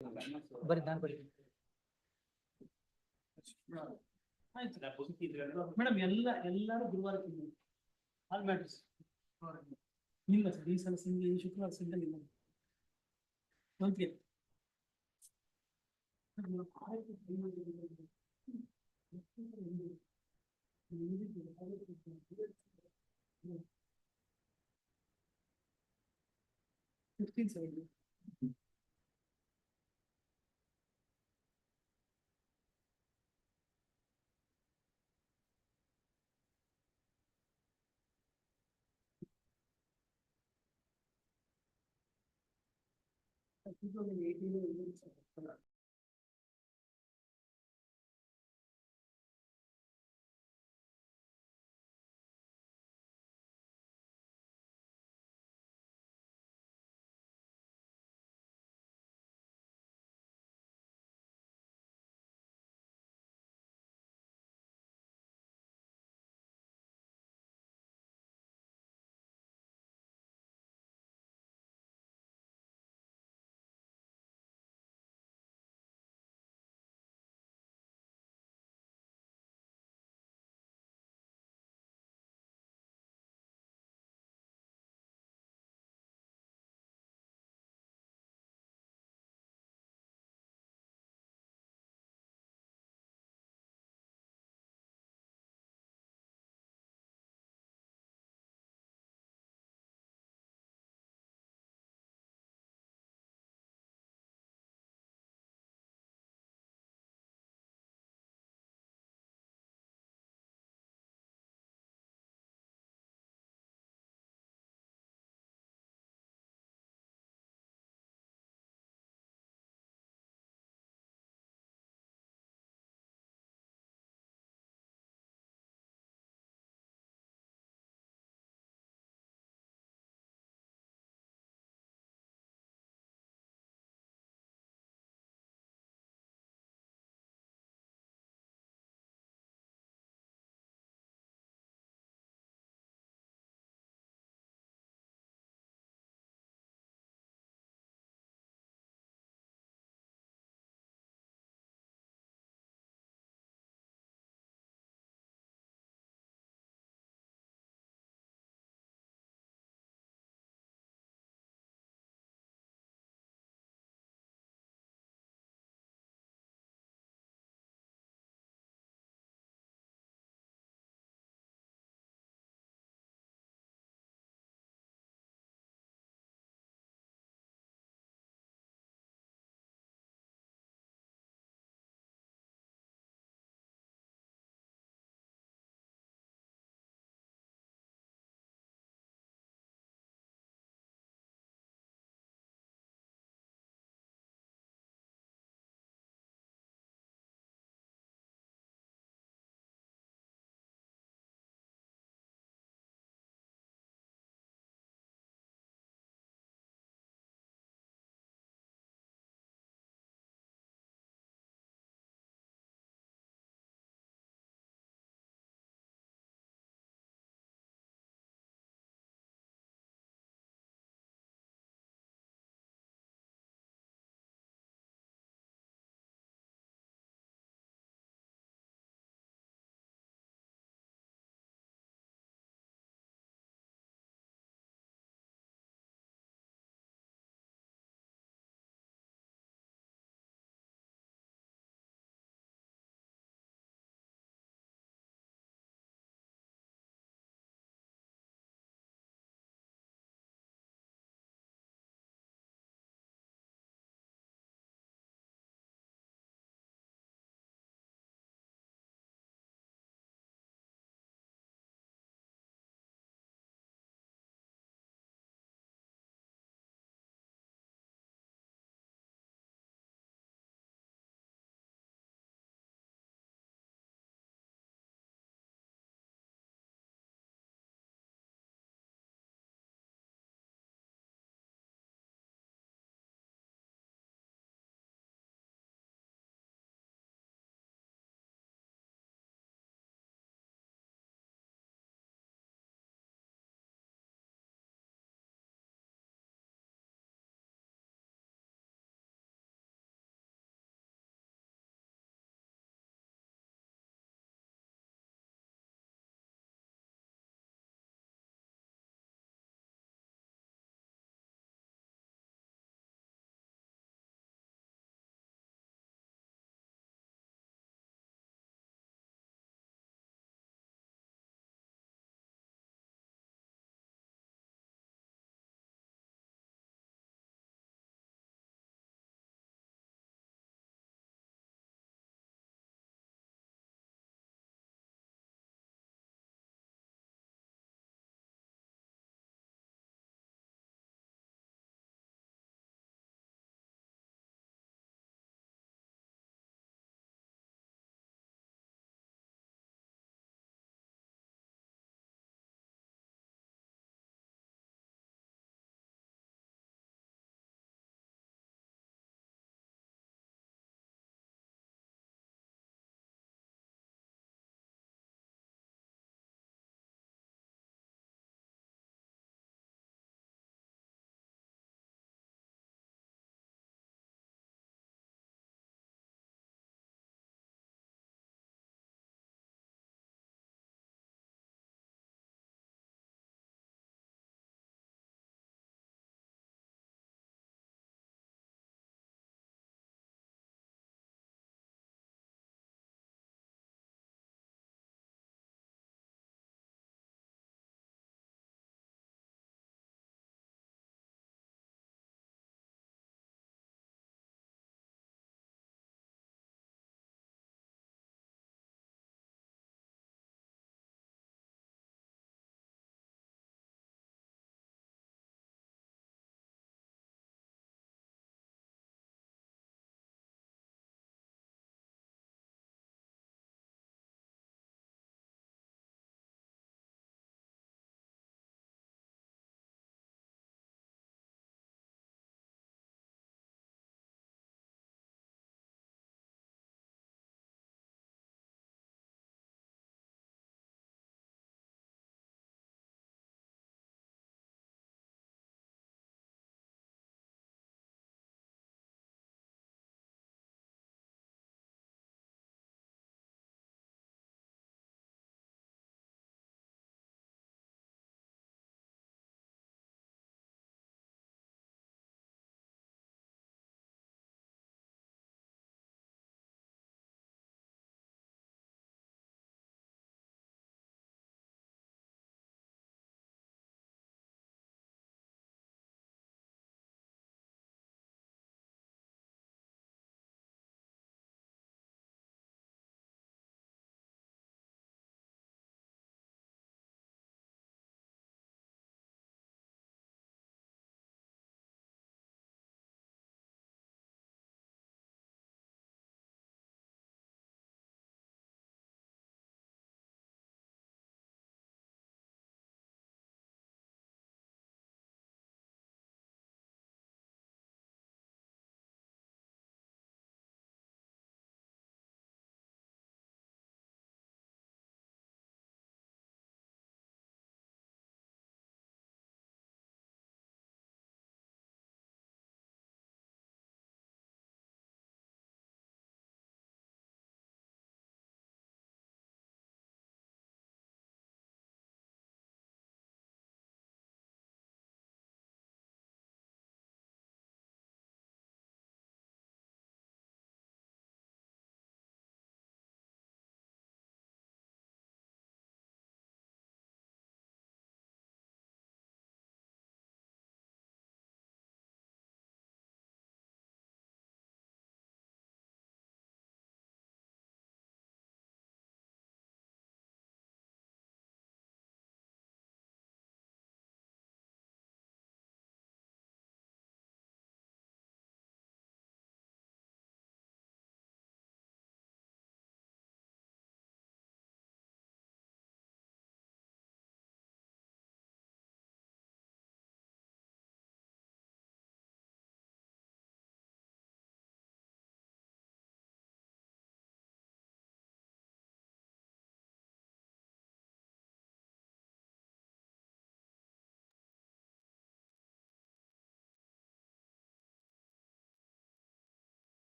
ಬರೀ ನಾನು ಬರೀ ಆಯ್ತು ಮೇಡಮ್ ಎಲ್ಲರೂ ಗುರುವಾರ ಆಲ್ ಮ್ಯಾಟರ್ಸ್ ಇಲ್ಲ ಸರ್ ಈ ಸಲ ಸಿಂಗಲ್ ಈ ಶುಕ್ರವಾರ ಸಿಂಗಲ್ ಇಲ್ಲ monthly fifteen seventy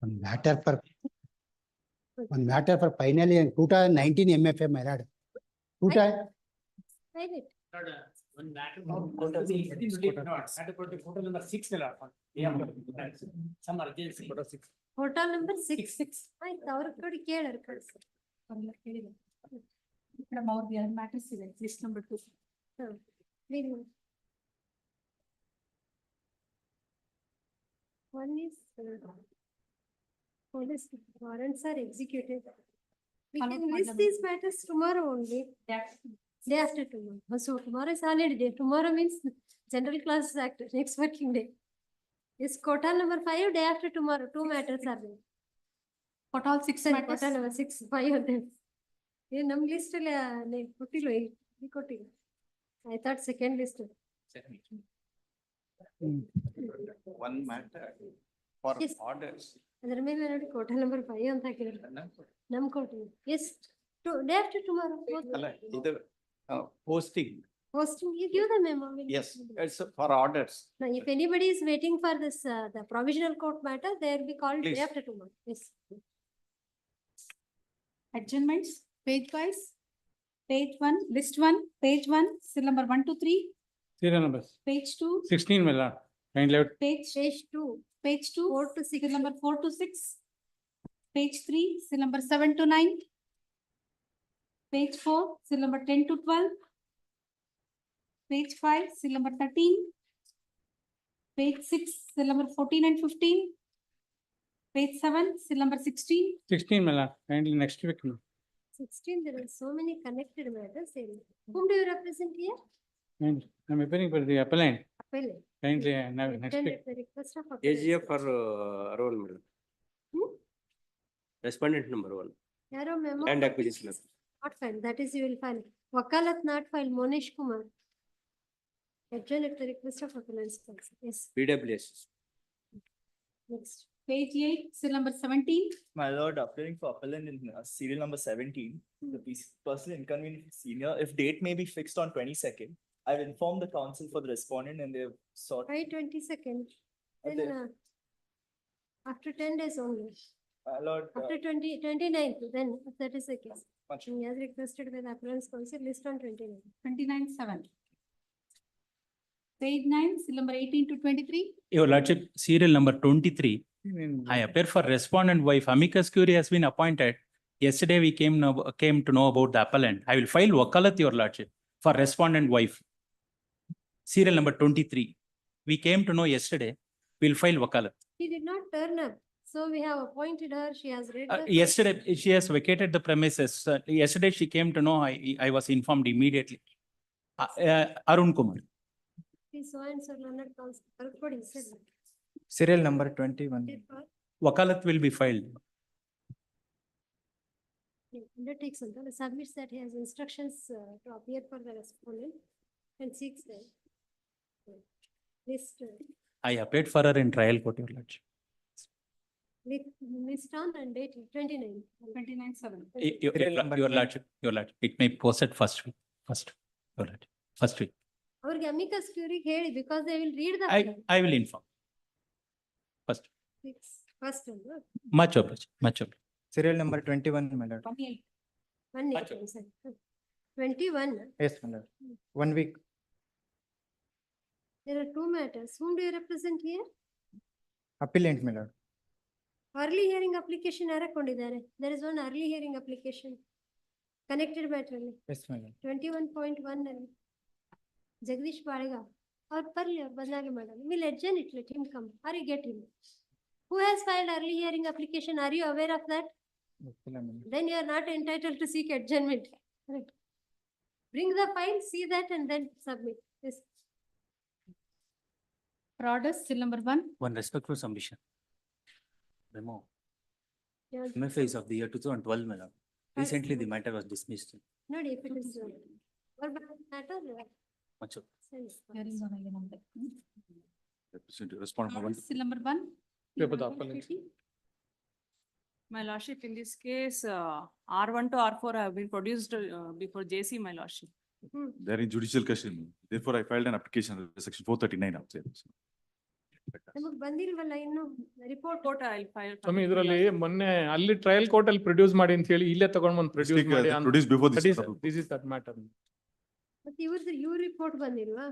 One matter for finally in 2019 MFA, my lord. Private. One matter. Photo number 6. Some urgency. Hotel number 6. ಆಯ್ತು ಅವ್ರ ಕಡೆ ಕೇಳರ್ ಕಳ್ಸಿ. Madam, our matters ಇದೆ list number 2. One is police warrants are executed. We Hello, can list madam. these matters tomorrow only. Day after tomorrow. So tomorrow is holiday day. Tomorrow means general class act next working day. Is quota number 5 day after tomorrow. 2 matters are there. Total 6 Sorry, matters. quota number 6, 5 of them. ये नम list ले ಕೊಟ್ಟಿಲ್ಲ ಈ ಕೊಟ್ಟಿಲ್ಲ. I thought second list. One matter for Yes. orders. ಅದರ ಮೇಲೆ ನೋಡಿ ಕೋಟ number 5 ಅಂತ ಹಾಕಿದ್ರು. ನಮ್ ಕೋಟಿ. Yes. Day after tomorrow. ಅಲ್ಲ, ಇದು posting. Posting, you give the memo. Yes, it's for orders. Now, if anybody is waiting for this, the provisional court matter, they will be called day Please. after tomorrow. Yes. Adjournments, page wise. Page 1, list 1, page 1, seal number 1 to 3, Serial numbers page 2, 16, my lord. Kindly out. page 2, page 2, 4 to 6. seal number 4 to 6, page 3, seal number 7 to 9, page 4, seal number 10 to 12, page 5, seal number 13, page 6, seal number 14 and 15, page 7, seal number 16, 16, my lord. Kindly next week. 16, there are so many connected matters. Whom do you represent here? And I'm appearing for the appellant. Appellant. Kindly next Attend week. at the request of appellant. AGF for role madam. Hmm? Respondent number 1 ಯಾರೋ memo and acquisition. not filed. That is, you will file. Wakalat not filed. Monish Kumar. Adjourn at the request of appellant's counsel. Yes. PWS. Next. page 8, seal number 17, My lord, appearing for appellant in serial number 17, the personal inconvenience senior, if date may be fixed on 22nd, I've informed the counsel for the respondent and they've sought. Why 22nd? Then Then- after 10 days only. My lord, After 29th, then if that is the case. much- He has requested by the appellant's counsel, list on 29th. 29/7. Page 9, seal number 18 to 23, Your Lordship, serial number 23, I appear for respondent wife. Amicus curiae has been appointed. Yesterday we came to know about the appellant. I will file wakalat, Your Lordship, for respondent wife. Serial number 23. We came to know yesterday. We'll file wakalat. She did not turn up, so we have appointed her. She has read. the- Yesterday, she has vacated the premises. Yesterday she came to know. I was informed immediately. Arun Kumar. Please so and so learned counsel. Corresponding said. Serial number 21. Wakalat will be filed. Undertakes and submits that he has instructions to appear for the respondent and seeks the list, I appeared for her in trial court, Your Lordship. list on and date 29. 29/7. Your Lordship, it may post at first week, Your Lordship, first week. ಅವ್ರಿಗೆ amicus curiae ಹೇಳಿ because they will read the. I will inform. First, First one. much obliged, much obliged. Serial number 21, my lord. 28. 21. Yes, my lord. 1 week. There are 2 matters. Whom do you represent here? Appellant, my lord. Early hearing application ಯಾರಕೊಂಡಿದ್ದಾರೆ? There is one early hearing application. Connected matter ಅಲ್ಲಿ. Yes, my lord. 21.1 ಅಲ್ಲಿ. Jagdish Baliga. ಅವ್ರು ಬರ್ಲಿ ಅವ್ರು ಬಂದಾಗೆ ಮಾಡೋಣ. We'll adjourn it, let him come. Or you get him. Who has filed early hearing application? Are you aware of that? Okay, my lord. Then you are not entitled to seek adjournment. Correct. Bring the file, see that and then submit. Yes. For orders, seal number 1, One respectful submission. Memo, Yeah. MFA is of the year 2012, madam. Recently, the matter was dismissed. ನೋಡಿ if it is verbal matter. Much obliged. Send. hearing on again on that. Respond. Orders, seal number 1. Yeah, but the appellant- My lordship, in this case, R1 to R4 have been produced before JC, my lordship. They're in judicial custody. Therefore, I filed an application under section 439 of the ನಮಗ್ ಬಂದಿಲ್ವಲ್ಲ ಇನ್ನು report. Report I'll file. ಸ್ವಾಮಿ ಇದರಲ್ಲಿ ಮೊನ್ನೆ ಅಲ್ಲಿ trial court ಅಲ್ಲಿ produce ಮಾಡಿ ಅಂತ ಹೇಳಿ ಇಲ್ಲೇ ತಗೊಂಡ್ ಬಂದು ಪ್ರೊಡ್ಯೂಸ್ ಮಾಡಿ Produced before this. This is that matter. ಮತ್ತೆ ಇವ್ರ ರಿಪೋರ್ಟ್ ಬಂದಿಲ್ವಾ?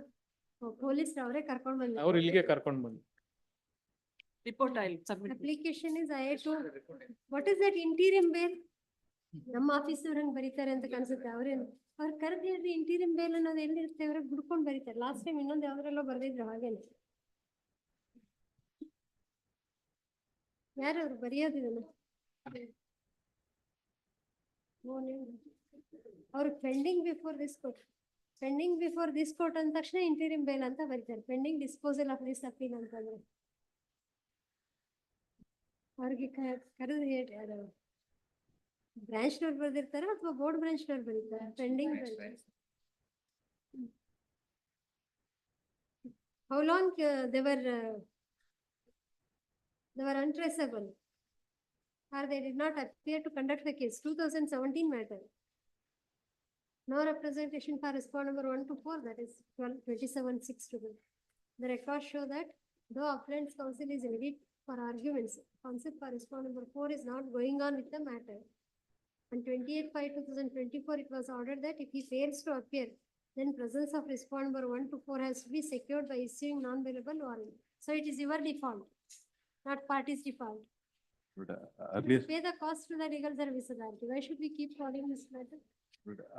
ಪೊಲೀಸ್ ಅವರೇ ಕರ್ಕೊಂಡ್ ಅವ್ರು ಬಂದಿದ್ರು. ಇಲ್ಲಿಗೆ ಕರ್ಕೊಂಡ್ ಬಂದು. Report I'll submit. Application is what is that interim bail? ನಮ್ಮ ಆಫೀಸರ್ ಹಂಗ್ ಬರೀತಾರೆ ಅಂತ ಕಾಣಿಸುತ್ತೆ. ಅವ್ರೇನು ಅವ್ರ ಕರೆದು ಹೇಳ್ರಿ ಇಂಟೀರಿಯಂ ಬೇಲ್ ಅನ್ನೋದು ಎಲ್ಲಿರುತ್ತೆ? ಅವ್ರಿಗೆ ಹುಡ್ಕೊಂಡ್ ಬರೀತಾರೆ. ಲಾಸ್ಟ್ ಟೈಮ್ ಇನ್ನೊಂದು ಯಾವ್ದ್ರಲ್ಲೋ ಬರ್ದಿದ್ರು ಹಾಗೇನೆ. ಯಾರು ಅವ್ರು ಬರೆಯೋದು ಇದನ್ನ? ಅವ್ರು pending before this court. Pending before this court ಅಂದ ತಕ್ಷಣ ಇಂಟೀರಿಯಂ ಬೇಲ್ ಅಂತ ಬರೀತಾರೆ. Pending disposal of this appeal ಅಂತಂದ್ರೆ ಅವ್ರಿಗೆ ಕರೆದು ಹೇಳಿ ಅದು ಬ್ರಾಂಚ್ ನವ್ರು ಬರ್ದಿರ್ತಾರ ಅಥವಾ ಬೋರ್ಡ್ ಬ್ರಾಂಚ್ ನವ್ರು ಬರೀತಾರೆ? Pending. How long they were untraceable or they did not appear to conduct the case? 2017 matter. No representation for respondent number 1 to 4, that is 27/6 to them. The records show that though appellant's counsel is ready for arguments, counsel for respondent number 4 is not going on with the matter. On 28/5/2024, it was ordered that if he fails to appear, then presence of respondent number 1 to 4 has to be secured by issuing non-bailable warrant. So it is your default, not party's default. Earlier, Pay the cost to the legal service authority. Why should we keep calling this matter?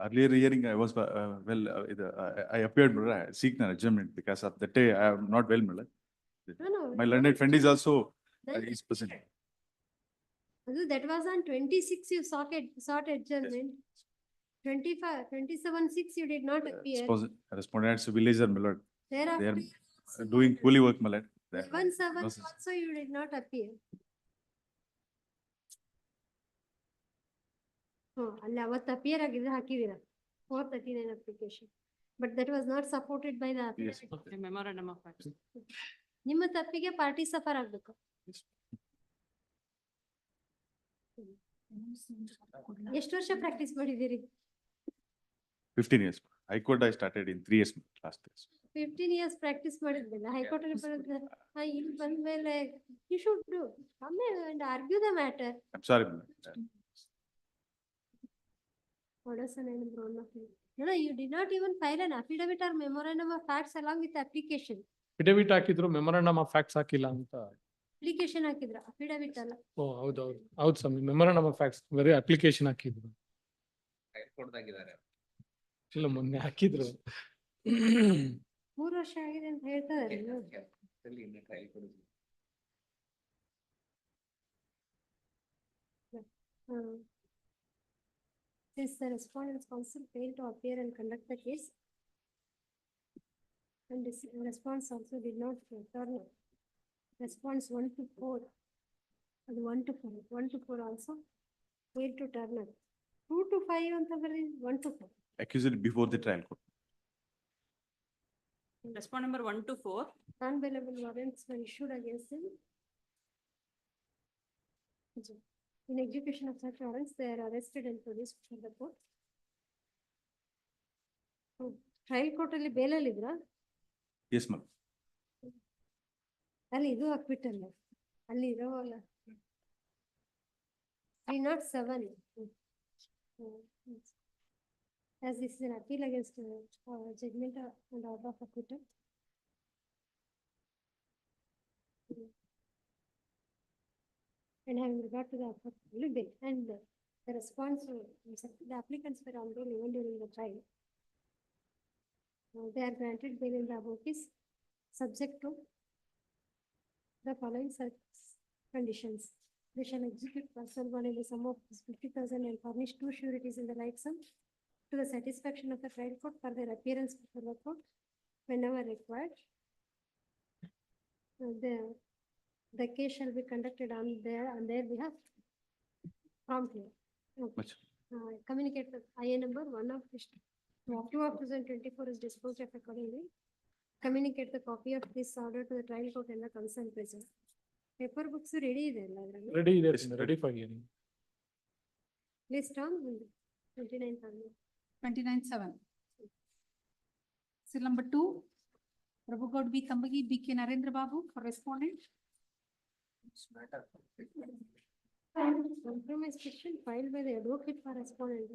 earlier hearing, I was, I appeared, I seek an adjournment because of that day I am not well, my lord. No. My learned friend is also, That- is present. That was on 26, you sought adjournment. 27/6, you did not appear. Respondents, villager, my lord. They are Thereafter, doing fully work, my lord. 11/7 No, sir. also you did not appear. ಅಲ್ಲಿ ಅವತ್ತು appear ಆಗಿದ್ರೆ ಹಾಕಿದೀರಾ 439 application. But that was not supported by the Yes. affidavit. A memorandum of facts. ನಿಮ್ಮ ತಪ್ಪಿಗೆ party suffer ಆಗ್ಬೇಕು. ಎಷ್ಟು ವರ್ಷ practice ಮಾಡಿದ್ದೀರಿ? 15 years. High court I started in 3 years last year. 15 years practice ಮಾಡಿದ್ಮೇಲೆ ಹೈಕೋರ್ಟ್ ಅಲ್ಲಿ ಬರೋದು ಇಲ್ಲಿ ಬಂದ್ಮೇಲೆ you should do come and argue the matter. I'm sorry, my lord. No, you did not even file an affidavit or memorandum of facts along with the application. Affidavit ಹಾಕಿದ್ರು memorandum of facts ಹಾಕಿಲ್ಲ ಅಂತ. Application ಹಾಕಿದ್ರ, affidavit ಅಲ್ಲ. ಓ ಹೌದು ಸ್ವಾಮಿ, memorandum of facts ಬರೀ application ಹಾಕಿದ್ರು. ಇಲ್ಲ ಮೊನ್ನೆ ಹಾಕಿದ್ರು. 3 ವರ್ಷ ಆಗಿದೆ ಅಂತ ಹೇಳ್ತಾರೆ. Since the respondent's counsel failed to appear and conduct the case, and this response also did not return. Response 1 to 4, and 1 to 4 also failed to turn up. 2 to 5 anta bari 1 to 4. Accused before the trial court. Respondent number 1 to 4. Non-bailable warrants were issued against him. In execution of such warrants, they are arrested and produced for the court. Trial court ಅಲ್ಲಿ bail ಅಲ್ಲಿ ಇದ್ರಾ? Yes, ma'am. ಅಲ್ಲಿ ಇದು acquittal ಅಲ್ಲಿ ಇರೋಲ್ಲ. 307. As this is an appeal against judgment and order of acquittal. And having regard to the applicable bail and the response, the applicants were on bail even during the trial. They are granted bail in the above case, subject to the following conditions. They shall execute personal bond in the sum of 50,000 and furnish 2 sureties in the like sum to the satisfaction of the trial court for their appearance before the court whenever required. The case shall be conducted on their behalf promptly. Much. Communicate the IA number 1 of 2 of 2024 is disposed of accordingly. Communicate the copy of this order to the trial court and the concerned present. Paper books ready there. Ready ಇದೆ, ready for hearing. List on 29th. 29/7. Seal number 2, Prabhu B. Tambagi, B. K. Narendra Babu for respondent. Compromise petition filed by the advocate for respondent.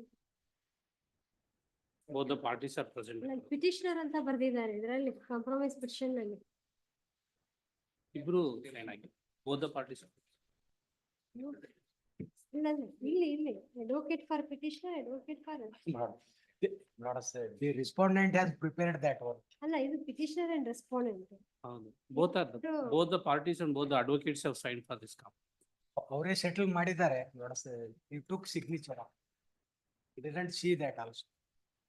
Both the parties are present. Like petitioner ಅಂತ ಬರ್ದಿದ್ದಾರೆ ಇದರಲ್ಲಿ compromise petition ನಲ್ಲಿ. Ibru, both the parties. ಇಲ್ಲ ಇಲ್ಲಿ advocate for petitioner, advocate for. The respondent has prepared that one. ಅಲ್ಲ ಇದು petitioner and respondent. Both are, both the parties and both the advocates have signed for this camp. ಅವರೇ settle ಮಾಡಿದ್ದಾರೆ. He took signature. He didn't see that also.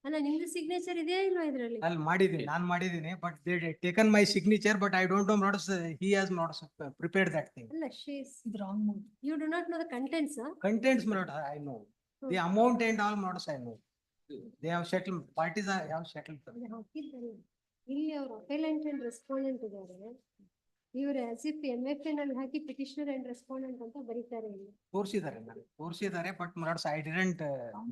ಅಲ್ಲ ನಿಮ್ದು signature ಇದೆಯಾ ಇಲ್ವಾ ಇದ್ರಲ್ಲಿ? ಅಲ್ಲಿ ಮಾಡಿದ್ದೀನಿ, ನಾನು ಮಾಡಿದ್ದೀನಿ, but they taken my signature, but I don't know what he has not prepared that thing. ಅಲ್ಲ she's Wrong mode. you do not know the contents, huh? Contents I know. The amount and all notice I know. They have settled, parties have settled. ಅಲ್ಲಿ ಹಾಕಿದ್ದಲ್ಲ. ಇಲ್ಲಿ ಅವರು ಅಪೆಲೆಂಟ್ and respondent ಇದ್ದಾರೆ. ಇವರು as if MFA ನಲ್ಲಿ ಹಾಕಿ petitioner and respondent ಅಂತ ಬರೀತಾರೆ ಇಲ್ಲಿ. ತೋರಿಸಿದ್ದಾರೆ, but notice I didn't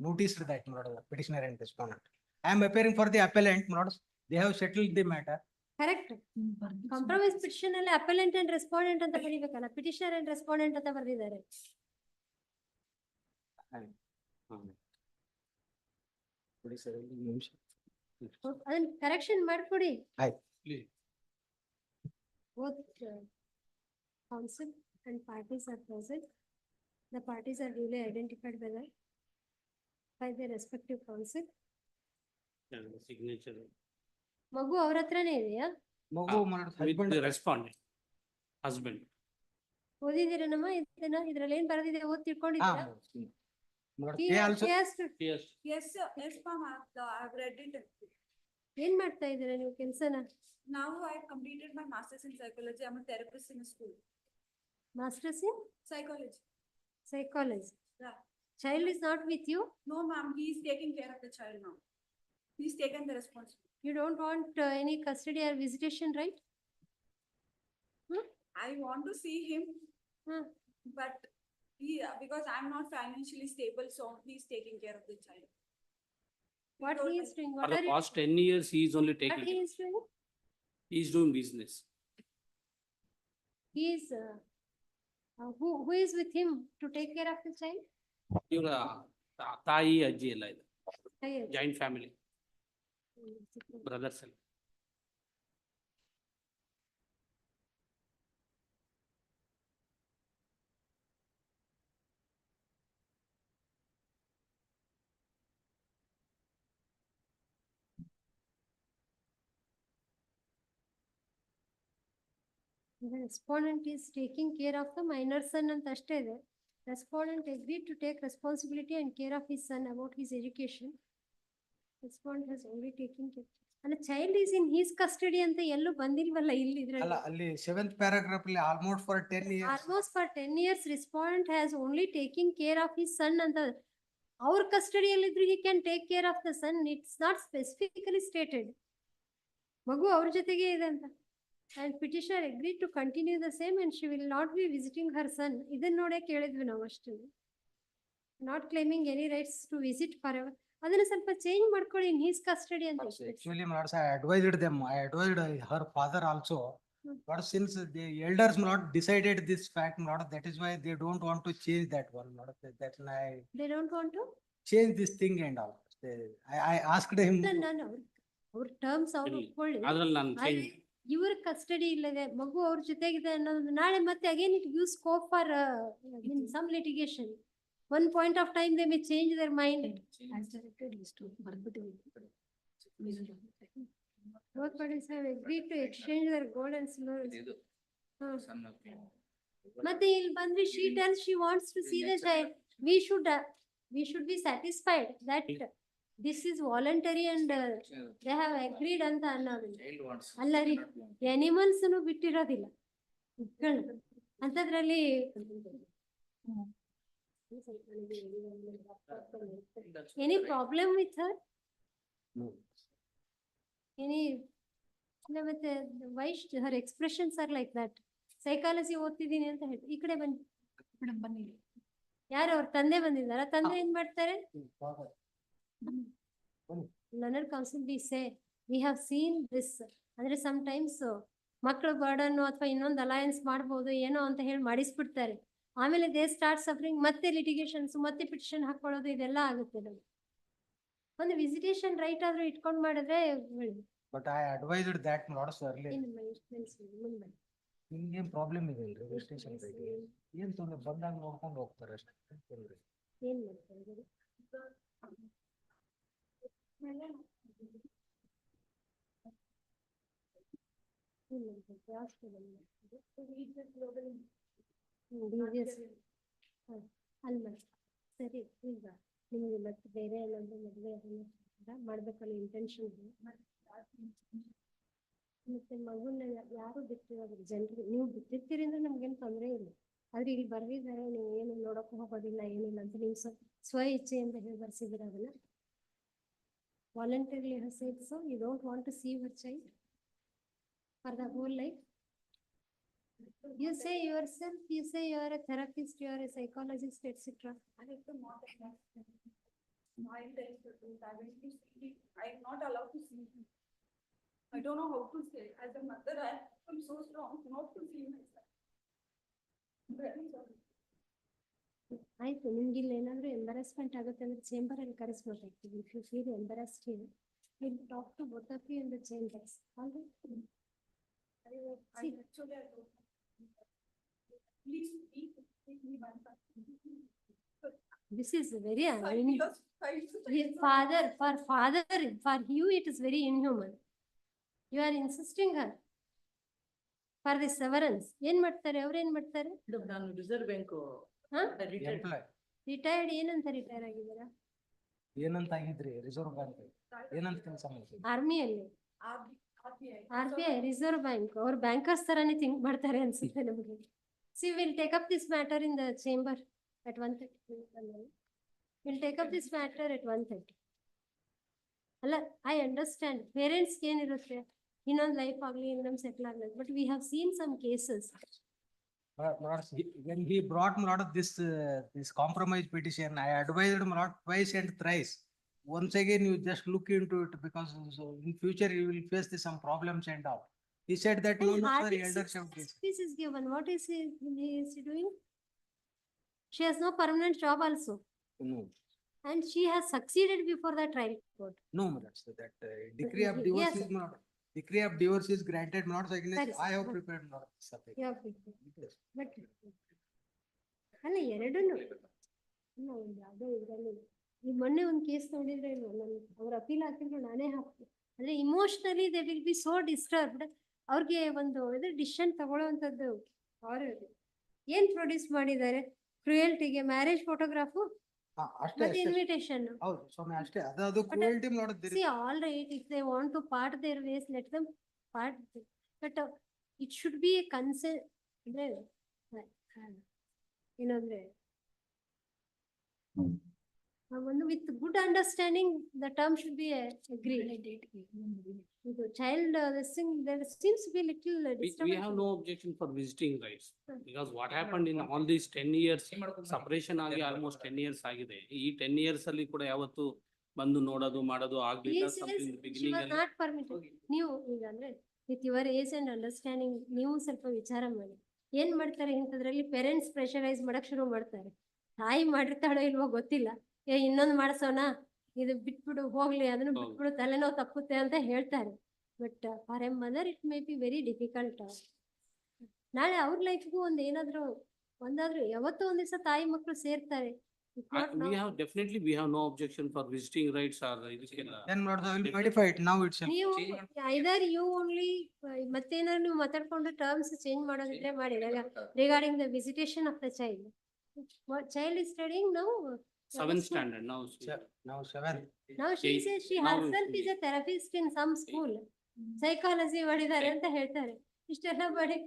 notice that petitioner and respondent. I am appearing for the appellant, notice they have settled the matter. Correct. Compromise petition ಅಲ್ಲಿ appellant and respondent ಅಂತ ಬರೀಬೇಕಲ್ಲ, petitioner and respondent ಅಂತ ಬರೆದಿದ್ದಾರೆ. ಅದನ್ನ correction ಮಾಡ್ಕೊಡಿ. ಆಯ್ತು. Both counsel and parties are present. The parties are duly identified by their respective counsel. Signature. ಮಗು ಅವ್ರ ಹತ್ರನೇ ಇದೆಯಾ? With the respondent, husband. ಓದಿದಿರೇನಮ್ಮ ಇದನ್ನ? ಇದ್ರಲ್ಲಿ ಏನ್ ಬರೆದಿದೆ ಓದ್ ತಿಳ್ಕೊಂಡಿದ್ದೀರಾ? Yes. Yes, sir. Yes, ma'am. I've read it. ಏನ್ ಮಾಡ್ತಾ ಇದ್ದೀರಾ ನೀವು ಕೆಲ್ಸನ? Now I completed my master's in psychology. I'm a therapist in a school. Masters in Psychology. psychology. Yeah. Child is not with you. No, ma'am, he is taking care of the child now. He's taken the responsibility. You don't want any custody or visitation, right? I want to see him, Hmm. but because I'm not financially stable, so he's taking care of the child. What he is doing? For What the are you? past 10 years, he is only What taking, he is doing? he is doing business. He is who is with him to take care of the child? Your Tayi Ajji ಎಲ್ಲ ಇದೆ. Yes. Joint family, brothers ಎಲ್ಲ. The respondent is taking care of the minor son ಅಂತ ಅಷ್ಟೇ ಇದೆ. Respondent agreed to take responsibility and care of his son about his education. Respondent has only taken care. And the child is in his custody ಅಂತ ಎಲ್ಲೂ ಬಂದಿಲ್ವಲ್ಲ ಇಲ್ಲಿ ಅಲ್ಲ, ಇದ್ರಲ್ಲಿ. ಅಲ್ಲಿ 7th paragraph ಅಲ್ಲಿ almost for 10 years. Almost for 10 years, respondent has only taken care of his son ಅಂತ. ಅವ್ರ ಕಸ್ಟಡಿಯಲ್ಲಿದ್ರು he can take care of the son. It's not specifically stated. ಮಗು ಅವ್ರ ಜೊತೆಗೆ ಇದೆ ಅಂತ. And petitioner agreed to continue the same and she will not be visiting her son. ಇದನ್ನ ನೋಡೇ ಕೇಳಿದ್ವಿ ನಾವು ಅಷ್ಟೇ. Not claiming any rights to visit forever. ಅದನ್ನ ಸ್ವಲ್ಪ ಚೇಂಜ್ ಮಾಡ್ಕೊಳ್ಳಿ in his custody ಅಂತ. Actually, I advised them, I advised her father also. But since the elders not decided this fact, that is why they don't want to change that one. That's why They don't want to? change this thing and all. I asked him. ನಾನು ಅವ್ರ terms ಅವ್ರು ಒಪ್ಕೊಳ್ಳಿ. ಅದ್ರಲ್ಲಿ ನಾನು change. ಇವ್ರ custody ಇಲ್ಲದೆ ಮಗು ಅವ್ರ ಜೊತೆಗಿದೆ ಅನ್ನೋದು ನಾಳೆ ಮತ್ತೆ again it gives scope for in some litigation. One point of time they may change their mind. Both parties have agreed to exchange their gold and silver. ಮತ್ತೆ ಇಲ್ಲಿ ಬಂದ್ವಿ she tells she wants to see the child. We should be satisfied that this is voluntary and they have agreed ಅಂತ ಅನ್ನೋದು. ಅಲ್ಲ ರೀ, animals ನು ಬಿಟ್ಟಿರೋದಿಲ್ಲ ಅಂತದ್ರಲ್ಲಿ. Any problem with her? No. Any? ಮತ್ತೆ why her expressions are like that? Psychology ಓದ್ತಿದ್ದೀನಿ ಅಂತ ಹೇಳಿ ಈ ಕಡೆ ಬನ್ನಿ. ಬನ್ನಿ. ಯಾರು ಅವ್ರ ತಂದೆ ಬಂದಿದ್ದಾರ? ತಂದೆ ಏನ್ ಮಾಡ್ತಾರೆ? Learned counsel, we say we have seen this ಅಂದ್ರೆ ಟೈಮ್ಸ್ ಮಕ್ಕಳ ಬರ್ಡನ್ ಅಥವಾ ಇನ್ನೊಂದು ಅಲಯನ್ಸ್ ಮಾಡ್ಬೋದು ಏನೋ ಅಂತ ಹೇಳಿ ಮಾಡಿಸ್ಬಿಡ್ತಾರೆ. ಆಮೇಲೆ ದೇ ಸ್ಟಾರ್ಟ್ ಸಫರಿಂಗ್, ಮತ್ತೆ ಲಿಟಿಗೇಷನ್ಸ್, ಮತ್ತೆ ಪಿಟಿಷನ್ ಹಾಕೊಳ್ಳೋದು ಇದೆಲ್ಲ ಆಗುತ್ತೆ ನಮ್ಗೆ. ಒಂದು ವಿಸಿಟೇಷನ್ ರೈಟ್ ಆದ್ರೂ ಇಟ್ಕೊಂಡ್ ಮಾಡಿದ್ರೆ ಒಳ್ಳೇದು. But I advised that not earlier. ಮುಂದೆ ನಿಮ್ಗೇನ್ ಪ್ರಾಬ್ಲಮ್ ಇದೆ ಇಲ್ರಿ ರಿಜಿಸ್ಟ್ರೇಷನ್ ಏನ್ ತೊಂದ್ರೆ ಬಂದಾಗ ನೋಡ್ಕೊಂಡು ಹೋಗ್ತಾರೆ ಅಷ್ಟೇ. ಏನ್ ಮಾಡ್ತಾ ಇದ್ದಾರೆ? ಅಲ್ವಾ ಸರಿ. ಈಗ ನಿಮ್ಗೆ ಮತ್ತೆ ಬೇರೆ ಏನಾದ್ರು ಮದುವೆ ಮಾಡ್ಬೇಕನ್ನೋ ಇಂಟೆನ್ಷನ್ ಮತ್ತೆ ಮಗುನ ಯಾರು ಬಿಟ್ಟಿರೋದು ಜನರು, ನೀವು ಬಿಟ್ಟಿರ್ತೀರಿ ಅಂದ್ರೆ ನಮ್ಗೇನು ತೊಂದರೆ ಇಲ್ಲ. ಆದ್ರೆ ಇಲ್ಲಿ ಬರ್ದಿದ್ದಾರೆ ನೀವು ಏನು ನೋಡಕ್ ಹೋಗೋದಿಲ್ಲ ಏನಿಲ್ಲ ಅಂತ ನೀವು ಸ್ವ ಇಚ್ಛೆಯಿಂದ ಹೇಳಿ ಬರ್ಸಿದ್ರೆ ಅದನ್ನ voluntarily has said so. You don't want to see your child for the whole life. You say yourself, you say you are a therapist, you are a psychologist, etc. I am not allowed to see him. I don't know how to say. As a mother, I am so strong not to see myself. Very sorry. ಆಯ್ತು, ನಿಮ್ಗೆ ಇಲ್ಲಿ ಏನಾದ್ರು ಎಂಬರಾಸ್ಮೆಂಟ್ ಆಗುತ್ತೆ ಅಂದ್ರೆ chamber ಅಲ್ಲಿ ಕರೆಸ್ಬೇಕಾಗ್ತದೆ. If you feel embarrassed here, will talk to both of you in the chambers. Please take me one time. This is very for you it is very inhuman. You are insisting her for the severance. ಏನ್ ಮಾಡ್ತಾರೆ ಅವ್ರು? ಏನ್ ಮಾಡ್ತಾರೆ? ನಾನು reserve bank employee retired ಏನಂತ retire ಆಗಿದ್ದೀರಾ? ಏನಂತ ಆಗಿದ್ರಿ? Reserve bank ಏನಂತ ಕೆಲಸ ಮಾಡ್ತೀವಿ? ಆರ್ಮಿಯಲ್ಲಿ RBI ರಿಸರ್ವ್ ಬ್ಯಾಂಕ್. ಅವ್ರು ಬ್ಯಾಂಕರ್ಸ್ ತರಾನೇ ಥಿಂಕ್ ಮಾಡ್ತಾರೆ ಅನ್ಸುತ್ತೆ ನಮಗೆ. C will take up this matter in the chamber at 1:30. We'll take up this matter at 1:30. ಅಲ್ಲ, I understand parents ಏನಿರುತ್ತೆ ಇನ್ನೊಂದು ಲೈಫ್ ಆಗ್ಲಿ ಇನ್ನೊಂದು ಸೆಟ್ಲ್ ಆಗ್ಲಿ, but we have seen some cases. When he brought lot of this compromise petition, I advised him not twice and thrice. Once again, you just look into it because in future you will face some problems and all. He said that no, no, sir, eldership. This is given. What is he doing? She has no permanent job also. No, And she has succeeded before the trial court. no, that's that decree of divorce Yes. is not. Decree of divorce is granted not against. That is- I have prepared not. You have picked it. But ಅಲ್ಲ ಎರಡೂನು ಇಲ್ಲ, ಒಂದು ಯಾವುದೋ ಇದರಲ್ಲಿ ಈ ಮೊನ್ನೆ ಒಂದು case ನೋಡಿದ್ರೆ ನಾನು ಅವ್ರ ಅಪೀಲ್ ಹಾಕಿದ್ರು ನಾನೇ ಹಾಕ್ತೀನಿ. ಅಂದ್ರೆ emotionally they will be so disturbed. ಅವ್ರಿಗೆ ಒಂದು ಇದು ಡಿಸಿಷನ್ ತಗೊಳ್ಳೋವಂಥದ್ದು ಅವ್ರು ಏನ್ ಪ್ರೊಡ್ಯೂಸ್ ಮಾಡಿದ್ದಾರೆ? ಕ್ರುಯಲ್ಟಿಗೆ ಮ್ಯಾರೇಜ್ ಫೋಟೋಗ್ರಾಫು ಅಷ್ಟೇ ಮತ್ತೆ ಇನ್ವಿಟೇಷನ್. ಹೌದು ಸ್ವಾಮಿ, ಅಷ್ಟೇ ಅದು ಕ್ರೂಯಲ್ಟಿ ಮಾಡೋದು. See, all right, if they want to part their ways, let them part. But it should be a consent. ಏನಂದ್ರೆ ಒಂದು with good understanding, the term should be agreed. ಇದು child, this thing, there seems to be little We disturbance. have no objection for visiting rights, because what happened in all these 10 years, separation ಆಗಿ almost 10 years ಆಗಿದೆ. ಈ 10 years ಅಲ್ಲಿ ಕೂಡ ಯಾವತ್ತು ಬಂದು ನೋಡೋದು ಮಾಡೋದು He ಆಗ್ಲಿಲ್ಲ. says something in the she beginning was ಅಲ್ಲಿ. not permitted. ನೀವು ಈಗ ಅಂದ್ರೆ with your age and understanding ನೀವು ಸ್ವಲ್ಪ ವಿಚಾರ ಮಾಡಿ. ಏನ್ ಮಾಡ್ತಾರೆ ಇಂಥದ್ರಲ್ಲಿ ಪೇರೆಂಟ್ಸ್ ಪ್ರೆಷರೈಸ್ ಮಾಡಕ್ ಶುರು ಮಾಡ್ತಾರೆ. ತಾಯಿ ಮಾಡಿರ್ತಾಳೋ ಇಲ್ವೋ ಗೊತ್ತಿಲ್ಲ, ಇನ್ನೊಂದು ಮಾಡ್ಸೋಣ, ಇದು ಬಿಟ್ಬಿಡು ಹೋಗ್ಲಿ, ಅದನ್ನು ಬಿಟ್ಬಿಡು, ತಲೆನೋವು ತಪ್ಪುತ್ತೆ ಅಂತ ಹೇಳ್ತಾರೆ. But for A mother it may be very difficult. ನಾಳೆ ಅವ್ರ ಲೈಫ್ಗೂ ಒಂದಾದ್ರೂ ಯಾವತ್ತೋ ಒಂದ್ ದಿವಸ ತಾಯಿ ಮಕ್ಕಳು ಸೇರ್ತಾರೆ. We have no objection for visiting rights or ಇದಕ್ಕೆಲ್ಲ. Then what I will modify it now itself. ನೀವು ಐದರ್ ಯು ಓನ್ಲಿ ಮತ್ತೇನಾದ್ರು ನೀವು ಮಾತಾಡ್ಕೊಂಡು ಟರ್ಮ್ಸ್ ಚೇಂಜ್ ಮಾಡೋದಿದ್ರೆ ಮಾಡಿ. Regarding the visitation of the child. Child is studying now 7th standard now. Now 7th. Now she Eight. says she Now herself is a therapist in some school. Psychology ಮಾಡಿದ್ದಾರೆ ಅಂತ ಹೇಳ್ತಾರೆ. ಇಷ್ಟೆಲ್ಲ ಮಾಡಿ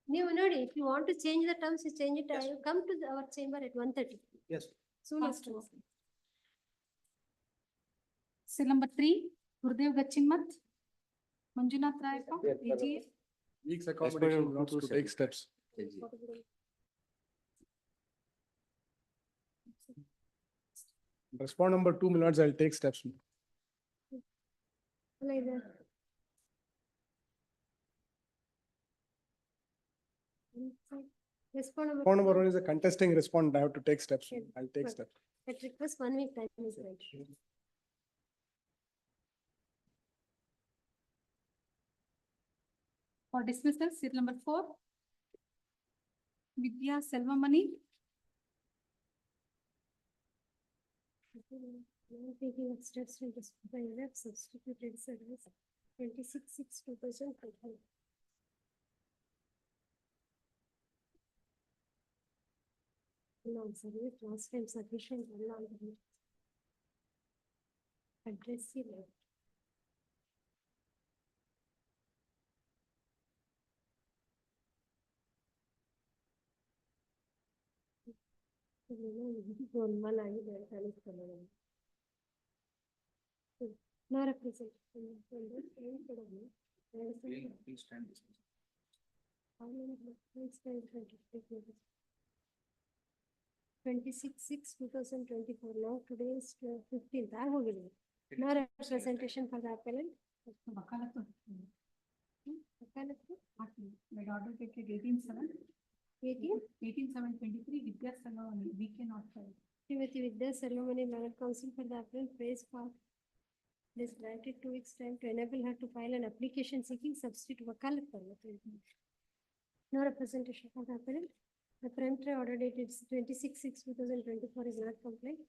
ನೀವು ನೋಡಿ, if you want to change the terms, you change it. I will come to our chamber at 1:30. Yes. Soon as Fast. possible. Cell number 3, Gurdev Gachimmat, Manjunath Rayappa, AGA. Weeks accommodation not to take steps. Respond number 2, my lords, I'll take steps. Like that. Respond number Phone number two. one is a contesting respondent. I have to take steps. Okay. I'll take Good. steps. At request 1 week time is right. For dismissal, serial number 4. Vidya Selvamani. Now taking of steps to justify that substituted service 26/6/2025. No, service last time sufficient. Address here. One ಆಗಿದೆ ಕಾಣಿಸ್ಕೊಳ್ಳೋದು. No representation. How many please stand 26/6/2024. Now today is 15th. ಆಗೋಗಿದೆ. No representation for the appellant. ವಕಾಲತ್ತು. ವಕಾಲತ್ತು By order dated 18/7. 18/7/23, Vidya Selvamani, we cannot file. Srimati Vidya Selvamani, Legal Counsel for the appellant, prays for this granted 2 weeks time to enable her to file an application seeking substitute wakalat permit. No representation for the appellant. The peremptory order dated 26/6/2024 is not compliant.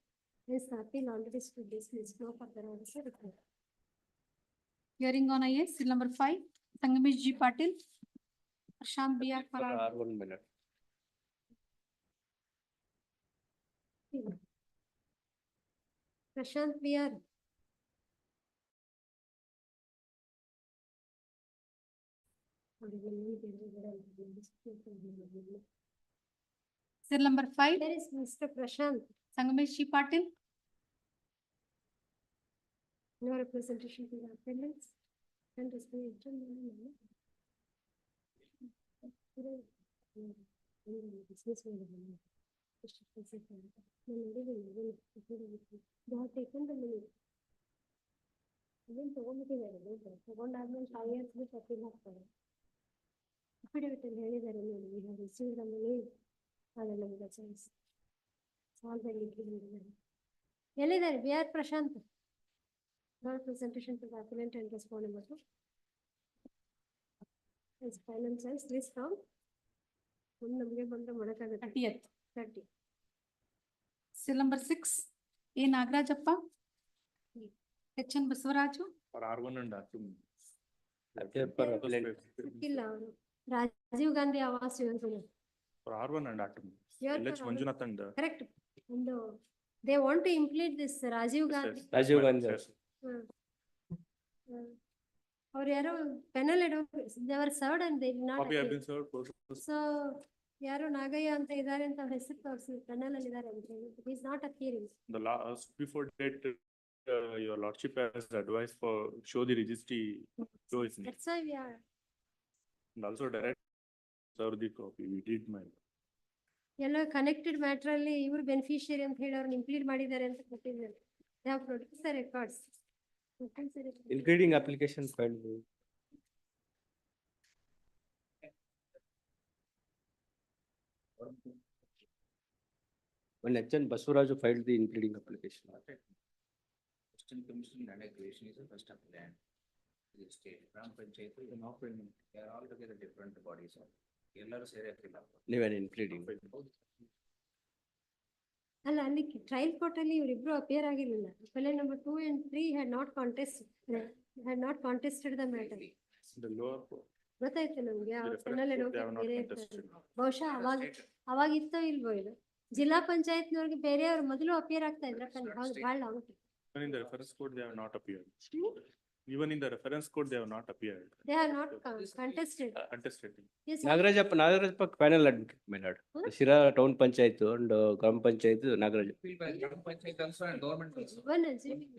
Hence the appeal already stood dismissed. No further orders are required. Hearing on IS, serial number 5, Sangamesh G. Patil. Prashant B. R. Farad. R1 minute. Prashant B.R. Serial number 5, Where is Mr. Prashant? Sangamesh G. Patil. No representation to the appellants. And is the agent. They have taken the minute. Even ತಗೊಂಡಾದ್ಮೇಲೆ 5 years ಬಿಟ್ಟು appeal ಹಾಕ್ತಾರೆ. Affidavit ಅಲ್ಲಿ ಹೇಳಿದ್ದಾರೆ ನೋಡಿ, we have received the money. ಅದೆಲ್ಲ ಈಗ chance. Solve ಹೇಳಿದ್ದಾರೆ. ಎಲ್ಲಿದ್ದಾರೆ B R Prashant? No presentation to the appellant and respondent matter. As final size, this count. ನಮಗೆ ಬಂದ್ರೆ ಮಾಡಕ್ಕಾಗತ್ತೆ. 30th. 30. Serial number 6, A. Nagarajappa. H. N. Basvaraju. For R1 and R2. ಇಲ್ಲ ಅವರು ರಾಜೀವ್ ಗಾಂಧಿ ಆವಾಸ್ ಯೋಜನೆ. For R1 and R2. Your LH Manjunath and. Correct. And they want to implement this Rajiv Gandhi. Rajiv Gandhi. ಅವ್ರು ಯಾರೋ panel they were served and they did not Copy have appear. been served. So ಯಾರೋ ನಾಗಯ್ಯ ಅಂತ ಇದ್ದಾರೆ ಅಂತ ಅವ್ರ ಹೆಸರು ತೋರಿಸಿ panel ಅಲ್ಲಿ ಇದ್ದಾರೆ ಅಂತ ಹೇಳಿ. It is not appearing. The last before date, your lordship has advised for show the registry. Show is. That's why we are. And also direct serve the copy. We did my. ಎಲ್ಲ connected matter ಅಲ್ಲಿ ಇವರು beneficiary ಅಂತ ಹೇಳಿ ಅವ್ರನ್ನ implead ಮಾಡಿದ್ದಾರೆ ಅಂತ ಕೊಟ್ಟಿದ್ದಾರೆ. They have produced the records. Including application filed. When H. N. Basvaraju filed the including application. Western Commission Land Acquisition is the first applicant. The state, Gram Panchayat, they are all together different bodies. ಎಲ್ಲರೂ ಸೇರಿ ಹಾಕಿಲ್ಲ. Even including. ಅಲ್ಲ ಅಲ್ಲಿ trial court ಅಲ್ಲಿ ಇವರಿಬ್ರು appear ಆಗಿರಲಿಲ್ಲ. Appellant number 2 and 3 had not contested the matter. The lower court. ಗೊತ್ತಾಯ್ತು ನಮ್ಗೆ The ಅವ್ರ reference penal court, they have not ಬೇರೆ contested. ಇರ್ತಾರೆ. ಬಹುಶಃ ಅವಾಗಿತ್ತೋ ಇಲ್ವೋ ಇದು. ಜಿಲ್ಲಾ ಪಂಚಾಯತ್ನವ್ರಿಗೆ ಬೇರೆಯವ್ರು ಮೊದಲು ಅಪಿಯರ್ ಆಗ್ತಾ ಇದ್ರ ಹೌದು ಬಹಳ long. Even in the reference court, they have not appeared. Even in the reference court, they have not appeared. They have not contested. Contested. Yes, sir. Nagarajappa panel advocate, my lord. Huh? Shira town panchayat and Gram Panchayat, Nagarajappa. Filled by Gram Panchayat also and government also. One assuming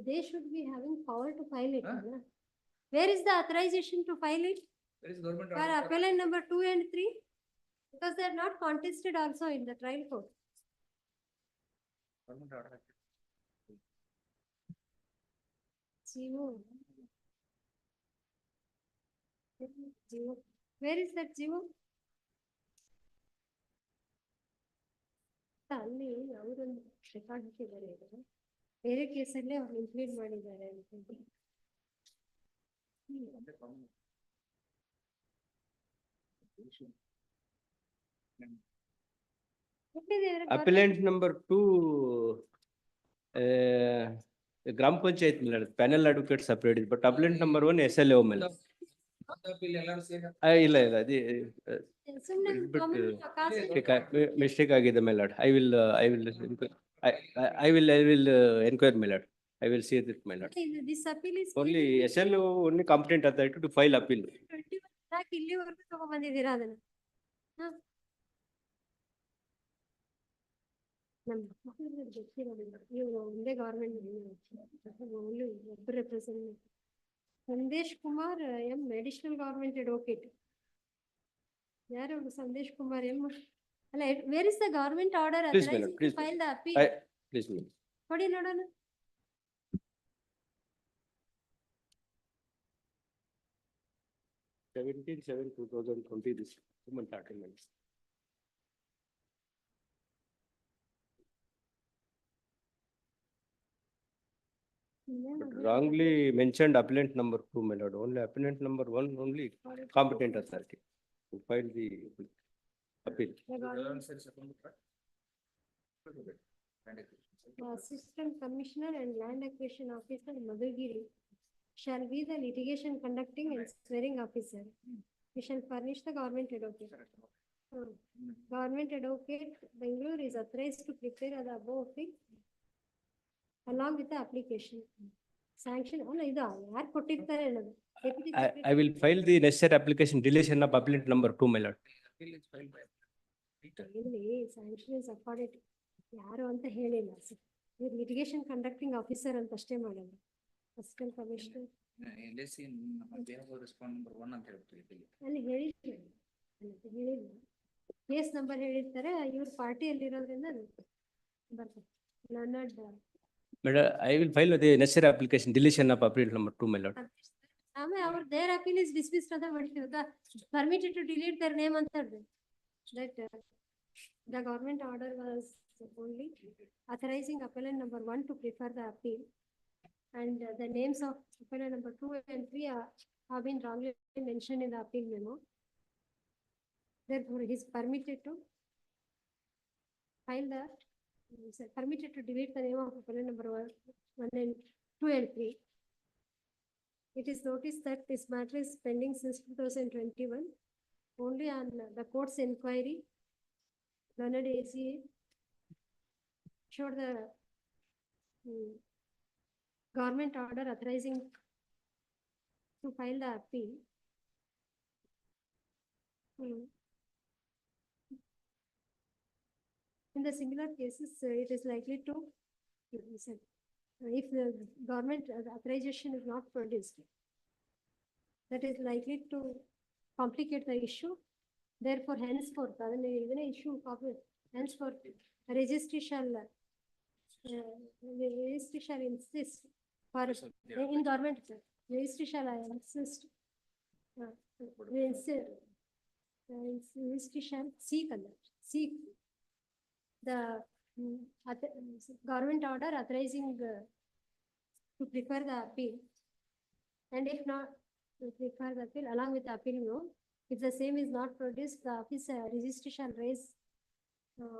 they should be having power to file it. na? Where is the authorization to file it? There is government. For order for- appellant number 2 and 3? Because they are not contested also in the trial court. government order. See, Zero. Where is that zero? ಅಲ್ಲಿ ಅವರೊಂದು record ಹಾಕಿದ್ದಾರೆ ಇವಾಗ. ಬೇರೆ ಕೇಸಲ್ಲೇ ಅವ್ರು include ಮಾಡಿದ್ದಾರೆ ಅನ್ಕೊಂಡು. Appellant number 2, Gram Panchayat Milad, panel advocate separated, but appellant number 1 SLO Milad. ಇಲ್ಲ ಸುಮ್ನೆ comment ಮಿಸ್ಟೇಕ್ ಆಗಿದೆ my lord. I will enquire my lord. I will see it my lord. This appeal is Only SLO only competent authority to file appeal. 21 ಯಾಕೆ ಇಲ್ಲಿವರೆಗೂ ತಗೊಂಡ್ಬಂದಿದ್ದೀರಾ ಅದನ್ನ? ಹ? ನಮ್ಮ ಮಕ್ಕಳಿಗೆ ಗೊತ್ತಿರೋದಿಲ್ಲ. ಇವರು ಒಂದೇ ಗವರ್ಮೆಂಟ್ ಒಬ್ಬರು represent. Sandesh Kumar M additional government advocate. ಯಾರು ಸಂದೇಶ್ ಕುಮಾರ್ ಎಂ? ಅಲ್ಲ, where is the government order Please, madam, please. File the appeal? Please madam. ಕೊಡಿ ನೋಡೋಣ. This 17/7/2020 this document article. But wrongly mentioned appellant number 2 my lord. Only appellant number 1 only competent authority to file the appeal. Assistant Commissioner and Land Acquisition Officer Madhugiri shall be the litigation conducting and swearing officer. We shall furnish the government advocate. Government advocate Bangalore is authorized to prepare the above thing along with the application. Sanction, ಅಲ್ಲ ಇದು ಯಾರು ಕೊಟ್ಟಿರ್ತಾರೆ ಅನ್ನೋದು. Deputy I will file the necessary application deletion of appellant number 2 my lord. ಇಲ್ಲಿ sanction is accorded ಯಾರು ಅಂತ ಹೇಳಿಲ್ಲ sir. ಇವ್ರು litigation conducting officer ಅಂತ ಅಷ್ಟೇ ಮಾಡೋದು. Assistant Commissioner. ರೆಸ್ಪಾಂಡ್ ನಂಬರ್ 1 ಅಂತ ಹೇಳ್ತೀವಿ. ಅಲ್ಲಿ ಹೇಳಿಲ್ಲ. ಕೇಸ್ ನಂಬರ್ ಹೇಳಿರ್ತಾರೆ, ಇವ್ರ ಪಾರ್ಟಿಯಲ್ಲಿ ಇರೋದ್ರಿಂದ ಬರ್ತದೆ. Madam, I will file the necessary application deletion of appellant number 2 my lord. ಆಮೇಲೆ ಅವ್ರ their appeal is dismissed ಅಂತ ಮಾಡ್ತೀವಿ. Permitted to delete their name ಅಂತ ಹೇಳ್ದೆ. That the government order was only authorizing appellant number 1 to prefer the appeal, and the names of appellant number 2 and 3 have been wrongly mentioned in the appeal memo. Therefore, he is permitted to file the permitted to delete the name of appellant number 1 and 2 and 3. It is noticed that this matter is pending since 2021. Only on the court's inquiry, learned ACA showed the government order authorizing to file the appeal. In the similar cases, it is likely to, if the government authorization is not produced, that is likely to complicate the issue. Therefore, henceforth, even an issue of henceforth, registry shall insist for in government, registry shall insist. Registry shall seek the government order authorizing to prefer the appeal, and if not to prefer the appeal along with the appeal no. If the same is not produced, the office registry shall raise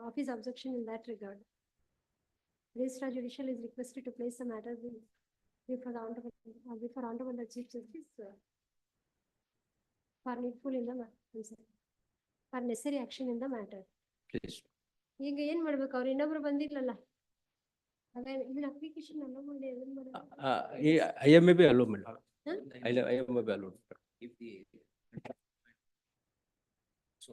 office objection in that regard. Registrar Judicial is requested to place the matter before Honorable the Chief Justice for needful in the matter, for necessary action in the matter. Please. ಈಗ ಏನ್ ಮಾಡ್ಬೇಕು? ಅವ್ರು ಇನ್ನೊಬ್ರು ಬಂದಿಲ್ಲಲ್ಲ, ಅದೇ ಇದನ್ನ application ಅಲ್ಲ ಮಾಡಿ ಅದನ್ನ ಮಾಡಿ. I am maybe allowed madam. I am maybe allowed. If the so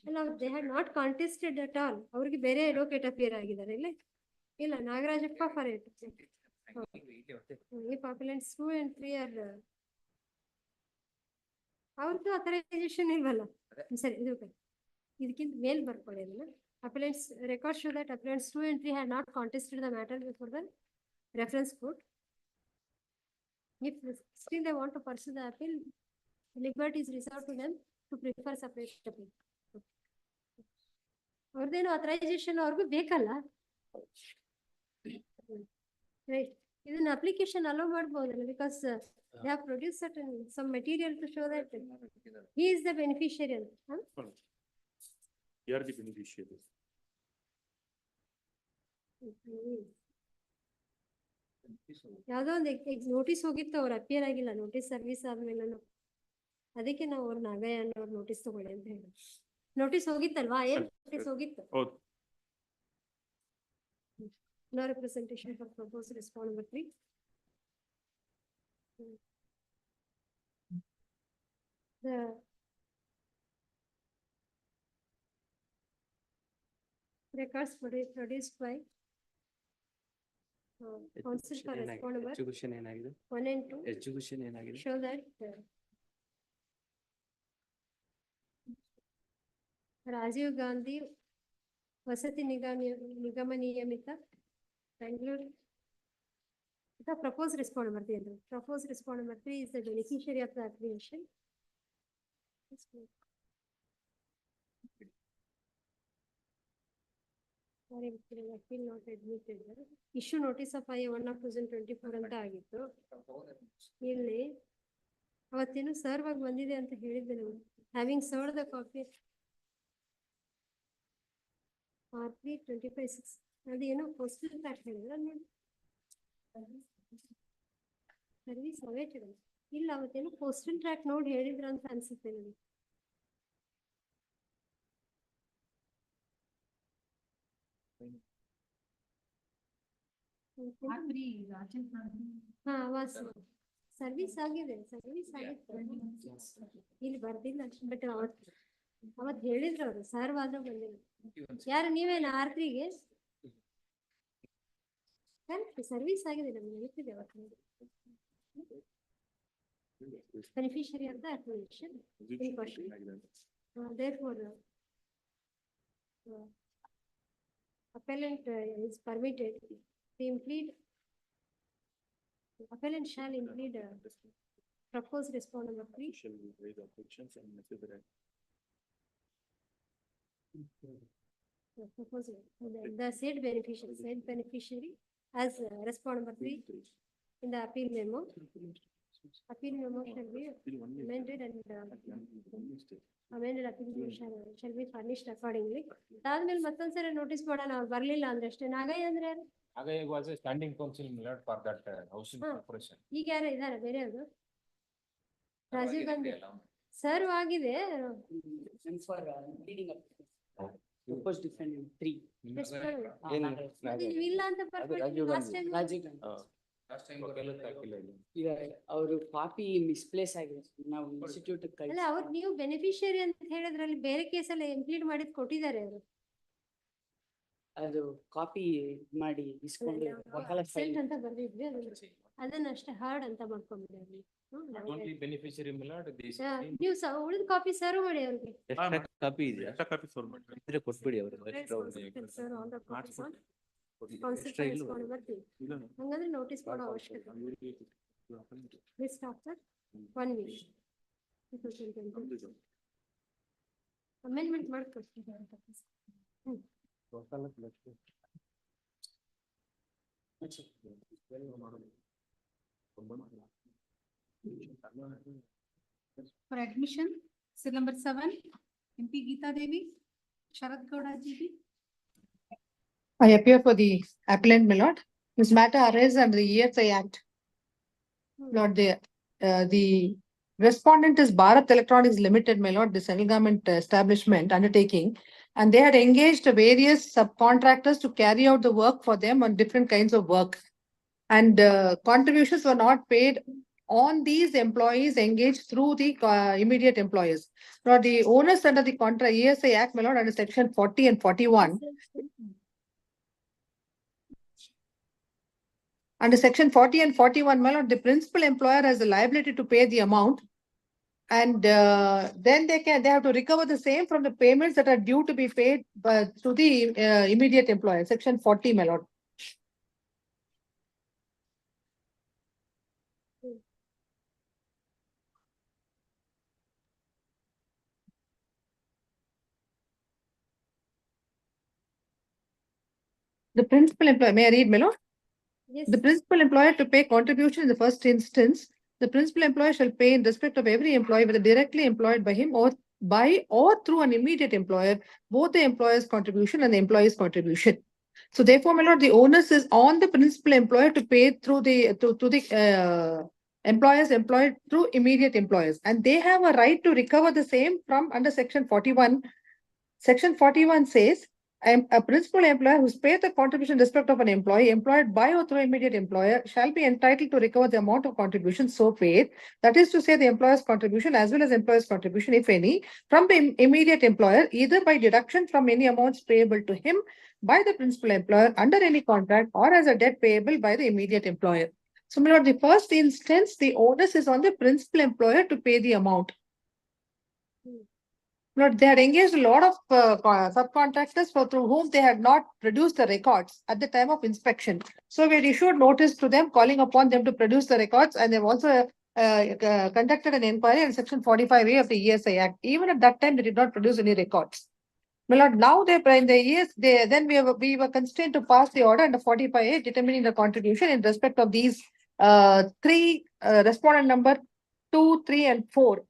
ಅಲ್ಲ, they had not contested at all. ಅವ್ರಿಗೆ ಬೇರೆ ಅಡ್ವೊಕೇಟ್ ಅಪಿಯರ್ ಆಗಿದ್ದಾರೆ ಇಲ್ಲ? ಇಲ್ಲ, ನಾಗರಾಜಪ್ಪ ಫಾರ್ ಇಟ್. ಈ ಪಾಪ್ಯುಲೆಂಟ್ಸ್ 2 and 3 are ಅವ್ರದ್ದು ಅಥರೈಸೇಷನ್ ಇಲ್ವಲ್ಲ? ಸರಿ, ಇದಕ್ಕಿಂತ ಮೇಲ್ ಬರ್ಕೊಳ್ಳಿ ಅದನ್ನ. Appellants records show that appellants 2 and 3 had not contested the matter before the reference court. If still they want to pursue the appeal, liberty is reserved to them to prefer separate appeal. ಅವ್ರದ್ದೇನು authorization ಅವ್ರಿಗೂ ಬೇಕಲ್ಲ. Right. ಇದನ್ನ application allow ಮಾಡ್ಬೋದಲ್ಲ, because they have produced certain some material to show that he is the beneficiary. You are the beneficiary. ಯಾವ್ದೋ ಒಂದು notice ಹೋಗಿತ್ತು, ಅವ್ರು appear ಆಗಿಲ್ಲ, notice service ಆದ್ಮೇಲೆ ಅದಕ್ಕೆ ನಾವು ಅವ್ರ ನಾಗಯ್ಯ ಅನ್ನೋರು ನೋಟಿಸ್ ತಗೊಳ್ಳಿ ಅಂತ ಹೇಳಿ. ನೋಟಿಸ್ ಹೋಗಿತ್ತಲ್ವಾ? ಏನ್ ನೋಟಿಸ್ ಹೋಗಿತ್ತು? ಹೌದು. No representation for proposed respond number 3. The records produced by counsel for respond number Execution ಏನಾಗಿದೆ? 1 and 2 Execution ಏನಾಗಿದೆ? show that Rajiv Gandhi ವಸತಿ ನಿಗಮ ನಿಯಮಿತ Bengaluru. The proposed respond number 3. Proposed respond number 3 is the beneficiary of the application. Sorry, appeal not admitted. Issue notice of I-1 of 2024 ಅಂತ ಆಗಿತ್ತು. ಇಲ್ಲಿ ಅವತ್ತೇನು serve ಆಗಿ ಬಂದಿದೆ ಅಂತ ಹೇಳಿದ್ದೆ ನಾವು. Having served the copy R3 25/6 ಅದೇನೋ ಪೋಸ್ಟಲ್ ಟ್ರ್ಯಾಕ್ ಹೇಳಿದ್ರ ನೋಡಿ. ಸರ್ವಿಸ್ ಅವೈಟೆಡ್ ಇಲ್ಲ, ಅವತ್ತೇನೋ ಪೋಸ್ಟಲ್ ಟ್ರ್ಯಾಕ್ ನೋಡಿ ಹೇಳಿದ್ರ ಅಂತ ಅನ್ಸುತ್ತೆ ನನಗೆ. ಹಾ, ವಾಸ್ ಸರ್ವಿಸ್ ಆಗಿದೆ, ಸರ್ವಿಸ್ ಆಗಿತ್ತು. ಇಲ್ಲಿ ಬರ್ದಿಲ್ಲ, ಬಟ್ ಅವತ್ ಹೇಳಿದ್ರು ಅವರು ಸರ್ವ್ ಆದ್ರೂ ಬಂದಿಲ್ಲ. ಯಾರು ನೀವೇನ R3ಗೆ ಸರ್ವಿಸ್ ಆಗಿದೆ, ನಮ್ಗೆ ನೆನಪಿದೆ ಅವತ್ತು. Beneficiary of the application in question. Therefore, appellant is permitted to implead. Appellant shall implead proposed respond number 3. Proposal. The said beneficiary as respond number 3 in the appeal memo. Appeal memo shall be amended and amended appeal memo shall be furnished accordingly. ಅದಾದ್ಮೇಲೆ ಮತ್ತೊಂದ್ಸರಿ notice ಮಾಡೋಣ, ಅವ್ರು ಬರ್ಲಿಲ್ಲ ಅಂದ್ರೆ ಅಷ್ಟೇ. ನಾಗಯ್ಯ ಅಂದ್ರೆ ಯಾರು? Nagai was a standing counsel for that housing corporation. ಈಗ ಯಾರು ಇದಾರೆ ಬೇರೆ ಅವರು? ರಾಜೀವ್ ಗಾಂಧಿ ಸರ್ವ್ ಆಗಿದೆ. Proposed defendant 3. ಇಲ್ಲ ಅಂತ ಬರ್ಕೊಂಡು ಲಾಸ್ಟ್ ಟೈಮ್ Last time ವಕಾಲತ್ ಹಾಕಿಲ್ಲ ಇಲ್ಲಿ. ಈಗ ಅವರು ಕಾಪಿ ಮಿಸ್ಪ್ಲೇಸ್ ಆಗಿದೆ, ನಾವು ಇನ್ಸ್ಟಿಟ್ಯೂಟ್ ಅಲ್ಲ, ಅವ್ರು ನೀವು ಬೆನಿಫಿಷಿಯರಿ ಅಂತ ಹೇಳಿದ್ರಲ್ಲಿ ಬೇರೆ ಕೇಸಲ್ಲಿ ಇಂಪ್ಲೀಡ್ ಮಾಡಿದ್ ಕೊಟ್ಟಿದ್ದಾರೆ ಅವರು. ಅದು ಕಾಪಿ ಮಾಡಿ ಇಸ್ಕೊಂಡು ಅಬ್ಸೆಂಟ್ ಅಂತ ಬರ್ದಿದ್ವಿ, ಅದನ್ನ ಅಷ್ಟೇ ಹಾರ್ಡ್ ಅಂತ ಮಾಡ್ಕೊಂಡ್ಬಿಡಿ. Only beneficiary millard this. ನೀವು ಉಳಿದ ಕಾಪಿ ಸರ್ವ್ ಮಾಡಿ ಅವ್ರಿಗೆ. ಕಾಪಿ ಇದೆಯಾ? ಕಾಪಿ ಸರ್ವ್ ಮಾಡಿ ಇದ್ರೆ ಕೊಟ್ಬಿಡಿ ಅವ್ರಿಗೆ. ಹಂಗಂದ್ರೆ ನೋಟಿಸ್ ಕೊಡೋ ಅವಶ್ಯಕತೆ. This after 1 week. ಅಮೆಂಡ್ಮೆಂಟ್ ಮಾಡ್ಕೊಡ್ತೀವಿ. For admission, seal number 7, MP Geeta Devi, Sharad Gowda GB. I appear for the appellant, my lord. This matter arises under the ESI Act. Lord, the respondent is Bharat Electronics Limited, my lord, the central government establishment undertaking, and they had engaged various subcontractors to carry out the work for them on different kinds of work. And contributions were not paid on these employees engaged through the immediate employers. Now, the owners under the ESI Act, my lord, under section 40 and 41. Under section 40 and 41, my lord, the principal employer has the liability to pay the amount. And then they have to recover the same from the payments that are due to be paid to the immediate employer. Section 40, my lord. The principal employer, may I read, my lord? Yes. The principal employer to pay contribution in the first instance, the principal employer shall pay in respect of every employee, whether directly employed by him or through an immediate employer, both the employer's contribution and the employee's contribution. So therefore, my lord, the onus is on the principal employer to pay through the employers employed through immediate employers, and they have a right to recover the same from under section 41. Section 41 says, a principal employer who's paid the contribution in respect of an employee employed by or through immediate employer shall be entitled to recover the amount of contribution so paid. That is to say, the employer's contribution as well as employer's contribution, if any, from the immediate employer, either by deduction from any amounts payable to him by the principal employer under any contract or as a debt payable by the immediate employer. So, my lord, the first instance, the onus is on the principal employer to pay the amount. Lord, they had engaged a lot of subcontractors through whom they had not produced the records at the time of inspection. So we had issued notice to them, calling upon them to produce the records, and they've also conducted an inquiry in section 45A of the ESI Act. Even at that time, they did not produce any records. My lord, now they in the then we were constrained to pass the order under 45A determining the contribution in respect of these three respondent number 2, 3, and 4.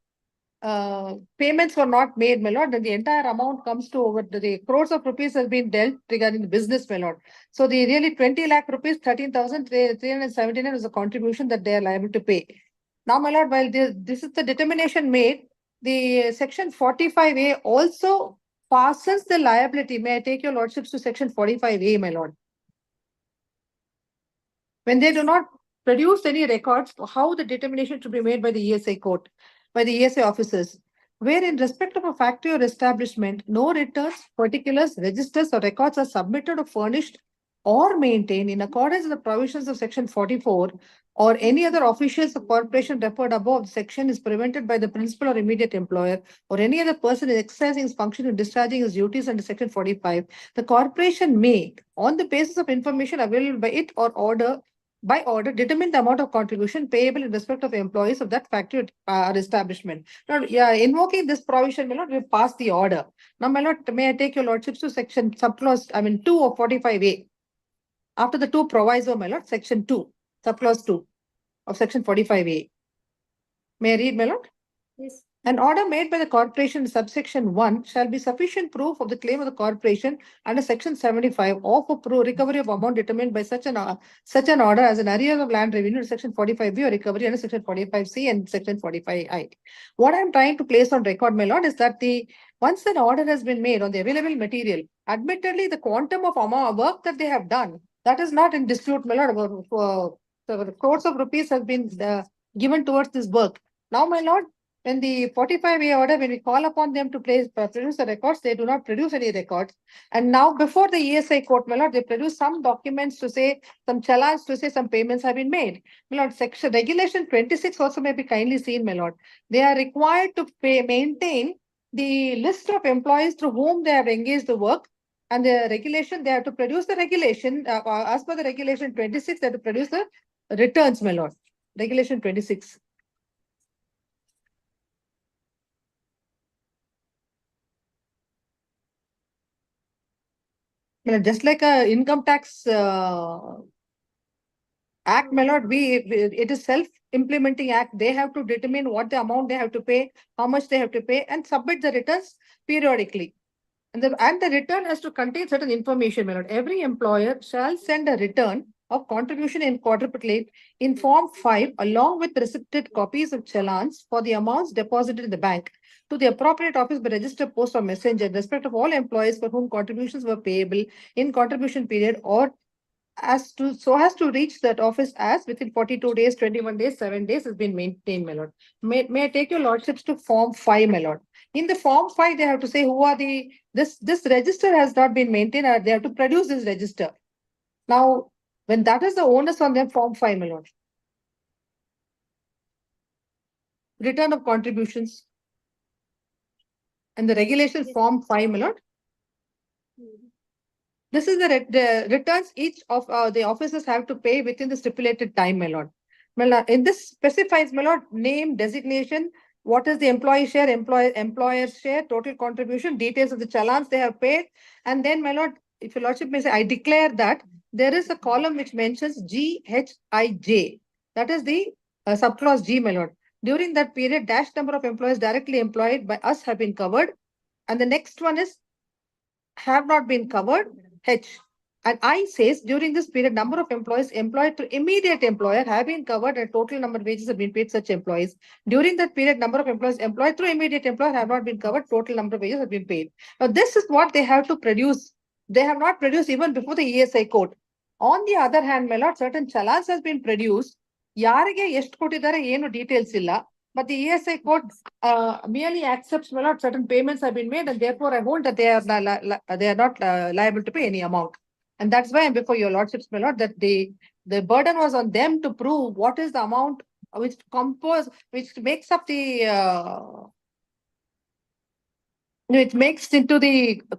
Payments were not made, my lord, then the entire amount comes to over the crores of rupees has been dealt regarding the business, my lord. So the really 20 lakh rupees, 13,379 was a contribution that they are liable to pay. Now, my lord, while this is the determination made, the section 45A also passes the liability. May I take your lordships to section 45A, my lord? When they do not produce any records, how the determination to be made by the ESI court, by the ESI officers, where in respect of a factory or establishment, no returns, particulars, registers or records are submitted or furnished or maintained in accordance with the provisions of section 44 or any other officials of corporation referred above the section is prevented by the principal or immediate employer or any other person exercising his function and discharging his duties under section 45, the corporation may, on the basis of information available by it or by order, determine the amount of contribution payable in respect of employees of that factory or establishment. Now, invoking this provision, my lord, we pass the order. Now, my lord, may I take your lordships to section subclause, 2 of 45A. After the 2 proviso, my lord, section 2, subclause 2 of section 45A. May I read, my lord? Yes. An order made by the corporation subsection 1 shall be sufficient proof of the claim of the corporation under section 75 or for recovery of amount determined by such an order as an arrears of land revenue in section 45B or recovery under section 45C and section 45I. What I'm trying to place on record, my lord, is that once an order has been made on the available material, admittedly the quantum of work that they have done, that is not in dispute, my lord. The crores of rupees has been given towards this work. Now, my lord, when the 45A order, when we call upon them to produce the records, they do not produce any records. And now before the ESI court, my lord, they produce some documents to say, some challans to say some payments have been made. My lord, section regulation 26 also may be kindly seen, my lord. They are required to maintain the list of employees through whom they have engaged the work. And the regulation, they have to produce the regulation, as per the regulation 26, they have to produce the returns, my lord. Regulation 26. Just like a income tax act, my lord, it is self-implementing act. They have to determine what the amount they have to pay, how much they have to pay, and submit the returns periodically. And the return has to contain certain information, my lord. Every employer shall send a return of contribution in quadruplicate in Form 5 along with receipted copies of challans for the amounts deposited in the bank to the appropriate office by registered post or messenger in respect of all employees for whom contributions were payable in contribution period or so as to reach that office as within 42 days, 21 days, 7 days has been maintained, my lord. May I take your lordships to Form 5, my lord? In the Form 5, they have to say who are this register has not been maintained, or they have to produce this register. Now, when that is the onus on them, Form 5, my lord. Return of contributions. And the regulation Form 5, my lord. This is the returns each of the officers have to pay within the stipulated time, my lord. In this specifies, my lord, name, designation, what is the employee share, employer share, total contribution, details of the challans they have paid. And then, my lord, if your lordship may say, I declare that there is a column which mentions GHIJ. That is the subclause G, my lord. During that period, dash number of employees directly employed by us have been covered. And the next one is have not been covered, H. And I says during this period, number of employees employed to immediate employer have been covered and total number of wages have been paid such employees. During that period, number of employees employed through immediate employer have not been covered, total number of wages have been paid. Now, this is what they have to produce. They have not produced even before the ESI code. On the other hand, my lord, certain challans has been produced. ಯಾರಿಗೆ ಎಷ್ಟು ಕೊಟ್ಟಿದ್ದಾರೆ ಏನು details ಇಲ್ಲ. But the ESI code merely accepts, my lord, certain payments have been made and therefore I hold that they are not liable to pay any amount. And that's why I'm before your lordships, my lord, that the burden was on them to prove what is the amount which makes up the it makes into the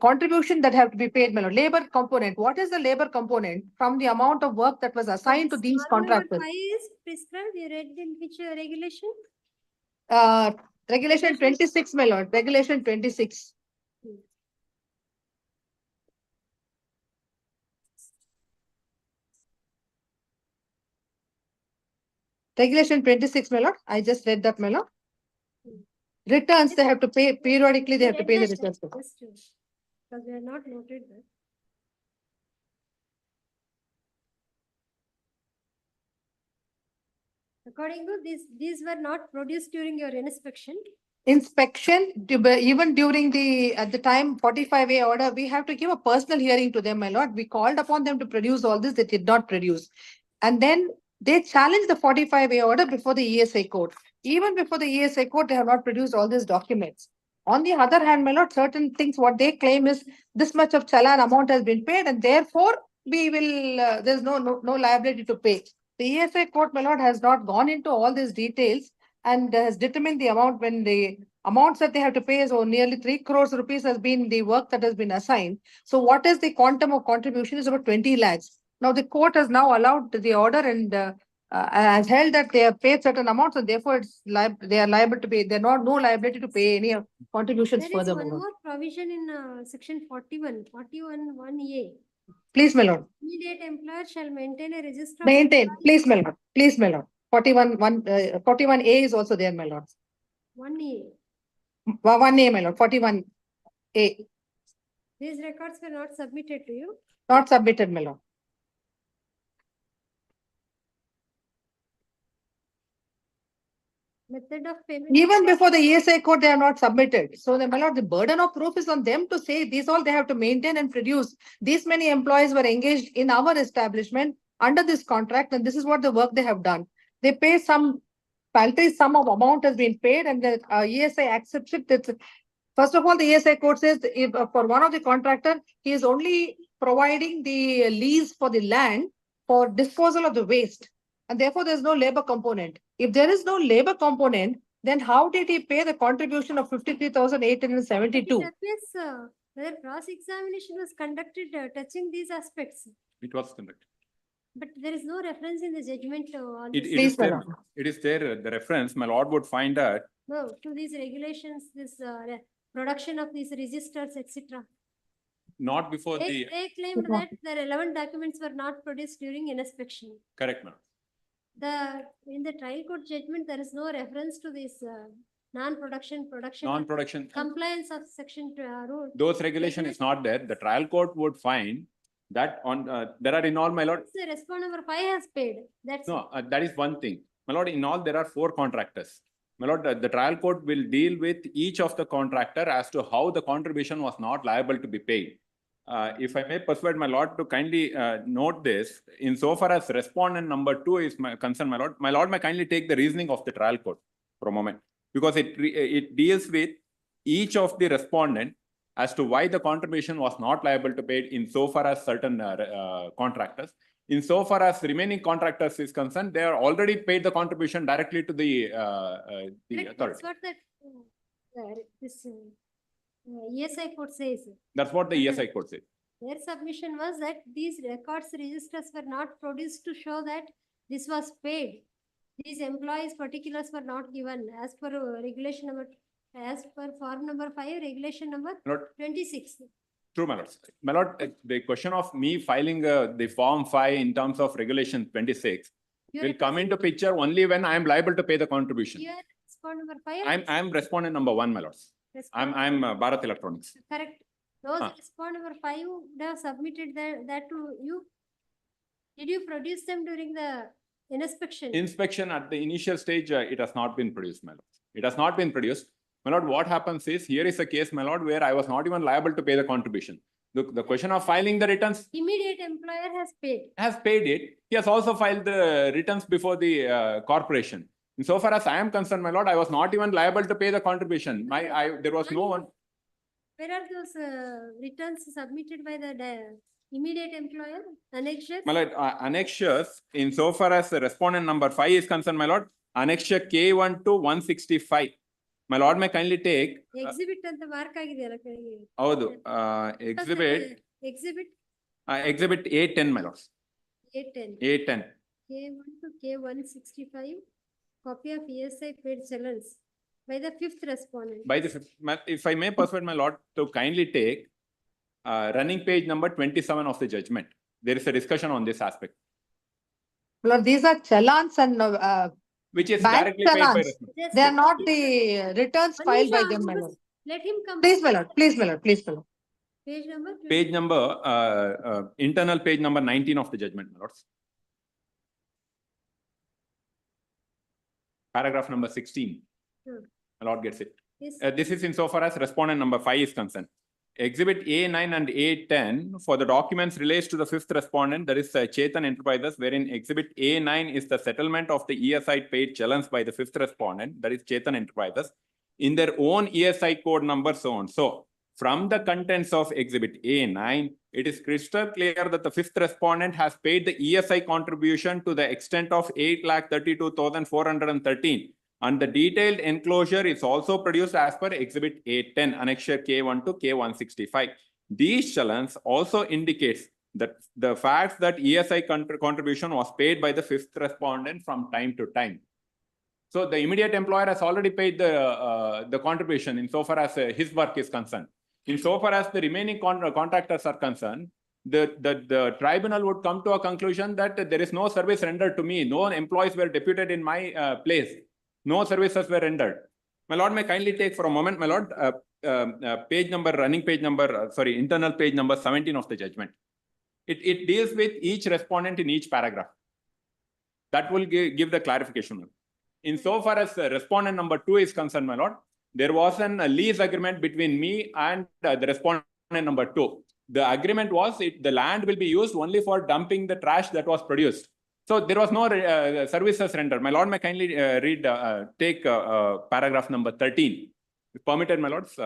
contribution that have to be paid, my lord. Labor component. What is the labor component from the amount of work that was assigned to these contractors? Why is prescribed? You read in which regulation? Regulation 26, my lord. Regulation 26. Regulation 26, my lord. I just read that, my lord. Returns, they have to pay periodically, they have to pay the returns. Because we are not noted that. According to this, these were not produced during your inspection. Inspection, even during at the time 45A order, we have to give a personal hearing to them, my lord. We called upon them to produce all this, they did not produce. And then they challenged the 45A order before the ESI code. Even before the ESI code, they have not produced all these documents. On the other hand, my lord, certain things, what they claim is this much of challan amount has been paid and therefore we will, there's no liability to pay. The ESI court, my lord, has not gone into all these details and has determined the amount when the amounts that they have to pay is nearly 3 crores rupees has been the work that has been assigned. So what is the quantum of contribution is about 20 lakhs. Now the court has now allowed the order and has held that they have paid certain amounts and therefore they are liable to pay. They're no liability to pay any contributions There is further. one more provision in section 41, 1A. Please, my lord. Immediate employer shall maintain a register. of Maintain, employees. please, my lord. Please, my lord. 41A is also there, my lord. 1A. 1A, my lord. 41A. These records were not submitted to you. Not submitted, my lord. Method of payment. Even before the ESI code, they are not submitted. So, my lord, the burden of proof is on them to say these all they have to maintain and produce. These many employees were engaged in our establishment under this contract, and this is what the work they have done. They pay some paltry sum of amount has been paid, and the ESI accepts it. First of all, the ESI code says if for one of the contractor, he is only providing the lease for the land for disposal of the waste. And therefore, there's no labor component. If there is no labor component, then how did he pay the contribution of 53,872? It appears whether cross-examination was conducted touching these aspects. It was conducted. But there is no reference in the judgment on It this. is Please, there, madam. it is there, the reference, my lord would find that. No, to these regulations, this production of these registers, etc. Not before They the, claimed that the relevant documents were not produced during inspection. correct, ma'am. In the trial court judgment, there is no reference to this non-production, production. Non-production, Compliance of section rule. those regulation is not there. The trial court would find that on, there are in all, my lord, The respondent number 5 has paid. That's no, that is one thing. My lord, in all, there are 4 contractors. My lord, the trial court will deal with each of the contractor as to how the contribution was not liable to be paid. If I may persuade my lord to kindly note this, insofar as respondent number 2 is my concern, my lord may kindly take the reasoning of the trial court for a moment, because it deals with each of the respondent as to why the contribution was not liable to pay insofar as certain contractors. Insofar as remaining contractors is concerned, they are already paid the contribution directly to the authority. That's what this ESI code says. That's what the ESI code says. Their submission was that these records registers were not produced to show that this was paid. These employees particulars were not given as per regulation number, as per form number 5, regulation number 26. True, my lord. My lord, the question of me filing the Form 5 in terms of Regulation 26 will come into picture only when I am liable to pay the contribution. You are respondent number 5. I'm respondent number 1, my lords. I'm Bharat Electronics. Correct. Those Ah. respondent number 5 would have submitted that to you. Did you produce them during the inspection? Inspection at the initial stage, it has not been produced, my lord. It has not been produced. My lord, what happens is, here is a case, my lord, where I was not even liable to pay the contribution. The question of filing the returns Immediate employer has paid. has paid it. He has also filed the returns before the corporation. So far as I am concerned, my lord, I was not even liable to pay the contribution. There was no one. Where are those returns submitted by the immediate employer? Annexures? My lord, annexures, in so far as the respondent number 5 is concerned, my lord, annexure K1 to 165. My lord, may kindly take. Exhibit ಅಂತ mark ಆಗಿದೆಯಲ್ಲ ಕೆಳಗೆ. ಹೌದು, exhibit. Exhibit A10, my lords. A10. A10. K1 to K165. Copy of ESI paid challenge by the 5th respondent. By the 5th, if I may persuade my lord to kindly take running page number 27 of the judgment. There is a discussion on this aspect. Lord, these are challans and which is bank directly paid by challans. respondent. They are not the returns filed by them, my lord. Let him come. Please, my lord, please, my lord, please, my lord. Page number? Page number, internal page number 19 of the judgment, my lords. Paragraph number 16. My lord gets it. Yes. This is insofar as respondent number 5 is concerned. Exhibit A9 and A10 for the documents relates to the 5th respondent, that is Chetan Enterprises, wherein Exhibit A9 is the settlement of the ESI paid challenge by the 5th respondent, that is Chetan Enterprises, in their own ESI code number so on. So, from the contents of Exhibit A9, it is crystal clear that the 5th respondent has paid the ESI contribution to the extent of 8,32,413. And the detailed enclosure is also produced as per Exhibit A10, Annexure K1 to K165. These challenges also indicates that the fact that ESI contribution was paid by the 5th respondent from time to time. So the immediate employer has already paid the contribution insofar as his work is concerned. Insofar as the remaining contractors are concerned, the tribunal would come to a conclusion that there is no service rendered to me. No employees were deputed in my place. No services were rendered. My lord, may kindly take for a moment, my lord, page number, running page number, internal page number 17 of the judgment. It deals with each respondent in each paragraph. That will give the clarification. Insofar as respondent number 2 is concerned, my lord, there was a lease agreement between me and the respondent number 2. The agreement was the land will be used only for dumping the trash that was produced. So there was no services rendered. My lord, may kindly take paragraph number 13. If permitted, my lords.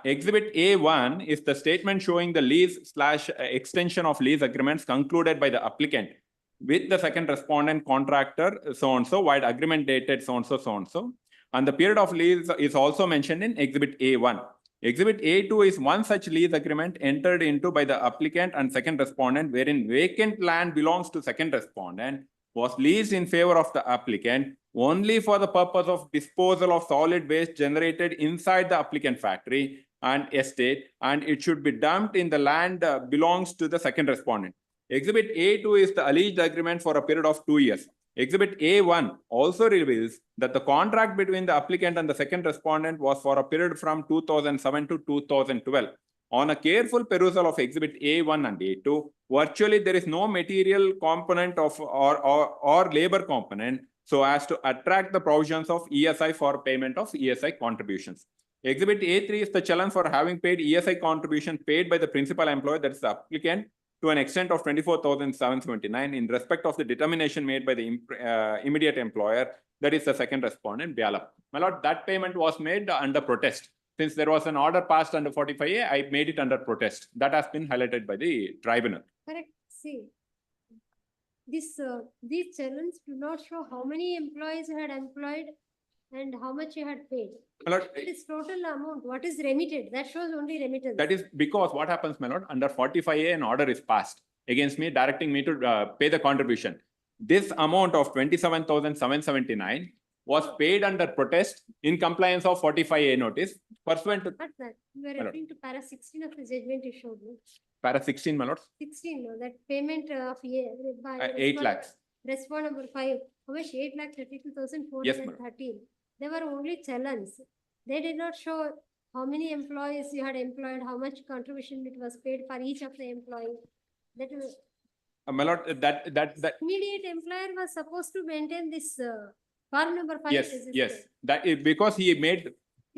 Exhibit A1 is the statement showing the lease / extension of lease agreements concluded by the applicant with the second respondent contractor, so and so, while agreement dated so and so, so and so. And the period of lease is also mentioned in Exhibit A1. Exhibit A2 is one such lease agreement entered into by the applicant and second respondent, wherein vacant land belongs to second respondent, was leased in favor of the applicant only for the purpose of disposal of solid waste generated inside the applicant factory and estate, and it should be dumped in the land belongs to the second respondent. Exhibit A2 is the alleged agreement for a period of 2 years. Exhibit A1 also reveals that the contract between the applicant and the second respondent was for a period from 2007 to 2012. On a careful perusal of Exhibit A1 and A2, virtually there is no material component of or labor component so as to attract the provisions of ESI for payment of ESI contributions. Exhibit A3 is the challenge for having paid ESI contribution paid by the principal employer, that is the applicant, to an extent of 24,779 in respect of the determination made by the immediate employer, that is the second respondent, Biala. My lord, that payment was made under protest. Since there was an order passed under 45A, I made it under protest. That has been highlighted by the tribunal. Correct. See, these challenges do not show how many employees you had employed and how much you had paid. My lord, It is total amount. What is remitted? That shows only remittance. that is because what happens, my lord, under 45A, an order is passed against me, directing me to pay the contribution. This amount of 27,779 was paid under protest in compliance of 45A notice pursuant to Not that, you are Hello. referring to para 16 of the judgment you showed me. para 16, my lords, 16, no, that payment of year. by 8 respond- lakhs. Respond number 5, how much 8,32,413. Yes, madam. They were only challenge. They did not show how many employees you had employed, how much contribution it was paid for each of the employee. That was- My lord, that, immediate employer was supposed to maintain this form number 5. yes, register. yes, that is because he made,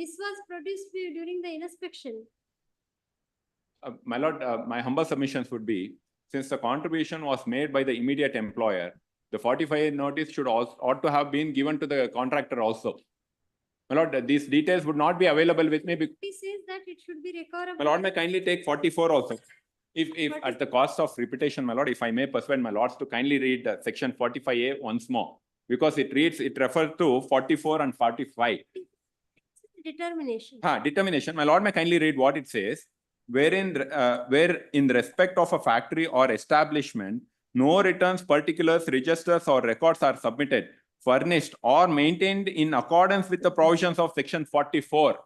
This was produced during the inspection. my lord, my humble submissions would be, since the contribution was made by the immediate employer, the 45A notice should also, ought to have been given to the contractor also. My lord, these details would not be available with me. He says that it should be recoverable. My lord, may kindly take 44 also. If at the cost of repetition, my lord, if I may persuade my lords to kindly read section 45A once more, because it refers to 44 and 45. Determination. Determination, my lord, may kindly read what it says, wherein, where in respect of a factory or establishment, no returns, particulars, registers or records are submitted, furnished or maintained in accordance with the provisions of section 44.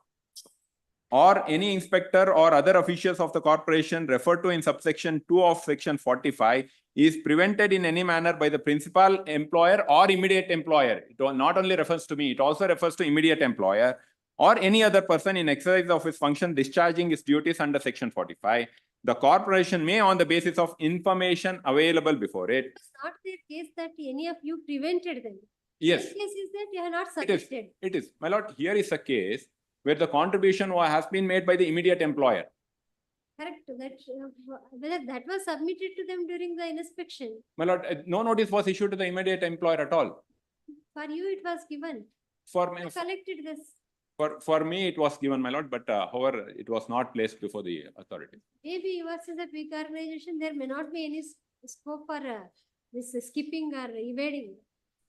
Or any inspector or other officials of the corporation referred to in subsection 2 of section 45 is prevented in any manner by the principal employer or immediate employer. It not only refers to me, it also refers to immediate employer or any other person in exercise of his function discharging his duties under section 45. The corporation may, on the basis of information available before it. It's not their case that any of you prevented them. Yes, Their case is that you have not it is. submitted. It is. My lord, here is a case where the contribution has been made by the immediate employer. Correct, that whether that was submitted to them during the inspection. My lord, no notice was issued to the immediate employer at all. For you, it was given. For me, I collected this. for me, it was given, my lord, but however, it was not placed before the authority. Maybe yours is a big organization, there may not be any scope for this skipping or evading.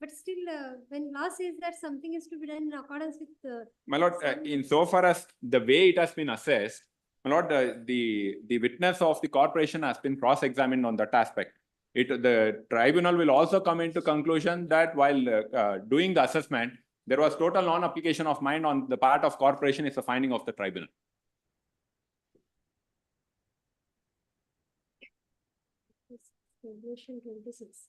But still, when law says that something is to be done in accordance with. My lord, in so far as the way it has been assessed, my lord, the witness of the corporation has been cross-examined on that aspect. The tribunal will also come into conclusion that while doing the assessment, there was total non-application of mind on the part of corporation is a finding of the tribunal. Regulation 26.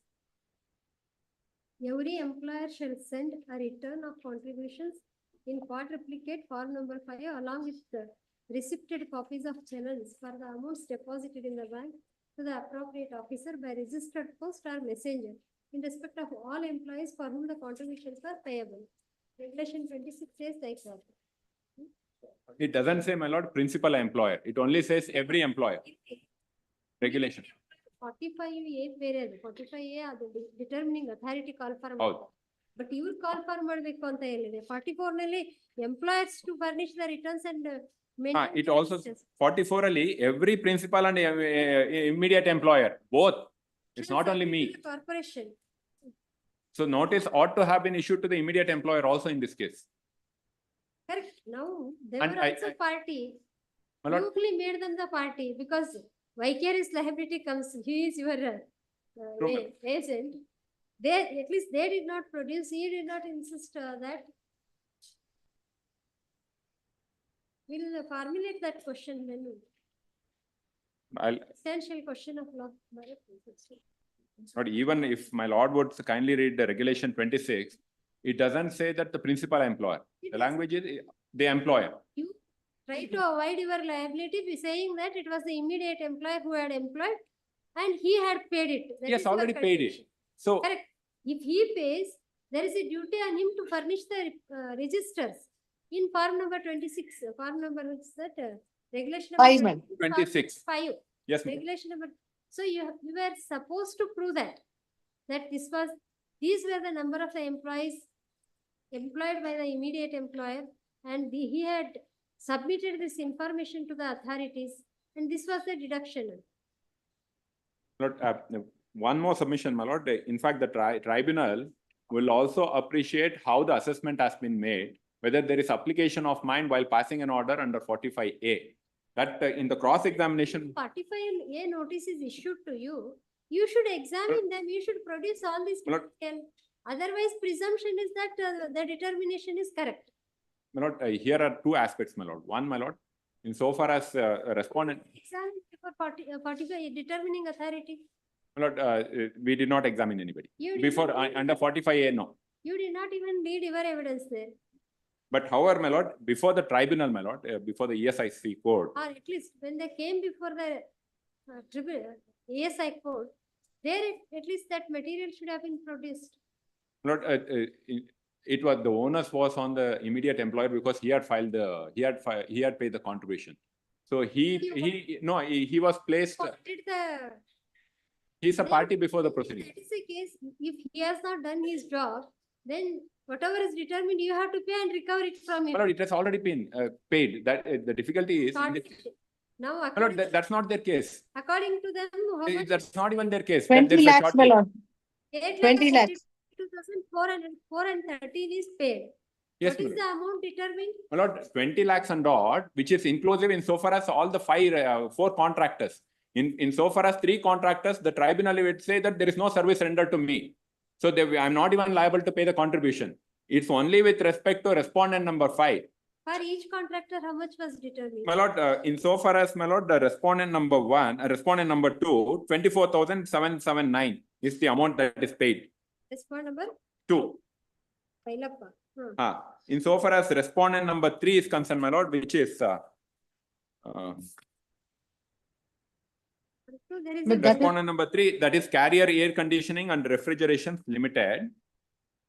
Every employer shall send a return of contributions in quadruplicate form number 5 along with the receipted copies of challenge for the amounts deposited in the bank to the appropriate officer by registered post or messenger in respect of all employees for whom the contributions are payable. Regulation 26 says like that. It doesn't say, my lord, principal employer. It only says every employer. Regulation. 45A ಬೇರೆ ಅದು 45A ಅದು determining authority call for ಹೌದು. But ಇವ್ರು call for ಮಾಡಬೇಕು ಅಂತ ಹೇಳಿದೆ 44 ನಲ್ಲಿ employers to furnish the returns and It also 44 ಅಲ್ಲಿ every principal and immediate employer, both. It's not only me. Corporation. So notice ought to have been issued to the immediate employer also in this case. Correct. Now they And were I- also party. My lord, You only made them the party because vicarious liability comes. He is your True, ma'am. agent. They at least they did not produce. He did not insist that. We'll formulate that question then. Essential question of law. But even if my lord would kindly read the regulation 26, it doesn't say that the principal employer. It The is- language is the employer. You try to avoid your liability by saying that it was the immediate employer who had employed and he had paid it. That Yes, is your already paid it. contention. So, Correct. If he pays, there is a duty on him to furnish the registers in form number 26, form number which is that regulation. number 5, ma'am. 26. 5, yes, ma'am. regulation number. So you were supposed to prove that these were the number of the employees employed by the immediate employer and he had submitted this information to the authorities and this was the deduction. Lord, one more submission, my lord. In fact, the tribunal will also appreciate how the assessment has been made, whether there is application of mind while passing an order under 45A. That in the cross-examination. 45A notice is issued to you. You should examine them. You should produce all these Lord. material. Otherwise, presumption is that the determination is correct. My lord, here are two aspects, my lord. One, my lord, insofar as a respondent, Exam for 45 determining authority. my lord, we did not examine anybody. You did Before, not under 45A, no. You did not even read your evidence there, But however, my lord, before the tribunal, my lord, before the ESIC court, or at least when they came before the ASI court, there at least that material should have been produced. my lord, it was, the onus was on the immediate employer because he had filed the, he had paid the contribution. So he was placed, What did the he's a Then party before the if proceeding. that is the case, if he has not done his job, then whatever is determined, you have to pay and recover it from him. My lord, it has already been paid. That the difficulty is, Not- Now, my lord, according, that's not their case. according to them, how much? That's not even their case. 20 There's a lakhs, my shortage. lord. 20 lakhs. 8,430 is paid. Yes, What my is lord. the amount determined? My lord, 20 lakhs and odd, which is inclusive in so far as all the four contractors. In so far as 3 contractors, the tribunal would say that there is no service rendered to me. So I'm not even liable to pay the contribution. It's only with respect to respondent number 5. For each contractor, how much was determined? My lord, in so far as, my lord, the respondent number 1, respondent number 2, 24,779 is the amount that is paid. Respond number? 2. Pailappa. In so far as respondent number 3 is concerned, my lord, which is So there is a But that is- respondent number 3, that is Carrier Air Conditioning and Refrigeration Limited.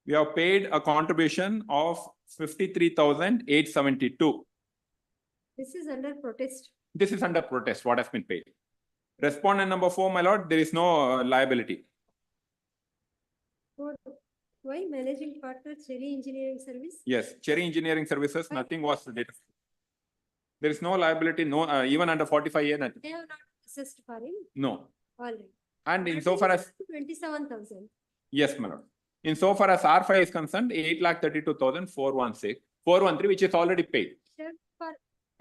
We have paid a contribution of 53,872. This is under protest. This is under protest, what has been paid. Respondent number 4, my lord, there is no liability. Why managing partner Cherry Engineering Service? Yes, Cherry Engineering Services, nothing was dated. There is no liability, no, even under 45A, nothing. They have not assessed for him No. already. And in so far as, 27,000. yes, my lord. In so far as R5 is concerned, 8,32,413, which is already paid. For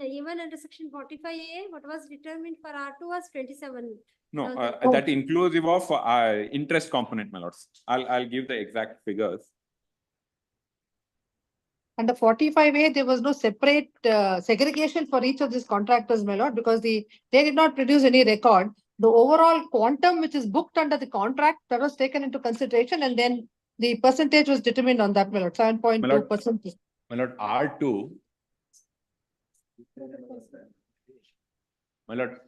even under section 45A, what was determined for R2 was 27. No, Okay. that inclusive of interest component, my lords. I'll give the exact figures. Under 45A, there was no separate segregation for each of these contractors, my lord, because they did not produce any record. The overall quantum which is booked under the contract, that was taken into consideration, and then the percentage was determined on that, my lord, 7.2%. My lord, R2. My lord,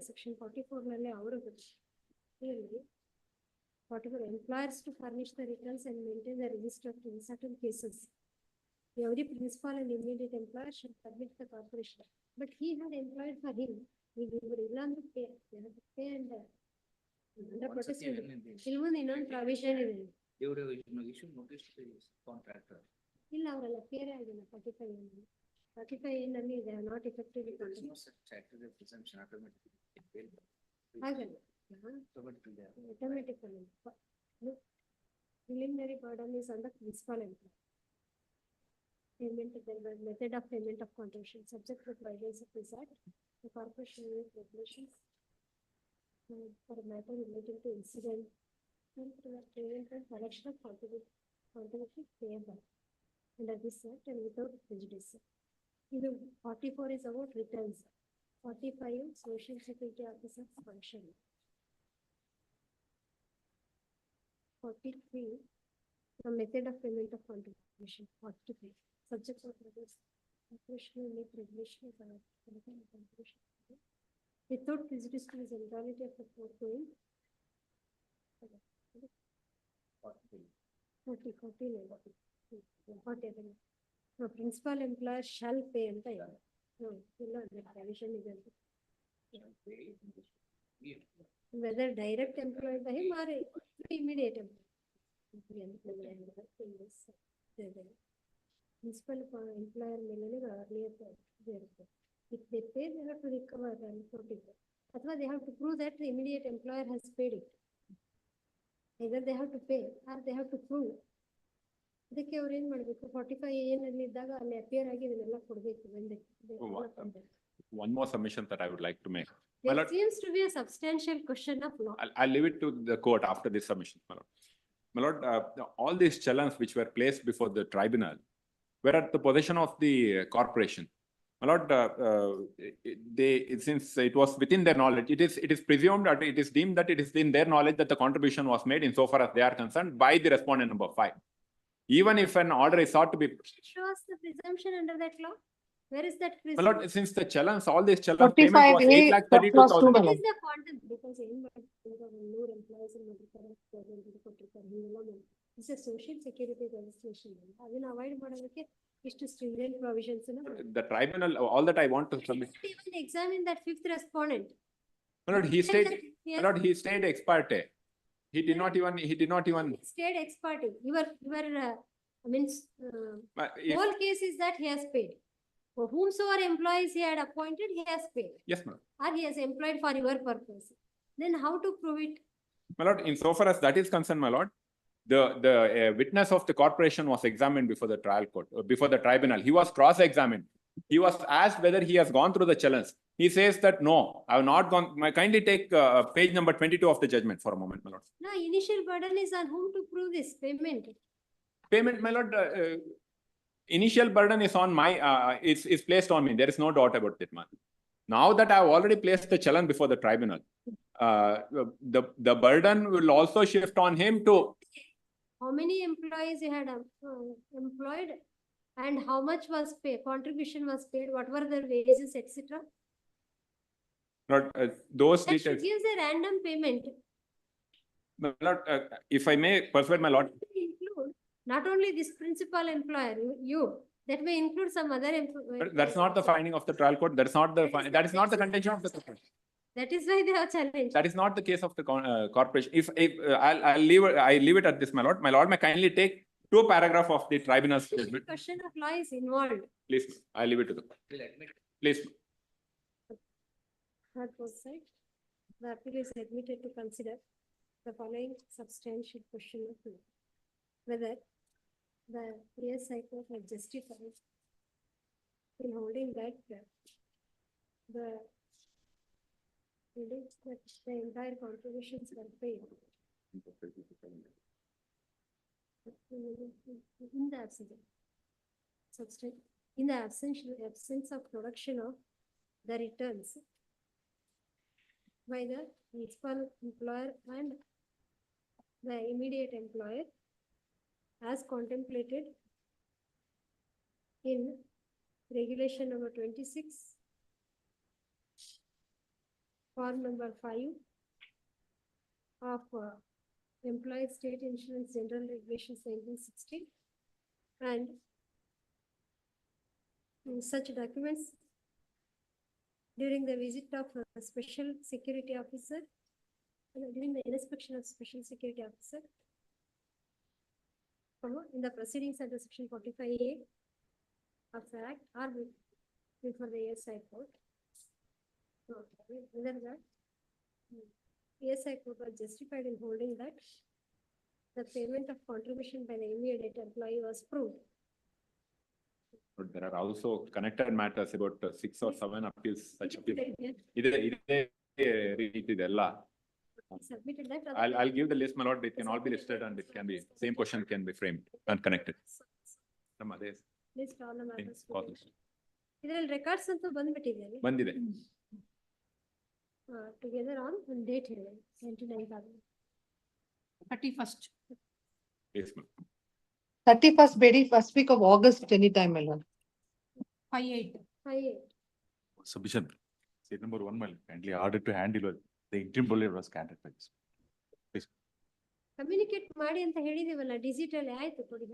section 44 44 employers to furnish the returns and maintain the register in certain cases. Every principal and immediate employer should submit the corporation. But he had employed for him. He would even pay. They have to pay and under protest. Provision ಇದೆ. They would have issued notice to the contractor. ಇಲ್ಲ ಅವರೆಲ್ಲ ಬೇರೆ ಆಗಿಲ್ಲ 45 ನಲ್ಲಿ they have not effected the There is no contract. such statutory presumption automatically. ಹಾಗಲ್ಲ. Automatically. Preliminary burden is on the principal employer. Payment, the method of payment of contribution subject to provisions of this act. The corporation makes regulations for a matter relating to incident and to the payment and collection of contribution payable under this act and without prejudice. Even 44 is about returns. 45 social security officers function. 43 the method of payment of contribution. 43 subject of corporation will make regulations on contribution without prejudice to the generality of the foregoing. 40. No, principal employer shall pay ಅಂತ ಇದೆ. No, ಇಲ್ಲ ಅಂದ್ರೆ provision ಇದೆ ಅಂತ. Whether direct employed by him or immediate employee. Principal employer ಮೇಲೆನೆ earlier ಇರುತ್ತೆ. If they pay, they have to recover and put it. ಅಥವಾ they have to prove that the immediate employer has paid it. Either they have to pay or they have to prove. ಅದಕ್ಕೆ ಅವ್ರು ಏನ್ ಮಾಡ್ಬೇಕು 45A ನಲ್ಲಿ ಇದ್ದಾಗ ಅಲ್ಲಿ appear ಆಗಿ ಇದನ್ನೆಲ್ಲ ಕೊಡ್ಬೇಕು. one more submission that I would like to make. My There lord, seems to be a substantial question of law. I'll leave it to the court after this submission, my lord. My lord, all these challenges which were placed before the tribunal were at the possession of the corporation. My lord, since it was within their knowledge, it is presumed that it is deemed that it is in their knowledge that the contribution was made insofar as they are concerned by the respondent number 5. Even if an order is sought to be, Shows the presumption under that law. Where is that my presumption? lord, since the challenge, all these challenge payment was 45A 8,32,000. What is the quantum? Because no employees in this is a social security legislation. I will avoid stringent provisions. The tribunal, all that I want to submit. Even examine that fifth respondent. My lord, he stayed, Yes. my lord, he stayed ex parte. He did not even, Stayed ex parte. if- Whole case is that he has paid. For whomsoever employees he had appointed, he has paid. yes, ma'am. Or he has employed for your purpose. Then how to prove it? My lord, insofar as that is concerned, my lord, the witness of the corporation was examined before the trial court, before the tribunal. He was cross-examined. He was asked whether he has gone through the challenge. He says that no, I have not gone. Kindly take page number 22 of the judgment for a moment, my lord. No, initial burden is on whom to prove this payment. Payment, my lord, initial burden is on my, is placed on me. There is no doubt about it, man. Now that I have already placed the challenge before the tribunal, the burden will also shift on him to. How many employees he had employed and how much was paid, contribution was paid, what were their wages, etc. Not those That details. gives a random payment. My lord, if I may persuade my lord, Include not only this principal employer, you, that may include some other employer. but that's not the finding of the trial court. That's not the, that is not the contention of the corporation. That is why they have challenged. That is not the case of the corporation. If I leave it at this, my lord. My lord may kindly take 2 paragraphs of the tribunal's judgment. Question of law is involved. Please, I leave it to the, Will admit. please. Third side, the appeal is admitted to consider the following substantial question of law. Whether the PSI court has justified in holding that the entire contributions were paid in the absence of production of the returns by the principal employer and the immediate employer as contemplated in regulation number 26, form number 5 of Employee State Insurance General Regulations 1960, and such documents during the visit of a special security officer, during the inspection of special security officer, in the proceedings under section 45A of the Act or before the ASI court. Whether that ASI court was justified in holding that the payment of contribution by the immediate employee was proved. But there are also connected matters about 6 or 7 appeals, such appeals. Submitted that. I'll give the list, my lord. It can all be listed and it can be, same question can be framed and connected. Some others. List all the matters. Cause list. ಇದರಲ್ಲಿ records ಅಂತೂ ಬಂದ್ಬಿಟ್ಟಿದೆ ಬಂದಿದೆ. Together on one date here, 29th. 31st. Yes, ma'am. 31st, maybe first week of August, anytime, my lord. 5/8. 5/8. Submission. State number 1, my lord, kindly order to hand deliver. The interim bullet was scanned by this. Please. Communicate ಮಾಡಿ ಅಂತ ಹೇಳಿದೀವಲ್ಲ, digital ಆಯ್ತು ಕೊಡಿ,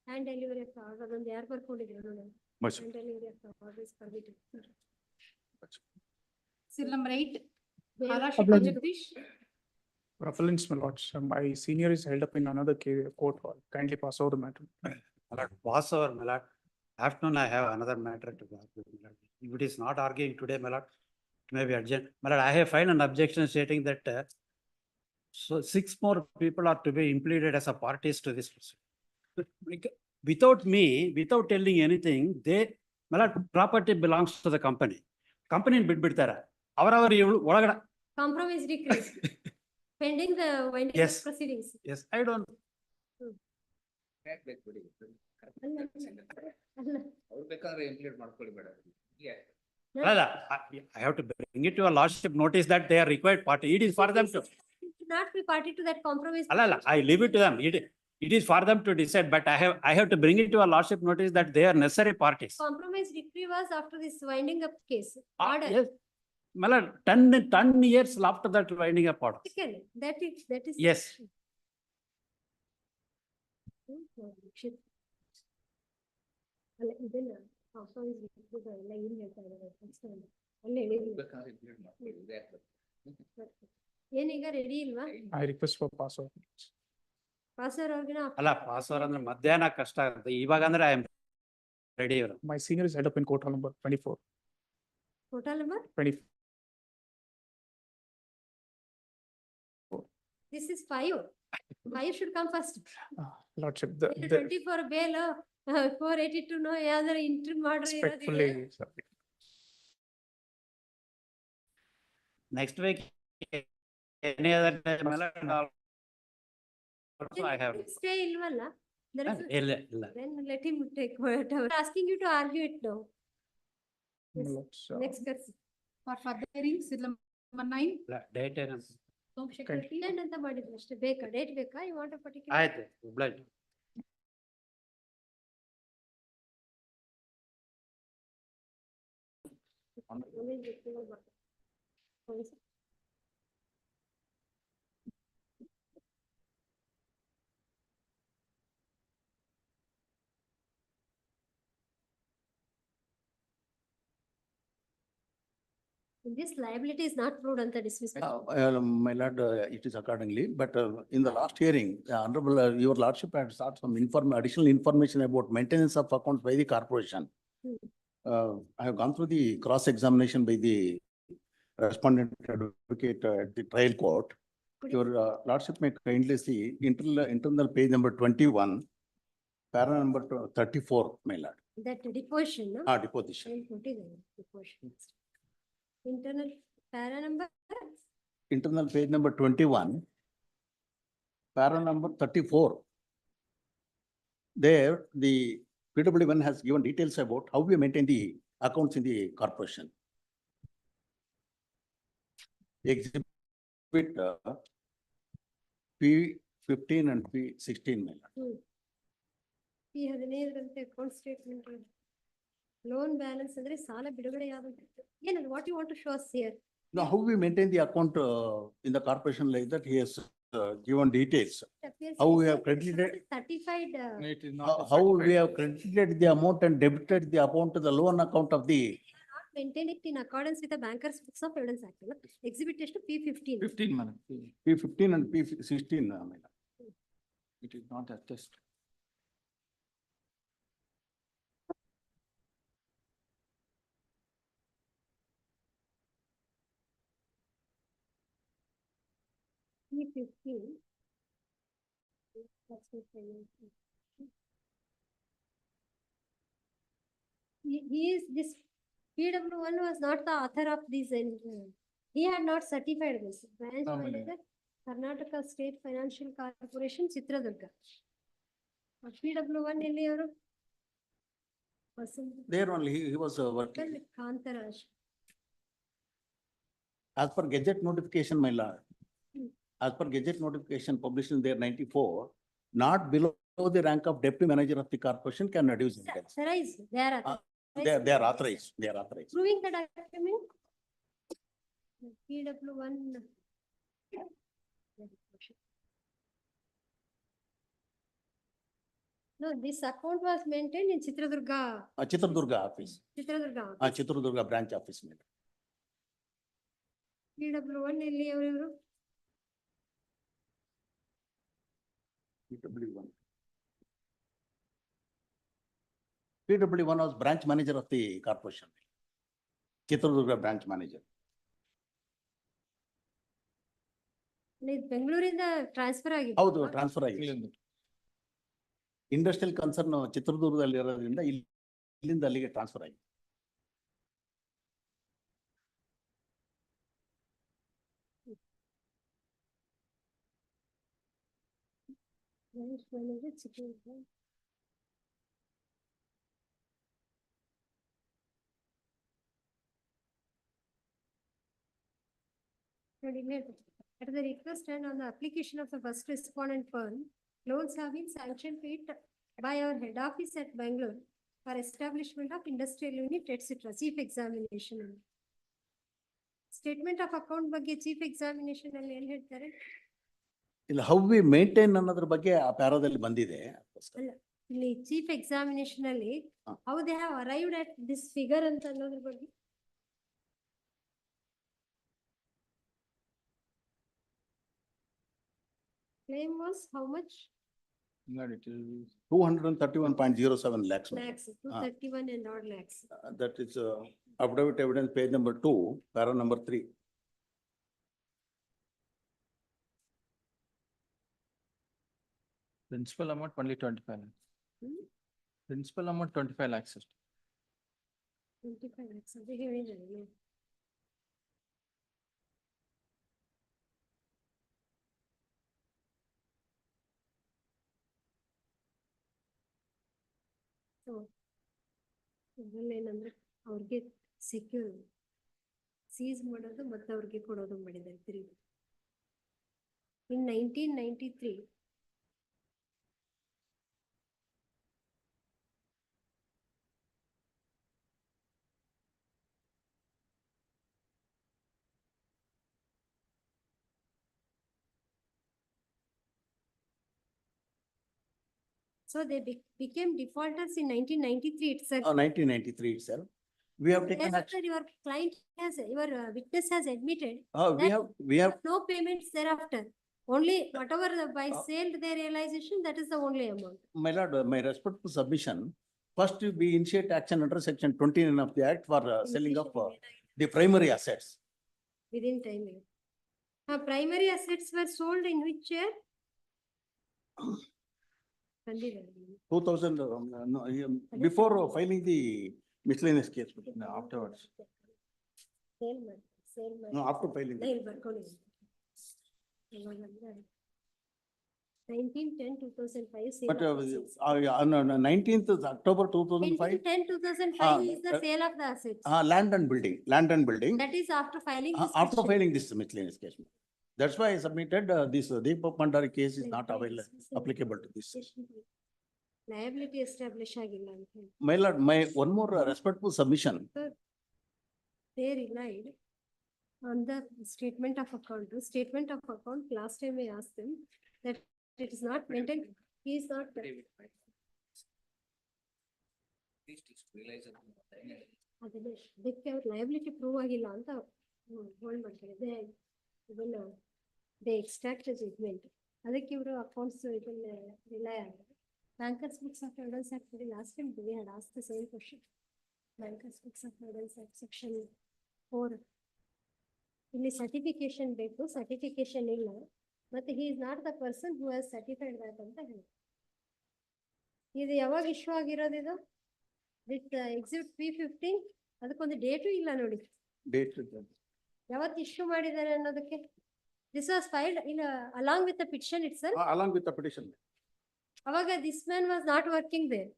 hand delivery of order ಅದೊಂದು ಯಾರು ಬರ್ಕೊಂಡಿದ್ರು ನೋಡಿ. Much. Hand delivery of order is permitted. Seal number 8. Problem. Jagdish. Appellants, my lords, my senior is held up in another court hall. Kindly pass over the matter. Pass over, my lord. Afternoon, I have another matter to argue, my lord. If it is not arguing today, my lord, it may be urgent. My lord, I have filed an objection stating that so 6 more people are to be implemented as a parties to this proceeding. Without me, without telling anything, they, my lord, property belongs to the company. Company bid bidtara. ಅವರವರ ಒಳಗಡೆ. Compromise decree. Pending the winding of Yes. proceedings. Yes, I don't. ಅವ್ರು ಬೇಕಾದ್ರೆ implement ಮಾಡ್ಕೊಳ್ಳಿ ಬೇಡ. ಅಲ್ಲ, I have to bring it to a lordship notice that they are required party. It is for them to. Not be party to that compromise. Alala, I leave it to them. It is for them to decide, but I have to bring it to a lordship notice that they are necessary parties. Compromise decree was after this winding up case. Ah, Order. yes. My lord, 10 years after that winding up order. Second, that is. Yes. Shit. ಅಲ್ಲ ಇದನ್ನ compromise decree ಎಲ್ಲ ಏನ್ ಹೇಳ್ತಾ ಇದ್ದಾರೆ ಅಲ್ಲೇ ಹೇಳಿದ್ರು. ಬೇಕಾದ್ರೆ implement ಮಾಡ್ಕೊಳ್ಳಿ. ಇದೇ ಆಗ್ತದೆ. ಏನೀಗ ರೆಡಿ ಇಲ್ವಾ? I request for pass over. ಪಾಸರ್ ಅವ್ರಿಗಿನ ಅಲ್ಲ, ಪಾಸ್ ಅವರ್ ಅಂದ್ರೆ ಮಧ್ಯಾಹ್ನ ಕಷ್ಟ ಆಗುತ್ತೆ. ಇವಾಗ ಅಂದ್ರೆ I am ready. My senior is held up in court hall number 24. total number? 24. This is 5. 5 should come first. Lordship, 24 bail, 482 no ಯಾವ್ದಾರ ಇಂಟ್ರಿ ಮಾಡ್ರಿ respectfully, sir. Next week, any other time, my lord, also I have. Stay ilvalla. There is ಇಲ್ಲ. then let him take whatever. Asking you to argue it now. My Yes. lords, Next person. For further hearing, seal number 9. Date ಏನು? Then ಅಂತ ಮಾಡಿದ್ರು ಅಷ್ಟೇ. ಬೇಕಾ date ಬೇಕಾ? You want a particular? ಆಯ್ತು, obliged. This liability is not proved on the dismissal. My lord, it is accordingly, but in the last hearing, honorable, your lordship had sought some additional information about maintenance of accounts by the corporation. I have gone through the cross-examination by the respondent advocate at the trial court. Your lordship may kindly see internal page number 21, para number 34, my lord. That deposition, no? Deposition. I'll put it there, deposition. Internal para number? Internal page number 21, para number 34. There, the PW1 has given details about how we maintain the accounts in the corporation. Exhibit P15 and P16, my lord. P15 account statement. Loan balance ಅಂದ್ರೆ ಸಾಲ ಬಿಡುಗಡೆ ಯಾವುದು? ಏನದು? What you want to show us here? Now, how we maintain the account in the corporation like that, he has given details. How we have credited, Certified. how we have credited the amount and debited the amount to the loan account of the. Maintain it in accordance with the Bankers Books of Evidence Act. Exhibit ಎಷ್ಟು? P15. 15, madam. P15 and P16, madam. It is not attest. P15. That's what I meant. He is this PW1 was not the author of this. He had not certified this. Branch No, manager, Karnataka State Financial Corporation, Chitradurga. PW1 ಎಲ್ಲಿ ಅವರು? There only he was working. Kantaraj. As per Gazette notification, my lord. As per Gazette notification published in there 94, not below the rank of deputy manager of the corporation can reduce income. Authorized. They are authorized. They are authorized. They are authorized. Proving the document. PW1. No, this account was maintained in Chitradurga. Chitradurga office. Chitradurga. Chitradurga branch office. PW1 ಎಲ್ಲಿ ಅವರು? PW1. PW1 was branch manager of the corporation. Chitradurga branch manager. ಬೆಂಗಳೂರಿಂದ transfer ಆಗಿದೆ. ಹೌದು, transfer ಆಗಿದೆ. Industrial concern ಚಿತ್ರದುರ್ಗದಲ್ಲಿ ಇರೋದ್ರಿಂದ ಇಲ್ಲಿಂದ ಅಲ್ಲಿಗೆ ಟ್ರಾನ್ಸ್ಫರ್ ಆಗಿದೆ. Branch manager, security. At the request and on the application of the first respondent firm, loans have been sanctioned by our head office at Bangalore for establishment of industrial unit, etc. Chief examination. Statement of account ಬಗ್ಗೆ chief examination ಅಲ್ಲಿ ಏನ್ ಹೇಳ್ತಾರೆ? ಇಲ್ಲ how we maintain ಅನ್ನೋದ್ರ ಬಗ್ಗೆ ಆ ಪ್ಯಾರಾದಲ್ಲಿ ಬಂದಿದೆ. ಅಲ್ಲ, ಇಲ್ಲಿ chief examination ಅಲ್ಲಿ how they have arrived at this figure ಅಂತ ಅನ್ನೋದ್ರ ಬಗ್ಗೆ. Claim was how much? 231.07 lakhs. Lakhs, 231 and odd lakhs. That is affidavit evidence page number 2, para number 3. Principal amount only 25 lakhs. Principal amount 25 lakhs. 25 lakhs. ಅದು ಹೇಳಿದ್ದಾರೆ. So, ಇದ್ರಲ್ಲಿ ಏನಂದ್ರೆ ಅವ್ರಿಗೆ secure seize ಮಾಡೋದು ಮತ್ತೆ ಅವ್ರಿಗೆ ಕೊಡೋದು ಮಾಡಿದ್ದಾರೆ ತಿರುಗಿ. In 1993, so they became defaulters in 1993 itself. 1993 itself. We have taken Yes, action. sir, your client has, your witness has admitted. We have No payments thereafter. Only whatever by sale their realization, that is the only amount. My lord, my respectful submission, first we initiate action under section 29 of the act for selling of the primary assets. Within time. Primary assets were sold in which year? 2000, no, before filing the miscellaneous case, no, afterwards. Sale. No, after filing. 1910-2005. But on 19th October 2005. 1910-2005 is the sale of the assets. Land and building. That is after filing this After petition. filing this miscellaneous case. That's why I submitted this Deepak Pandari case is not applicable to this. Liability establish ಆಗಿಲ್ಲ ಅಂತ ಹೇಳಿ. My lord, my one more respectful submission. They relied on the statement of account. Statement of account, last time I asked them that it is not maintained, he is not. ಅದಕ್ಕೆ ಅವ್ರ liability prove ಆಗಿಲ್ಲ ಅಂತ hold ಮಾಡ್ತಾರೆ. They extract the judgment. ಅದಕ್ಕೆ ಇವರು accounts ಇದನ್ನ rely ಆಗಿದೆ. Bankers books of evidence act, last time we had asked the same question. Bankers books of evidence act section 4. ಇಲ್ಲಿ certification ಬೇಕು, certification ಇಲ್ಲ. ಮತ್ತೆ he is not the person who has certified that ಅಂತ ಹೇಳಿ. ಇದು ಯಾವಾಗ issue ಆಗಿರೋದು ಇದು? This exhibit P15, ಅದಕ್ಕೊಂದು ಡೇಟು ಇಲ್ಲ ನೋಡಿ. Date. ಯಾವತ್ತು ಇಶ್ಯೂ ಮಾಡಿದ್ದಾರೆ ಅನ್ನೋದಕ್ಕೆ. This was filed in along with the petition itself. Along with the petition. ಅವಾಗ this man was not working there.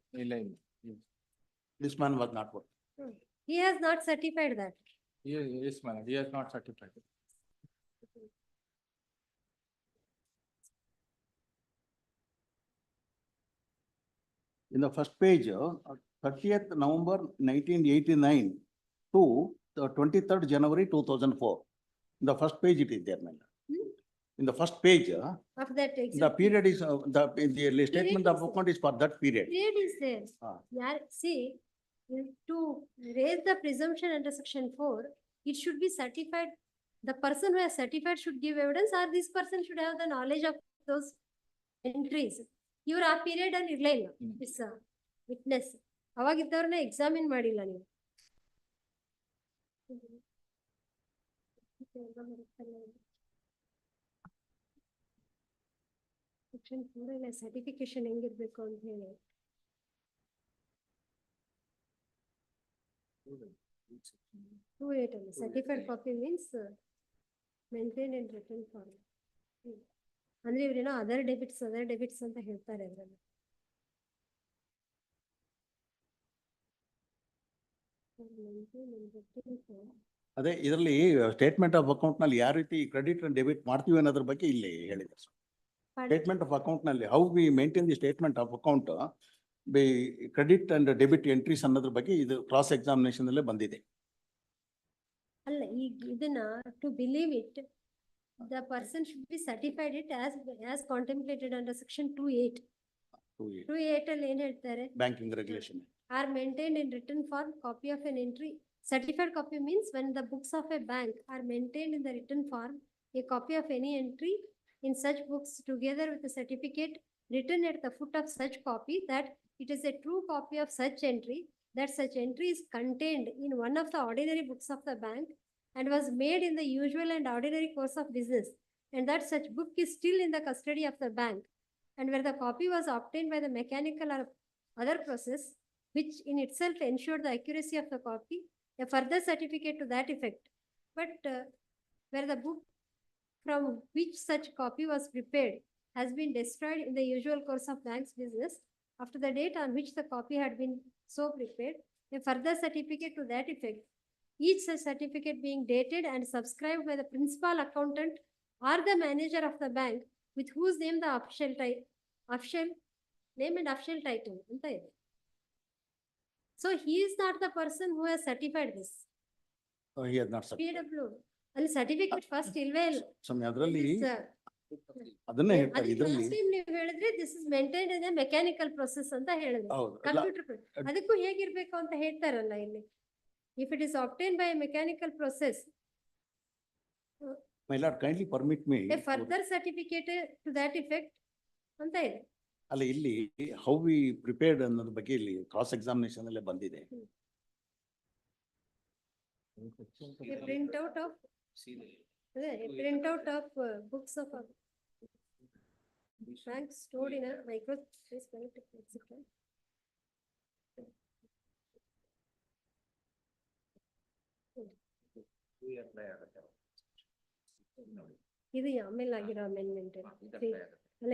This man was not working. He has not certified that. Yes, madam, he has not certified. In the first page, 30th November 1989 to the 23rd January 2004. In the first page it is there, madam. In the first page, Of that the exhibit. period is, the statement of account is for that period. Period is there. See, to raise the presumption under section 4, it should be certified. The person who has certified should give evidence, or this person should have the knowledge of those entries. ಇವ್ರು ಆ period ಅಲ್ಲಿ ಇರ್ಲೇ ಇಲ್ಲ. This witness. ಅವಾಗಿದ್ದವ್ರನ್ನ examine ಮಾಡಿಲ್ಲ ನೀವು. Section 4 ಅಲ್ಲಿ certification ಹೆಂಗಿರ್ಬೇಕು ಅಂತ ಹೇಳಿ. Certified copy means maintained in written form. ಅಂದ್ರೆ ಇವ್ರೇನೋ ಅದರ್ ಡೆಬಿಟ್ಸ್ ಅಂತ ಹೇಳ್ತಾರೆ ಅದ್ರಲ್ಲಿ. ಅದೇ ಇದರಲ್ಲಿ ಸ್ಟೇಟ್ಮೆಂಟ್ ಆಫ್ ಅಕೌಂಟ್ ನಲ್ಲಿ ಯಾವ ರೀತಿ ಕ್ರೆಡಿಟ್ ಅಂಡ್ ಡೆಬಿಟ್ ಮಾಡ್ತೀವಿ ಅನ್ನೋದ್ರ ಬಗ್ಗೆ ಇಲ್ಲಿ ಹೇಳಿದ್ದಾರೆ. ಸ್ಟೇಟ್ಮೆಂಟ್ ಆಫ್ ಅಕೌಂಟ್ ನಲ್ಲಿ how we maintain the statement of account B credit and debit entries ಅನ್ನೋದ್ರ ಬಗ್ಗೆ ಇದು ಕ್ರಾಸ್ ಎಕ್ಸಾಮಿನೇಷನ್ ಅಲ್ಲೇ ಬಂದಿದೆ. ಅಲ್ಲ ಈಗ ಇದನ್ನ to believe it the person should be certified it as contemplated under section 2(8). 2(8) ಅಲ್ಲಿ ಏನ್ ಹೇಳ್ತಾರೆ? Banking regulation are maintained in written form copy of an entry. Certified copy means when the books of a bank are maintained in the written form, a copy of any entry in such books together with a certificate written at the foot of such copy that it is a true copy of such entry, that such entry is contained in one of the ordinary books of the bank and was made in the usual and ordinary course of business, and that such book is still in the custody of the bank, and where the copy was obtained by the mechanical or other process, which in itself ensured the accuracy of the copy, a further certificate to that effect. But where the book from which such copy was prepared has been destroyed in the usual course of bank's business after the date on which the copy had been so prepared, a further certificate to that effect, each such certificate being dated and subscribed by the principal accountant or the manager of the bank with whose name the official name and official title. So he is not the person who has certified this. Oh, he has not certified. PW ಅಲ್ಲಿ certificate first ಇಲ್ವೇ ಇಲ್ಲ. ಸ್ವಾಮಿ ಅದರಲ್ಲಿ ಅದನ್ನೇ ಹೇಳ್ತಾರೆ ಇದರಲ್ಲಿ ನೀವು ಹೇಳಿದ್ರೆ this is maintained in a mechanical process ಅಂತ ಹೇಳಿದ್ರೆ ಕಂಪ್ಯೂಟರ್ ಅದಕ್ಕೂ ಹೇಗಿರ್ಬೇಕು ಅಂತ ಹೇಳ್ತಾರಲ್ಲ ಇಲ್ಲಿ. If it is obtained by a mechanical process, my lord kindly permit me a further certificate to that effect ಅಂತ ಇದೆ. ಅಲ್ಲ ಇಲ್ಲಿ ಹೌ ವಿ ಪ್ರಿಪೇರ್ಡ್ ಅನ್ನೋದ್ರ ಬಗ್ಗೆ ಇಲ್ಲಿ ಕ್ರಾಸ್ ಎಕ್ಸಾಮಿನೇಷನ್ ಅಲ್ಲೇ ಬಂದಿದೆ. A printout of books of banks stored in a micro space connected etc. ಇದು ಆಮೇಲೆ ಆಗಿರೋ ಅಮೆಂಡ್ಮೆಂಟ್ ಅಲ್ಲ,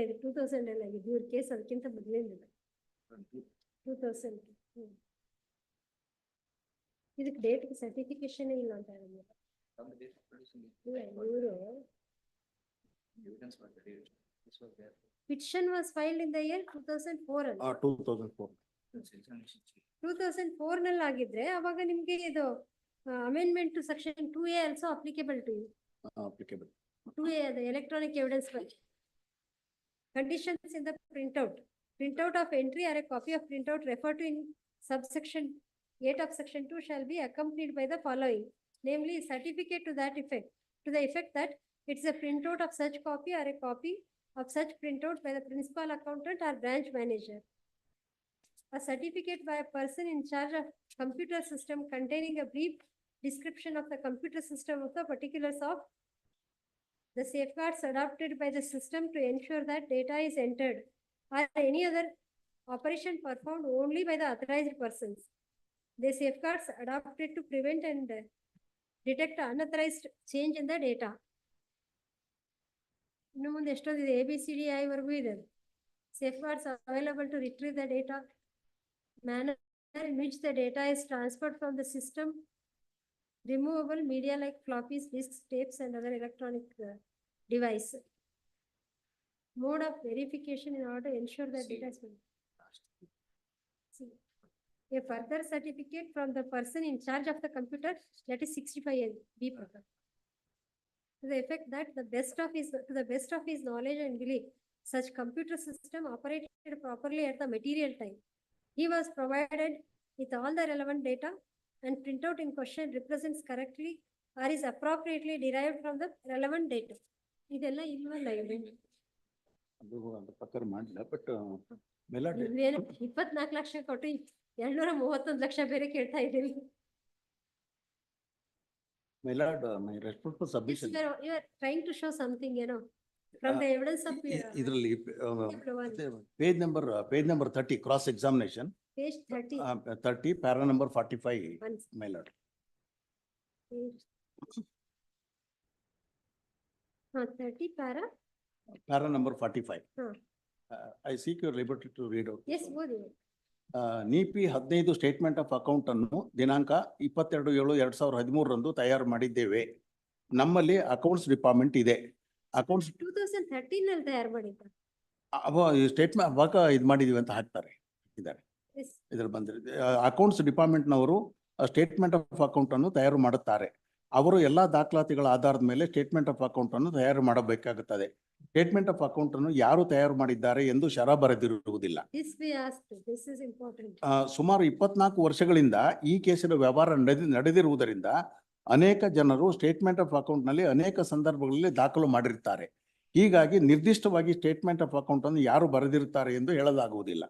ಇದು 2000 ಅಲ್ಲಿ ಆಗಿದೆ. ಇವ್ರ ಕೇಸ್ ಅದಕ್ಕಿಂತ ಮೊದಲಿಂದ 2000. ಇದಕ್ಕೆ ಡೇಟ್ ಸರ್ಟಿಫಿಕೇಶನ್ ಇಲ್ಲ ಅಂತ ಹೇಳಿದ್ರು. ಇವರು petition was filed in the year 2004 ಅಲ್ಲಿ. 2004 ನಲ್ಲಿ ಆಗಿದ್ರೆ ಅವಾಗ ನಿಮ್ಗೆ ಇದು amendment to section 2A also applicable to you. Applicable. 2A, the electronic evidence file. Conditions in the printout of entry or a copy of printout referred to in subsection 8 of section 2 shall be accompanied by the following, namely certificate to that effect, to the effect that it's a printout of such copy or a copy of such printout by the principal accountant or branch manager. A certificate by a person in charge of computer system containing a brief description of the computer system of the particulars of the safeguards adopted by the system to ensure that data is entered or any other operation performed only by the authorized persons. The safeguards adopted to prevent and detect unauthorized change in the data. ಇನ್ನು ಮುಂದೆ ಎಷ್ಟೊಂದಿದೆ, ABCDI ವರೆಗೂ ಇದೆ. Safeguards available to retrieve the data, manner in which the data is transferred from the system, removable media like floppies, disks, tapes, and other electronic device. Mode of verification in order to ensure that data is a further certificate from the person in charge of the computer, that is 65B. To the effect that to the best of his knowledge and belief, such computer system operated properly at the material time. He was provided with all the relevant data and printout in question represents correctly or is appropriately derived from the relevant data. ಇದೆಲ್ಲ ಇಲ್ವಲ್ಲ ಇದೆ. ಅದು ಪ್ರಕಾರ ಮಾಡಿಲ್ಲ, but 24 lakh ಕೊಟ್ಟು 231 ಲಕ್ಷ ಬೇರೆ ಕೇಳ್ತಾ ಇದ್ದೀವಿ. My lord, my respectful submission. You are trying to show something, from the evidence of ಇದರಲ್ಲಿ page number 30 cross examination. Page 30. 30 para number 45, my lord. 30 para para number 45. Hmm. I seek your liberty to read out. Yes, ಓದಿ. ನೀಪಿ 15 statement of account ಅನ್ನು ದಿನಾಂಕ 22/7/2013 ತಯಾರು ಮಾಡಿದ್ದೇವೆ. ನಮ್ಮಲ್ಲಿ accounts department ಇದೆ. Accounts 2013 ಅಲ್ಲಿ ತಯಾರು ಮಾಡಿದ್ದ. ಸ್ಟೇಟ್ಮೆಂಟ್ ಅವಾಗ ಇದು ಮಾಡಿದೀವಿ ಅಂತ ಹಾಕ್ತಾರೆ ಇದ್ದಾರೆ. Yes. ಇದ್ರಲ್ಲಿ ಬಂದಿದೆ. ಅಕೌಂಟ್ಸ್ ಡಿಪಾರ್ಟ್ಮೆಂಟ್ ನವರು ಸ್ಟೇಟ್ಮೆಂಟ್ ಆಫ್ ಅಕೌಂಟ್ ಅನ್ನು ತಯಾರು ಮಾಡುತ್ತಾರೆ. ಅವರು ಎಲ್ಲಾ ದಾಖಲಾತಿಗಳ ಆಧಾರದ ಮೇಲೆ ಸ್ಟೇಟ್ಮೆಂಟ್ ಆಫ್ ಅಕೌಂಟ್ ಅನ್ನು ತಯಾರು ಮಾಡಬೇಕಾಗುತ್ತದೆ. ಸ್ಟೇಟ್ಮೆಂಟ್ ಆಫ್ ಅಕೌಂಟ್ ಅನ್ನು ಯಾರು ತಯಾರು ಮಾಡಿದ್ದಾರೆ ಎಂದು ಶರ ಬರೆದಿರುವುದಿಲ್ಲ. This we asked. This is important. ಸುಮಾರು 24 ವರ್ಷಗಳಿಂದ ಈ ಕೇಸಿನ ವ್ಯವಹಾರ ನಡೆದಿರುವುದರಿಂದ ಅನೇಕ ಜನರು ಸ್ಟೇಟ್ಮೆಂಟ್ ಆಫ್ ಅಕೌಂಟ್ ನಲ್ಲಿ ಅನೇಕ ಸಂದರ್ಭಗಳಲ್ಲಿ ದಾಖಲು ಮಾಡಿರ್ತಾರೆ. ಹೀಗಾಗಿ ನಿರ್ದಿಷ್ಟವಾಗಿ ಸ್ಟೇಟ್ಮೆಂಟ್ ಆಫ್ ಅಕೌಂಟ್ ಅನ್ನು ಯಾರು ಬರೆದಿರುತ್ತಾರೆ ಎಂದು ಹೇಳಲಾಗುವುದಿಲ್ಲ.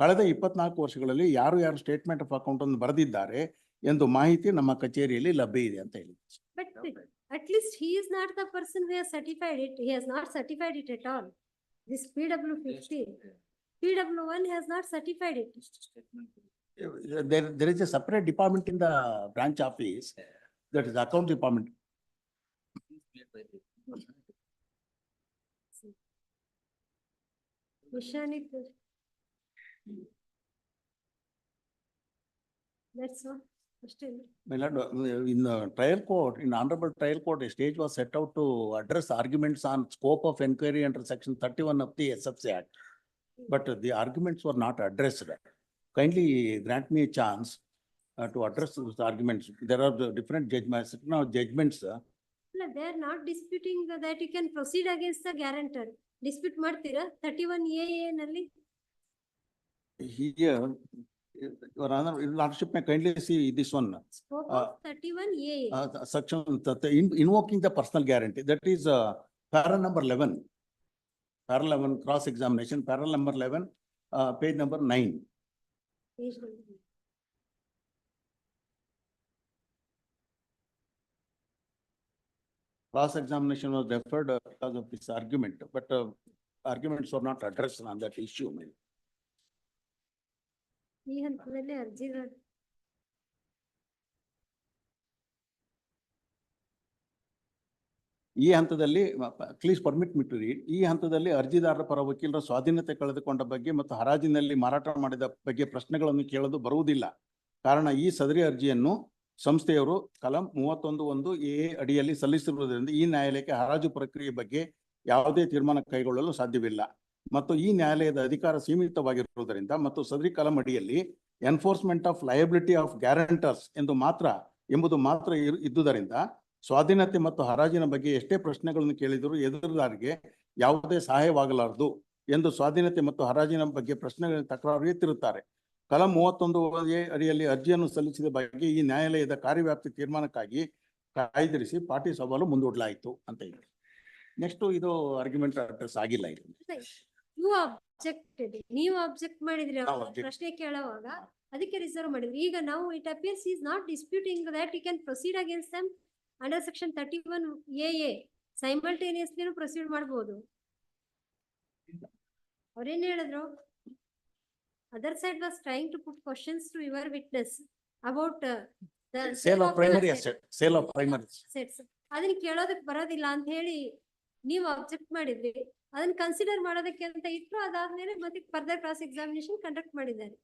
ಕಳೆದ 24 ವರ್ಷಗಳಲ್ಲಿ ಯಾರು ಸ್ಟೇಟ್ಮೆಂಟ್ ಆಫ್ ಅಕೌಂಟ್ ಅನ್ನು ಬರೆದಿದ್ದಾರೆ ಎಂದು ಮಾಹಿತಿ ನಮ್ಮ ಕಚೇರಿಯಲ್ಲಿ ಲಭ್ಯ ಇದೆ ಅಂತ ಹೇಳಿ. But at least he is not the person who has certified it. He has not certified it at all. This PW15, PW1 has not certified it. There is a separate department in the branch office, that is account department. Nishani. That's all. My lord, in the trial court, in honorable trial court, a stage was set out to address arguments on scope of inquiry under section 31 of the SFC Act. But the arguments were not addressed. Kindly grant me a chance to address those arguments. There are the different judgments. Now judgments. No, they are not disputing that you can proceed against the guarantor. Dispute ಮಾಡ್ತೀರಾ 31AA ನಲ್ಲಿ? Here, Your Honor, Lordship may kindly see this one. Scope of 31AA. Section invoking the personal guarantee. That is para number 11. Para 11 cross examination. Para number 11, page number 9. Page number. Cross examination was deferred because of this argument, but arguments were not addressed on that issue. ಈ ಹಂತದಲ್ಲಿ ಅರ್ಜಿಗಳು ಈ ಹಂತದಲ್ಲಿ please permit me to read. ಈ ಹಂತದಲ್ಲಿ ಅರ್ಜಿದಾರರ ಪರ ವಕೀಲರ ಸ್ವಾಧೀನತೆ ಕಳೆದುಕೊಂಡ ಬಗ್ಗೆ ಮತ್ತು ಹರಾಜಿನಲ್ಲಿ ಮಾರಾಟ ಮಾಡಿದ ಬಗ್ಗೆ ಪ್ರಶ್ನೆಗಳನ್ನು ಕೇಳಲು ಬರುವುದಿಲ್ಲ. ಕಾರಣ ಈ ಸದರಿ ಅರ್ಜಿಯನ್ನು ಸಂಸ್ಥೆಯವರು ಕಲಂ 31(1)A ಅಡಿಯಲ್ಲಿ ಸಲ್ಲಿಸಿರುವುದರಿಂದ ಈ ನ್ಯಾಯಾಲಯಕ್ಕೆ ಹರಾಜು ಪ್ರಕ್ರಿಯೆ ಬಗ್ಗೆ ಯಾವುದೇ ತೀರ್ಮಾನ ಕೈಗೊಳ್ಳಲು ಸಾಧ್ಯವಿಲ್ಲ ಮತ್ತು ಈ ನ್ಯಾಯಾಲಯದ ಅಧಿಕಾರ ಸೀಮಿತವಾಗಿರುವುದರಿಂದ ಮತ್ತು ಸದರಿ ಕಲಂ ಅಡಿಯಲ್ಲಿ ಎನ್ಫೋರ್ಸ್ಮೆಂಟ್ ಆಫ್ ಲಯಬಿಲಿಟಿ ಆಫ್ ಗ್ಯಾರಂಟರ್ಸ್ ಎಂಬುದು ಮಾತ್ರ ಇದ್ದುದರಿಂದ ಸ್ವಾಧೀನತೆ ಮತ್ತು ಹರಾಜಿನ ಬಗ್ಗೆ ಎಷ್ಟೇ ಪ್ರಶ್ನೆಗಳನ್ನು ಕೇಳಿದರೂ ಎದುರುದಾರರಿಗೆ ಯಾವುದೇ ಸಹಾಯವಾಗಲಾರದು ಎಂದು ಸ್ವಾಧೀನತೆ ಮತ್ತು ಹರಾಜಿನ ಬಗ್ಗೆ ಪ್ರಶ್ನೆಗಳನ್ನು ತಕರಾರು ಎತ್ತಿರುತ್ತಾರೆ. ಕಲಂ 31(A) ಅಡಿಯಲ್ಲಿ ಅರ್ಜಿಯನ್ನು ಸಲ್ಲಿಸಿದ ಬಗ್ಗೆ ಈ ನ್ಯಾಯಾಲಯದ ಕಾರ್ಯವ್ಯಾಪ್ತಿ ತೀರ್ಮಾನಕ್ಕಾಗಿ ಕಾಯ್ದಿರಿಸಿ ಪಾರ್ಟಿ ಸವಾಲು ಮುಂದೂಡಲಾಯಿತು ಅಂತ ಇದೆ. ನೆಕ್ಸ್ಟ್ ಇದು ಆರ್ಗ್ಯುಮೆಂಟ್ ಅಡ್ರೆಸ್ ಆಗಿಲ್ಲ. ಇದು ನೀವು ಅಬ್ಜೆಕ್ಟ್ ಮಾಡಿದ್ರಿ ನಾವು object- ಪ್ರಶ್ನೆ ಕೇಳುವಾಗ ಅದಕ್ಕೆ ರಿಸರ್ವ್ ಮಾಡಿದ್ರಿ. ಈಗ ನಾವು it appears is not disputing that you can proceed against them under section 31AA simultaneously proceed ಮಾಡಬಹುದು. ಅವ್ರೇನ್ ಹೇಳಿದ್ರು? Other side was trying to put questions to your witness about the sale of primary asset, sale of primary assets. ಅದನ್ನ ಕೇಳೋದಕ್ಕೆ ಬರೋದಿಲ್ಲ ಅಂತ ಹೇಳಿ ನೀವು object ಮಾಡಿದ್ರಿ. ಅದನ್ನ ಕನ್ಸಿಡರ್ ಮಾಡೋದಕ್ಕೆ ಅಂತ ಇಟ್ಟು ಅದಾದ್ಮೇಲೆ ಮತ್ತೆ ಫರ್ದರ್ ಕ್ರಾಸ್ ಎಕ್ಸಾಮಿನೇಷನ್ ಕಂಡಕ್ಟ್ ಮಾಡಿದ್ದಾರೆ.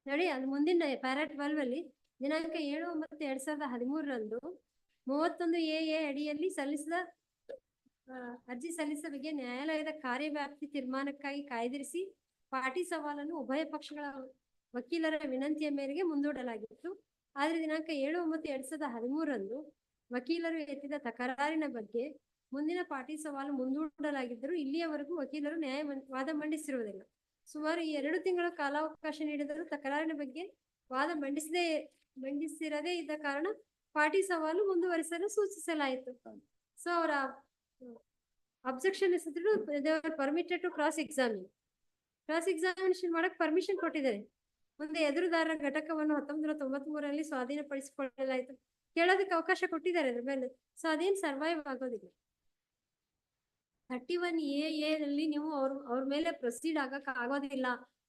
ನೋಡಿ, ಅದು ಮುಂದಿನ ಪ್ಯಾರಾ 12 ಅಲ್ಲಿ ದಿನಾಂಕ 7/9/2013 31AA ಅಡಿಯಲ್ಲಿ ಸಲ್ಲಿಸಿದ ಅರ್ಜಿ ಸಲ್ಲಿಸಿದ ಬಗ್ಗೆ ನ್ಯಾಯಾಲಯದ ಕಾರ್ಯವ್ಯಾಪ್ತಿ ತೀರ್ಮಾನಕ್ಕಾಗಿ ಕಾಯ್ದಿರಿಸಿ ಪಾರ್ಟಿ ಸವಾಲನ್ನು ಉಭಯ ಪಕ್ಷಗಳ ವಕೀಲರ ವಿನಂತಿಯ ಮೇರೆಗೆ ಮುಂದೂಡಲಾಗಿತ್ತು. ಆದರೆ ದಿನಾಂಕ 7/9/2013 ವಕೀಲರು ಎತ್ತಿದ ತಕರಾರಿನ ಬಗ್ಗೆ ಮುಂದಿನ ಪಾರ್ಟಿ ಸವಾಲು ಮುಂದೂಡಲಾಗಿದ್ದರೂ ಇಲ್ಲಿಯವರೆಗೂ ವಕೀಲರು ವಾದ ಮಂಡಿಸಿರುವುದಿಲ್ಲ. ಸುಮಾರು 2 ತಿಂಗಳ ಕಾಲಾವಕಾಶ ನೀಡಿದರೂ ತಕರಾರಿನ ಬಗ್ಗೆ ವಾದ ಮಂಡಿಸಿರದೇ ಇದ್ದ ಕಾರಣ ಪಾರ್ಟಿ ಸವಾಲು ಮುಂದುವರಿಸಲು ಸೂಚಿಸಲಾಯಿತು. ಸೊ ಅವರ ಅಬ್ಜೆಕ್ಷನ್ ಹೆಸರು ಪರ್ಮಿಟೆಡ್ ಟು ಕ್ರಾಸ್ ಎಕ್ಸಾಮಿನೇಷನ್ ಮಾಡಕ್ ಪರ್ಮಿಷನ್ ಕೊಟ್ಟಿದ್ದಾರೆ. ಮುಂದೆ ಎದುರುದಾರರ ಘಟಕವನ್ನು 1993ರಲ್ಲಿ ಸ್ವಾಧೀನಪಡಿಸಿಕೊಳ್ಳಲಾಯಿತು. ಕೇಳೋದಕ್ಕೆ ಅವಕಾಶ ಕೊಟ್ಟಿದ್ದಾರೆ ಅದ್ರ ಮೇಲೆ. ಸೊ ಅದೇನ್ ಸರ್ವೈವ್ ಆಗೋದಿಲ್ಲ. 31AA ನಲ್ಲಿ ನೀವು ಅವ್ರ ಮೇಲೆ ಪ್ರೊಸೀಡ್ ಆಗಕ್ ಆಗೋದಿಲ್ಲ,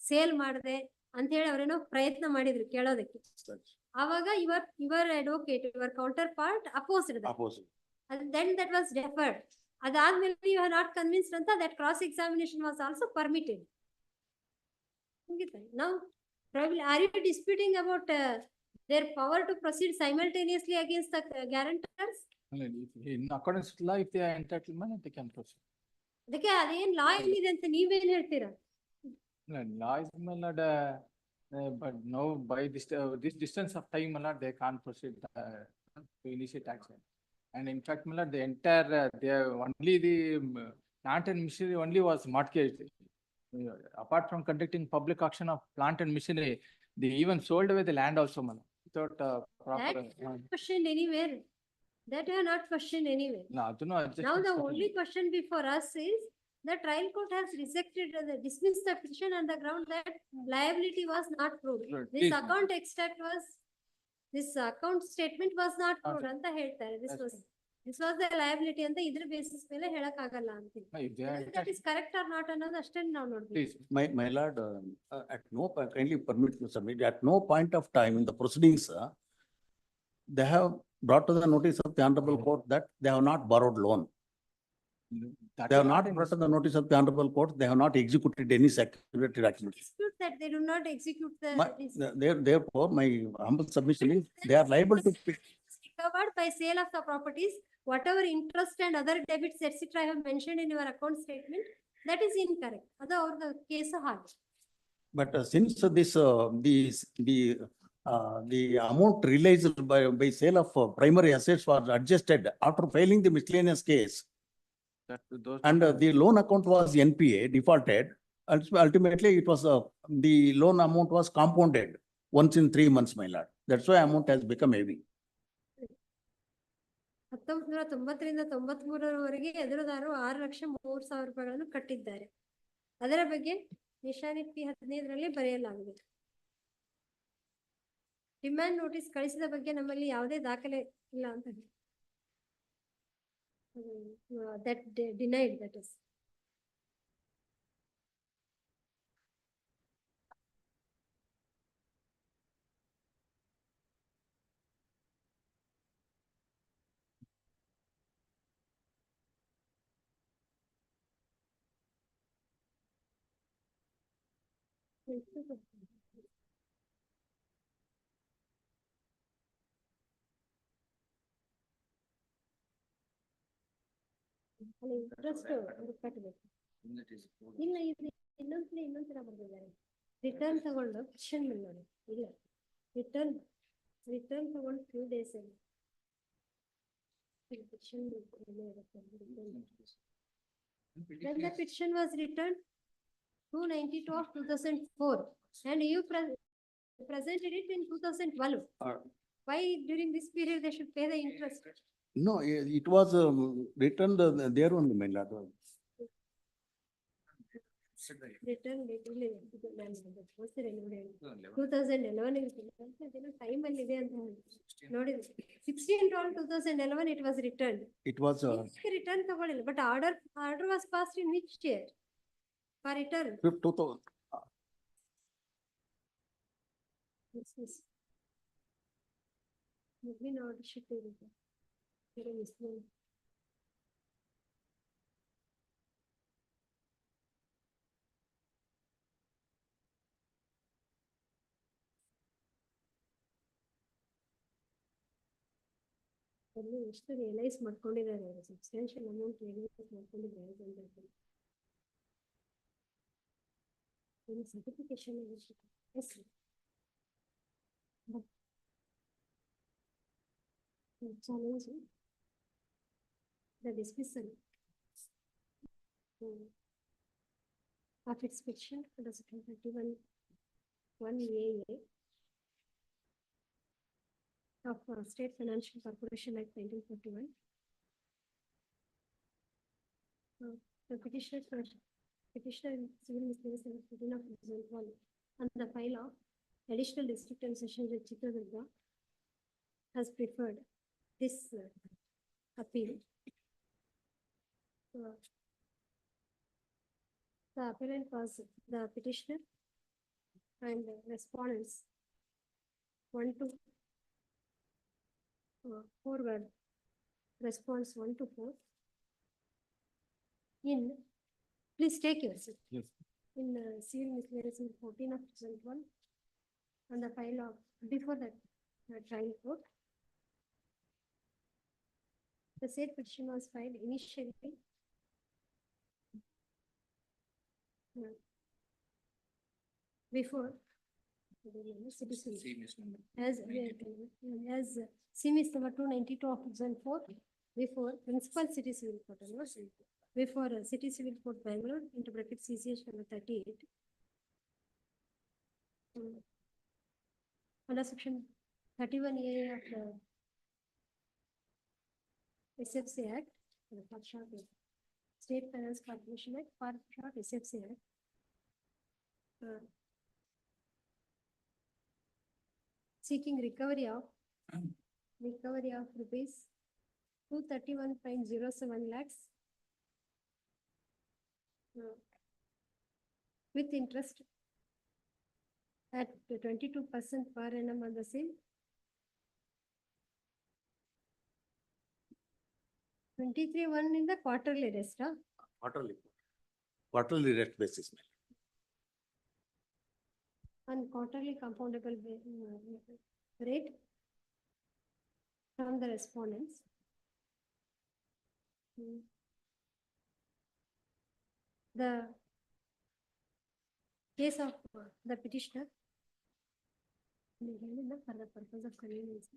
ಸೇಲ್ ಮಾಡದೆ ಅಂತ ಹೇಳಿ ಅವ್ರೇನೋ ಪ್ರಯತ್ನ ಮಾಡಿದ್ರು ಕೇಳೋದಕ್ಕೆ. Avaga your advocate, your counterpart opposed that. Opposite. And then that was deferred. Adadmele you are not convinced anta that cross examination was also permitted. Now, probably are you disputing about their power to proceed simultaneously against the guarantors? In accordance with law, if they are entitlement, they can proceed. ಅದಕ್ಕೆ ಅದೇನ್ ಲಾ ಏನಿದೆ ಅಂತ ನೀವೇನ್ ಹೇಳ್ತೀರಾ? Law is, my lord, but no, by this distance of time, my lord, they can't proceed to initiate action. And in fact, my lord, the entire, only the plant and machinery only was mortgaged. Apart from conducting public auction of plant and machinery, they even sold away the land also, my lord, without proper. That questioned anywhere. That you are not questioned anywhere. No, I do not. Now the only question before us is the trial court has rejected dismissed the petition on the ground that liability was not proved. Right. This Please, account extract was, this account statement was not proved ಅಂತ ಹೇಳ್ತಾರೆ. This was the liability ಅಂತ ಇದ್ರ basis ಮೇಲೆ ಹೇಳಕ್ ಆಗಲ್ಲ ಅಂತೀನಿ. if they are That is correct or not ಅನ್ನೋದು ಅಷ್ಟೇ ನಾವು ನೋಡ್ಬೇಕು. please. My lord, at no, kindly permit me submit, at no point of time in the proceedings, they have brought to the notice of the honorable court that they have not borrowed loan. That They have is not in brought to this- the notice of the honorable court, they have not executed any security activity. Dispute that they do not execute the. Therefore, my humble submission is, they are liable to pay. Recovered by sale of the properties, whatever interest and other debits, etc. I have mentioned in your account statement, that is incorrect. ಅದು ಅವ್ರ case ಹಾಗೆ. But since this, the amount realized by sale of primary assets was adjusted after filing the miscellaneous case, those. and the loan account was NPA defaulted, ultimately it was, the loan amount was compounded once in 3 months, my lord. That's why amount has become heavy. 1990ರಿಂದ 93ರವರೆಗೆ ಎದುರುದಾರರು 6,03,000 ರೂಪಾಯಿಗಳನ್ನು ಕಟ್ಟಿದ್ದಾರೆ. ಅದರ ಬಗ್ಗೆ ನಿಶಾನಿ P15ರಲ್ಲಿ ಬರೆಯಲಾಗಿದೆ. Demand notice ಕಳಿಸಿದ ಬಗ್ಗೆ ನಮ್ಮಲ್ಲಿ ಯಾವುದೇ ದಾಖಲೆ ಇಲ್ಲ ಅಂತ that denied, that is. Interest ಕಟ್ಟಬೇಕು. ಇಲ್ಲ ಇದು ಇನ್ನೊಂದ್ಸಲ ಬರ್ತಿದ್ದಾರೆ. ರಿಟರ್ನ್ ತಗೊಂಡು ಪಿಟಿಷನ್ ಮೇಲೆ ನೋಡಿ. ಇಲ್ಲ ರಿಟರ್ನ್ ತಗೊಂಡು ಫ್ಯೂ ಡೇಸ್ ಅಲ್ಲಿ petition when the petition was returned 292 of 2004 and you presented it in 2012. Why during this period they should pay the interest? No, it was returned there only, my lord. Return date 2011 time ಅಲ್ಲಿ ಇದೆ ಅಂತ ನೋಡಿದ್ರೆ 16/12/2011 it was returned. It was return ತಗೊಳ್ಳಿಲ್ಲ, but order was passed in which year for return? 2000. Yes. Maybe not should be written. Here is one. ಎಷ್ಟು realise ಮಾಡ್ಕೊಂಡಿದ್ದಾರೆ ಅವರು, substantial amount realise ಮಾಡ್ಕೊಂಡಿದ್ದಾರೆ ಅಂತ certification challenge the dismissal of its petition under section 31(1)(a) of State Financial Corporation Act 1941. The petitioner in civil misdemeanors and 14 of 2001 on the file of additional district and session judge Chitradurga has preferred this appeal. The appellant was the petitioner and the respondents 1, 2, forward response 1 to 4. In, please take yourself. Yes. In civil miscellaneous in 14 of 2001 and the file of before that trial court. The said petition was filed initially before as CMS number 292 of 2004 before principal city civil court before city civil court Bangalore into bracket CCH number 38 under section 31A of the SFC Act, the part short State Finance Corporation Act, part short SFC Act. Seeking recovery of rupees 231.07 lakhs with interest at 22% per annum on the same. 23-1 in the quarterly rest, huh? Quarterly rate basis. On quarterly compoundable rate from the respondents. The case of the petitioner for the purpose of convenience.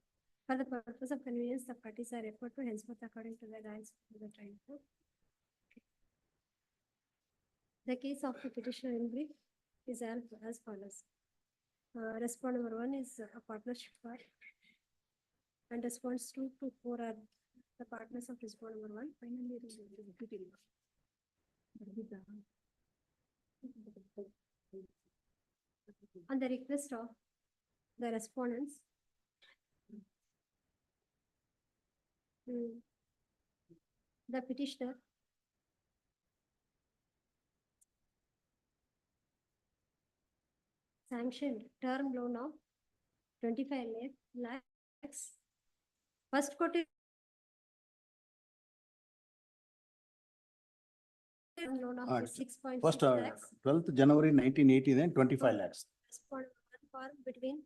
For the purpose of convenience, the parties are referred to henceforth according to the guidelines of the trial court. The case of the petitioner in brief is as follows. Response number 1 is a partnership part, and response 2 to 4 are the partners of response number 1. Finally, on the request of the respondents, the petitioner sanctioned term loan of 25 lakhs. First quoted loan of 6.6 First, lakhs. 12th January 1980, then 25 lakhs. For between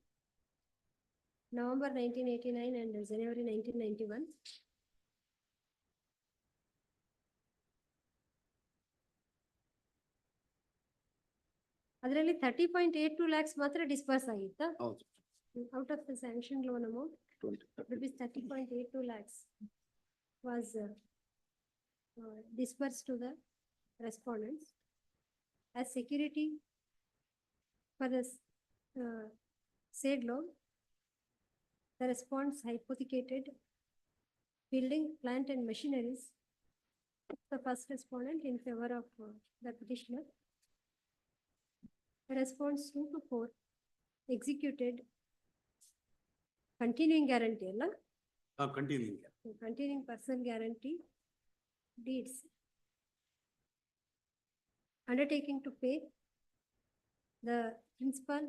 November 1989 and January 1991. ಅದರಲ್ಲಿ 30.82 lakhs ಮಾತ್ರ disperse ಆಗಿತ್ತಾ? Out of the sanctioned loan amount, rupees 30.82 lakhs was dispersed to the respondents as security for the said loan. The response hypothecated building, plant and machineries of the first respondent in favor of the petitioner. The response 2 to 4 executed continuing guarantee, alla? Continuing personal guarantee deeds undertaking to pay the principal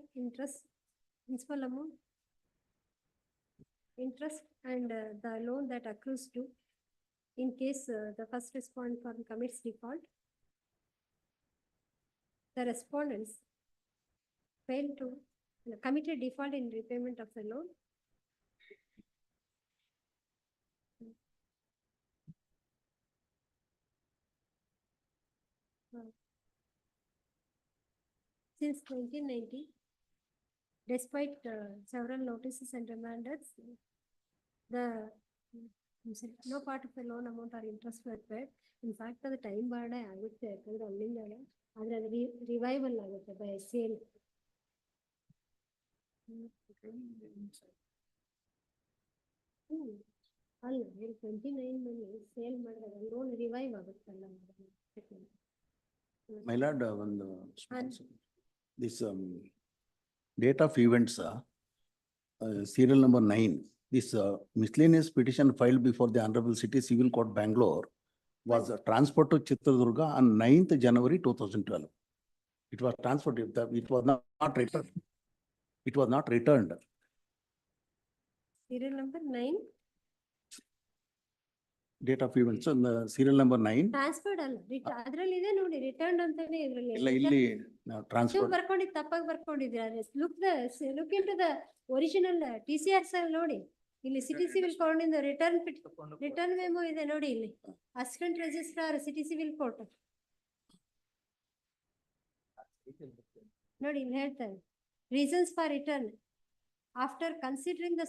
amount, interest and the loan that accrues to in case the first respondent commits default. The respondents failed to committed default in repayment of the loan. Since 1990, despite several notices and reminders, no part of the loan amount or interest were paid. In fact, the time barda agutte yakandre allindaga adre adu revival agutte by sale. ಅಲ್ಲ 29 money sale ಮಾಡಿದಾಗ loan revive ಆಗುತ್ತಲ್ಲ. My lord, this date of events, serial number 9, this miscellaneous petition filed before the Honorable City Civil Court, Bangalore, was transferred to Chitradurga on 9th January 2012. It was transferred, it was not returned. It was not returned. Serial number 9? Date of event, so the serial number 9. Transferred ಅಲ್ಲ ಅದ್ರಲ್ಲಿ ಇದೆ ನೋಡಿ return ಅಂತಾನೆ ಇದ್ರಲ್ಲಿ ಇಲ್ಲ ಇಲ್ಲಿ ನೀವು transfer ಬರ್ಕೊಂಡಿದ್ ತಪ್ಪಾಗಿ ಬರ್ಕೊಂಡಿದ್ದೀರಾ look into the original TCRs ಅಲ್ಲಿ ನೋಡಿ ಇಲ್ಲಿ ಸಿಟಿ ಸಿವಿಲ್ ಕೋರ್ಟ್ ಇಂದ ರಿಟರ್ನ್ ಮೆಮೊ ಇದೆ ನೋಡಿ ಇಲ್ಲಿ assistant registrar city civil court ನೋಡಿ ಇಲ್ಲಿ ಹೇಳ್ತಾರೆ reasons for return after considering the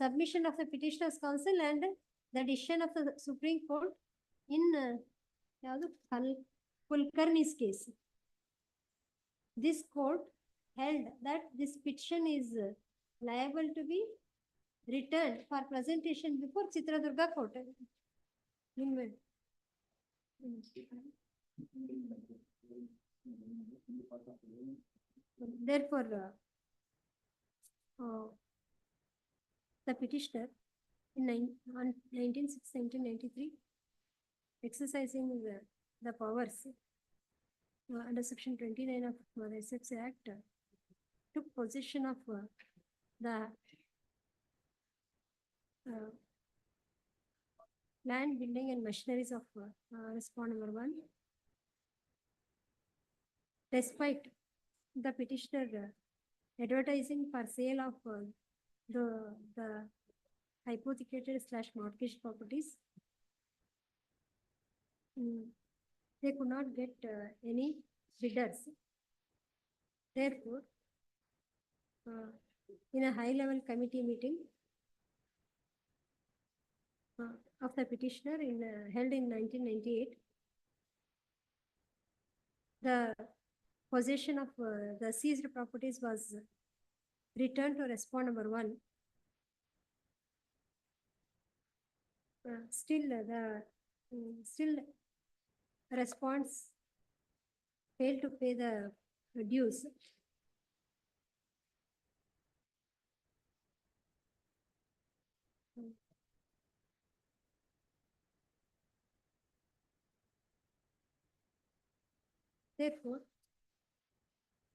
submission of the petitioner's counsel and the decision of the Supreme Court in ಯಾವುದು Kulkarni's case. This court held that this petition is liable to be returned for presentation before Chitradurga court. Therefore, the petitioner on 1993 exercising the powers under section 29 of the SX Act took possession of the land, building and machineries of respondent number 1. Despite the petitioner advertising for sale of the hypothecated / mortgage properties, they could not get any bidders. Therefore, in a high-level committee meeting of the petitioner held in 1998, the possession of the seized properties was returned to respondent number 1. Still response failed to pay the dues.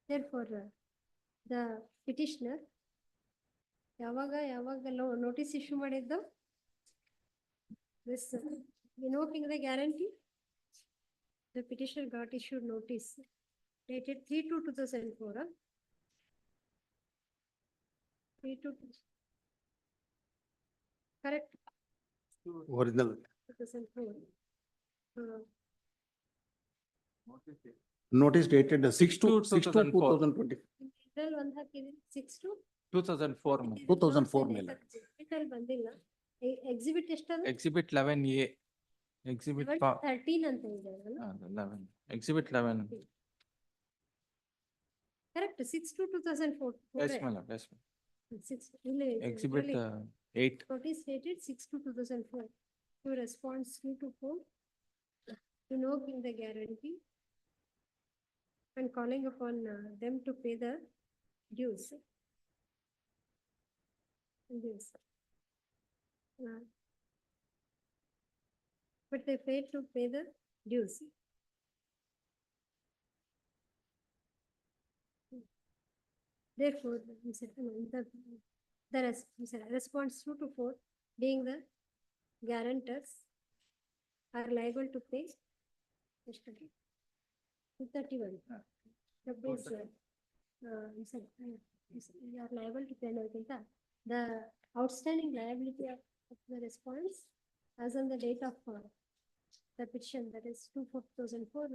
Therefore, the petitioner ಯಾವಾಗ notice issue ಮಾಡಿದ್ದು this invoking the guarantee, the petitioner got issued notice dated 3/2/2004. 3/2 correct original 2004. notice dated 6/2/2020. April 1 ಹಾಕಿದೆ 2004 2004 ಮೇಲೆ ಬಂದಿಲ್ಲ exhibit ಎಷ್ಟದು exhibit 11A exhibit 13 ಅಂತ ಇದೆ 11 exhibit 11 correct 6/2/2004. yes madam exhibit 8 notice dated 6/2/2004 to response 2 to 4 invoking the guarantee and calling upon them to pay the dues. But they failed to pay the dues. Therefore, the response 2 to 4 being the guarantors are liable to pay 231. That means, you are liable to pay the outstanding liability of the response as on the date of the petition, that is 2/4/2004,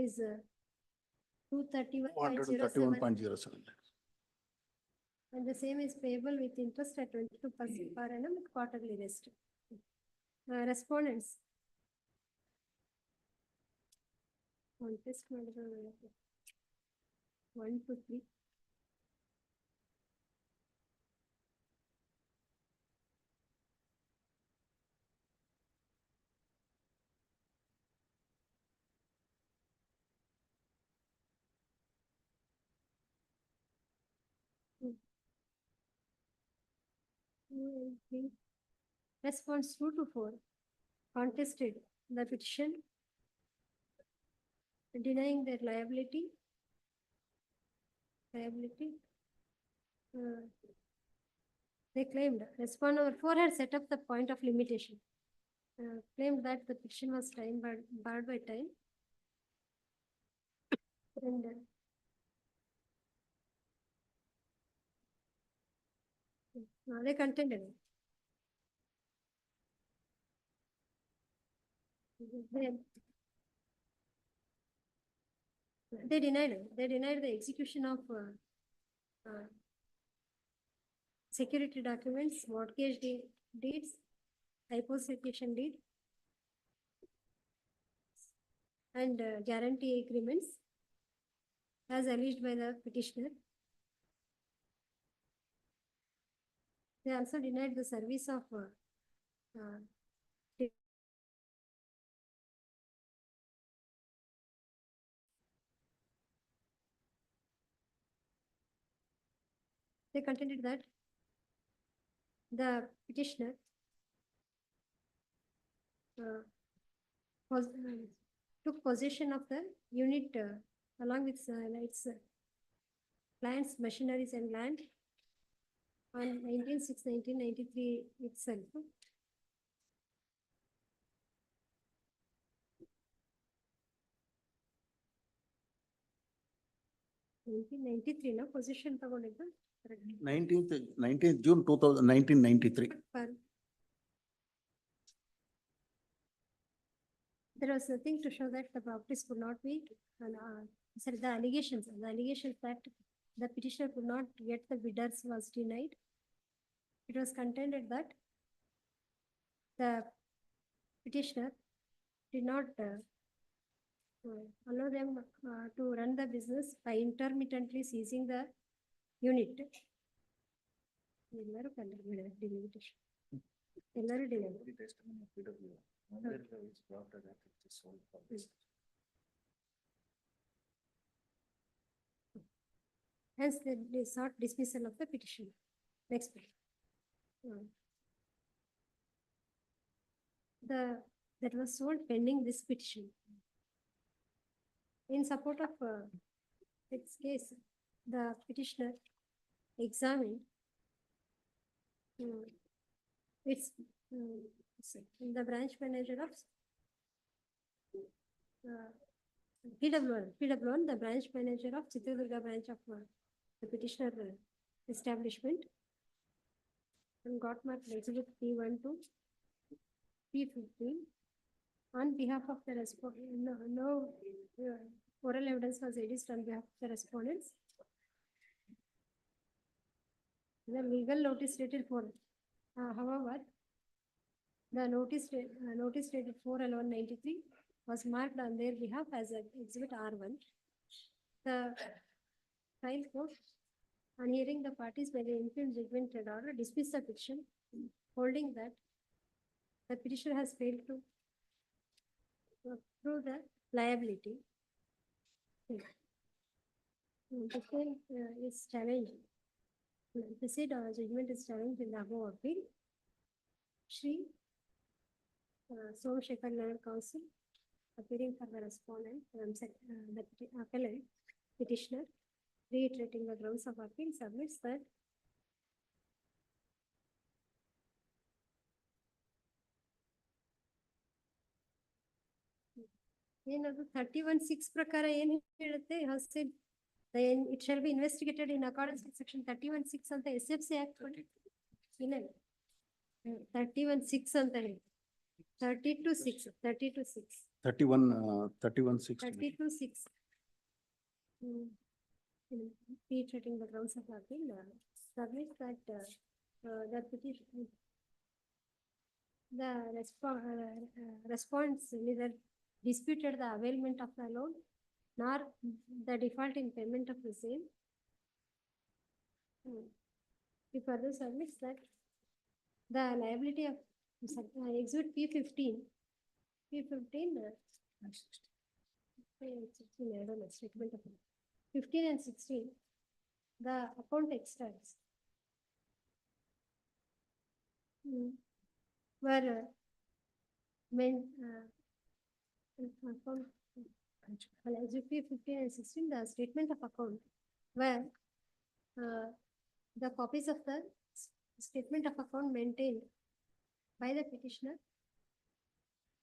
is 231.07. And the same is payable with interest at 22% per annum with quarterly rest. Respondents. One test 1 to 3. Response 2 to 4 contested the petition denying their liability. They claimed respondent number 4 had set up the point of limitation claimed that the petition was barred by time. And they contended. They denied the execution of security documents, mortgage deeds, hypothecation deed, and guarantee agreements as alleged by the petitioner. They also denied the service of they contended that the petitioner took possession of the unit along with its plants, machineries and land on 19/6/1993 itself. 1993 no possession ತಗೊಂಡಿದ್ದು nineteenth June 1993. There was nothing to show that the properties could not be, sorry, the allegations that the petitioner could not get the bidders was denied. It was contended that the petitioner did not allow them to run the business by intermittently seizing the unit. ಎಲ್ಲರೂ ಕಂಡುಹಿಡಿದ delimitation. ಎಲ್ಲರೂ delimitation. Hence, they sought dismissal of the petition. Next page. That was sold pending this petition. In support of its case, the petitioner examined its the branch manager of PW1, the branch manager of Chitradurga branch of the petitioner establishment, and got marked exhibit P1 to P15 on behalf of the respondent. No oral evidence was adduced on behalf of the respondents. The legal notice dated for, however, the notice dated 4/11/93 was marked on their behalf as exhibit R1. The trial court, on hearing the parties by the infirm judgment and order, dismissed the petition, holding that the petitioner has failed to prove the liability. The same is challenged. The said judgment is challenged in the above appeal. Shri Somashekar Legal Counsel, appearing for the respondent, the appellant petitioner, reiterating the grounds of appeal, submits that ಏನದು 31(6) ಪ್ರಕಾರ ಏನು ಹೇಳುತ್ತೆ? has said it shall be investigated in accordance with section 31(6) ಅಂತ SFC Act ಇಲ್ಲ 31(6) ಅಂತ ಹೇಳಿ 32(6) 32(6) reiterating the grounds of appeal, submits that the petition, the response neither disputed the availment of the loan nor the default in payment of the same. He further submits that the liability of exhibit P15 statement of 15 and 16, the account extracts were P15 and 16, the statement of account where the copies of the statement of account maintained by the petitioner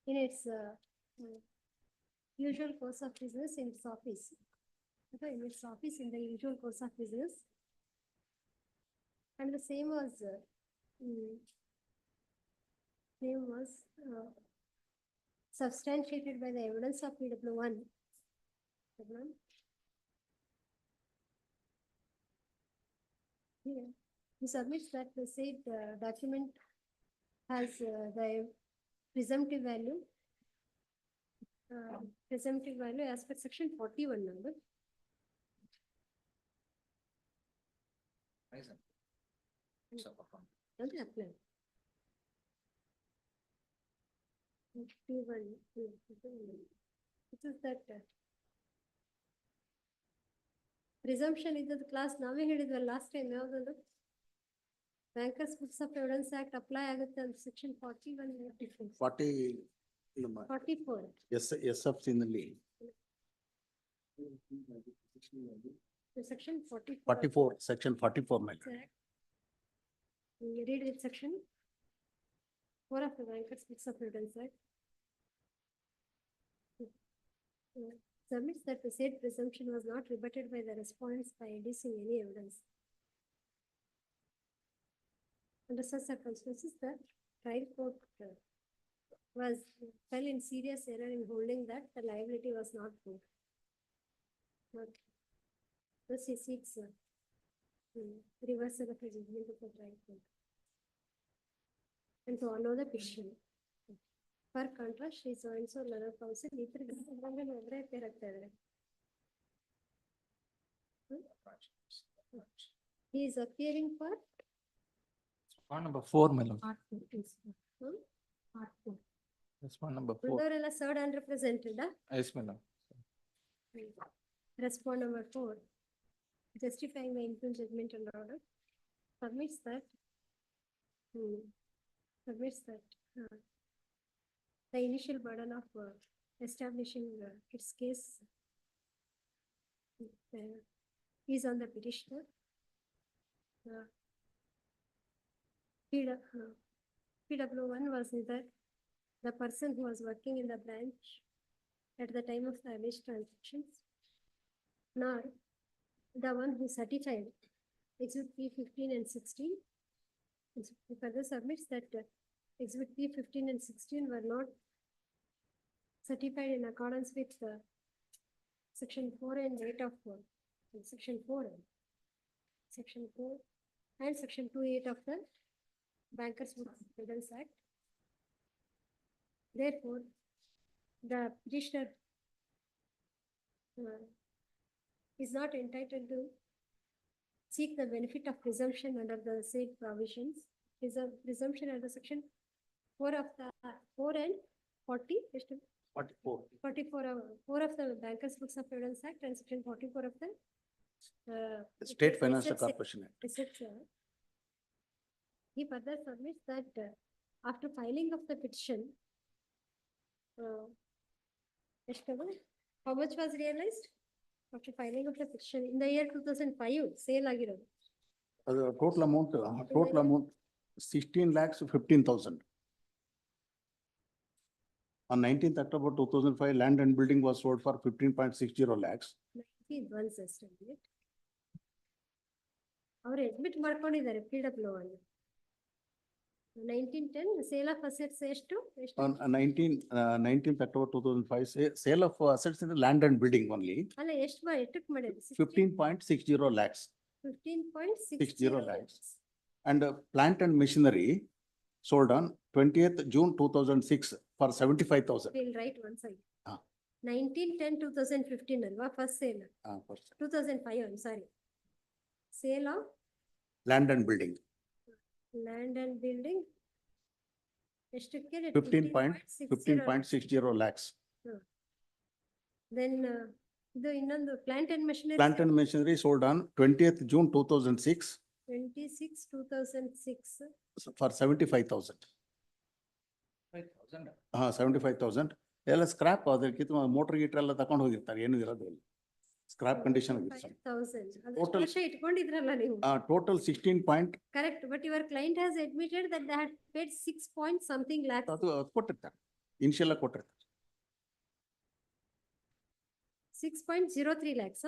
in its usual course of business in its office. Okay, in its office in the usual course of business. And the same was substantiated by the evidence of PW1. Here, he submits that the said document has the presumptive value as per section 41 number. Doesn't apply. 51. It is that presumption is the class ನಾವೇ ಹೇಳಿದ್ವಲ್ಲ last time ಯಾವ್ದದು Bankers Books of Evidence Act apply ಆಗುತ್ತೆ ಅಂತ section 41 difference. 44. SFC ನಲ್ಲಿ The section 44. 44, section 44 ಮೇಲೆ. Act. You read it section 4 of the Bankers Books of Evidence Act. Submits that the said presumption was not rebutted by the respondents by adducing any evidence. Under such circumstances, the trial court fell in serious error in holding that the liability was not proved. Thus, he seeks reversal of the judgment of the trial court and to allow the petition. For contrast, she so and so learner counsel ಒಬ್ಬರೇ peer ಆಗ್ತಾ ಇದ್ದಾರೆ. He is appearing for Respond number 4, my lord. part 4. Part 4. Respond number 4. ಉಳಿದವರೆಲ್ಲ third unrepresented. Yes, my lord. Respond number 4. Justifying the influence judgment and order. Submits that the initial burden of establishing its case is on the petitioner. PW1 was neither the person who was working in the branch at the time of the alleged transactions, nor the one who certified Exhibit P15 and 16. He further submits that Exhibit P15 and 16 were not certified in accordance with Section 4 and 8 of Section 4 and Section 2(8) of the Bankers Books of Evidence Act. Therefore, the petitioner is not entitled to seek the benefit of presumption under the said provisions. Presumption under Section 4 of the 4 and 40. 4 of the Bankers Books of Evidence Act and Section 44 of the State Financial Corporation Act. He further submits that after filing of the petition, how much was realized after filing of the petition in the year 2005 sale ಆಗಿರೋದು? Total amount 16,15,000. On 19th October 2005, land and building was sold for 15.60 lakhs. 19th once estimate. ಅವರು admit ಮಾಡ್ಕೊಂಡಿದ್ದಾರೆ PW1. 1910 sale of assets ಎಷ್ಟು? On 19th October 2005, sale of assets in the land and building only, ಅಲ್ಲ ಎಷ್ಟು ಎಷ್ಟಕ್ಕೆ ಮಾಡಿದ್ರು? 15.60 lakhs. 15.60 lakhs. And plant and machinery sold on 20th June 2006 for 75,000. We'll write one side. 1910-2015 ಅಲ್ವಾ first sale? 2005 I'm sorry. Sale of Land and building. land and building ಎಷ್ಟಕ್ಕೆ? 15.60 lakhs. Then ಇದು ಇನ್ನೊಂದು plant and machinery. Plant and machinery sold on 20th June 2006 2006 for 75,000. 75,000. ಎಲ್ಲ scrap ಅದಕ್ಕಿಂತ motor ಗೀಟರ್ ಎಲ್ಲ ತಕೊಂಡು ಹೋಗಿರ್ತಾರೆ, ಏನು ಇರೋದಿಲ್ಲ, ಸ್ಕ್ರಾಪ್ ಕಂಡೀಷನ್ ಆಗಿರ್ತಾರೆ. 5,000. Total- ವರ್ಷ ಇಟ್ಕೊಂಡಿದ್ರಲ್ಲ ನೀವು. Total 16 point. Correct, but your client has admitted that they had paid 6 point something lakhs. ಅದು ಕೊಟ್ಟಿರ್ತಾರೆ. Initial ಕೊಟ್ರೆ 6.03 lakhs.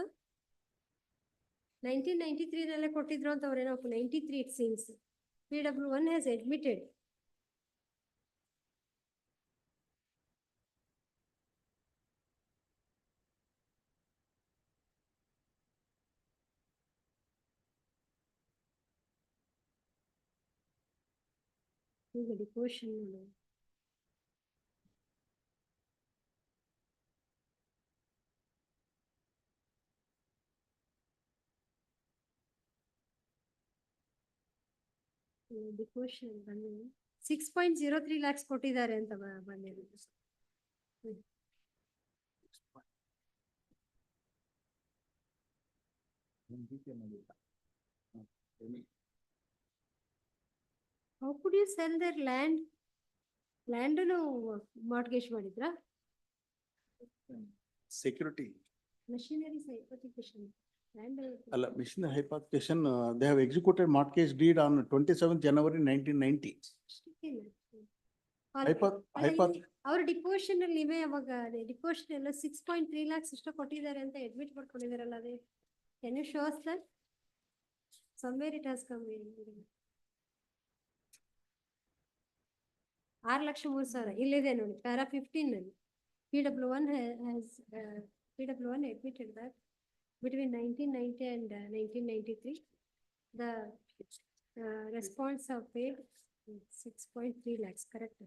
1993 ನಲ್ಲೇ ಕೊಟ್ಟಿದ್ರು ಅಂತ ಅವ್ರೇನೋ 93 it seems. PW1 has admitted. ಈಗ devotion devotion ಬಂದು 6.03 lakhs ಕೊಟ್ಟಿದ್ದಾರೆ ಅಂತ ಬಂದಿರೋದು. How could you sell their land? Land mortgage ಮಾಡಿದ್ರಾ? Security. Machinery hypothecation. Land ಅಲ್ಲ, mission hypothecation, they have executed mortgage deed on 27th January 1990. ಅವ್ರ ಡಿಪೋಷನ್ ಅಲ್ಲಿ ನೀವೇ ಅವಾಗ ಡಿಪೋಷನ್ ಎಲ್ಲ 6.3 lakhs ಇಷ್ಟ ಕೊಟ್ಟಿದ್ದಾರೆ ಅಂತ ಅಡ್ಮಿಟ್ ಮಾಡ್ಕೊಂಡಿದಾರಲ್ಲ ಅದೇ. Can you show us that? Somewhere it has come in. 6,03,000 ಇಲ್ಲಿದೆ ನೋಡಿ ಪ್ಯಾರಾ 15 ನಲ್ಲಿ. PW1 has PW1 admitted that between 1990 and 1993 the response have paid 6.3 lakhs, correct?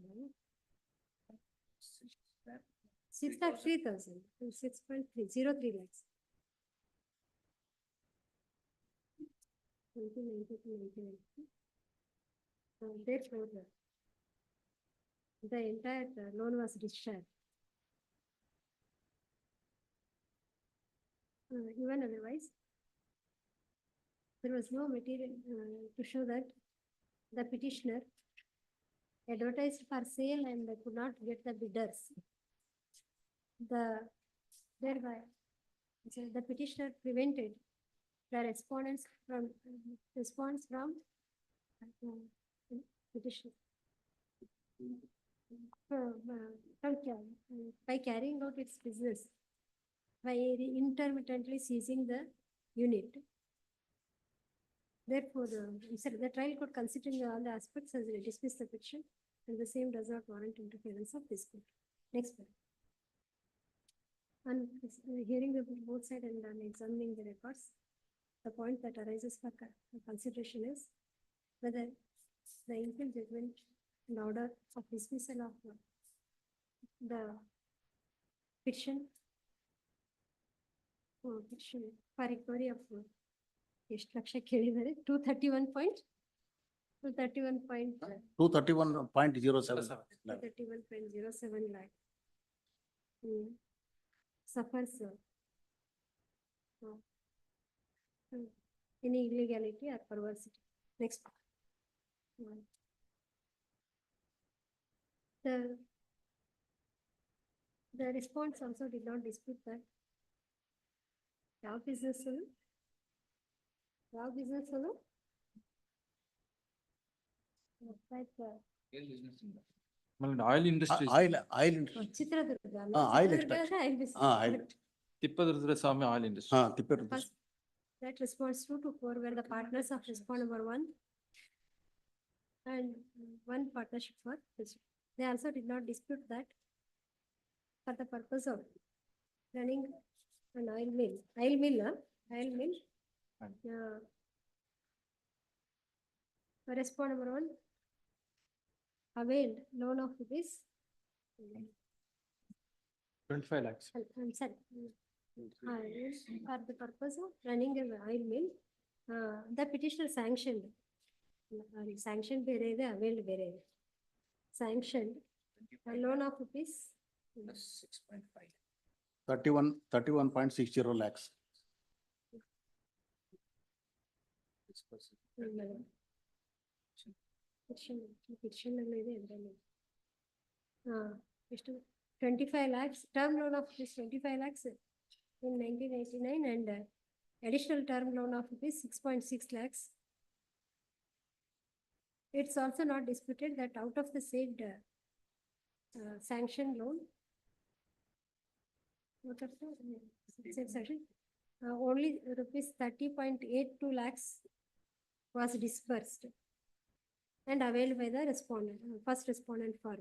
6,03,000, 6.303 lakhs. 1990 to 1993. Therefore, the entire loan was discharged. Even otherwise, there was no material to show that the petitioner advertised for sale and could not get the bidders. Thereby, the petitioner prevented the respondents from response from petitioner. By carrying out its business, by intermittently seizing the unit. Therefore, the trial court, considering all the aspects, has dismissed the petition, and the same does not warrant interference of this court. Next one. On hearing the both side and on examining the records, the point that arises for consideration is whether the initial judgment and order of dismissal of the petition for recovery of ಎಷ್ಟು ಲಕ್ಷ ಕೇಳಿದ್ದಾರೆ? 231.07 lakh. Suffers any illegality or perversity. Next. The response also did not dispute that ಯಾವ business ಅದು? Oil industry, oil industry. Chitradurga oil extraction. ತಿಪ್ಪದುರ್ಗದ Swami oil industry. Thipperudra. That response 2 to 4 were the partners of respond number 1 and one partnership for this. They also did not dispute that for the purpose of running an oil mill. Respond number 1 availed loan of rupees 25 lakhs. I'm sorry. For the purpose of running an oil mill, the petitioner sanctioned. Sanctioned ಬೇರೆ ಇದೆ, availed ಬೇರೆ ಇದೆ. Sanctioned a loan of rupees 6.5. 31.60 lakhs. Petition ಅಲ್ಲಿ ಇದೆ ಅದರಲ್ಲಿ. ಎಷ್ಟು 25 lakhs, term loan of rupees 25 lakhs in 1989 and additional term loan of rupees 6.6 lakhs. It's also not disputed that out of the said sanction loan. What of the sanction? Only rupees 30.82 lakhs was disbursed and availed by the respondent, first respondent firm.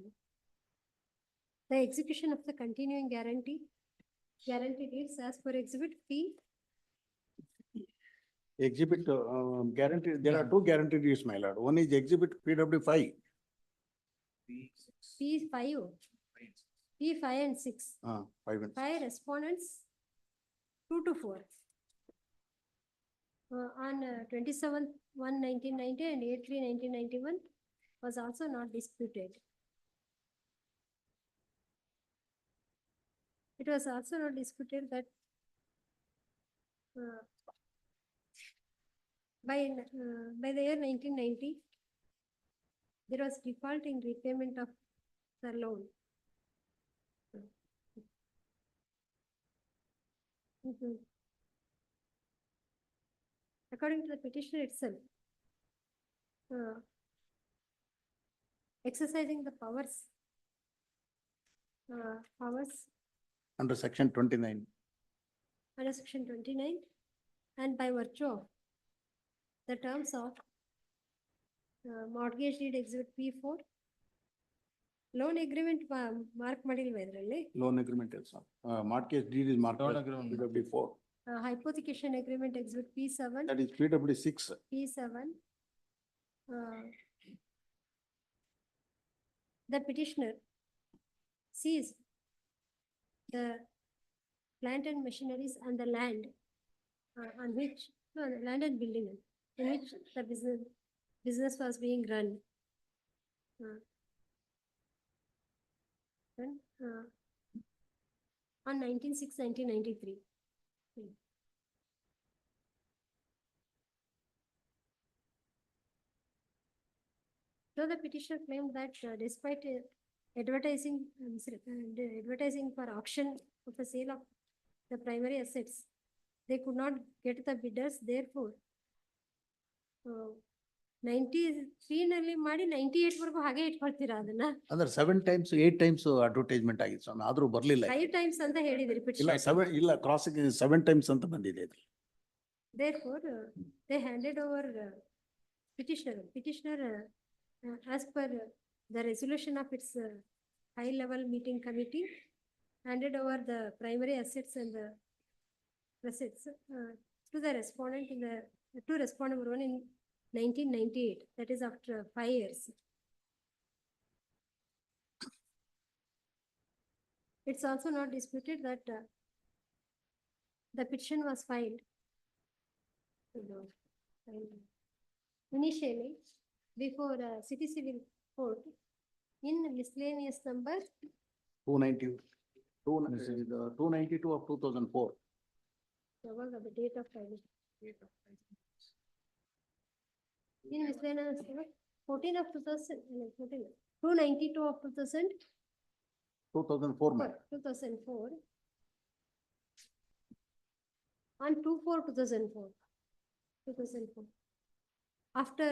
The execution of the continuing guarantee deeds as per exhibit P. Exhibit guarantee, there are two guarantee deeds, my lord. One is exhibit PW5. P5, P5 and 6. 5 and 5 respondents, 2 to 4. On 27/1/1990 and 8/3/1991 was also not disputed. It was also not disputed that by the year 1990, there was default in repayment of the loan. According to the petitioner itself, exercising the powers under section 29. under section 29 and by virtue of the terms of mortgage deed exhibit P4, loan agreement mark madilva idರಲ್ಲಿ Loan agreement also. Mortgage deed is marked Loan as agreement. PW4. hypothecation agreement exhibit P7, That is PW6. P7. The petitioner sees the plant and machineries and the land on which, no, the land and building in which the business was being run. On 19/6/1993. So the petitioner claimed that despite advertising for auction of the sale of the primary assets, they could not get the bidders. Therefore, 93 ನಲ್ಲಿ ಮಾಡಿ 98 ವರೆಗೂ ಹಾಗೆ ಇಟ್ಕೊಳ್ತೀರಾ ಅದನ್ನ? Other 7 times, 8 times advertisement ಆಗಿತ್ತು ಸ್ವಾಮಿ, ಆದ್ರೂ ಬರ್ಲಿಲ್ಲ. 5 times ಅಂತ ಹೇಳಿದ್ರಿ ಇಲ್ಲ petitioner. 7 ಇಲ್ಲ crossing 7 times ಅಂತ ಬಂದಿದೆ ಇದು. Therefore, they handed over petitioner as per the resolution of its high-level meeting committee, handed over the primary assets and the assets to the respondent to respondent number 1 in 1998. That is after 5 years. It's also not disputed that the petition was filed initially before City Civil Court in miscellaneous number 292 of 2004. the date of filing. In miscellaneous number 14 of 292 of 2004. ma'am. 2004 on 2/4/2004. After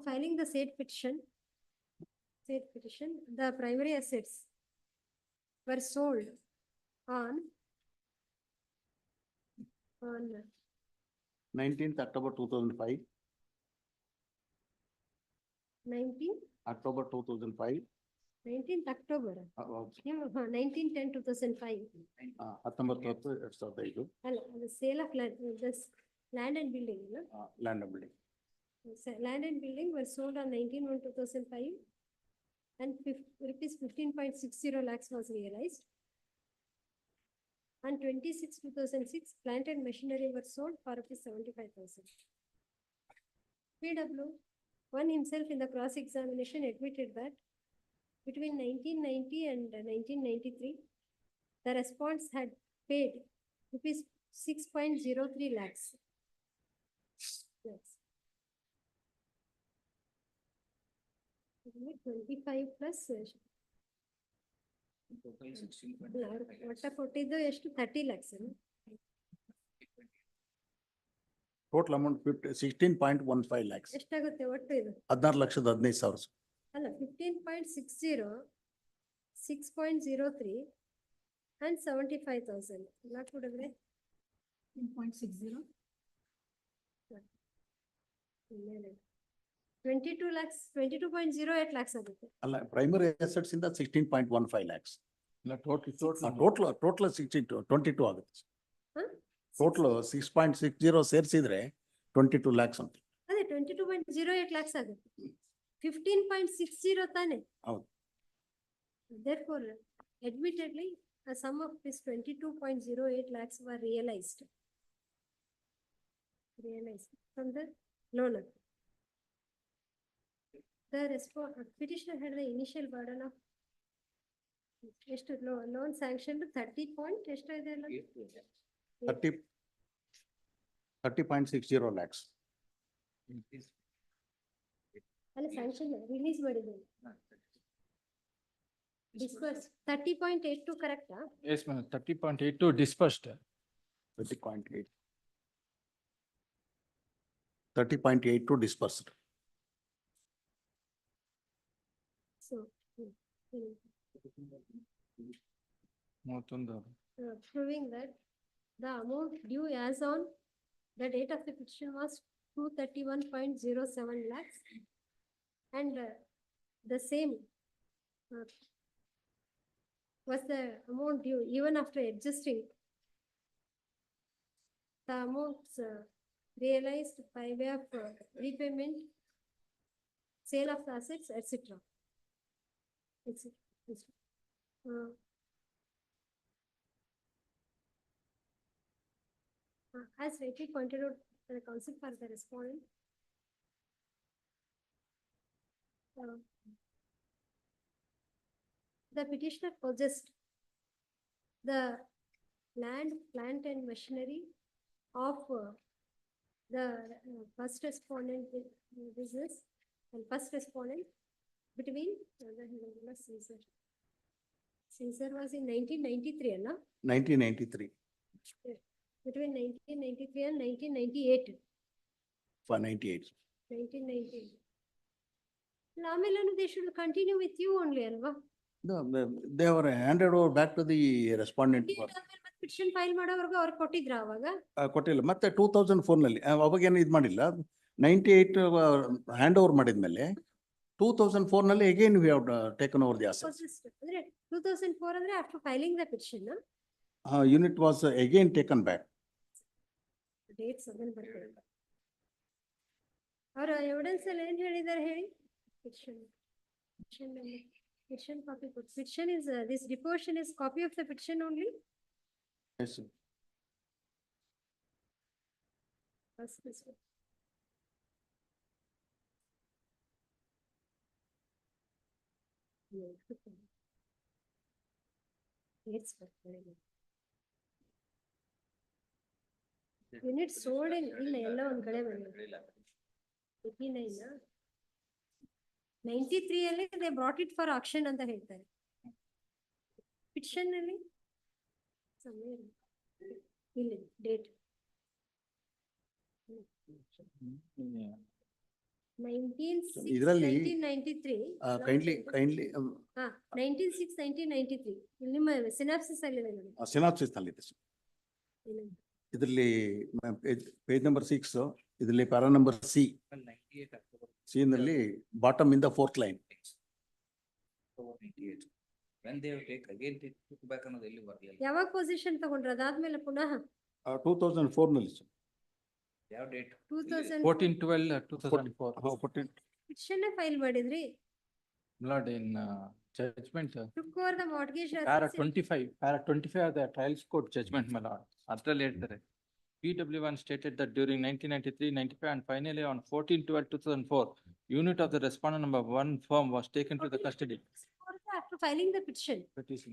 filing the said petition, the primary assets were sold on 19th October 2005. 19th October 2005. 19th October. 19/10/2005. 19/10/2005. The sale of land and building. Land and building. Land and building were sold on 19/1/2005 and rupees 15.60 lakhs was realized. On 26/2006, plant and machinery were sold for rupees 75,000. PW1 himself in the cross-examination admitted that between 1990 and 1993, the response had paid rupees 6.03 lakhs. Yes. 25 plus ಒಟ್ಟ ಕೊಟ್ಟಿದ್ದು ಎಷ್ಟು 30 lakhs. Total amount 16.15 lakhs. ಎಷ್ಟಾಗುತ್ತೆ ಒಟ್ಟು ಇದು? 16,15,000. ಅಲ್ಲ 15.60, 6.03 and 75,000 ಎಲ್ಲ ಕೊಡಿದ್ರೆ 10.60. 22 lakhs, 22.08 lakhs ಆಗುತ್ತೆ. ಅಲ್ಲ, ಪ್ರೈಮರಿ ಅಸೆಟ್ಸ್ ಇಂದ 16.15 lakhs. ಇಲ್ಲ, total, ಟೋಟಲ್ 22 ಆಗುತ್ತೆ. ಹ? ಟೋಟಲ್ 6.60 ಸೇರಿಸಿದ್ರೆ 22 lakhs ಅಂತ. ಅದೇ 22.08 lakhs ಆಗುತ್ತೆ. 15.60 ತಾನೆ. ಹೌದು. Therefore, admittedly, a sum of this 22.08 lakhs were realized from the loaner. The petitioner had the initial burden of ಎಷ್ಟು loan sanctioned 30 point ಎಷ್ಟು ಇದೆ ಅಲ್ಲ? 30.60 lakhs. ಅಲ್ಲ ಸ್ಯಾಂಕ್ಷನ್ ರಿಲೀಸ್ ಮಾಡಿದ್ದೇನೆ. Disbursed 30.82 correct? Yes, ma'am, 30.82 dispersed. 30.8. 30.82 dispersed. So, proving that the amount due as on the date of the petition was 231.07 lakhs and the same was the amount due even after adjusting the amounts realized by way of repayment, sale of the assets, etc. As rightly pointed out by the counsel for the respondent, the petitioner possessed the land, plant and machinery of the first respondent business and first respondent between Caesar was in 1993, no? 1993. Between 1993 and 1998. For 98. 1998. They should continue with you only, alva? No, they were handed over back to the respondent. Petition file ಮಾಡೋವರೆಗೂ ಅವ್ರು ಕೊಟ್ಟಿದ್ರ ಅವಾಗ? ಕೊಟ್ಟಿಲ್ಲ. ಮತ್ತೆ 2004 ನಲ್ಲಿ ಅವಾಗ ಏನು ಇದು ಮಾಡಿಲ್ಲ. 98 ಹ್ಯಾಂಡ್ ಓವರ್ ಮಾಡಿದ್ಮೇಲೆ 2004 ನಲ್ಲಿ again we have taken over the assets. ಅಂದ್ರೆ 2004 ಅಂದ್ರೆ after filing the petition, no? Unit was again taken back. Dates ಅದನ್ನ ಬರ್ತಾರೆ. ಅವರ ಎವಿಡೆನ್ಸ್ ಅಲ್ಲಿ ಏನು ಹೇಳಿದ್ದಾರೆ ಹೇಳಿ? Petition copy. Petition is this deposition is copy of the petition only? Yes, sir. This one. Dates ಬರ್ತಾರೆ. Unit sold in ಇಲ್ಲ ಎಲ್ಲ ಒಂದ್ ಕಡೆ ಬಂದಿದೆ. 93 ಅಲ್ಲಿ they brought it for auction ಅಂತ ಹೇಳ್ತಾರೆ. Petition ಅಲ್ಲಿ ಇಲ್ಲಿ ಡೇಟ್ 1993 kindly 1993 ಇಲ್ಲಿ ನಿಮ್ಮ ಸಿನಾಪ್ಸಿಸ್ ಅಲ್ಲಿ ಇದೆ ನೋಡಿ. ಸಿನಾಪ್ಸಿಸ್ ನಲ್ಲಿ ಇದೆ. ಇದರಲ್ಲಿ ಪೇಜ್ ನಂಬರ್ 6 ಇದರಲ್ಲಿ ಪ್ಯಾರಾ ನಂಬರ್ ಸಿ ನಲ್ಲಿ ಬಾಟಮ್ ಇಂದ 4th line. When they take again took back ಅನ್ನೋದು ಎಲ್ಲಿ ಬರಲಿಲ್ಲ. ಯಾವಾಗ ಪೊಸಿಷನ್ ತಗೊಂಡ್ರ ಅದಾದ್ಮೇಲೆ ಪುನಃ 2004 ನಲ್ಲಿ ಸರ್. ಯಾವ ಡೇಟ್? 14/12/2004. ಪಿಟಿಷನ್ ಫೈಲ್ ಮಾಡಿದ್ರಿ? Blood in judgment. Took over the mortgage. Para 25 of the trials court judgment, my lord. Adral ಹೇಳ್ತಾರೆ. PW1 stated that during 1993, 95 and finally on 14/12/2004, unit of the respondent number 1 firm was taken to the custody. After filing the petition. Petition.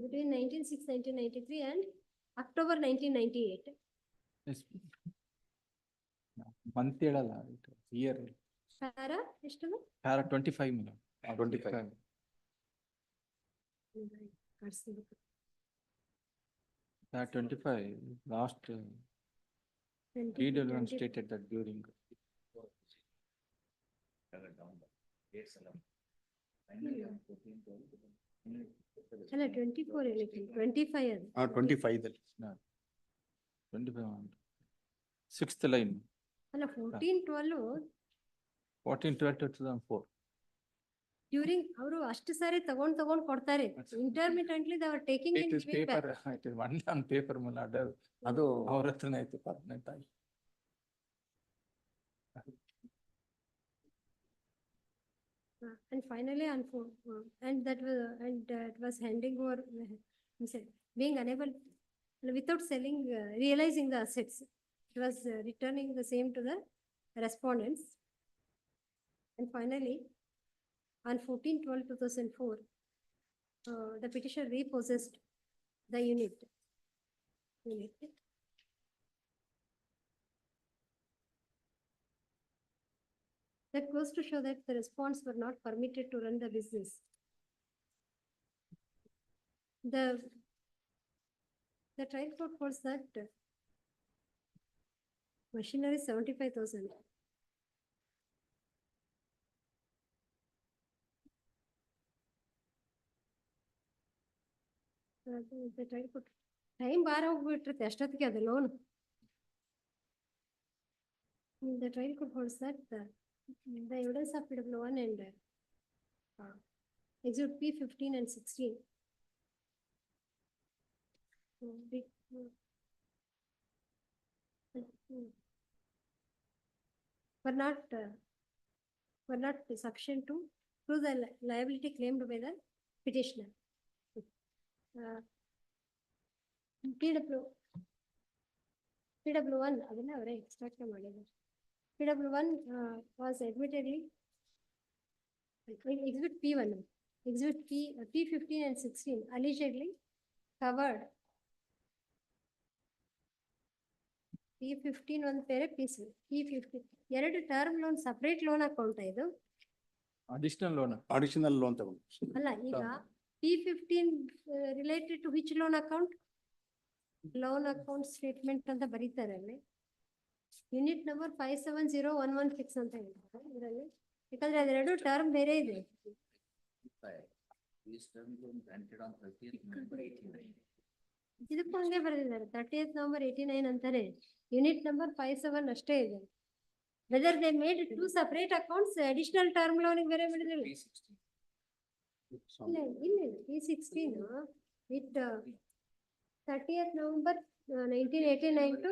Between 1993 and October 1998. Yes. Month ಹೇಳಲ್ಲ, year. Para ಎಷ್ಟು? Para 25 million. 25. 25, last Twenty- one 20. stated that during. ಅಲ್ಲ 24 ಹೇಳಿದ್ರು 25 ಅದು 25 ದಲ್ಲಿ. 25 on. Sixth line, ಅಲ್ಲ 14 12 14/12/2004. During ಅವರು ಅಷ್ಟು ಸಾರಿ ತಗೊಂಡ್ ಕೊಡ್ತಾರೆ intermittently they are taking It in is paper, it is only on paper, my lord. ಅದು ಅವ್ರ ಹತ್ರನೇ ಐತೆ permanent ಆಗಿ. and finally on and it was handing over he said being unable without selling realizing the assets it was returning the same to the respondents and finally on 14/12/2004 the petitioner repossessed the unit. That goes to show that the response were not permitted to run the business. The trial court holds that machinery 75,000. The trial court time ಬಾರ ಹೋಗ್ಬಿಟ್ಟಿರುತ್ತೆ ಅಷ್ಟೊತ್ತಿಗೆ ಅದು loan. The trial court holds that the evidence of PW1 and exhibit P15 and 16 were not sufficient to prove the liability claimed by the petitioner. PW1 ಅದನ್ನ ಅವರೇ extract ಮಾಡಿದ್ದಾರೆ. PW1 was admittedly exhibit P1, exhibit P15 and 16 allegedly covered P15 ಒಂದು ಬೇರೆ P15 ಎರಡು term loan separate loan account ಇದು Additional loan. Additional loan ತಗೊಂಡು. ಅಲ್ಲ ಈಗ P15 related to which loan account? Loan account statement ಅಂತ ಬರೀತಾರೆ ಅಲ್ಲಿ ಯೂನಿಟ್ ನಂಬರ್ 570116 ಅಂತ ಹೇಳ್ತಾರೆ ಇದರಲ್ಲಿ ಯಾಕಂದ್ರೆ ಅದೆರಡು ಟರ್ಮ್ ಬೇರೆ ಇದೆ. ಇದಕ್ಕೂ ಹಂಗೆ ಬರೆದಿದ್ದಾರೆ 30th November 89 ಅಂತಾರೆ ಯೂನಿಟ್ ನಂಬರ್ 57 ಅಷ್ಟೇ ಇದೆ. Whether they made two separate accounts additional term loan ಬೇರೆ ಮಾಡಿದ್ರು ಇಲ್ಲ P16 with 30th November 1989 to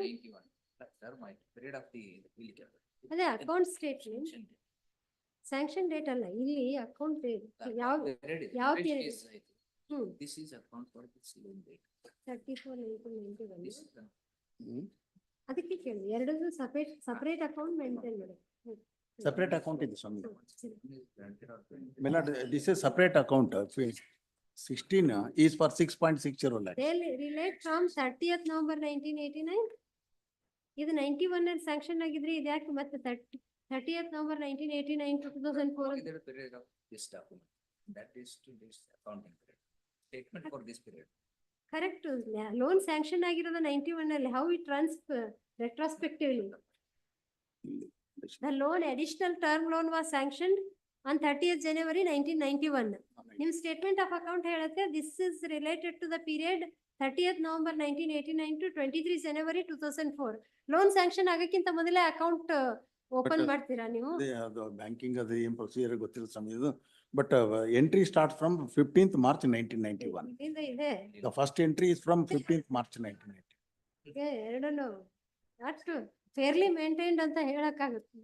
ಅದೇ ಅಕೌಂಟ್ ಸ್ಟೇಟ್ಮೆಂಟ್ ಸ್ಯಾಂಕ್ಷನ್ ಡೇಟ್ ಅಲ್ಲ ಇಲ್ಲಿ ಅಕೌಂಟ್ ಯಾವ period This is account for this loan date. 34/1991 ಅದಕ್ಕೆ ಕೇಳಿ ಎರಡು ಸಪರೇಟ್ ಅಕೌಂಟ್ ಮೇಂಟೈನ್ ಮಾಡಿ. Separate account ಇದೆ ಸ್ವಾಮಿ. This is separate account. 16 is for 6.60 lakhs. They relate from 30th November 1989. ಇದು 91 ಸ್ಯಾಂಕ್ಷನ್ ಆಗಿದ್ರೆ ಇದು ಯಾಕೆ ಮತ್ತೆ 30th November 1989 to 2004 The period of this document, that is to this accounting period. Statement for this period. Correct loan sanction ಆಗಿರೋದು 91 ಅಲ್ಲಿ how it runs retrospectively. The loan additional term loan was sanctioned on 30th January 1991. ನಿಮ್ statement of account ಹೇಳುತ್ತೆ this is related to the period 30th November 1989 to 23 January 2004. Loan sanction ಆಗಕ್ಕಿಂತ ಮೊದಲೇ account open ಮಾಡ್ತೀರಾ ನೀವು? ಅದು banking ಅದು ಏನ್ procedure ಗೊತ್ತಿಲ್ಲ ಸ್ವಾಮಿ ಇದು. But entry starts from 15th March 1991. ಇದೆ The first entry is from 15th March 1990. ಎರಡನ್ನು ಅಷ್ಟು ಫೇರ್ಲಿ ಮೇಂಟೈನ್ಡ್ ಅಂತ ಹೇಳಕ್ಕಾಗುತ್ತೆ.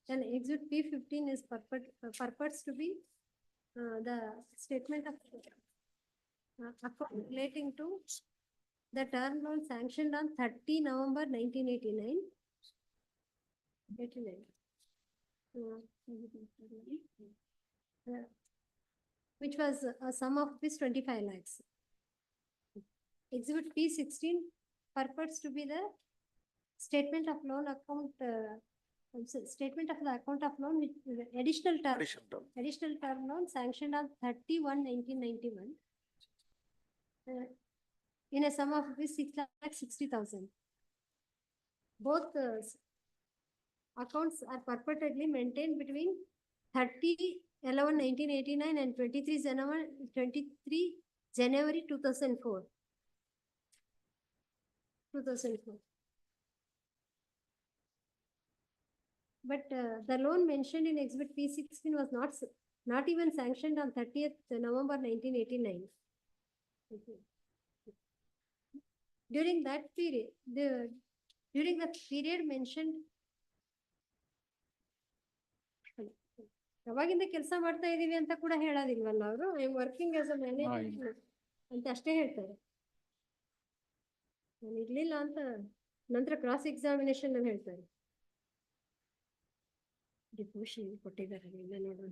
Then exhibit P15 is purports to be the statement of account relating to the term loan sanctioned on 30 November 1989. Which was a sum of this 25 lakhs. Exhibit P16 purports to be the statement of loan account, statement of the account of loan with additional term loan sanctioned on 31/1991. in a sum of rupees 6,60,000. Both accounts are perpetually maintained between 30/11/1989 and 23 January 2004. 2004. But the loan mentioned in Exhibit P16 was not even sanctioned on 30th November 1989. Okay. During that period, mentioned, ಯಾವಾಗಿಂದ ಕೆಲಸ ಮಾಡ್ತಾ ಇದೀವಿ ಅಂತ ಕೂಡ ಹೇಳೋದಿಲ್ವಲ್ಲ ಅವರು, I am working as a manager ಅಂತ ಅಷ್ಟೇ ಹೇಳ್ತಾರೆ. ನಾನು ಇರ್ಲಿಲ್ಲ ಅಂತ ನಂತರ ಕ್ರಾಸ್ ಎಕ್ಸಾಮಿನೇಷನ್ ಅಲ್ಲಿ ಹೇಳ್ತಾರೆ. ಡಿಪೋಷನ್ ಕೊಟ್ಟಿದ್ದಾರೆ, ಇಲ್ಲ ನೋಡೋಣ.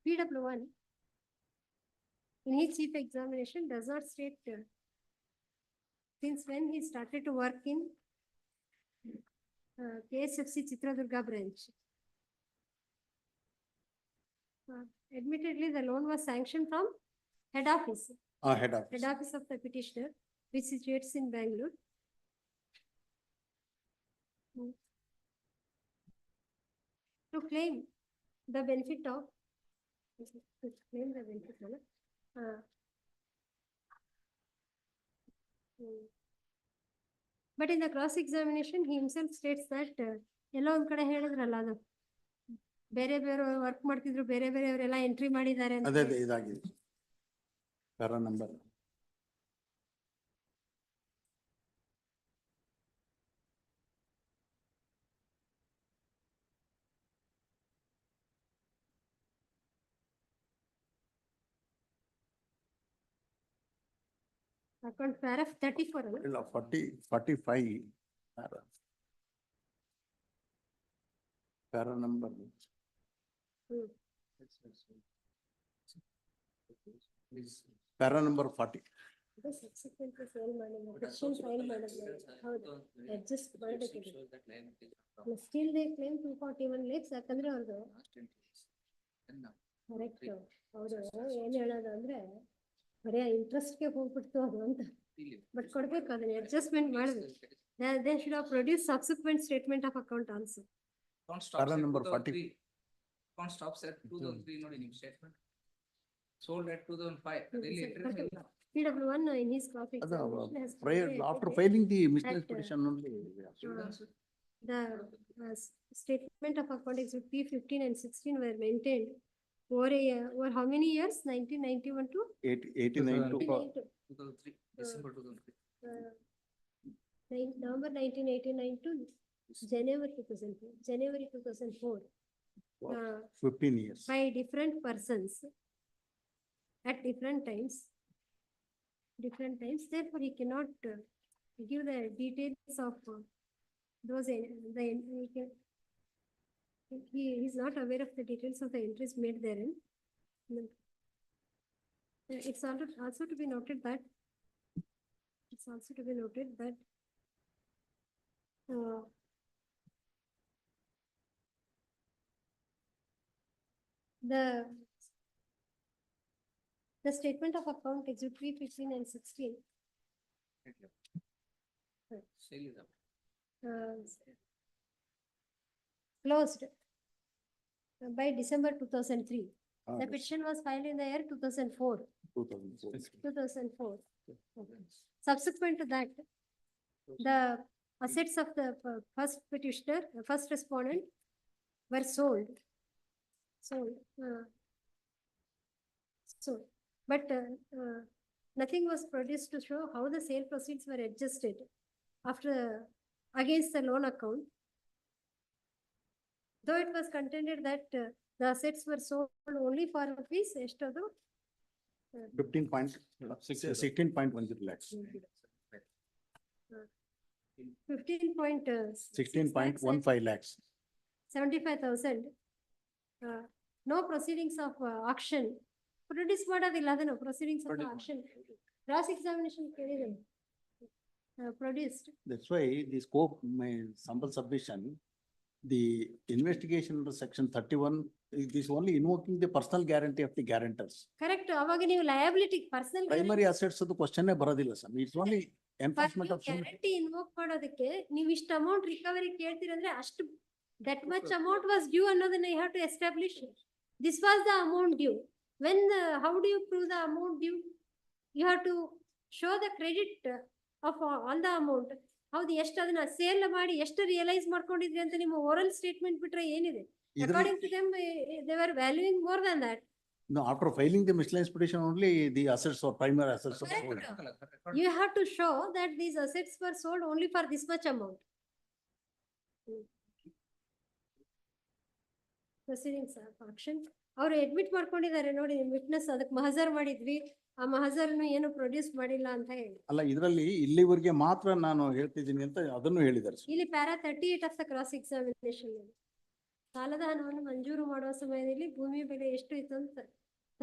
PW1 in his chief examination does not state since when he started to work in KSFC Chitradurga branch. Admittedly, the loan was sanctioned from head office. Head office. Head office of the petitioner, which situates in Bangalore. To claim the benefit of but in the cross examination he himself states that ಎಲ್ಲೋ ಒಂದ್ ಕಡೆ ಹೇಳಿದ್ರಲ್ಲ, ಅದು ಬೇರೆ work ಮಾಡ್ತಿದ್ರು, ಬೇರೆ ಅವರೆಲ್ಲ entry ಮಾಡಿದ್ದಾರೆ ಅಂತ. ಅದೇ ಇದಾಗಿದೆ ಪ್ಯಾರಾ ನಂಬರ್. Account paragraph 34 ಅಲ್ಲ? ಇಲ್ಲ 45 para number. Para number 40. Subsequently fail ಮಾಡಿದ್ರು, petition file ಮಾಡಿದ್ರು. ಹೌದು, adjust ಮಾಡಬೇಕಿದೆ. Still they claim 241 lakhs ಯಾಕಂದ್ರೆ ಅವ್ರದ್ದು ಕರೆಕ್ಟ್. ಹೌದು, ಏನ್ ಹೇಳೋದು ಅಂದ್ರೆ ಬರೀ ಇಂಟ್ರೆಸ್ಟ್ಗೆ ಹೋಗ್ಬಿಡ್ತು ಅದು ಅಂತ. ಬಟ್ ಕೊಡ್ಬೇಕು, ಅದನ್ನ ಅಡ್ಜಸ್ಟ್ಮೆಂಟ್ ಮಾಡಬೇಕು. They should have produced subsequent statement of account also. Para number 40. Account stops at 2003 not in statement. Sold at 2005. Really interest ಇಲ್ಲ. PW1 in his copy. Prior, after filing the miscellaneous petition only. The statement of account exhibit P15 and 16 were maintained over how many years? 1991 to 89 to 2003, December 2003. November 1989 to January 2004. 15 years. By different persons at different times. Therefore, he cannot give the details of those. He is not aware of the details of the entries made therein. It's also to be noted that the statement of account exhibit P15 and 16 Sale is up. closed by December 2003. The petition was filed in the year 2004. 2004. Okay. Subsequent to that, the assets of the first petitioner, first respondent, were sold. But nothing was produced to show how the sale proceeds were adjusted against the loan account. Though it was contended that the assets were sold only for rupees, 16.10 lakhs. 16.15 lakhs. 75,000. No proceedings of auction. Produce ಮಾಡೋದಿಲ್ಲ ಅದನ್ನು, proceedings of auction. Cross examination ಕೇಳಿದ್ದೇನೆ. Produced. That's why the scope, sample submission, the investigation under section 31, it is only invoking the personal guarantee of the guarantors. Correct. ಅವಾಗ ನೀವು liability personal Primary assets ಅದು question ಬರೋದಿಲ್ಲ sir. It's only enforcement of. guarantee invoke ಮಾಡೋದಕ್ಕೆ ನೀವು ಇಷ್ಟು amount recovery ಕೇಳ್ತೀರಂದ್ರೆ ಅಷ್ಟು that much amount was due ಅನ್ನೋದನ್ನ you have to establish. This was the amount due. When how do you prove the amount due? You have to show the credit of all the amount. ಹೌದು ಎಷ್ಟು ಅದನ್ನ sale ಮಾಡಿ ಎಷ್ಟು realise ಮಾಡ್ಕೊಂಡಿದ್ರಿ ಅಂತ ನಿಮ್ಮ oral statement ಬಿಟ್ರೆ ಏನಿದೆ? According to them, they were valuing more than that. No, after filing the miscellaneous petition only the assets or primary assets are sold. You have to show that these assets were sold only for this much amount. Proceedings of action. ಅವ್ರು admit ಮಾಡ್ಕೊಂಡಿದ್ದಾರೆ ನೋಡಿ witness ಅದಕ್ಕೆ ಮಹಜರ್ ಮಾಡಿದ್ವಿ ಆ ಮಹಜರ್ನು ಏನು produce ಮಾಡಿಲ್ಲ ಅಂತ ಹೇಳಿ. ಅಲ್ಲ ಇದರಲ್ಲಿ ಇಲ್ಲಿವರೆಗೆ ಮಾತ್ರ ನಾನು ಹೇಳ್ತಿದ್ದೀನಿ ಅಂತ ಅದನ್ನು ಹೇಳಿದ್ದಾರೆ. ಇಲ್ಲಿ para 38 of the cross examination ಸಾಲದ ಹಣವನ್ನು ಮಂಜೂರು ಮಾಡುವ ಸಮಯದಲ್ಲಿ ಭೂಮಿಯ ಬೆಲೆ ಎಷ್ಟು ಇತ್ತು ಅಂತ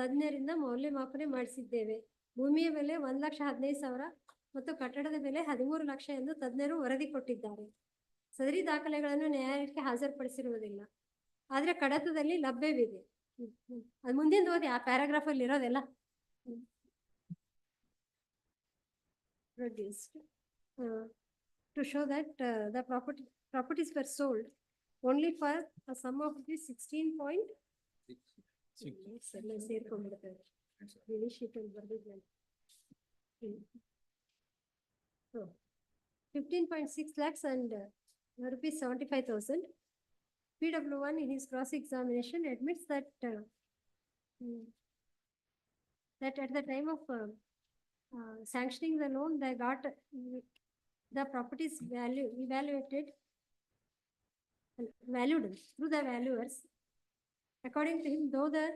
ತಜ್ಞರಿಂದ ಮೌಲ್ಯಮಾಪನೆ ಮಾಡಿಸಿದ್ದೇವೆ. ಭೂಮಿಯ ಬೆಲೆ 1,15,000 ಮತ್ತು ಕಟ್ಟಡದ ಬೆಲೆ 13 ಲಕ್ಷ ಎಂದು ತಜ್ಞರು ವರದಿ ಕೊಟ್ಟಿದ್ದಾರೆ. ಸದರಿ ದಾಖಲೆಗಳನ್ನು ನ್ಯಾಯಾಲಯಕ್ಕೆ ಹಾಜರುಪಡಿಸಿರುವುದಿಲ್ಲ, ಆದ್ರೆ ಕಡತದಲ್ಲಿ ಲಭ್ಯವಿದೆ. ಅದು ಮುಂದಿನ ಓದಿ ಆ ಪ್ಯಾರಾಗ್ರಾಫ್ ಅಲ್ಲಿ ಇರೋದೆಲ್ಲ. Produced to show that the properties were sold only for a sum of 16.6. Really sheet will verdict. 15.6 lakhs and rupees 75,000. PW1 in his cross-examination admits that that at the time of sanctioning the loan, they got the properties valued through the valuers. According to him, though the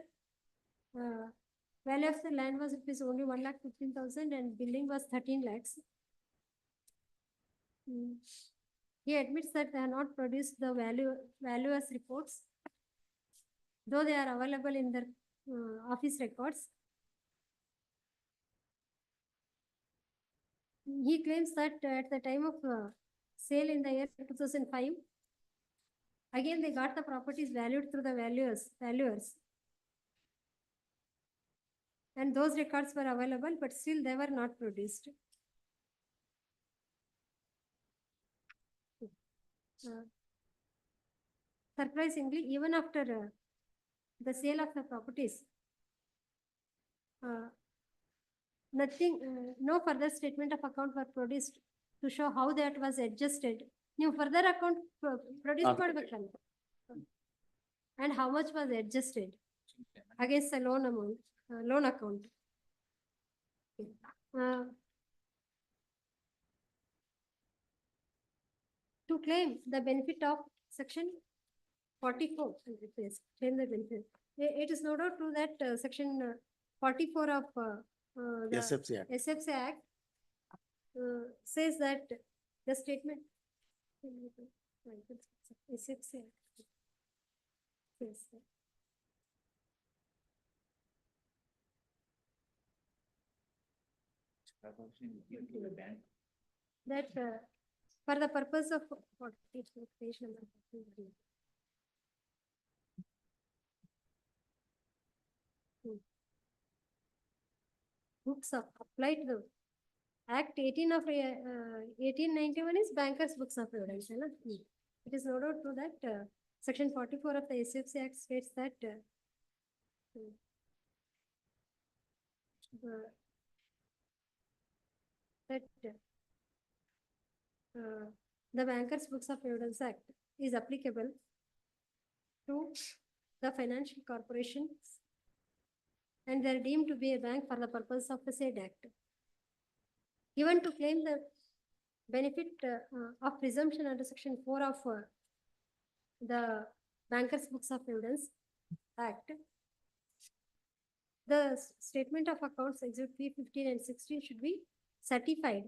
value of the land was rupees only 1,15,000 and building was 13 lakhs. He admits that they have not produced the valuers reports, though they are available in their office records. He claims that at the time of sale in the year 2005, again they got the properties valued through the valuers. And those records were available, but still they were not produced. Surprisingly, even after the sale of the properties, no further statement of account were produced to show how that was adjusted. New further account produced ಮಾಡಬೇಕಲ್ಲ, and how much was adjusted against the loan amount, loan account. To claim the benefit of section 44, claim the benefit. It is no doubt true that section 44 of the SFC Act says that the statement SFC Act says that for the purpose of page number 14. Books of applied to the Act 18 of 1891 is bankers books of evidence. It is no doubt true that section 44 of the SFC Act states that the Bankers Books of Evidence Act is applicable to the financial corporations and they are deemed to be a bank for the purpose of the said act. Even to claim the benefit of presumption under section 4 of the Bankers Books of Evidence Act, the statement of accounts exhibit P15 and 16 should be certified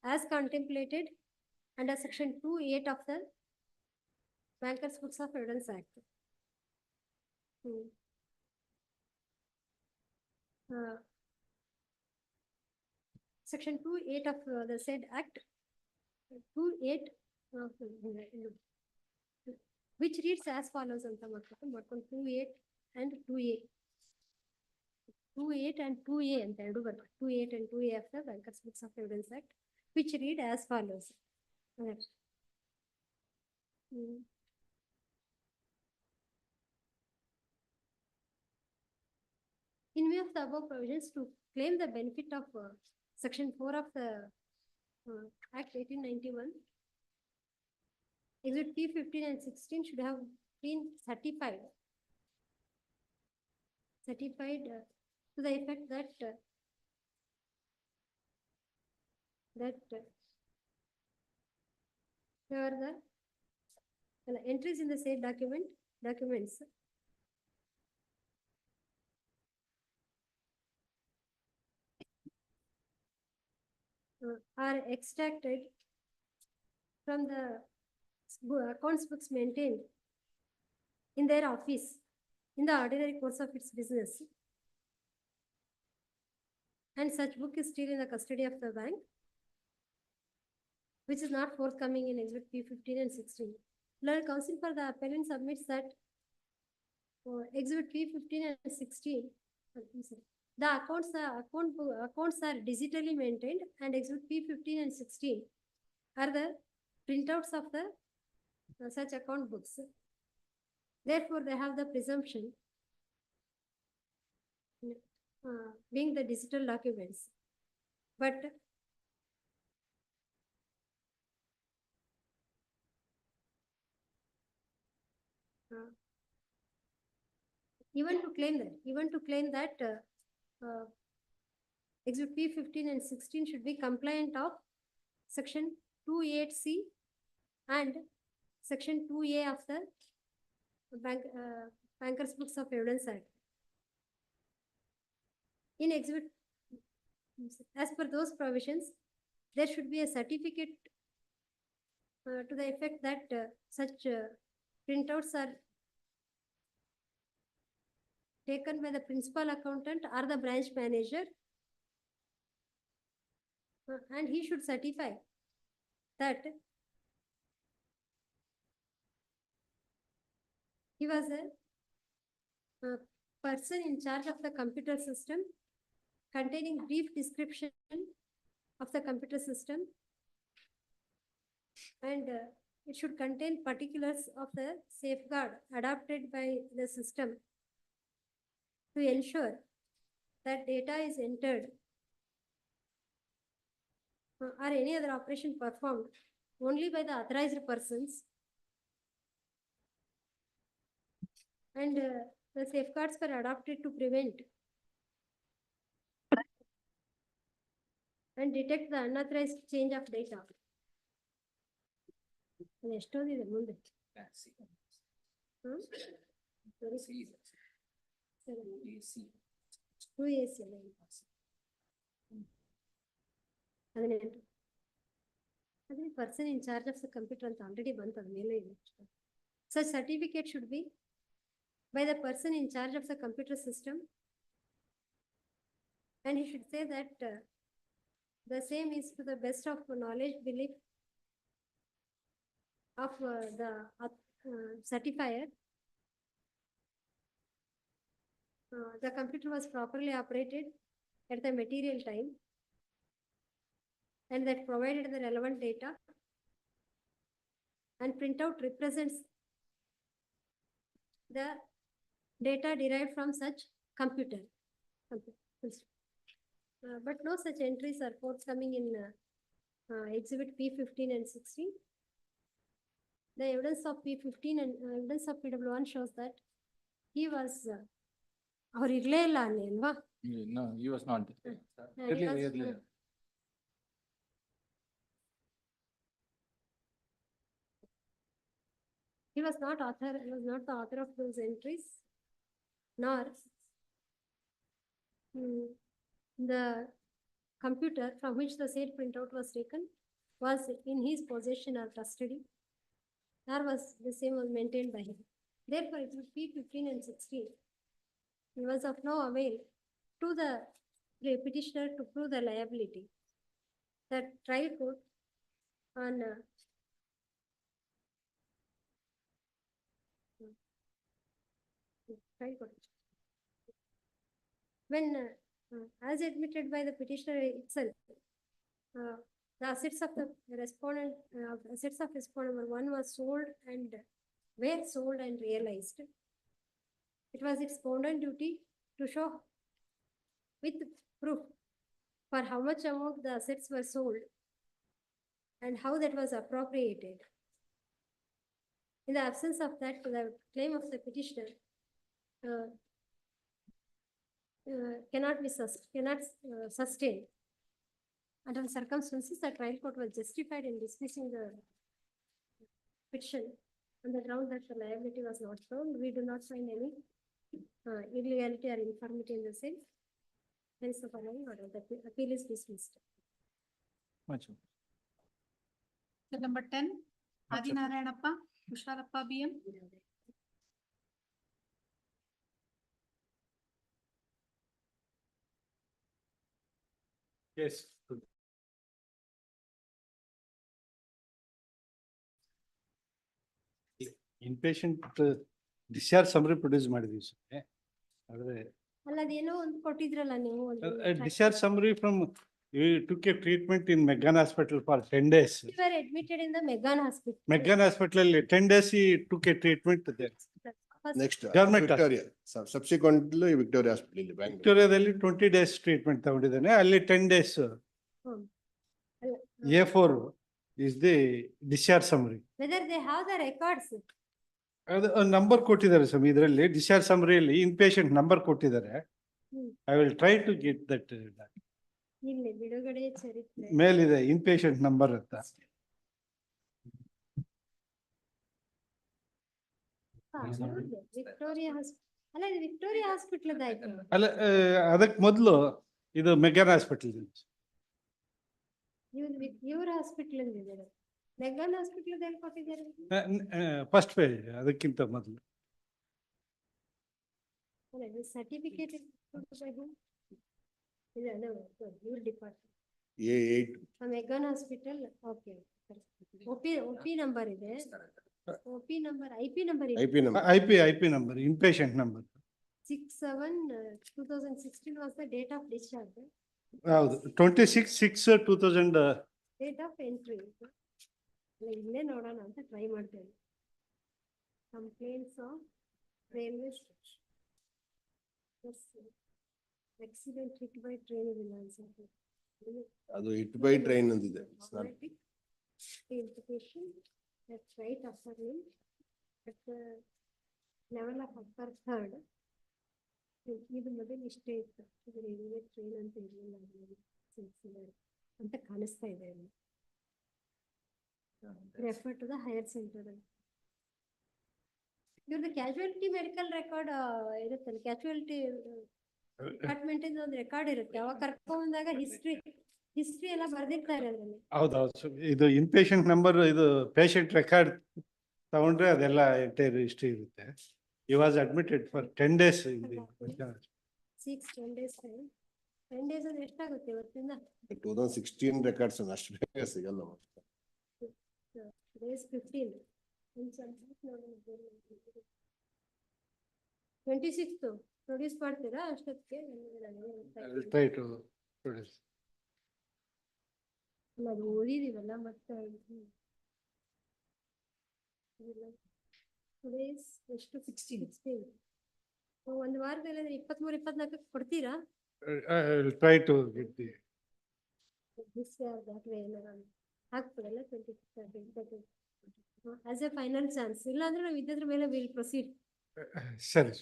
as contemplated under section 2(8) of the Bankers Books of Evidence Act. Section 2(8) of the said act, 2(8) which reads as follows ಅಂತ ಮಾಡ್ಕೊಂಡು 2.8 and 2A. 2.8 and 2A ಅಂತ ಎರಡು ಬರ್ತದೆ. 2.8 and 2A of the Bankers Books of Evidence Act, which read as follows. In view of the above provisions, to claim the benefit of Section 4 of the Act 1891, Exhibit P15 and 16 should have been certified. To the effect that there are the entries in the said documents are extracted from the accounts books maintained in their office in the ordinary course of its business, and such book is still in the custody of the bank, which is not forthcoming in Exhibit P15 and 16. Learned counsel for the appellant submits that Exhibit P15 and 16, the accounts are digitally maintained, and Exhibit P15 and 16 are the printouts of the such account books. Therefore, they have the presumption being the digital documents. But even to claim that Exhibit P15 and 16 should be compliant of Section 2.8C and Section 2A of the Bankers Books of Evidence Act. In exhibit, as per those provisions, there should be a certificate to the effect that such printouts are taken by the principal accountant or the branch manager, and he should certify that he was a person in charge of the computer system, containing brief description of the computer system, and it should contain particulars of the safeguard adopted by the system to ensure that data is entered or any other operation performed only by the authorized persons, and the safeguards were adopted to prevent and detect the unauthorized change of data. ಎಷ್ಟೊಂದಿದೆ ಮುಂದೆ. ಅದೇ person in charge of the computer ಅಂತ already ಬಂತು, ಅದ ಮೇಲೆ ಇದೆ. Such certificate should be by the person in charge of the computer system, and he should say that the same is to the best of knowledge, belief of the certifier. The computer was properly operated at the material time, and that provided the relevant data, and printout represents the data derived from such computer. But no such entries are forthcoming in Exhibit P15 and 16. The evidence of P15 and evidence of PW1 shows that he was ಅವ್ರು ಇರ್ಲೇ ಇಲ್ಲ ಅಲ್ಲಿ ಅಲ್ವಾ? No, he was not. He was not the author of those entries, nor the computer from which the said printout was taken was in his possession or custody, nor was the same was maintained by him. Therefore, it would be P15 and 16. It was of no avail to the petitioner to prove the liability. The trial court on File ಕೊಡಿ. When as admitted by the petitioner itself, the assets of the respondent, assets of respondent number 1 was sold and were sold and realized. It was its bounden duty to show with proof for how much amount the assets were sold and how that was appropriated. In the absence of that, the claim of the petitioner cannot be sustained. Under the circumstances, the trial court was justified in dismissing the petition on the ground that the liability was not found. We do not find any illegality or infirmity in the same. Hence, the following order, the appeal is dismissed. Case number 10, Adi Narayanappa, Kushalappa BM. Yes. Inpatient discharge summary produce ಮಾಡಿದ್ವಿ sir. ಆದ್ರೆ ಅಲ್ಲ ಅದೇನೋ ಒಂದು ಕೊಟ್ಟಿದ್ರಲ್ಲ ನೀವು discharge summary from you took a treatment in Megan Hospital for 10 days. You were admitted in the Megan Hospital. Megan Hospital 10 days he took a treatment there. Next, Government Victoria. Subsequently, Victoria Hospital, Bangalore. ವಿಕ್ಟೋರಿಯಾದಲ್ಲಿ 20 days treatment ತಗೊಂಡಿದ್ದಾನೆ ಅಲ್ಲಿ 10 days A4 is the discharge summary. Whether they have the records. ಅದು number ಕೊಟ್ಟಿದ್ದಾರೆ ಸ್ವಾಮಿ ಇದರಲ್ಲಿ discharge ಸಮ್ಮರಿಯಲ್ಲಿ inpatient number ಕೊಟ್ಟಿದ್ದಾರೆ. I will try to get that. ಇಲ್ಲಿ ಬಿಡುಗಡೆ ಚರಿತ್ರೆ ಮೇಲಿದೆ ಇನ್ಪೇಷಂಟ್ ನಂಬರ್ ಅಂತ. ವಿಕ್ಟೋರಿಯಾ ಅಲ್ಲ ಇದು ವಿಕ್ಟೋರಿಯಾ ಹಾಸ್ಪಿಟಲ್ ಆಯ್ತು. ಅಲ್ಲ ಅದಕ್ಕೆ ಮೊದಲು ಇದು ಮೆಗನ್ ಹಾಸ್ಪಿಟಲ್. ಇವ್ರ ಹಾಸ್ಪಿಟಲ್ ಅಂದಿದ್ದಾರೆ. ಮೆಗನ್ ಹಾಸ್ಪಿಟಲ್ ಎಲ್ಲಿ ಕೊಟ್ಟಿದ್ದಾರೆ? ಫಸ್ಟ್ ಪೇಜ್ ಅದಕ್ಕಿಂತ ಮೊದಲು. ಸರ್ಟಿಫಿಕೇಟ್ ಇವ್ರ department A8. McGann hospital. Okay, OP number ಇದೆ. OP number, IP number. IP number, inpatient number. 6/7/2016 was the date of discharge. 26/6/2000. Date of entry. ಇಲ್ಲೇ ನೋಡೋಣ ಅಂತ ಟ್ರೈ ಮಾಡ್ತೇವೆ. Complaints of railway station. Accident hit by train ಇಲ್ಲ ಅನ್ಸುತ್ತೆ. ಅದು hit by train ಅಂದಿದೆ. Implication. That's right, upper limb at the level of upper third. ಇದು ಮೊದಲು ಇಷ್ಟೇ ಇತ್ತು. ಇದು ರೈಲ್ವೆ ಟ್ರೈನ್ ಅಂತ ಇರಲಿಲ್ಲ ಅಂತ ಕಾಣಿಸ್ತಾ ಇದೆ. Refer to the higher centre. ಇವ್ರದ್ದು ಕ್ಯಾಶುಯಾಲಿಟಿ ಮೆಡಿಕಲ್ ರೆಕಾರ್ಡ್ ಇರುತ್ತಲ್ಲ, ಕ್ಯಾಶುಯಾಲಿಟಿ ಡಿಪಾರ್ಟ್ಮೆಂಟ್ ಇಂದ ಒಂದು ರೆಕಾರ್ಡ್ ಇರುತ್ತೆ. ಅವಾಗ ಕರ್ಕೊಂಡ್ ಬಂದಾಗ ಹಿಸ್ಟ್ರಿ ಎಲ್ಲ ಬರ್ದಿರ್ತಾರೆ ಅದರಲ್ಲಿ. ಹೌದೌದು, ಇದು ಇನ್ಪೇಷಂಟ್ ನಂಬರ್, ಇದು ಪೇಷಂಟ್ ರೆಕಾರ್ಡ್ ತಗೊಂಡ್ರೆ ಅದೆಲ್ಲ ಎಂಟೈರ್ ಹಿಸ್ಟ್ರಿ ಇರುತ್ತೆ. He was admitted for 10 days in the 10 days. 10 days ಅಂದ್ರೆ ಎಷ್ಟಾಗುತ್ತೆ ಇವತ್ತಿಂದ? 2016 ರೆಕಾರ್ಡ್ಸ್ ಅಷ್ಟು ಬೇಗ ಸಿಗಲ್ಲ. Days 15. 26th ಪ್ರೊಡ್ಯೂಸ್ ಮಾಡ್ತೀರಾ ಅಷ್ಟೊತ್ತಿಗೆ? try to produce. ಅದು ಓದಿದೀವಲ್ಲ ಮತ್ತೆ ಎಷ್ಟು 16 ಒಂದು ವಾರದಲ್ಲಿ 23-24 ಕೊಡ್ತೀರಾ? I will try to get the ಹಾಕ್ಬಿಡಲ್ಲ 25 as A final chance. ಇಲ್ಲ ಅಂದ್ರೆ ನಾವು ಇದ್ರ ಮೇಲೆ ವಿಲ್ ಪ್ರೊಸೀಡ್. ಸರಿ.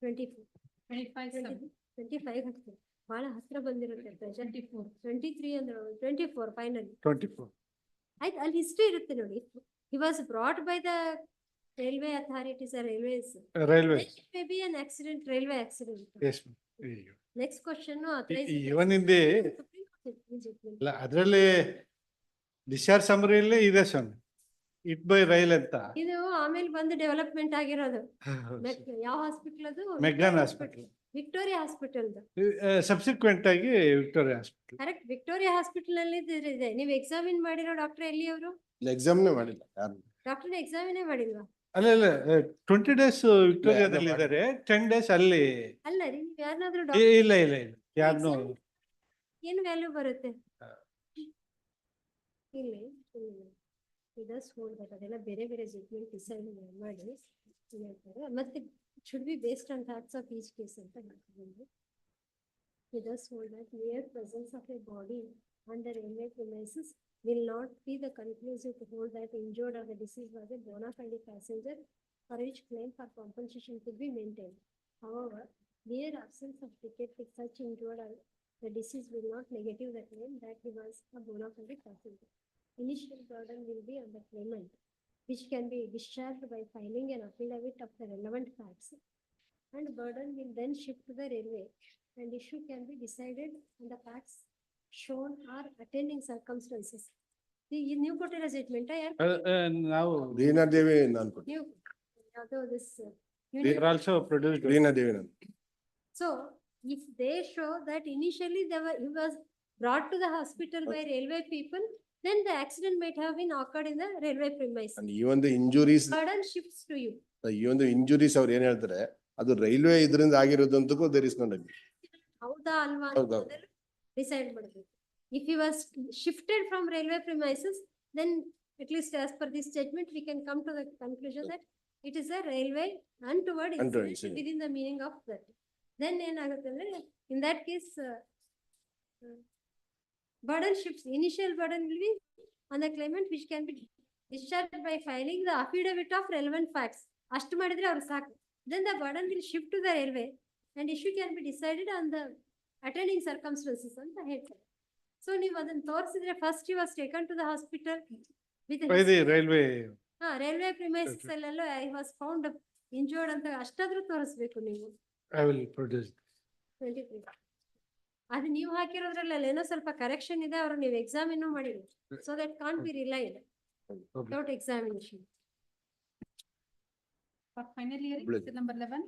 25 ಹಾಕ್ತೀವಿ. ಬಹಳ ಹತ್ರ ಬಂದಿರುತ್ತೆ. 23 ಅಂದ್ರೆ 24 ಫೈನಲ್. 24 ಆಯ್ತು, ಅಲ್ಲಿ ಹಿಸ್ಟ್ರಿ ಇರುತ್ತೆ ನೋಡಿ. He was brought by the railway authorities or railways. Maybe an accident, railway accident. Yes. Next question. Even in the ಅದರಲ್ಲಿ ಡಿಸ್ಚಾರ್ಜ್ ಸಮ್ಮರಿಯಲ್ಲಿ ಇದೆ ಸ್ವಾಮಿ, ಇಟ್ ಬೈ ರೈಲ್ ಅಂತ. ಇದು ಆಮೇಲೆ ಬಂದು ಡೆವಲಪ್ಮೆಂಟ್ ಆಗಿರೋದು. ಯಾವ ಹಾಸ್ಪಿಟಲ್ ಅದು? McGann hospital. Victoria hospital. Subsequent ಆಗಿ Victoria hospital. Correct, Victoria hospital ಅಲ್ಲಿ ಇದೆ. ನೀವು ಎಕ್ಸಾಮಿನ್ ಮಾಡಿರೋ ಡಾಕ್ಟರ್ ಎಲ್ಲಿ ಅವರು? ಎಕ್ಸಾಮ್ನೇ ಮಾಡಿಲ್ಲ. ಡಾಕ್ಟರ್ ಎಕ್ಸಾಮಿನೇ ಮಾಡಿಲ್ವಾ? ಅಲ್ಲ 20 days ವಿಕ್ಟೋರಿಯಾದಲ್ಲಿ ಇದ್ದಾರೆ 10 days ಅಲ್ಲಿ ಅಲ್ಲ ರೀ ನೀವ್ ಯಾರನ್ನಾದ್ರೂ ಇಲ್ಲ ಯಾರನ್ನು ಏನ್ ವ್ಯಾಲ್ಯೂ ಬರುತ್ತೆ ಇಲ್ಲಿ does hold that ಅದೆಲ್ಲ ಬೇರೆ ಬೇರೆ ಜಡ್ಜ್ಮೆಂಟ್ ಡಿಸೈಡ್ ಮಾಡಿ ಹೇಳ್ತಾರೆ ಮತ್ತೆ should be based on facts of each case ಅಂತ ಹೇಳ್ತಾರೆ. It does hold that mere presence of a body under railway premises will not be the conclusive to hold that injured or the deceased was a bona fide passenger for which claim for compensation could be maintained. However, mere absence of ticket with such injured or the deceased will not negative the claim that he was a bona fide passenger. Initial burden will be on the claimant, which can be discharged by filing an affidavit of the relevant facts, and burden will then shift to the railway, and issue can be decided on the facts shown or attending circumstances. ಈ ನೀವು ಕೊಟ್ಟಿರೋ judgment ನಾವು ರೀನಾದೇವಿ ನಾನು ಕೊಟ್ಟೆ. ನೀವು ಯಾವುದೋ this they are also produced. ರೀನಾದೇವಿ ನಾನು. So if they show that initially he was brought to the hospital by railway people, then the accident might have been occurred in the railway premises. And even the injuries, Burden shifts to you. even the injuries ಅವ್ರು ಏನ್ ಹೇಳ್ತಾರೆ ಅದು railway ಇದರಿಂದ ಆಗಿರೋದಂತಕ್ಕೂ there is no liability. ಹೌದಾ ಅಲ್ವಾ ಹೌದು. Decide ಮಾಡಬೇಕು. If he was shifted from railway premises, then at least as per this judgment, we can come to the conclusion that it is a railway untoward incident within the meaning of that. Then ಏನಾಗುತ್ತೆ ಅಂದ್ರೆ in that case burden shifts. Initial burden will be on the claimant, which can be discharged by filing the affidavit of relevant facts. ಅಷ್ಟು ಮಾಡಿದ್ರೆ ಅವ್ರು ಸಾಕು. Then the burden will shift to the railway and issue can be decided on the attending circumstances ಅಂತ ಹೇಳ್ತಾರೆ. So ನೀವು ಅದನ್ನ ತೋರಿಸಿದ್ರೆ first he was taken to the hospital with by the railway. railway premises ಅಲ್ಲೆಲ್ಲ I was found injured ಅಂತ ಅಷ್ಟಾದ್ರೂ ತೋರಿಸ್ಬೇಕು ನೀವು. I will produce. 23. ಅದು ನೀವು ಹಾಕಿರೋದ್ರಲ್ಲಿ ಏನೋ ಸ್ವಲ್ಪ ಕರೆಕ್ಷನ್ ಇದೆ, ಅವರು ನೀವು ಎಕ್ಸಾಮ್ ಇನ್ನೂ ಮಾಡಿಲ್ಲ. So that can't be relied without examination. For final hearing, case number 11.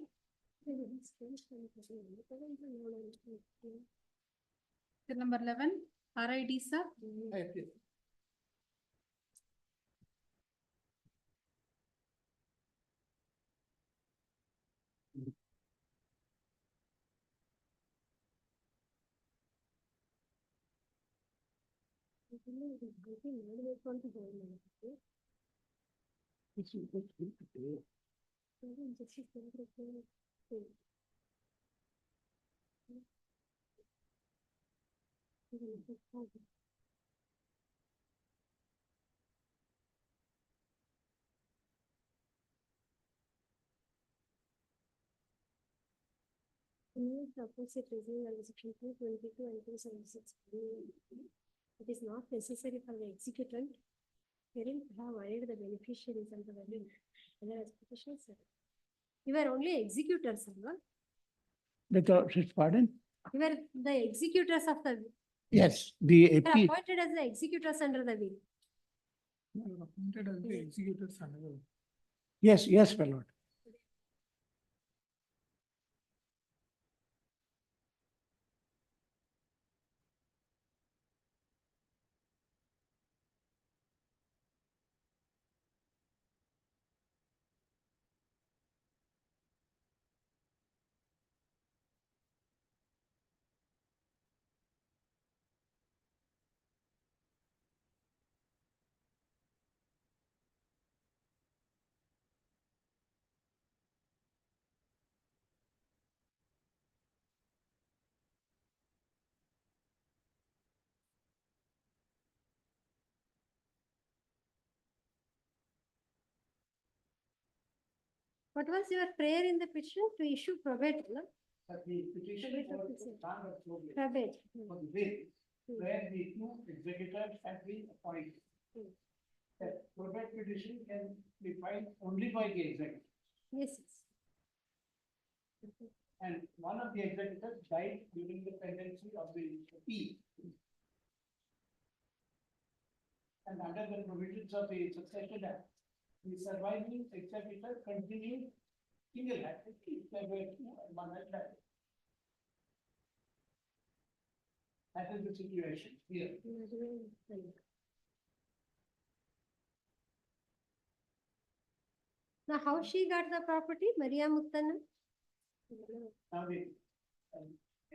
Case number 11, RID sir. Pardon? You are the executors of the will. Yes, You are appointed as the executors under the will. Appointed as the executors under the. Yes, my lord. What was your prayer in the petition to issue probate? No? The petition for Probate. for the will, where the two executors have been appointed. The probate petition can be filed only by the executor. Yes. And one of the executors died during the pendency of the appeal. And under the provisions of the Succession Act, the surviving executor continued single-handed if there were two and one had died. That is the situation here. Now, how she got the property, Maria Muttana? Now the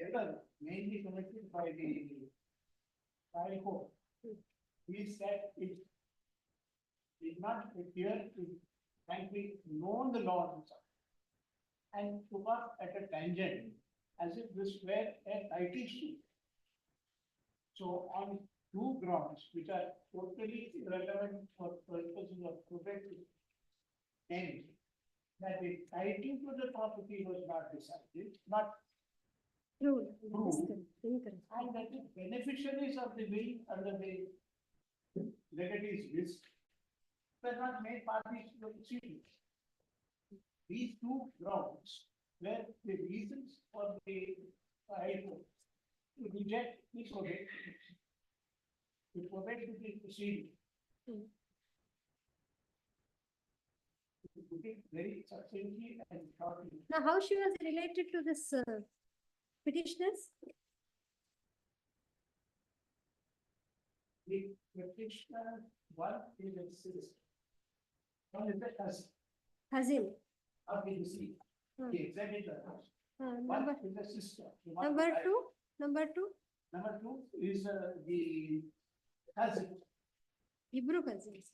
error mainly committed by the trial court is that it did not appear to frankly know the law itself and took off at a tangent as if this were a title suit. So on two grounds which are totally irrelevant for purposes of probate and that the title to the property was not decided, not True. True. Incorrect. and that the beneficiaries of the will under the legatee's list were not made parties to the proceedings. These two grounds were the reasons for the trial court to reject the probate petition. The probate to the proceeding. To put it very succinctly and shortly. Now, how she was related to this petitioners? The petitioner, one is a citizen. One is a cousin Hazim. of the deceased, the executor. One Number, is a sister. the one number who died. two, number two, Number two is the cousin. Ibru cousins.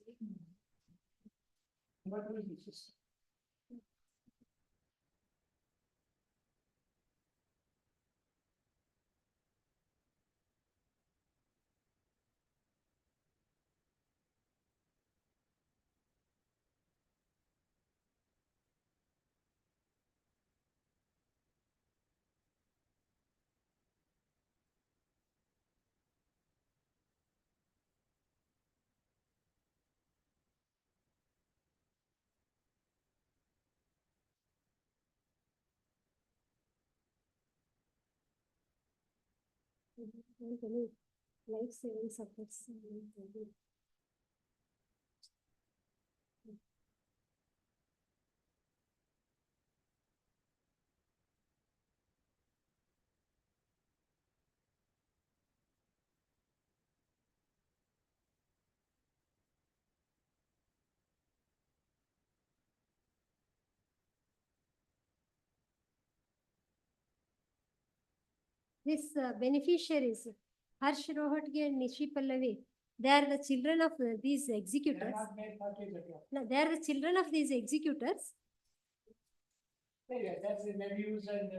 Number two is the sister. Life saving supports. This beneficiaries, Harsh Rohatgi and Nishi Pallavi, they are the children of these They are executors. not made parties at all. No, they are the children of these executors. Yeah, that's the nephews and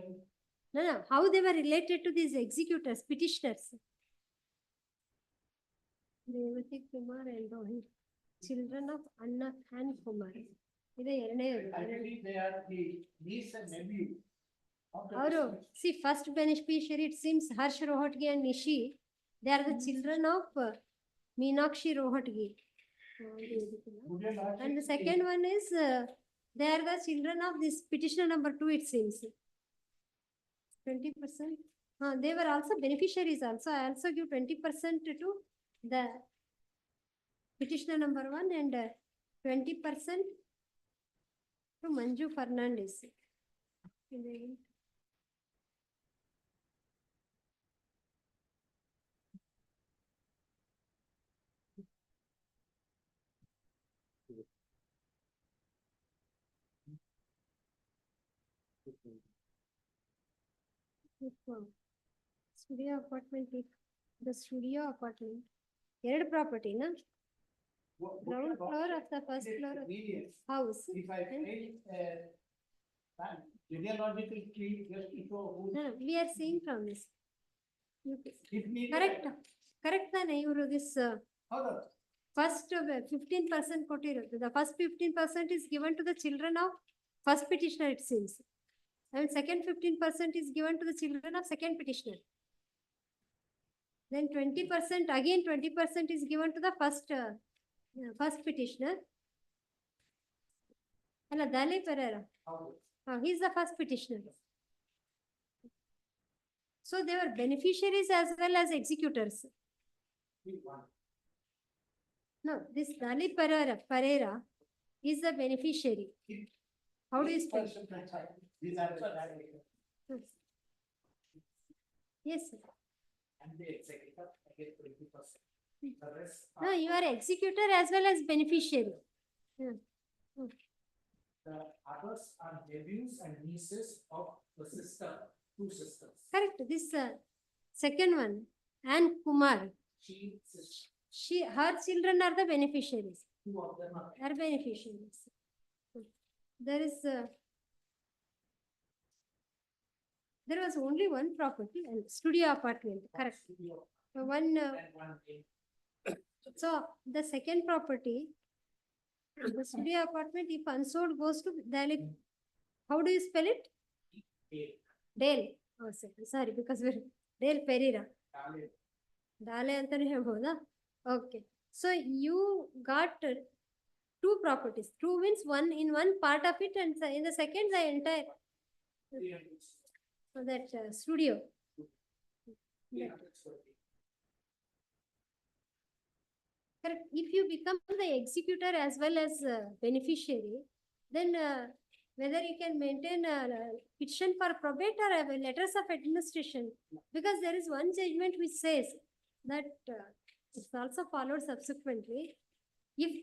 No, no, how they were related to these executors, petitioners? Devati Kumar and Rohit, children of Anna and Kumar. ಇದು ಎರಡನೇದು. actually they are the niece and nephew. of the ಅವರು, deceased. see, first beneficiary, it seems Harsh Rohatgi and Nishi, they are the children of Meenakshi Rohatgi. Would you like And the to- second one is, they are the children of this petitioner number 2, it seems. 20%. They were also beneficiaries also. I also give 20% to the petitioner number 1 and 20% to Manju Fernandez. Studio apartment, the studio apartment. Third property, na? Ground floor of the first floor of Convenience. house. If I fail, genealogical tree just to show who. No, no, we are seeing from this. If needed, Correct, correct ತಾನೆ ಇವರು this ಹೌದು. first 15% ಕೊಟ್ಟಿರೋದು. The first 15% is given to the children of first petitioner, it seems. And second 15% is given to the children of second petitioner. Then 20%, again 20% is given to the first petitioner. And Dali Pereira, ಹೌದು. he is the first petitioner. So they were beneficiaries as well as executors. No, this Dali Pereira is the beneficiary. How do you spell? These are the directors. Yes, sir. And the executor, I get 20%. The rest. No, you are executor as well as beneficiary. Yeah. The others are nephews and nieces of the sister, two sisters. Correct, this second one, and Kumar, her children are the beneficiaries, Two of them are. are beneficiaries. There is, there was only one property and studio apartment, correct. One, And one A. so the second property, the studio apartment, if unsold goes to Dalek, how do you spell it? A. Dale, oh sorry, because we're Dale Pereira. Dale antane ಹೇಳ್ಬೋದಾ? Okay, so you got two properties, two means one in one part of it and in the second the entire, so that studio. Correct, if you become the executor as well as beneficiary, then whether you can maintain a petition for probate or a letters of administration, because there is one judgment which says that it's also followed subsequently. If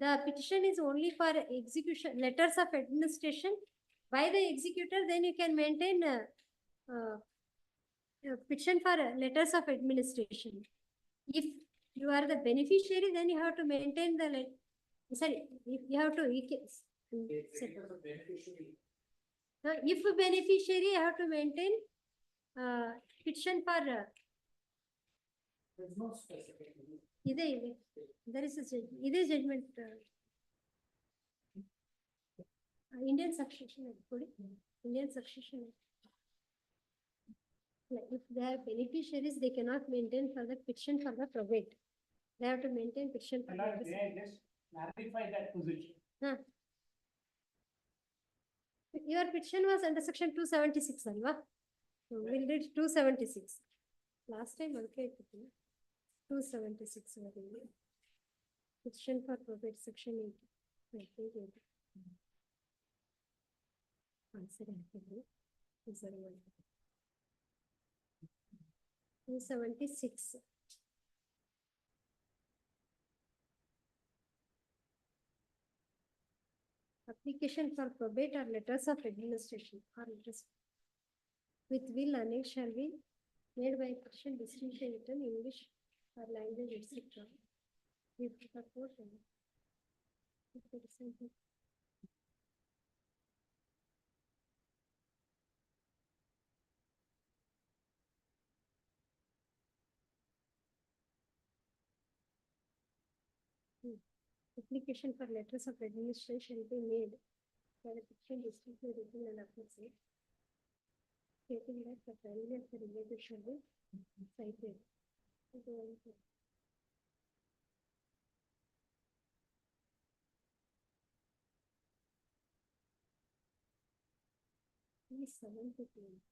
the petition is only for execution, letters of administration by the executor, then you can maintain petition for letters of administration. If you are the beneficiary, then you have to maintain the, sorry, you have to, if a beneficiary, you have to maintain petition for, There's no specific. there is a judgment. Indian succession, Indian succession. Like if they are beneficiaries, they cannot maintain for the petition for the probate. They have to maintain petition for May I the. just clarify that position? Your petition was under section 276, alva? So we'll read 276. Last time, okay, 276. Petition for probate, section 80. I think 80. Answer, I think. 276. Application for probate or letters of administration or letters with will annexed shall be made by petition distinction written English or language, etc. We propose application for letters of administration shall be made by the petition district written and appropriate, stating that the family of the relative shall be cited. Please 72.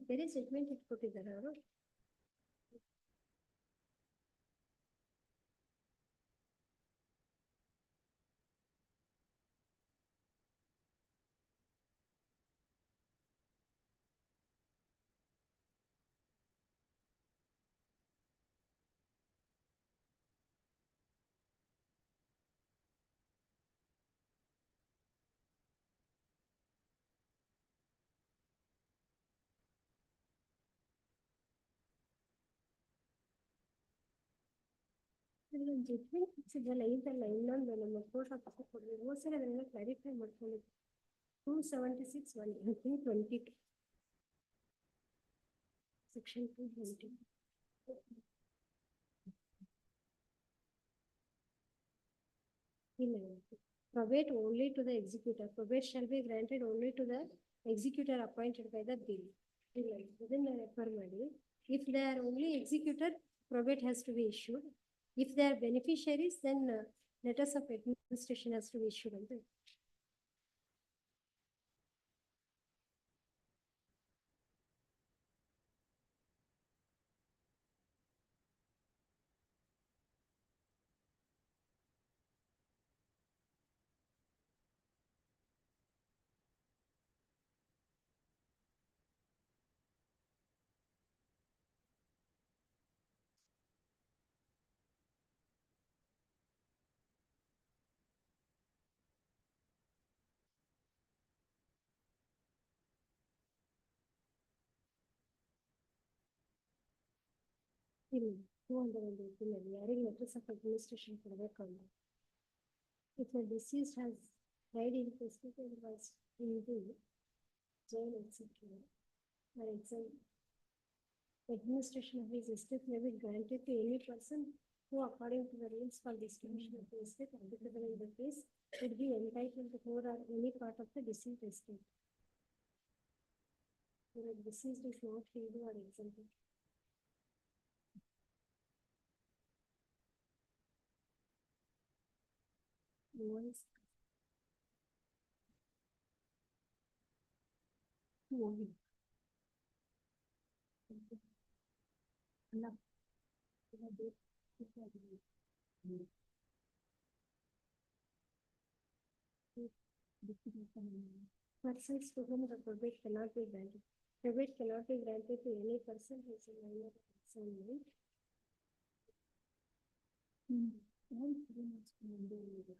ಬೇರೆ judgement ಇಟ್ಕೊಟ್ಟಿದ್ದಾರೆ ಅವರು. Judgement ಫಿಕ್ಸಿದಲ್ಲ ಇದಲ್ಲ ಇನ್ನೊಂದು ನಮ್ಮ court officer ಕೊಡಬೇಕು ಒಂದ್ಸರಿ ಅದನ್ನ clarify ಮಾಡ್ಕೊಳ್ಳಿ. 276 122 section 220. Probate only to the executor. Probate shall be granted only to the executor appointed by the bill. Within the refer money, if they are only executor, probate has to be issued. If they are beneficiaries, then letters of administration has to be issued. ಇಲ್ಲ 218 ಅಲ್ಲಿ ಯಾರಿಗೆ letters of administration ಕೊಡಬೇಕಲ್ಲ. If the deceased has died in hospital was in the jail etc. For example, administration of his estate may be granted to any person who according to the rules for distribution of the estate applicable in the case would be entitled to more or any part of the deceased estate. The deceased is not Hindu or exempted. Once. Moving. Enough. Persons to whom the probate cannot be granted. Probate cannot be granted to any person who is a minor assignment. All 3 months from the leader.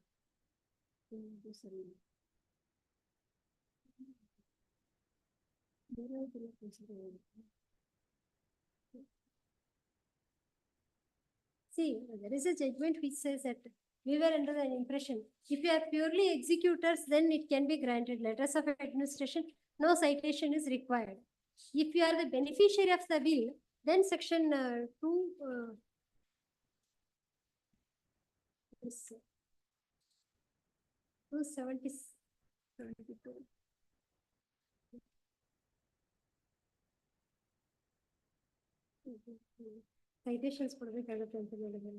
See, there is a judgment which says that we were under the impression, if you are purely executors, then it can be granted. Letters of administration, no citation is required. If you are the beneficiary of the will, then section 272. Citations ಕೊಡಬೇಕಾಗುತ್ತೆ ಅಂತ ಹೇಳಿದ್ರೆ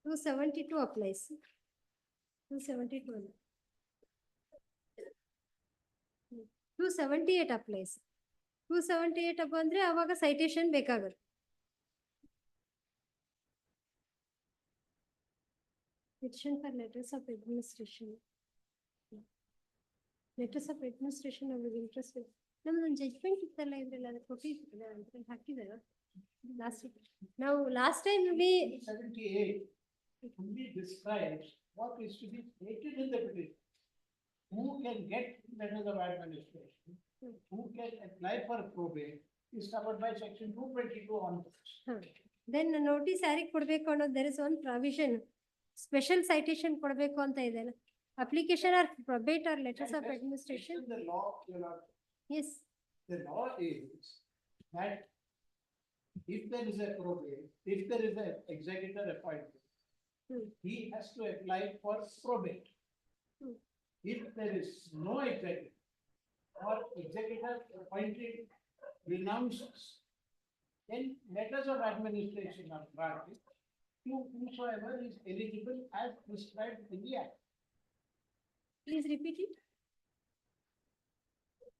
272 applies. 272 ಅಲ್ಲ 278 applies. 278 ಬಂದ್ರೆ ಅವಾಗ citation ಬೇಕಾಗುತ್ತೆ. Petition for letters of administration. Letters of administration of interest. ನಮ್ದೊಂದು judgement ಇತ್ತಲ್ಲ ಇದ್ರಲ್ಲಿ ಅದು ಕೊಟ್ಟಿದ್ರಲ್ಲ ಅಂತ ಹಾಕಿದಾರ ಲಾಸ್ಟ್ ನಾವು last time we 78 only describes what is to be stated in the petition. Who can get letters of administration, who can apply for probate is covered by section 222 onwards. Then notice ಯಾರಿಗೆ ಕೊಡಬೇಕು ಅನ್ನೋದು there is one provision special citation ಕೊಡಬೇಕು ಅಂತ ಇದೆ application or probate or letters of administration. The law, your Lord. Yes. The law is that if there is a probate, if there is an executor appointed, he has to apply for probate. If there is no executor or executor appointed renounces, then letters of administration are granted to whosoever is eligible as prescribed in the act. Please repeat it.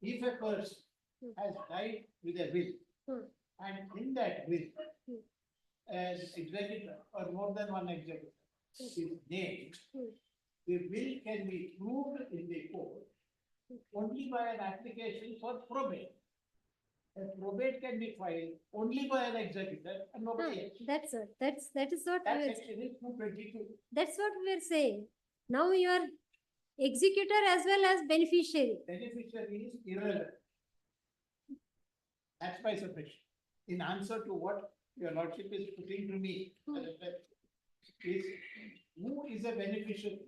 If a person has died with a will, and in that will, as executor or more than one executor is named, the will can be proved in the court only by an application for probate. A probate can be filed only by an executor and nobody else. That is what That we are, section is 222. that's what we are saying. Now you are executor as well as beneficiary. Beneficiary is irrelevant. That's my submission. In answer to what your lordship is putting to me, is who is a beneficiary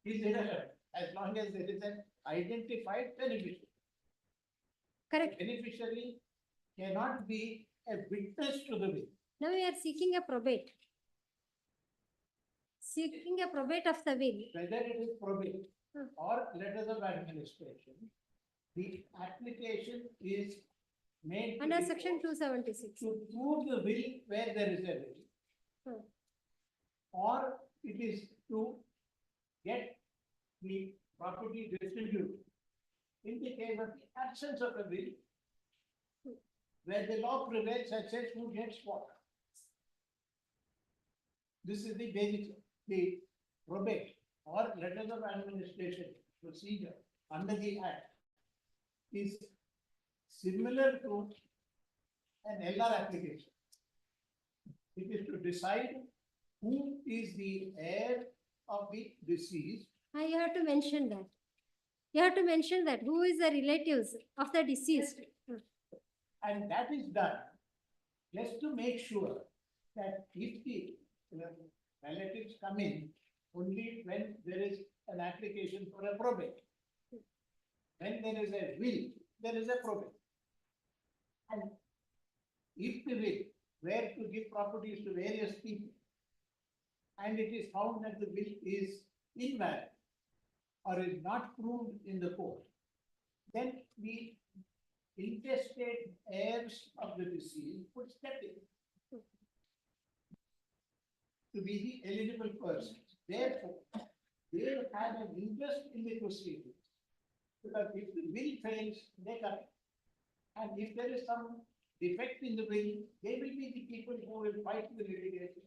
is irrelevant as long as there is an identified beneficiary. Correct. Beneficiary cannot be a witness to the will. Now we are seeking a probate. Seeking a probate of the will. Whether it is probate or letters of administration, the application is made to Under the section court 276. to prove the will where there is a will. Or it is to get the property distributed. In the case of the absence of a will, where the law prevails and says who gets what. This is the basic, the probate or letters of administration procedure under the act is similar to an LR application. It is to decide who is the heir of the deceased. You have to mention that. You have to mention that who is the relatives of the deceased. And that is done just to make sure that if the relatives come in only when there is an application for a probate. When there is a will, there is a probate. And if the will were to give properties to various people, and it is found that the will is invalid or is not proved in the court, then the intestate heirs of the deceased would step in to be the eligible person. Therefore, they have an interest in the proceedings. Because if the will fails, they come. And if there is some defect in the will, they will be the people who will fight the litigation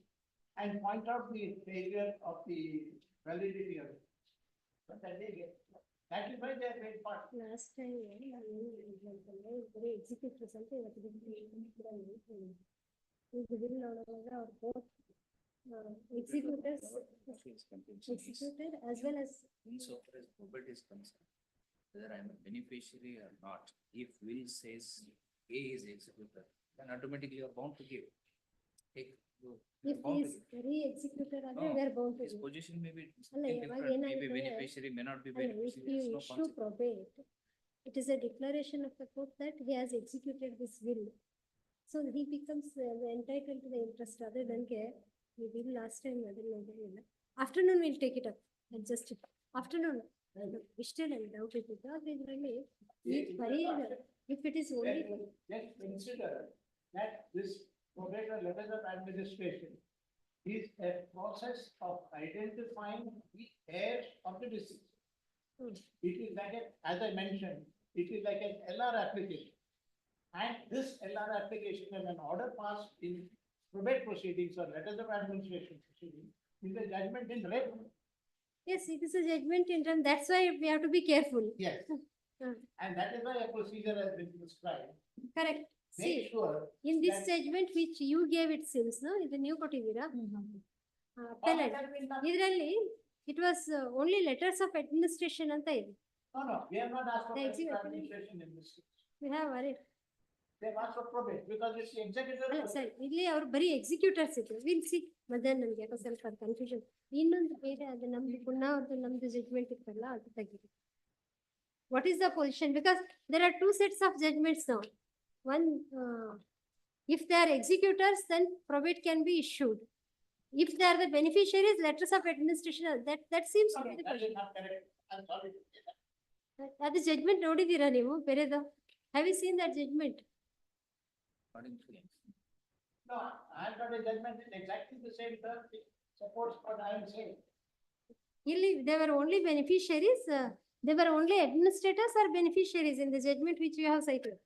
and point out the failure of the validity of it. But that they get. That is why they are paid part. Last time, very executive something that both executors executed as well as. Insofar as probate is concerned, whether I am a beneficiary or not, if will says A is executor, then automatically you are bound to give. Take. If he is re-executed, we are bound to His give. position may be ಅಲ್ಲ, ಇವಾಗ different, maybe ಏನಾಗಿದೆ? beneficiary, may not be If beneficiary. you There's no issue consequence. probate, it is a declaration of the court that he has executed this will. So he becomes entitled to the interest other than care. We will last time. Afternoon we'll take it up. Adjust it. Afternoon. We still have doubt it because if it is only. Just consider that this probate or letters of administration is a process of identifying the heirs of the deceased. It is like as I mentioned, it is like an LR application. And this LR application, when an order passed in probate proceedings or letters of administration proceedings, is a judgment in rep. Yes, it is a judgment in term. That's why we have to be careful. Yes. And that is why a procedure has been prescribed. Correct. Make See, sure in this that- judgment which you gave, it seems, no, ಇದು ನೀವು ಕೊಟ್ಟಿದ್ದೀರಾ? Appellate. ಇದರಲ್ಲಿ it was only letters of administration ಅಂತ ಇದೆ. No, no, we have not asked for The letters of executive- administration in this case. We have worried. They have asked for probate because it's the executor. ಅಲ್ಲ sir, ಇಲ್ಲಿ ಅವ್ರು ಬರೀ executors ಇದ್ರು. Will see ಮಧ್ಯಾಹ್ನ ನಮ್ಗೆ ಯಾಕೋ ಸ್ವಲ್ಪ confusion. ಇನ್ನೊಂದು ಬೇರೆ ಅದು ನಮ್ದು ಪುನಃ ಅವ್ರದ್ದು ನಮ್ದು ಜಡ್ಜ್ಮೆಂಟ್ ಇತ್ತಲ್ಲ ಅದು ತೆಗೀರಿ. What is the position? Because there are two sets of judgments now. One, if they are executors, then probate can be issued. If they are the beneficiaries, letters of administration, that seems to be the That is question. not correct. I'm sorry. ಅದು judgment ನೋಡಿದ್ದೀರಾ ನೀವು ಬೇರೆದು? Have you seen that judgment? According to him. No, I have got a judgment in exactly the same term. It supports what I am saying. ಇಲ್ಲಿ they were only beneficiaries, they were only administrators or beneficiaries in the judgment which you have cited.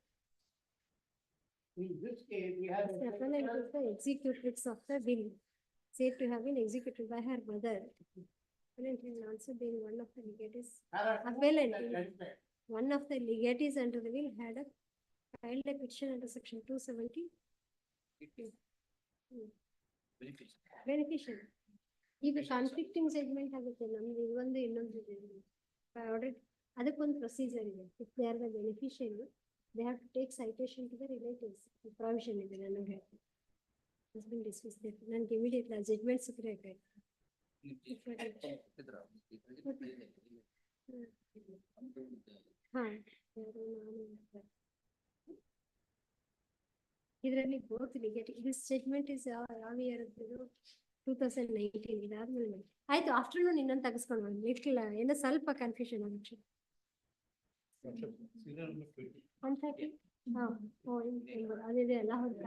In this case, we have. The appellant is the executors of the will, said to have been executed by her mother. Appellant has also been one of the legatees. Appellant, one of the legatees under the will had a filed a petition under section 270. Beneficiary. ಈಗ conflicting judgment ಆಗುತ್ತೆ ನಮ್ದು ಇದೊಂದು ಇನ್ನೊಂದು audit ಅದಕ್ಕೊಂದು procedure ಇದೆ. If they are the beneficiary they have to take citation to the relatives. Provision ಇದೆ ನನಗೆ ಹೇಳ್ತೀನಿ. ಹಸ್ ಬಿನ್ ಡಿಸ್ಕಸ್ ನನಗೆ ಇಮಿಡಿಯೇಟ್ ಜಡ್ಜ್ಮೆಂಟ್ ಸಿಕ್ಕರೆ ಹಾ ಇದರಲ್ಲಿ ಬೋತ್ ಲಿಗೇಟ್ ದಿಸ್ ಜಡ್ಜ್ಮೆಂಟ್ ಇಸ್ ಯಾವ ಇಯರ್ 2019 ಇದಾದ್ಮೇಲೆ ಆಯ್ತು. ಆಫ್ಟರ್ನೂನ್ ಇನ್ನೊಂದು ತೆಗೆಸ್ಕೊಂಡು ಬನ್ನಿ. ಲಿಟ್ಲ್ ಏನೋ ಸ್ವಲ್ಪ ಕನ್ಫ್ಯೂಷನ್ ಆಗುತ್ತೆ. 130 ಅದಿದೆ ಅಲ್ಲ ಹೌದು.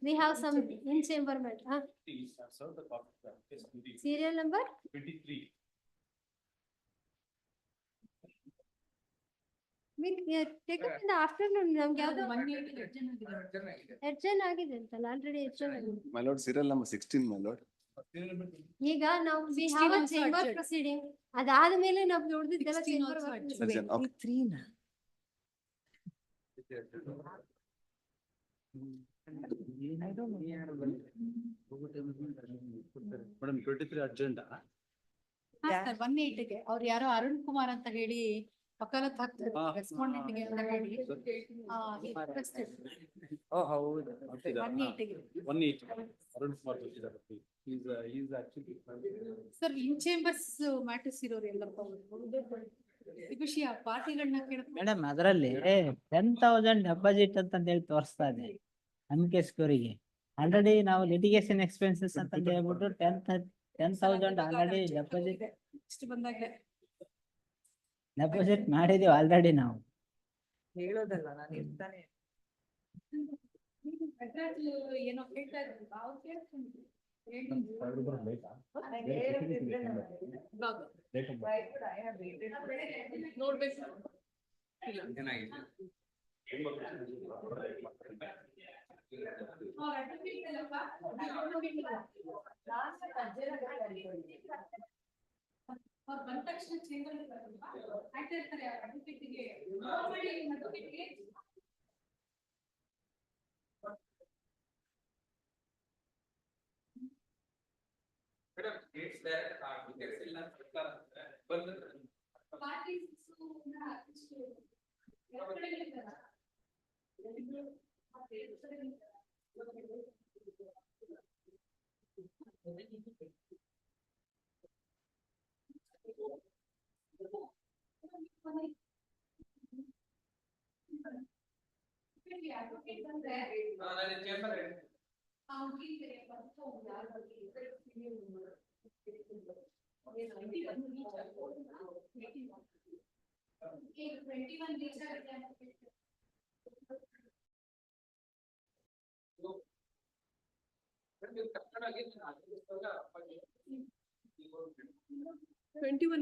We have some in chamber ಮ್ಯಾಟ್. Serial number 23. Take up in the afternoon. ನಮ್ಗೆ ಯಾವ್ದು ಅಡ್ಜನ್ ಆಗಿದೆ ಅಂತಲ್ಲ ಆಲ್ರೆಡಿ ಅಡ್ಜನ್ ಆಗಿದೆ. My lord, serial number 16, my lord. ಈಗ ನಾವು we have a chamber proceeding ಅದಾದ್ಮೇಲೆ ನಾವು ನೋಡಿದ್ದೆಲ್ಲ chamber Adjourn, okay. Madam 23 urgent. 18ಗೆ ಅವ್ರು ಯಾರೋ ಅರುಣ್ ಕುಮಾರ್ ಅಂತ ಹೇಳಿ ವಕಾಲತ್ ಹಾಕ್ತಾರೆ ರೆಸ್ಪಾಂಡೆಂಟ್ ಗೆ ಅಂತ ಹೇಳಿ Oh, ಹೌದು. 180 ಗೆ. 180. ಅರುಣ್ ಕುಮಾರ್ ಬರ್ತಿದ್ದಾರೆ. He's actually. ಸರ್ ಇನ್ ಚೇಂಬರ್ಸ್ ಮ್ಯಾಟರ್ಸ್ ಇರೋರು ಎಲ್ಲಪ್ಪ ವಿಷಯ ಪಾರ್ಟಿಗಳನ್ನ ಕೇಳಕ್ಕೆ ಮೇಡಮ್ ಅದರಲ್ಲಿ 10,000 ಡೆಪಾಸಿಟ್ ಅಂತ ಹೇಳಿ ತೋರಿಸ್ತಾ ಇದೆ ಅನ್ಕೆಸ್ಕೋರಿಗೆ. ಆಲ್ರೆಡಿ ನಾವು ಲಿಟಿಗೇಷನ್ ಎಕ್ಸ್ಪೆನ್ಸಸ್ ಅಂತ ಹೇಳ್ಬಿಟ್ಟು 10,000 ಆಲ್ರೆಡಿ ಡೆಪಾಸಿಟ್ ಇಷ್ಟು ಬಂದಾಗಲೇ ಮಾಡಿದೀವಿ ಆಲ್ರೆಡಿ ನಾವು. ಹೇಳೋದಲ್ಲ ನಾನು ಇರ್ತಾನೆ. ಏನೋ ಹೇಳ್ತಾ ಇದ್ರು ನಾವು ಕೇಳ್ಕೊಂಡ್ವಿ. ನೋಡ್ಬೇಕು ಅವ್ರು ಬಂದ ತಕ್ಷಣ ಚೇಂಬರ್ ಆಗ್ತಾ ಇರ್ತಾರೆ ಅಡ್ವೊಕೇಟ್ಗೆ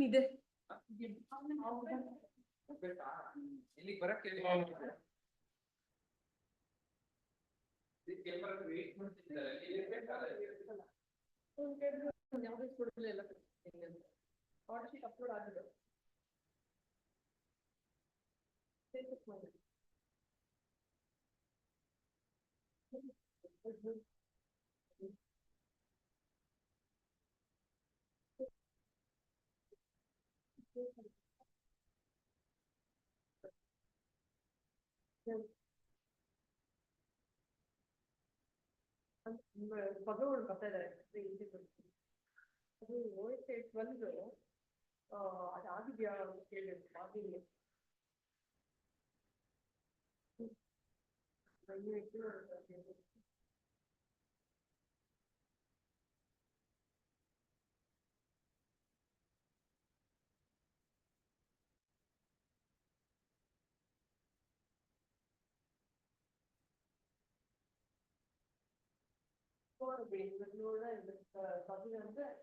ಇದೆ ಇಲ್ಲಿಗೆ ಬರಕ್ಕೆ ಅಪ್ಲೋಡ್ ಆಗಿದೆ. ಪದಗಳು ಬರ್ತಾ ಇದ್ದಾರೆ ಅದು OSH ಬಂದು ಅದಾಗಿದ್ಯಾ ಅಂತ ಕೇಳಿದ್ರು ಆಗಿಲ್ಲ. ಅಂದ್ರೆ ಇದೆಲ್ಲ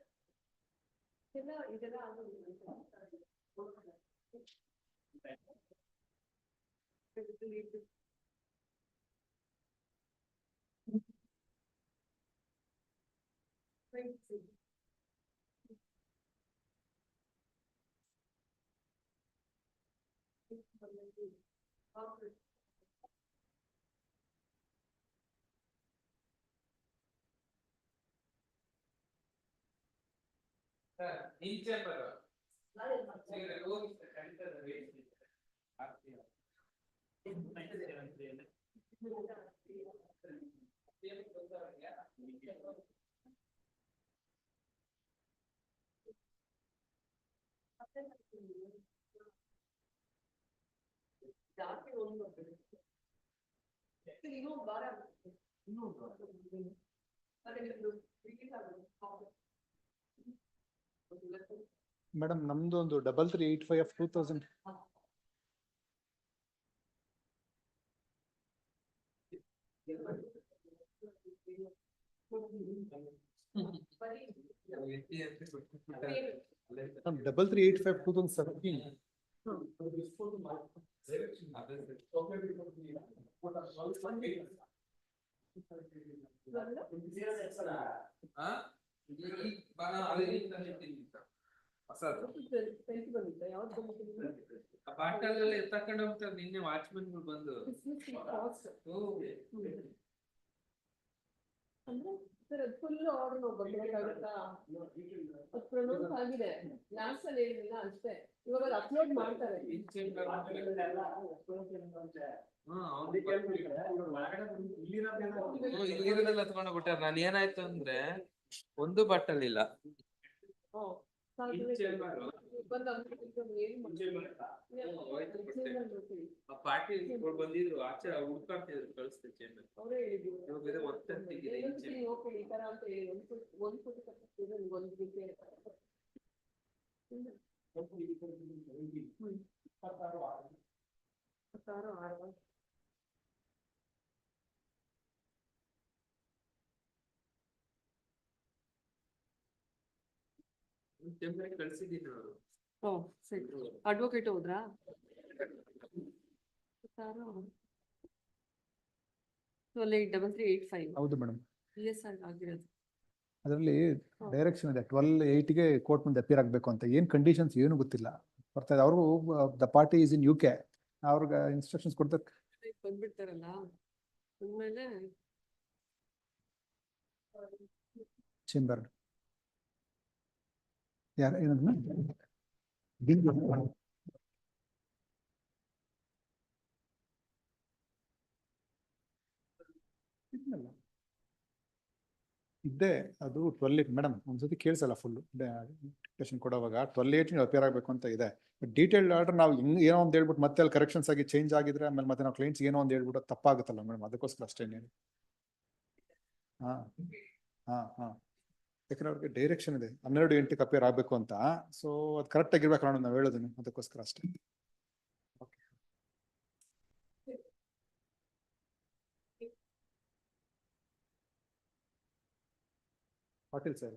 ನೀಚೆ ಬರೋ ಜಾಸ್ತಿ ಒಂದು ಇನ್ನೊಂದು ವಾರ ಮೇಡಮ್ ನಮ್ದು ಒಂದು 3385 of 2000. Ma'am, 3385 2017. ಬಾಟಲ್ ಎತ್ತಕೊಂಡು ಹೋಗ್ತಾರೆ ನಿನ್ನೆ ವಾಚ್ಮನ್ ಬಂದು ಅಂದ್ರೆ ಸರ್ ಅದು ಫುಲ್ ಆರ್ಡರ್ ನಾವು ಬರ್ಬೇಕಾಗುತ್ತಾ? ಅದು ಪ್ರೊನೌನ್ಸ್ ಆಗಿದೆ, ಲಾಸ್ಟ್ ಅಲ್ಲಿ ಏನಿಲ್ಲ ಅಷ್ಟೇ. ಇವಾಗ ಅದು ಅಪ್ಲೋಡ್ ಮಾಡ್ತಾರೆ. ಇಲ್ಲಿರೋದೆಲ್ಲ ತಗೊಂಡು ಬಿಟ್ಟಾರ. ನಾನು ಏನಾಯ್ತು ಅಂದ್ರೆ ಒಂದು ಬಟ್ಟಲಿಲ್ಲ. ಪಾರ್ಟಿ ಬಂದಿದ್ರು ಆಚೆ ಹುಡ್ಕಾಡ್ತಿದ್ರು ಕಳಿಸ್ತೆ ಚೇಂಬರ್. ಅವರೇ ಹೇಳಿದ್ರು ಒತ್ತಂತಿಗಿದೆ ಈ ತರ ಅಂತ ಹೇಳಿ ಒಂದು ಫೋಟೋ ತಪ್ಪಿಸಿದ್ರೆ ಒಂದು ರೀತಿ ಚೇಂಬರ್ ಕಳ್ಸಿದ್ದೀನಿ ಅವರು. ಓ ಸರಿ, ಅಡ್ವೊಕೇಟ್ ಹೋದ್ರಾ? ಅಲ್ಲಿ 3385 ಹೌದು ಮೇಡಮ್. ಆಗಿರೋದು. ಅದರಲ್ಲಿ ಡೈರೆಕ್ಷನ್ ಇದೆ 12/8 ಕೋರ್ಟ್ ಮುಂದೆ ಅಪಿಯರ್ ಆಗಬೇಕು ಅಂತ. ಏನ್ ಕಂಡೀಷನ್ಸ್ ಏನು ಗೊತ್ತಿಲ್ಲ ಬರ್ತಾ ಇದೆ. ಅವರು the party is in UK, ಅವ್ರಿಗೆ ಇನ್ಸ್ಟ್ರಕ್ಷನ್ಸ್ ಕೊಡ್ತಾರೆ. ಬಂದ್ಬಿಡ್ತಾರಲ್ಲ ಆಮೇಲೆ ಚೇಂಬರ್ ಯಾರು ಏನಂದ್ರೆ ಇದ್ದೆ ಅದು 12 ಮೇಡಮ್ ಒಂದ್ಸತಿ ಕೇಳಿಸಲ್ಲ ಫುಲ್ ಡಿಸ್ಕಷನ್ ಕೊಡುವಾಗ 12/8 ಅಪಿಯರ್ ಆಗಬೇಕು ಅಂತ ಇದೆ. ಡೀಟೇಲ್ಡ್ ಆರ್ಡರ್ ನಾವು ಹಿಂಗ್ ಏನೋ ಒಂದು ಹೇಳ್ಬಿಟ್ಟು ಮತ್ತೆ ಅಲ್ಲಿ ಕರೆಕ್ಷನ್ಸ್ ಆಗಿ ಚೇಂಜ್ ಆಗಿದ್ರೆ ಆಮೇಲೆ ಮತ್ತೆ ನಾವು ಕ್ಲೈಂಟ್ಸ್ ಏನೋ ಒಂದು ಹೇಳ್ಬಿಟ್ಟು ತಪ್ಪಾಗುತ್ತಲ್ಲ ಮೇಡಮ್, ಅದಕ್ಕೋಸ್ಕರ ಅಷ್ಟೇ. ಹಾ ಹಾ ಹಾ ಯಾಕಂದ್ರೆ ಅವ್ರಿಗೆ ಡೈರೆಕ್ಷನ್ ಇದೆ 12/8 ಅಪಿಯರ್ ಆಗಬೇಕು ಅಂತ. ಸೊ ಅದು ಕರೆಕ್ಟ್ ಆಗಿರ್ಬೇಕು ನೋಡೋಣ ನಾವು ಹೇಳೋದನ್ನು, ಅದಕ್ಕೋಸ್ಕರ ಅಷ್ಟೇ. Patil sir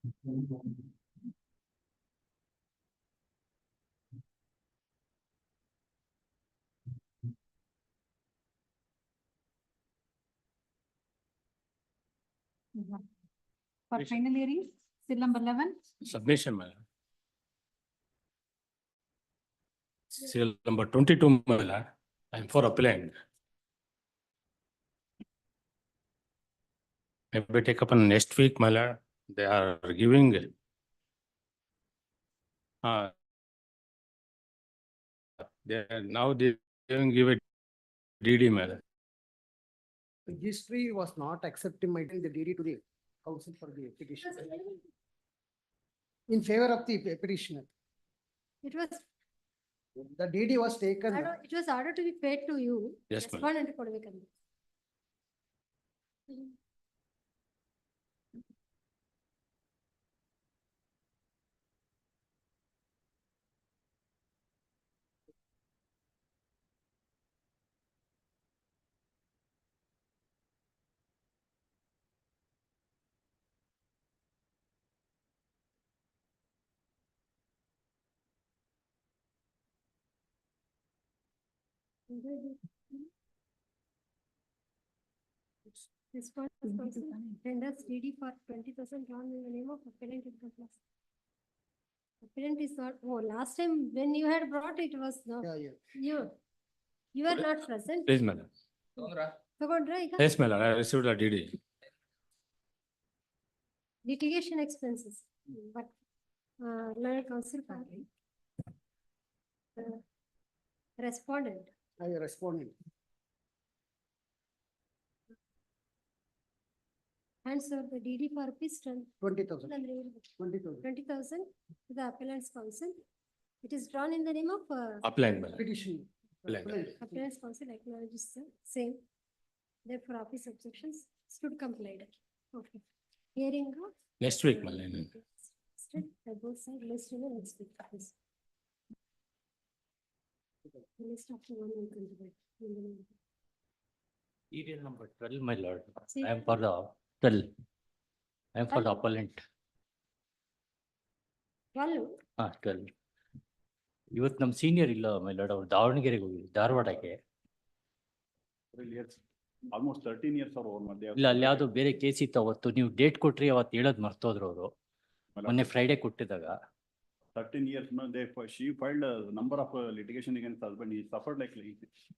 For final hearing, seal number 11. Submission, my lord. Serial number 22, my lord. I'm for appellant. Maybe take up on next week, my lord. They are giving. Now they give a DD, my lord. Registry was not accepting my the DD to the council for the petition. In favor of the petitioner. It was, The DD was taken. it was ordered to be paid to you. Yes, ma'am. Respondent ಕೊಡ್ಬೇಕಂತೆ. Respondent tenders DD for 20,000 drawn in the name of appellant income class. Appellant is not, oh, last time when you had brought it was not, you are not present. Please, madam. ತಗೊಂಡ್ರಾ ಈಗ? Yes, my lord. I received a DD. Litigation expenses, but learned counsel party. Respondent. I responded. Hands over the DD for piston. 20,000. 20,000. 20,000 to the appellant's counsel. It is drawn in the name of Appellant, my lord. Petition. Appellant. appellant's counsel acknowledges the same. Therefore, office objections stood complied. Okay. Hearing of. Next week, my lord. By both sides, list in the next week. Yes. The list of the one week in the Serial number 12, my lord. See. I am for the 12. I am for the appellant. 12. 12. ಇವತ್ತು ನಮ್ಮ senior ಇಲ್ಲ my lord, ಅವ್ರು ದಾವಣಗೆರೆಗೆ ಹೋಗಿ ಧಾರವಾಡಕ್ಕೆ. Almost 13 years or over. ಇಲ್ಲ ಅಲ್ಲಿ ಯಾವ್ದೋ ಬೇರೆ ಕೇಸ್ ಇತ್ತು ಅವತ್ತು, ನೀವು ಡೇಟ್ ಕೊಟ್ರಿ ಅವತ್ತು ಹೇಳೋದ್ ಮರ್ತೋದ್ರು ಅವರು. ಮೊನ್ನೆ Friday ಕೊಟ್ಟಿದ್ದಾಗ 13 years, no, she filed a number of litigation against husband. He suffered like,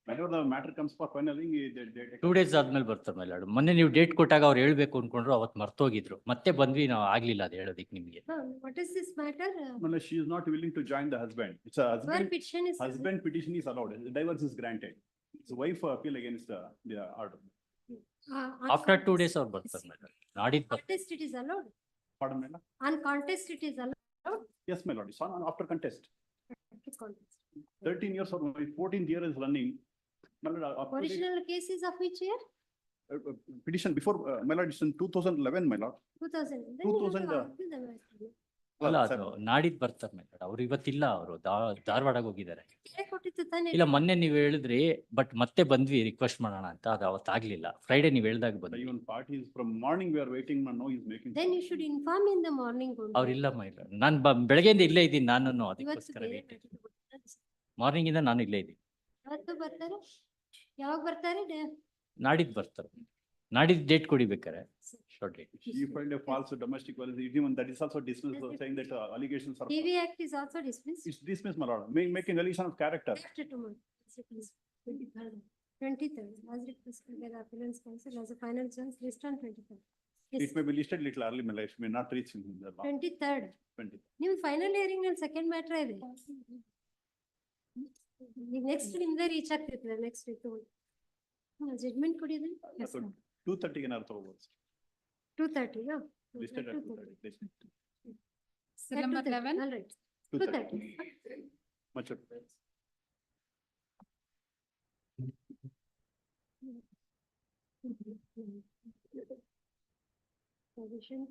whenever the matter comes for filing, they 2 days ಆದ್ಮೇಲೆ ಬರ್ತಾರೆ ಮೈ ಲಾರ್ಡ್. ಮೊನ್ನೆ ನೀವು ಡೇಟ್ ಕೊಟ್ಟಾಗ ಅವ್ರು ಹೇಳ್ಬೇಕು ಅನ್ಕೊಂಡ್ರು, ಅವತ್ತು ಮರ್ತೋಗಿದ್ರು. ಮತ್ತೆ ಬಂದ್ವಿ, ನಾವು ಆಗ್ಲಿಲ್ಲ ಅದು ಹೇಳೋದಿಕ್ ನಿಮ್ಗೆ. What is this matter? No, she is not willing to join the husband. It's a Where husband. petition is. Husband petition is allowed. The divorce is granted. It's wife appeal against the order. After 2 days ಅವ್ರು ಬರ್ತಾರೆ my lord. ನಾಡಿದ್ದು ಬರ್ತಾರೆ. Contest it is allowed. Pardon, madam? On contest it is allowed. Yes, my lord. It's on after contest. Contest. 13 years or 14th year is running. My lord, up to date, Original case is of which year? petition before, my lord, it's in 2011, my lord. 2000. Then you have 2000, to argue the matter. ಅಲ್ಲ ಅದು ನಾಡಿದ್ದು ಬರ್ತಾರೆ my lord. ಅವ್ರು ಇವತ್ತಿಲ್ಲ, ಅವರು ಧಾರವಾಡಕ್ಕೆ ಹೋಗಿದ್ದಾರೆ. ಕೆರೆ ಕೊಟ್ಟಿತ್ತು ತಾನೇ. ಇಲ್ಲ ಮೊನ್ನೆ ನೀವು ಹೇಳಿದ್ರಿ, ಬಟ್ ಮತ್ತೆ ಬಂದ್ವಿ ರಿಕ್ವೆಸ್ಟ್ ಮಾಡೋಣ ಅಂತ, ಅದು ಅವತ್ತಾಗ್ಲಿಲ್ಲ. ಫ್ರೈಡೆ ನೀವು ಹೇಳ್ದಾಗ ಬಂದ್ವಿ. Even parties from morning we are waiting, man, now he's making. Then you should inform in the morning only. ಅವ್ರಿಲ್ಲ ಮೈ ಲಾರ್ಡ್. ನಾನು ಬೆಳಗ್ಗೆಯಿಂದ ಇಲ್ಲೇ ಇದ್ದೀನಿ, ನಾನು ಅದಕ್ಕೋಸ್ಕರ ಬೇರೆ ವೇಟ್. ಮಾರ್ನಿಂಗ್ ಇಂದ ನಾನು ಇಲ್ಲೇ ಇದ್ದೀನಿ. ಇವತ್ತು ಬರ್ತಾರೆ? ಯಾವಾಗ ಬರ್ತಾರೆ? ನಾಡಿದ್ದು ಬರ್ತಾರೆ. ನಾಡಿದ್ದು ಡೇಟ್ ಕೊಡಿಬೇಕಾರೆ. Short date. He filed a false domestic violence, even that is also dismissed, saying that allegations are. TV Act is also dismissed. It's dismissed, my lord, making allegation of character. After tomorrow. 23rd, as requested by the appellant's counsel as a final chance, list on 23rd. Yes. It may be listed little early, my lord, it may not reach in the law. 23rd. 20. ನೀವು final hearing ನಲ್ಲಿ second matter ಇದೆ. Next ನಿಮ್ದೇ reach ಆಗ್ತಿರ್ತದೆ next week. Judgement ಕೊಡಿದ್ರೆ 2:30 ಏನಾದ್ರು ತಗೋಬಹುದು. 2:30. Listed at 2:30. Seal number 11. All right. 2:30. 2:30. Much. Provision.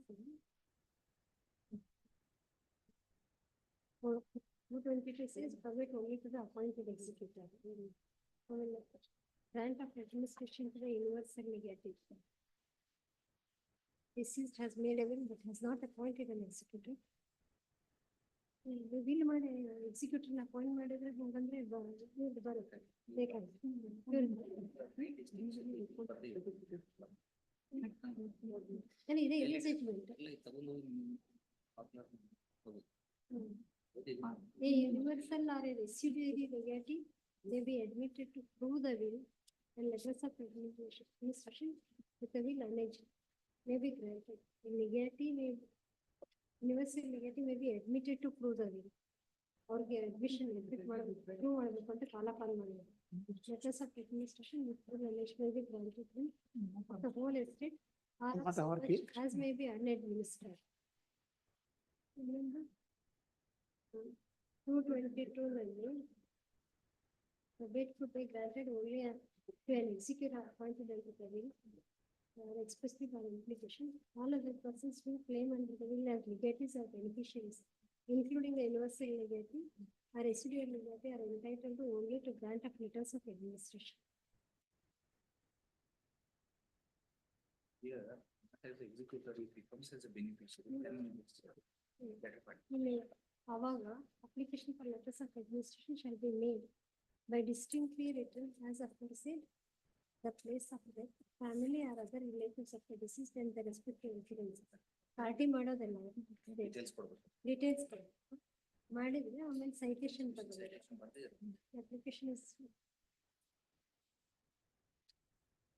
222 says probate only to the appointed executor. Grant of administration to the universal legatee. deceased has made a will but has not appointed an executor. Will ಮಾಡಿ executor appoint ಮಾಡಿದ್ರೆ ಹಂಗಂದ್ರೆ ಇದು ಬರುತ್ತೆ ಬೇಕಾಗುತ್ತೆ. ಇದೆ judgment. A universal or a residuary legatee may be admitted to prove the will and letters of administration with the will alleged may be granted. A legatee may, universal legatee may be admitted to prove the will. ಅವ್ರಿಗೆ admission prove ಮಾಡಬೇಕು ಅಂತ ಕಾಲಪಾಲ ಮಾಡಿದ್ರು. Letters of administration with full alleged may be granted him of the whole estate or of such as may be unadministered. Remember? 222 ನಲ್ಲಿ probate could be granted only to an executor appointed under the will or expressly by implication. All other persons who claim under the will as legatees or beneficiaries, including the universal legatee or residual legatee, are entitled to only to grant of letters of administration. Here, as executor, he becomes as a beneficiary, then it's better part. ಅವಾಗ application for letters of administration shall be made by distinctly written as aforesaid the place of death, family or other relatives of the deceased and the respective incidents. Party ಮಾಡೋದಲ್ಲ Details ಕೊಡ್ಬೇಕು. Details ಮಾಡಿದ್ರೆ ಆಮೇಲೆ citation ತಗೋಬೇಕು. Application is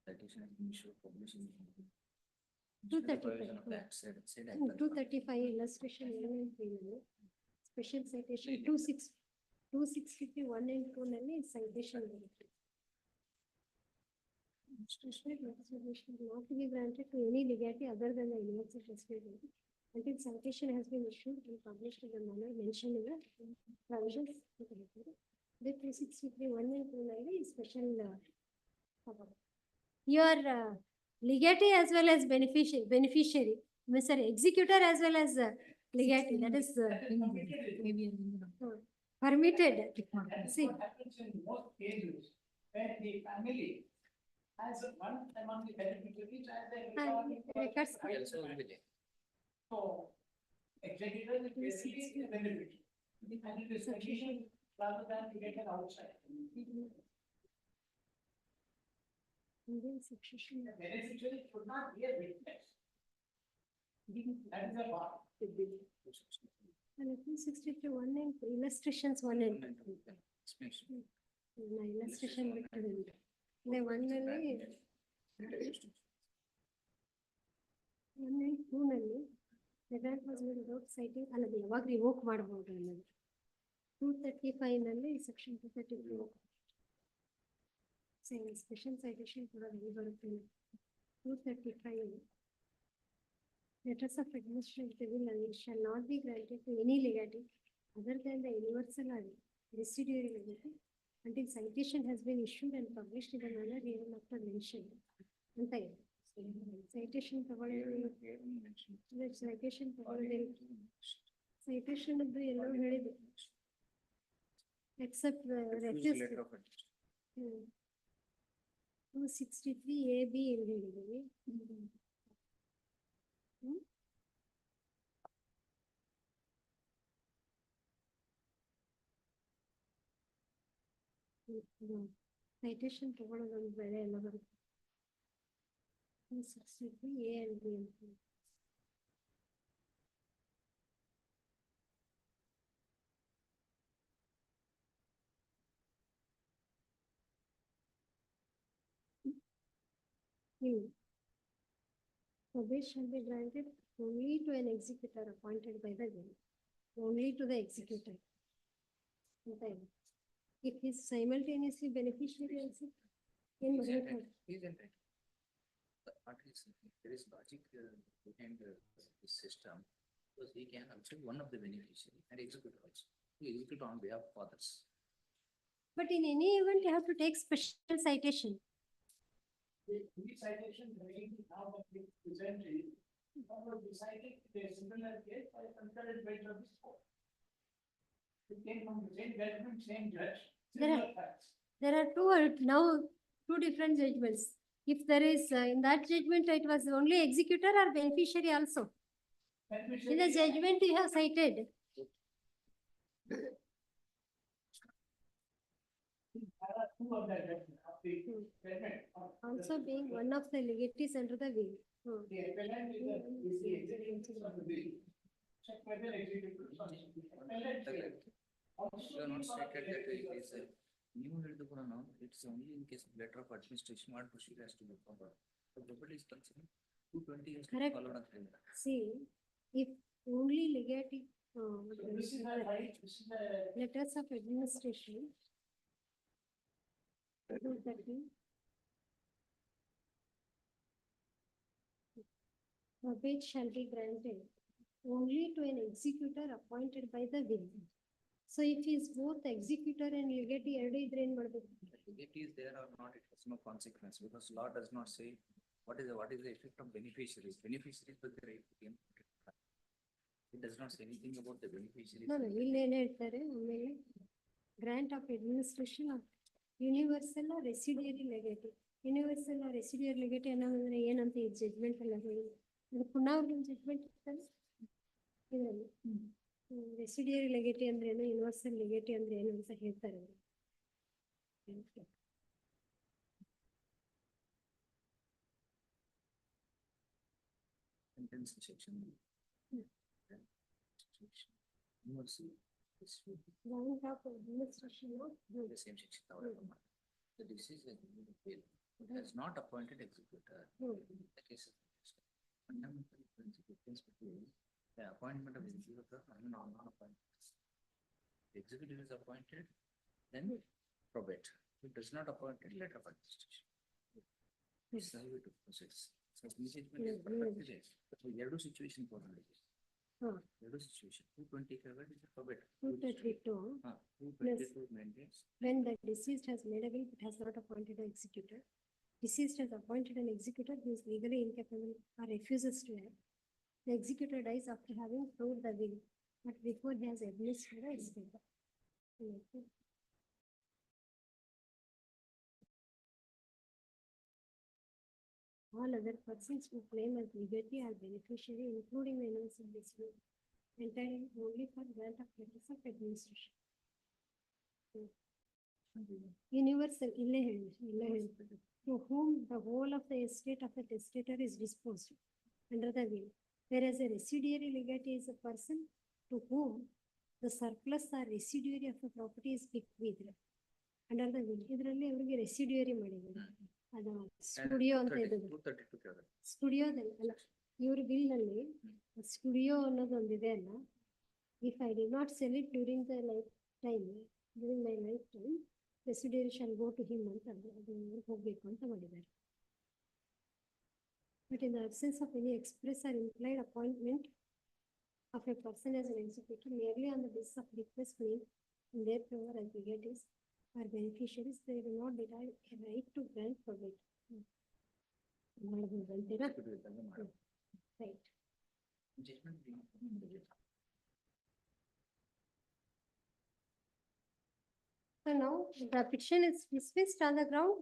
Citation has been issued, published in. 235 illustration special citation 2651 and 2 ನಲ್ಲಿ citation ಬರುತ್ತೆ. Not to be granted to any legatee other than the universal estate until citation has been issued and published in the manner mentioned in the provisions. The 2651 and 2 ನಲ್ಲಿ special your legatee as well as beneficiary, Mr. Executor as well as legatee, that is permitted. See. What happens in most cases, when the family has one among the beneficiaries as a records. So, executor is basically a beneficiary. And it is condition rather than to get an outside. Indian succession. The beneficiary should not be a witness. That is a bar. And 263 and illustrations 1 and 2. Illustration ಬಿಟ್ಟಿದೆ. The 1 ನಲ್ಲಿ 1 and 2 ನಲ್ಲಿ the grant was made without citing ಅಲ್ಲದೆ ಯಾವಾಗ revoke ಮಾಡಬಹುದು ಅನ್ನೋದು. 235 ನಲ್ಲಿ section 234 special citation ಕೂಡ ಇಲ್ಲಿ ಬರುತ್ತೆ. 235 letters of administration will shall not be granted to any legatee other than the universal or residuary legatee until citation has been issued and published in the manner hereinafter mentioned. ಅಂತ ಇದೆ. Citation ತಗೊಳ್ಳಿ citation ತಗೊಳ್ಳಿ citation ಅದು ಎಲ್ಲೋ ಹೇಳಿದೆ except refuse. 263 AB ಇಲ್ಲಿ ಹೇಳಿದ್ದೀವಿ. Citation ತಗೊಳ್ಳೋದೊಂದು ಬೆಳೆ ಎಲ್ಲ ಬರುತ್ತೆ. 263 A and B ಅಂತ. Probate shall be granted only to an executor appointed by the will, only to the executor. If he is simultaneously beneficiary also, in There is logic behind this system, because we can also one of the beneficiary and execute also, to execute on behalf of others. But in any event, you have to take special citation. The citation now that we presented, decided the similar case by concurrent bench of this court. It came from the same judgment, same judge, similar facts. There are two now two different judgments. If there is, in that judgment, it was only executor or beneficiary also. In the judgment you have cited. Also being one of the legatees under the will. The appellant is the executor of the will. Check whether executor. You are not stated that it is a new head the Purana, it's only in case of letter of administration, what procedure has to be followed. The property is concerned, 220 years to Correct. follow on. See, if only legatee, This is the right, this is the. letters of administration. Probate shall be granted only to an executor appointed by the will. So if he is both executor and legatee, Legate is there or not, it has no consequence because law does not say what is the effect of beneficiaries. Beneficiaries but the right to claim. It does not say anything about the beneficiaries. No, ಇಲ್ಲಿ ಏನ್ ಹೇಳ್ತಾರೆ ಆಮೇಲೆ grant of administration of universal or residuary legatee. Universal or residuary legatee ಅನ್ನೋದಂದ್ರೆ ಏನಂತ ಈ judgment ಎಲ್ಲ ಹೇಳಿ ಅದು ಪುನಃ ಅವ್ರಿಗೆ ಜಡ್ಜ್ಮೆಂಟ್ ಇರ್ತದೆ ಇದರಲ್ಲಿ ರೆಸಿಡಿಯರಿ ಲೆಗೇಟಿ ಅಂದ್ರೆ ಏನು ಯೂನಿವರ್ಸಲ್ ಲೆಗೇಟಿ ಅಂದ್ರೆ ಏನು ಅಂತ ಹೇಳ್ತಾರೆ ಅವರು. Sentence section. Universal. Grant of administration of The same section. The deceased has not appointed executor. The case of fundamental difference between the appointment of executor and non-appointed. The executive is appointed, then probate. If it does not appoint it, letter of administration. This is how we do process. So this is ಎರಡು situation for ಎರಡು situation. 225 is a probate. 232. 222 mandates. When the deceased has made a will but has not appointed an executor, deceased has appointed an executor who is legally incapable or refuses to act. The executor dies after having proved the will, but before he has administered a estate. All other persons who claim as legatee are beneficiary, including the owners of this will, entitled only for grant of letters of administration. Universal to whom the whole of the estate of the testator is disposed under the will, whereas a residuary legatee is a person to whom the surplus or residuary of the property is bequeathed under the will. ಇದರಲ್ಲಿ ಅವರಿಗೆ ರೆಸಿಡ್ಯೂರಿ ಮಾಡಿದ್ದಾರೆ ಅದು studio ಅಂತ ಇರೋದು ಸ್ಟುಡಿಯೋದಲ್ಲಿ ಅಲ್ಲ ಇವ್ರ bill ನಲ್ಲಿ ಸ್ಟುಡಿಯೋ ಅನ್ನೋದು ಒಂದಿದೆ ಅಲ್ಲ. If I did not sell it during the lifetime during my lifetime residuary shall go to him ಅಂತ ಅದು ಹೋಗ್ಬೇಕು ಅಂತ ಮಾಡಿದ್ದಾರೆ. But in the absence of any express or implied appointment of a person as an executor merely on the basis of request made in their favor as legatees or beneficiaries, they do not derive a right to grant probate. Right. So now the petition is dismissed on the ground.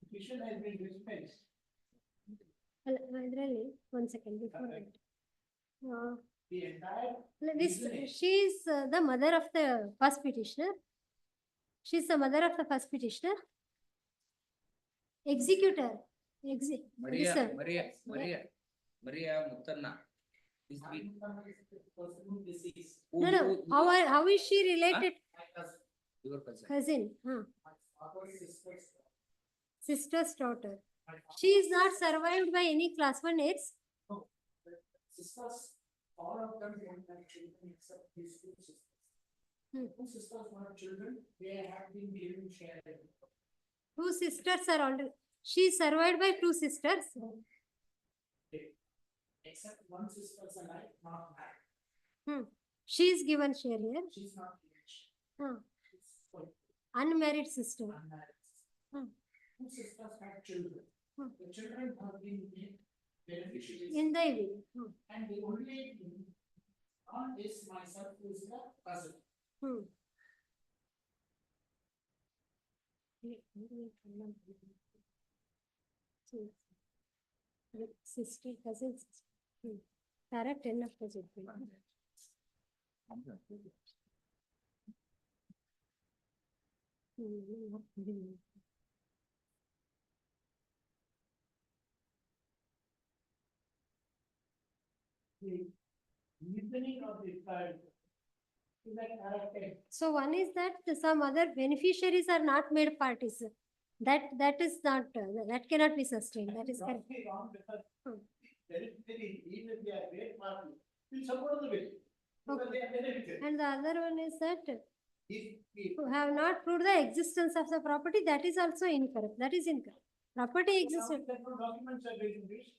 Petition has been dismissed. Really, 1 second before that. The entire. She is the mother of the first petitioner. She is the mother of the first petitioner. Executor. Maria Muttanna. No. How is she related? Your cousin. Cousin. Sister's daughter. She is not survived by any class 1 aids. Sisters, all of them don't have children except these two sisters. Two sisters who have children, they have been given share. Two sisters are already. She is survived by 2 sisters. Except one sister is alive, not married. She is given share here. She's not given. Unmarried sister. Unmarried. Two sisters have children. The children have been made beneficiaries. In the will. And the only one is myself, who is the cousin. Sister, cousins. Para 10 of budget. The reasoning of the trial is that character. So one is that some other beneficiaries are not made parties. That is not, that cannot be sustained. That is correct. Absolutely wrong because beneficiary, even if they are great party, will support the bill. Because they are beneficiaries. And the other one is that If who have not proved the existence of the property, that is also incorrect. That is incorrect. Property existed. several documents are being released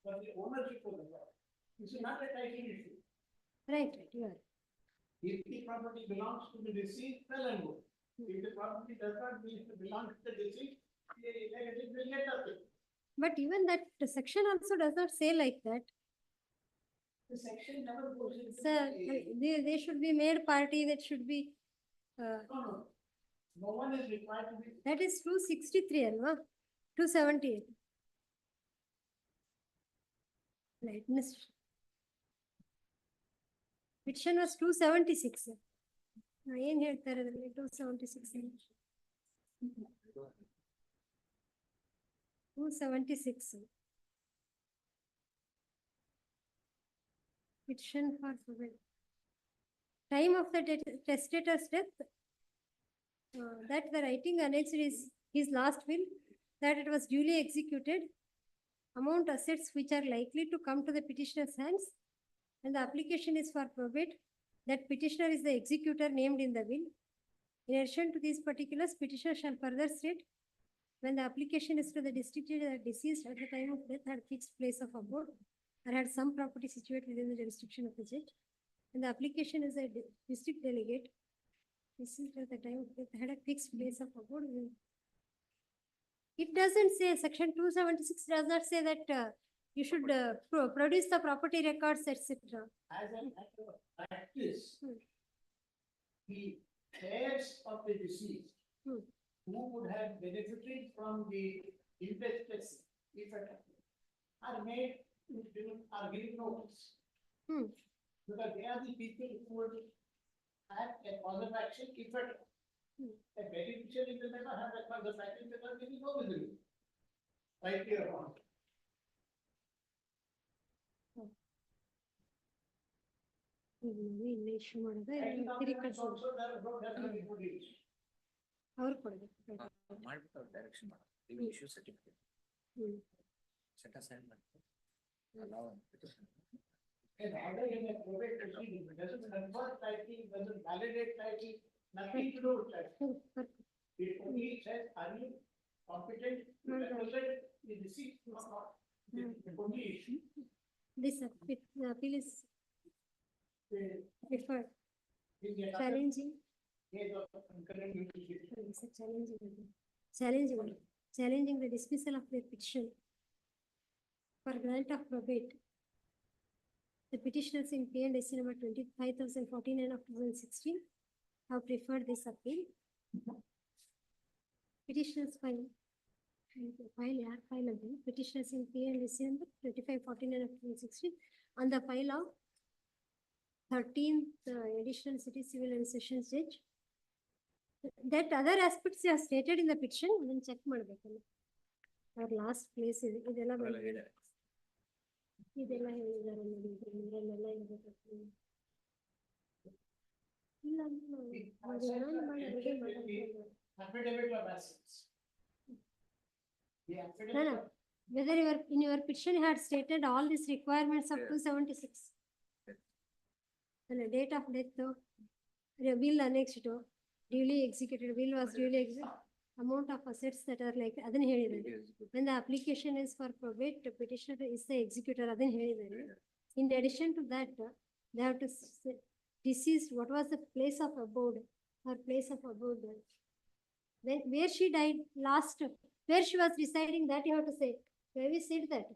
for the ownership of the property. This is not a title issue. Right, you are. If the property belongs to the deceased, well and good. If the property does not belong to the deceased, it will get nothing. But even that section also does not say like that. The section never goes into. Sir, they should be made party, that should be, No. No one is required to be. that is 263, alva? 278. Lightness. Petition was 276. ಏನ್ ಹೇಳ್ತಾರೆ ಅದರಲ್ಲಿ 276? 276. Petition for probate. Time of the testator's death, that the writing annexed is his last will, that it was duly executed, amount assets which are likely to come to the petitioner's hands, and the application is for probate, that petitioner is the executor named in the will. In addition to these particulars, petitioner shall further state, when the application is to the district judge that deceased at the time of death had fixed place of abode or had some property situated within the jurisdiction of the judge, and the application is a district delegate, deceased at the time of death had a fixed place of abode. It doesn't say, section 276 does not say that you should produce the property records, etc. As a matter of practice, the heirs of the deceased who would have benefited from the investors, if at all, are made, are given notice. Because they are the people who would have a cause of action, if at all. A beneficiary will never have a cause of action because there is no visibility. Right here on. Issue ಮಾಡೋದು Also, there don't have to be produced. ಅವ್ರು ಕೊಡ್ಬೇಕು. ಮಾಡ್ಬಿಟ್ಟು ಅವ್ರು direction ಮಾಡೋದು. They will issue certificate. Set aside ಮಾಡ್ತಾರೆ. Allow and petition. An order in a probate proceeding doesn't confer title, doesn't validate title, nothing to do with title. It only says, are you competent to represent the deceased or not? The only issue. This appeal is preferred. Challenging. Challenging the dismissal of their petition for grant of probate. The petitioners in P&S number 25,049 of 2016 have preferred this appeal. Petitioners file again. Petitioners in P&S number 2549 of 2016 on the file of 13th additional city civil and sessions judge. That other aspects are stated in the petition, then check ಮಾಡಬೇಕಲ್ಲ. Our last place is ಇದೆಲ್ಲ ಹೇಳಿದ್ದಾರೆ ನೋಡಿ, ಇದರಲ್ಲೆಲ್ಲ ಇರಬೇಕು. ಇಲ್ಲ Affidavit of assets. The affidavit. No, whether in your petition you had stated all these requirements of 276. And the date of death, the will annexed, duly executed, will was duly executed, amount of assets that are like, adhan ಹೇಳಿದ್ದಾರೆ. When the application is for probate, the petitioner is the executor, adhan ಹೇಳಿದ್ದಾರೆ. In addition to that, they have to say, deceased, what was the place of abode, her place of abode. When, where she died last, where she was residing, that you have to say, where we said that.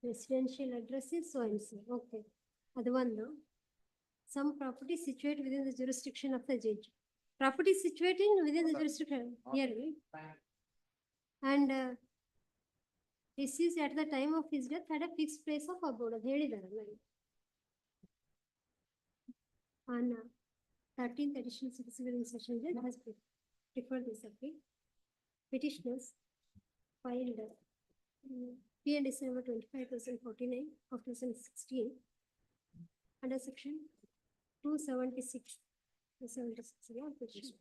Residential address is so and so, okay. Adu one. some property situated within the jurisdiction of the judge. Property situated within the jurisdiction here. And deceased at the time of his death had a fixed place of abode. ಅದು ಹೇಳಿದಾರಲ್ಲ ಇಲ್ಲಿ. On 13th additional civil session judge has preferred this appeal. Petitioners filed P&S number 25,049 of 2016 under section 276. 276 of petition.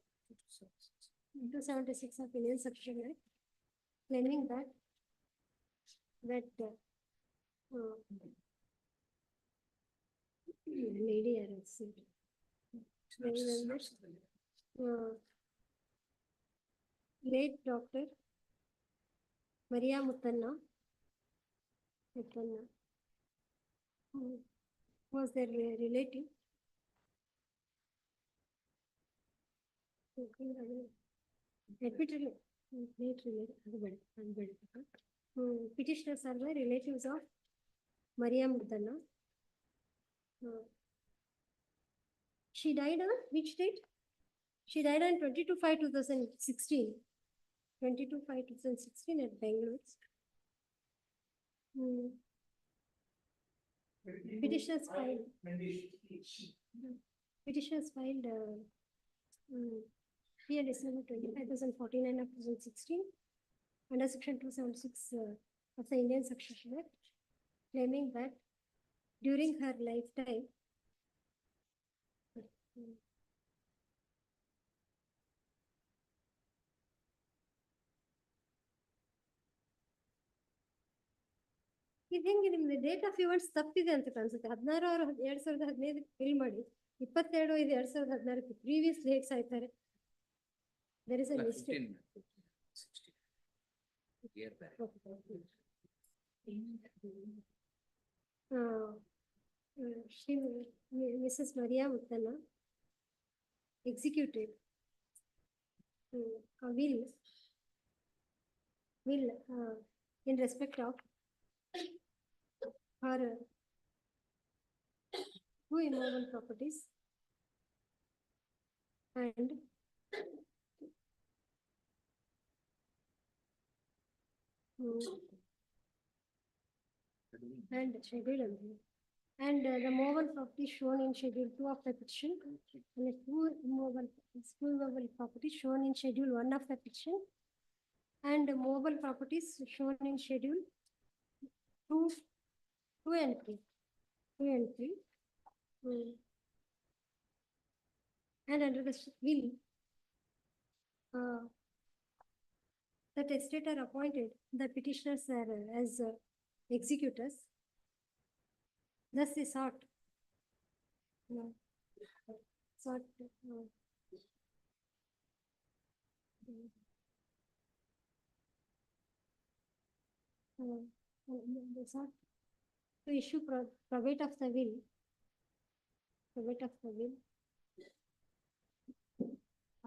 276 of Indian Succession Act, claiming that lady arrested. Late Dr. Maria Muttanna was their relative. Admittedly, petitioners are the relatives of Maria Muttanna. She died on which date? She died on 22/5/2016. 22/5/2016 at Bangalore. Petitioners filed. Petitioners filed P&S number 25,049 of 2016 under section 276 of the Indian Succession Act, claiming that during her lifetime ಇದು ಹೆಂಗೆ ನಿಮ್ದು date of yours ತಪ್ಪಿದೆ ಅಂತ ಕಾಣಿಸುತ್ತೆ. 16/6/2015 fill ಮಾಡಿ 22/5/2016 previous dates ಆಯ್ತಾರೆ. There is a mistake. 16 year back. Mrs. Maria Muttanna executed a will in respect of her two immovable properties and schedule and the movable property shown in schedule 2 of the petition and the two movable properties shown in schedule 1 of the petition and the movable properties shown in schedule 2 and 3. And under the will the testator appointed the petitioners as executors. Thus they sought to issue probate of the will.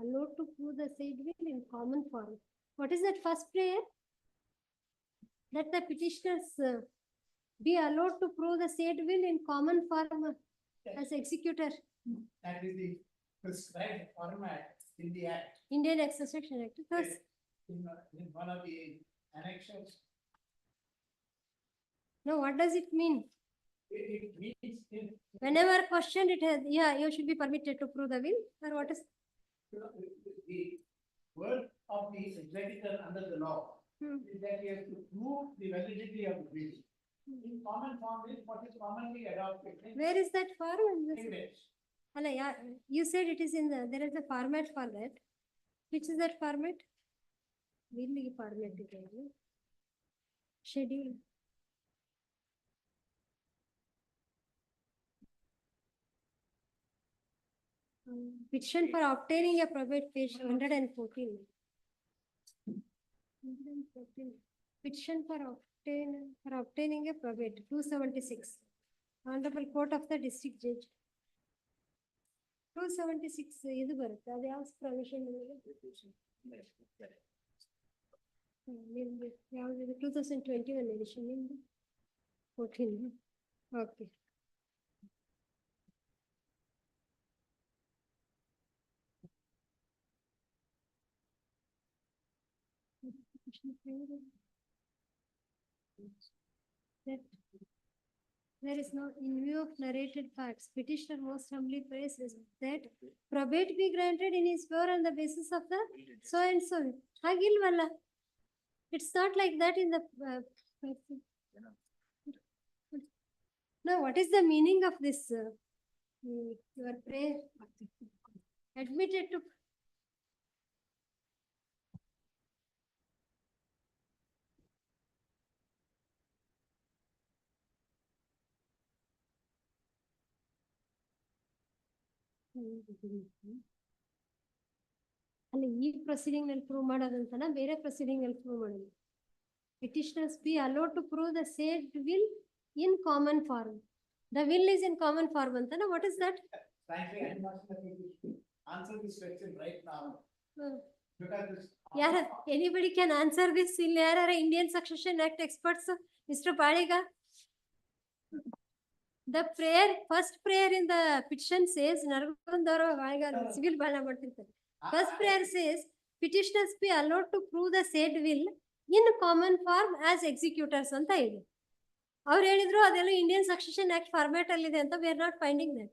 Allowed to prove the said will in common form. What is that first prayer? That the petitioners be allowed to prove the said will in common form as executor. That is the prescribed format in the Act. Indian Succession Act. Thus, in one of the annexures. no, what does it mean? It means Whenever questioned, it has, you should be permitted to prove the will, or what is? the word of the executor under the law is that he has to prove the validity of the will. In common form is what is commonly adopted. Where is that form? English. You said it is in there is a format for that. Which is that format? Will format ಇದೆ. Schedule. Petition for obtaining a probate, page 114. 114. Petition for obtaining a probate, 276. Honorable Court of the District Judge. 276 ಇದು ಬರುತ್ತೆ, ಅದು ಯಾವ provision ನಿಮ್ದು ಯಾವ್ದು 2021 edition ನಿಮ್ದು 14. Okay. That there is no, in view of narrated facts, petitioner most humbly prays that probate be granted in his favor on the basis of the so and so. Hagilwala. It's not like that in the. Now, what is the meaning of this? Your prayer admitted to. ಅಲ್ಲ ಈ proceeding ನಲ್ಲಿ prove ಮಾಡೋದಂತನ ಬೇರೆ proceeding ನಲ್ಲಿ prove ಮಾಡೋದು petitioners be allowed to prove the said will in common form. The will is in common form antana. What is that? Frankly, I'm not sure if you should answer this question right now. Because this. Yeah, anybody can answer this. In there are Indian Succession Act experts, Mr. Padiga. The prayer, first prayer in the petition says, Nargundaro civil bala ಮಾಡ್ತಿರ್ತಾರೆ. First prayer says, petitioners be allowed to prove the said will in common form as executors ಅಂತ ಇದೆ. ಅವ್ರು ಹೇಳಿದ್ರು ಅದೆಲ್ಲ Indian succession act format ಅಲ್ಲಿ ಇದೆ ಅಂತ we are not finding that.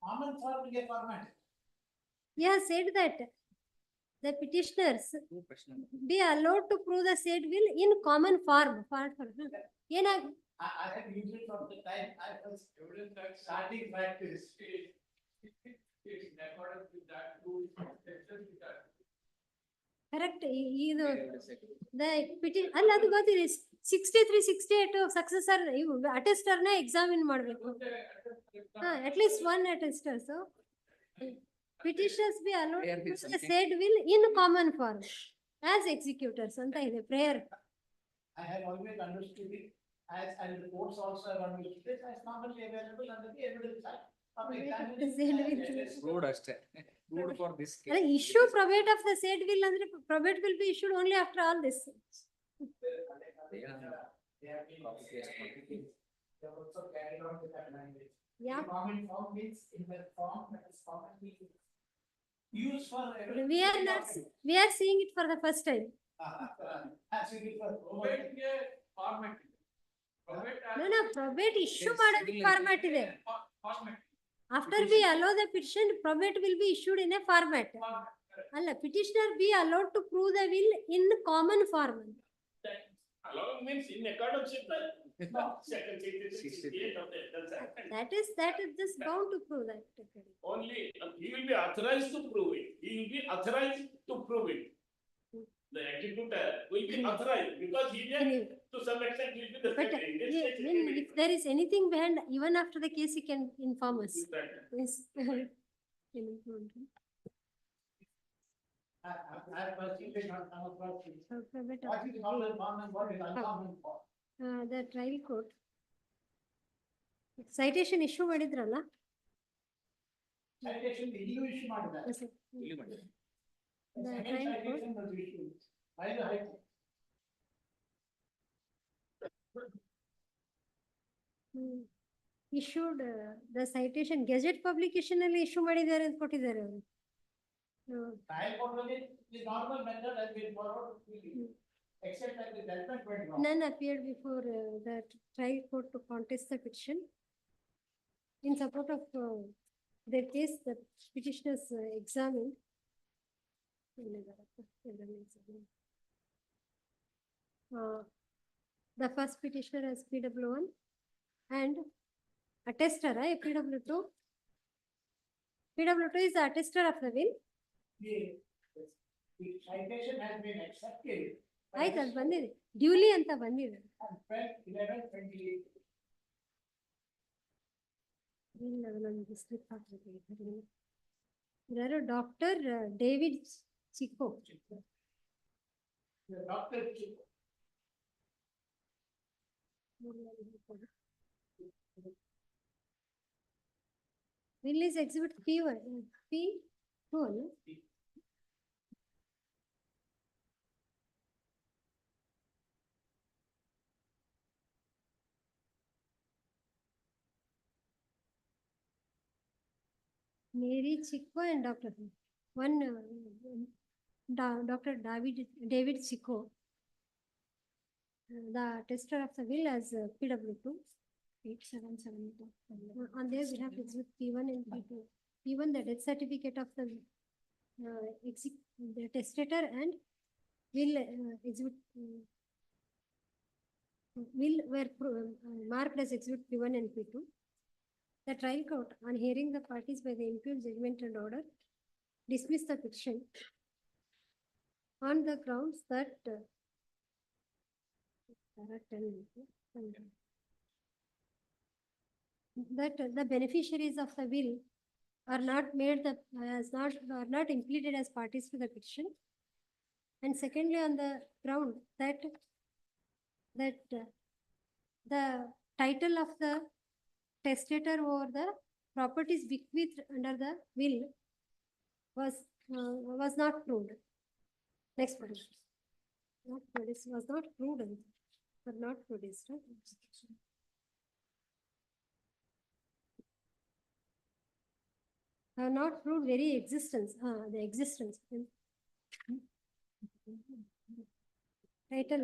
Common form ಗೆ format. Yeah, said that the petitioners be allowed to prove the said will in common form. ಏನಾಗ I have used it from the time I was starting practice. It's in accordance with that rule. Correct ಇದು ಅಲ್ಲ ಅದು ಗೊತ್ತಿದೆ 63-68 successor ಇವು ಅಟೆಸ್ಟರ್ನ examine ಮಾಡಬೇಕು at least one attester. So petitioners be allowed to prove the said will in common form as executors ಅಂತ ಇದೆ prayer. I have always understood it as, and the courts also have understood it as commonly available under the evidence act. Proved ಅಷ್ಟೇ. Proved for this case. ಅಲ್ಲ issue probate of the said will ಅಂದ್ರೆ probate will be issued only after all this. They have been also carried on with that language. Yeah. Common form means in the form that is commonly used for. We are seeing it for the first time. Actually for probate format. No, probate issue ಮಾಡೋದಕ್ಕೆ format ಇದೆ. After we allow the petition, probate will be issued in a format. Allah, petitioner be allowed to prove the will in common form. Allowing means in accordance with the second 68 of the Evidence Act. That is just bound to prove that. Only he will be authorized to prove it. He will be authorized to prove it. The executor will be authorized because he is to some extent will be the But if there is anything behind, even after the case, he can inform us. Yes. The trial court citation issue ಮಾಡಿದ್ರಲ್ಲ. Citation ಇಲ್ಲಿಯೂ issue ಮಾಡಿದ್ದಾರೆ. The trial court by the High Court. Issued the citation gazette publication ಅಲ್ಲಿ issue ಮಾಡಿದ್ದಾರೆ ಅಂತ ಕೊಟ್ಟಿದ್ದಾರೆ ಅವರು. Trial court ಅಲ್ಲಿ the normal method has been followed except that the judgment went wrong. None appeared before the trial court to contest the petition. In support of their case, the petitioners examined. The first petitioner as PW1 and attester, PW2. PW2 is the attester of the will. The citation has been accepted. ಆಯ್ತು ಅದು ಬಂದಿದೆ duly ಅಂತ ಬಂದಿದೆ. 12/11/28. ಇಲ್ಲ ನನಗೆ slip ಹಾಕಬೇಕು. ಯಾರು doctor David Chico. Dr. Chico. Will is exhibit P1, P2. Mary Chico and Dr. One Dr. David Chico the tester of the will as PW2. 877. On their behalf, exhibit P1 and P2. P1, the death certificate of the the testator and will exhibit will were marked as exhibit P1 and P2. The trial court, on hearing the parties by the impugned judgment and order, dismissed the petition on the grounds that the beneficiaries of the will are not made the are not implemented as parties to the petition, and secondly on the ground that the title of the testator over the properties bequeathed under the will was not proved. Next one. Not produced, was not proved or not produced. Right? Not proved very existence, the existence. Title,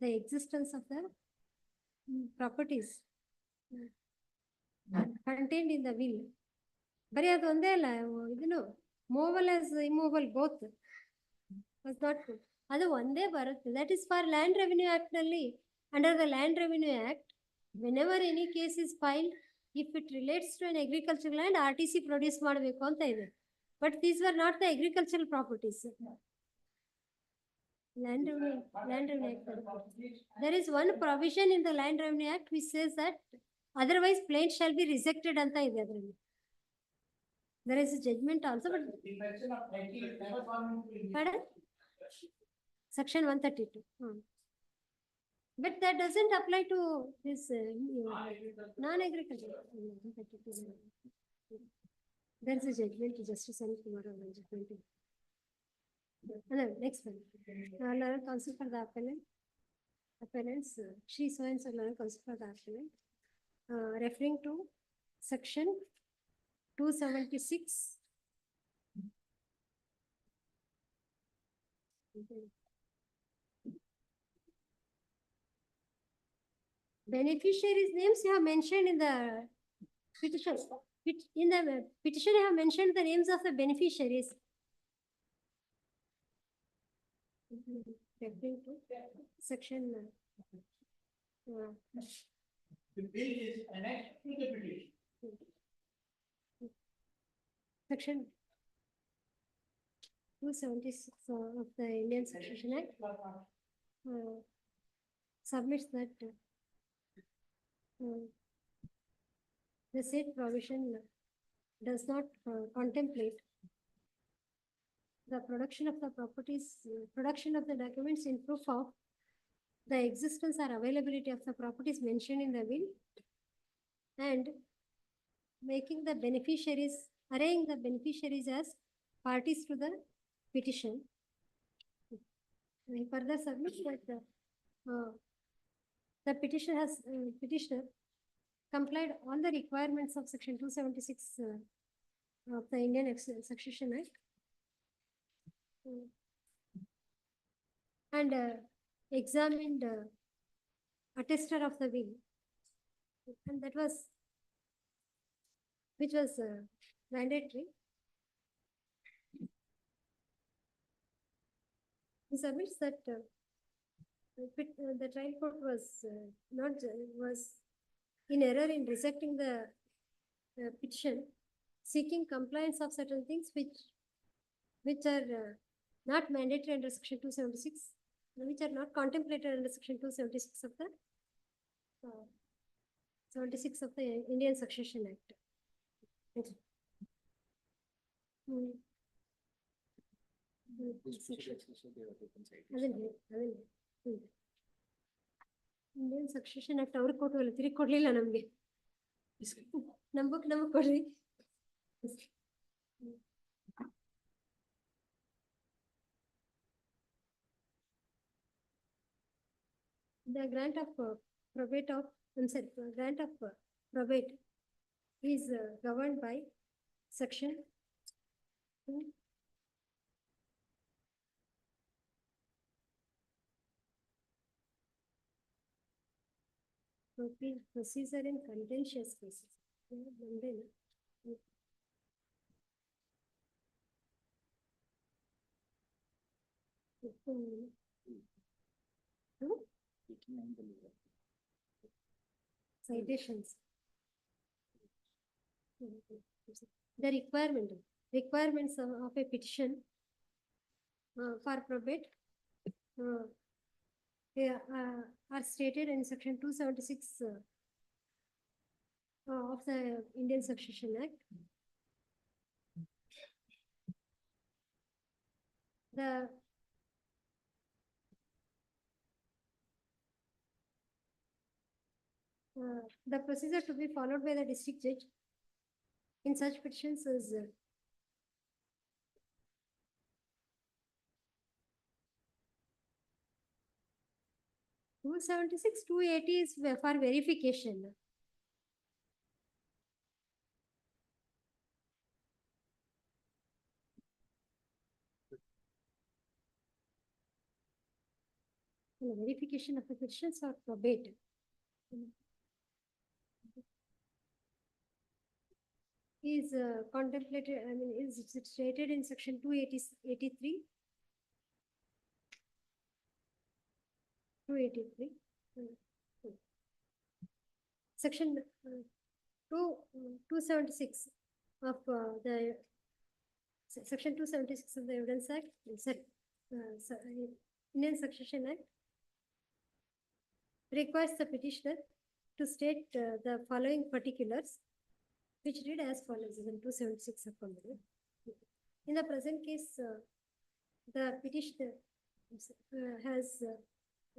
the existence of the properties contained in the will. But ಅದು ಒಂದೇ ಅಲ್ಲ ಇದನ್ನು movable as immovable both was not proved. ಅದು ಒಂದೇ ಬರುತ್ತೆ. That is for Land Revenue Act ನಲ್ಲಿ, under the Land Revenue Act, whenever any case is filed, if it relates to an agricultural land, RTC produce ಮಾಡಬೇಕು ಅಂತ ಇದೆ. But these were not the agricultural properties. Land Revenue Act. There is one provision in the Land Revenue Act which says that otherwise plaint shall be rejected anta ide adರಲ್ಲಿ. There is a judgment also, but pardon? Section 132. But that doesn't apply to this non-agricultural. There is a judgment to Justice Anil Kumar judgment. Next one. Learned counsel for the appellants, she so and so learned counsel for the appellant, referring to section 276. Beneficiaries' names you have mentioned in the petition. In the petition, you have mentioned the names of the beneficiaries. Referring to section. The bill is annexed to the petition. Section 276 of the Indian Succession Act submits that the said provision does not contemplate the production of the properties, production of the documents in proof of the existence or availability of the properties mentioned in the will, and making the beneficiaries, arraying the beneficiaries as parties to the petition. We further submit that the petitioner complied all the requirements of section 276 of the Indian Succession Act, and examined attester of the will, and that was which was mandatory. He submits that the trial court was was in error in rejecting the petition, seeking compliance of certain things which are not mandatory under section 276, which are not contemplated under section 276 of the 76 of the Indian Succession Act. Indian Succession Act ಅವ್ರು ಕೊಟ್ಟವಲ್ಲ, ತಿರುಗಿ ಕೊಡ್ಲಿಲ್ಲ ನಮ್ಗೆ. ನಮಗ್ ಕೊಡ್ರಿ. The grant of probate of grant of probate is governed by section 2. Procedure in contentious cases. Yeah, Monday, no? Hmm? Citations. The requirements of a petition for probate are stated in section 276 of the Indian Succession Act. The procedure to be followed by the district judge in such petitions is 276, 280 is for verification. Verification of the petitions or probate. Is contemplated, I mean, is stated in section 283. 283. Section 276 of the section 276 of the Evidence Act, Indian Succession Act, requires the petitioner to state the following particulars, which read as follows in 276 of the. In the present case, the petitioner has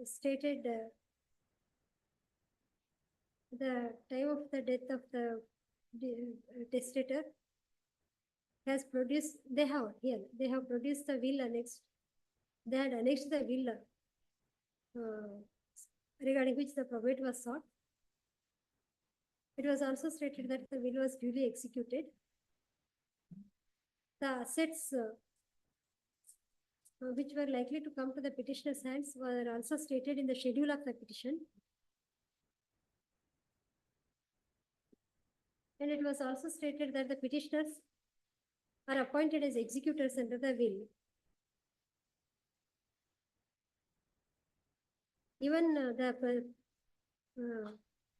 stated the time of the death of the testator, has produced, they have produced the will annexed. They had annexed the will regarding which the probate was sought. It was also stated that the will was duly executed. The assets which were likely to come to the petitioner's hands were also stated in the schedule of the petition. And it was also stated that the petitioners are appointed as executors under the will. Even the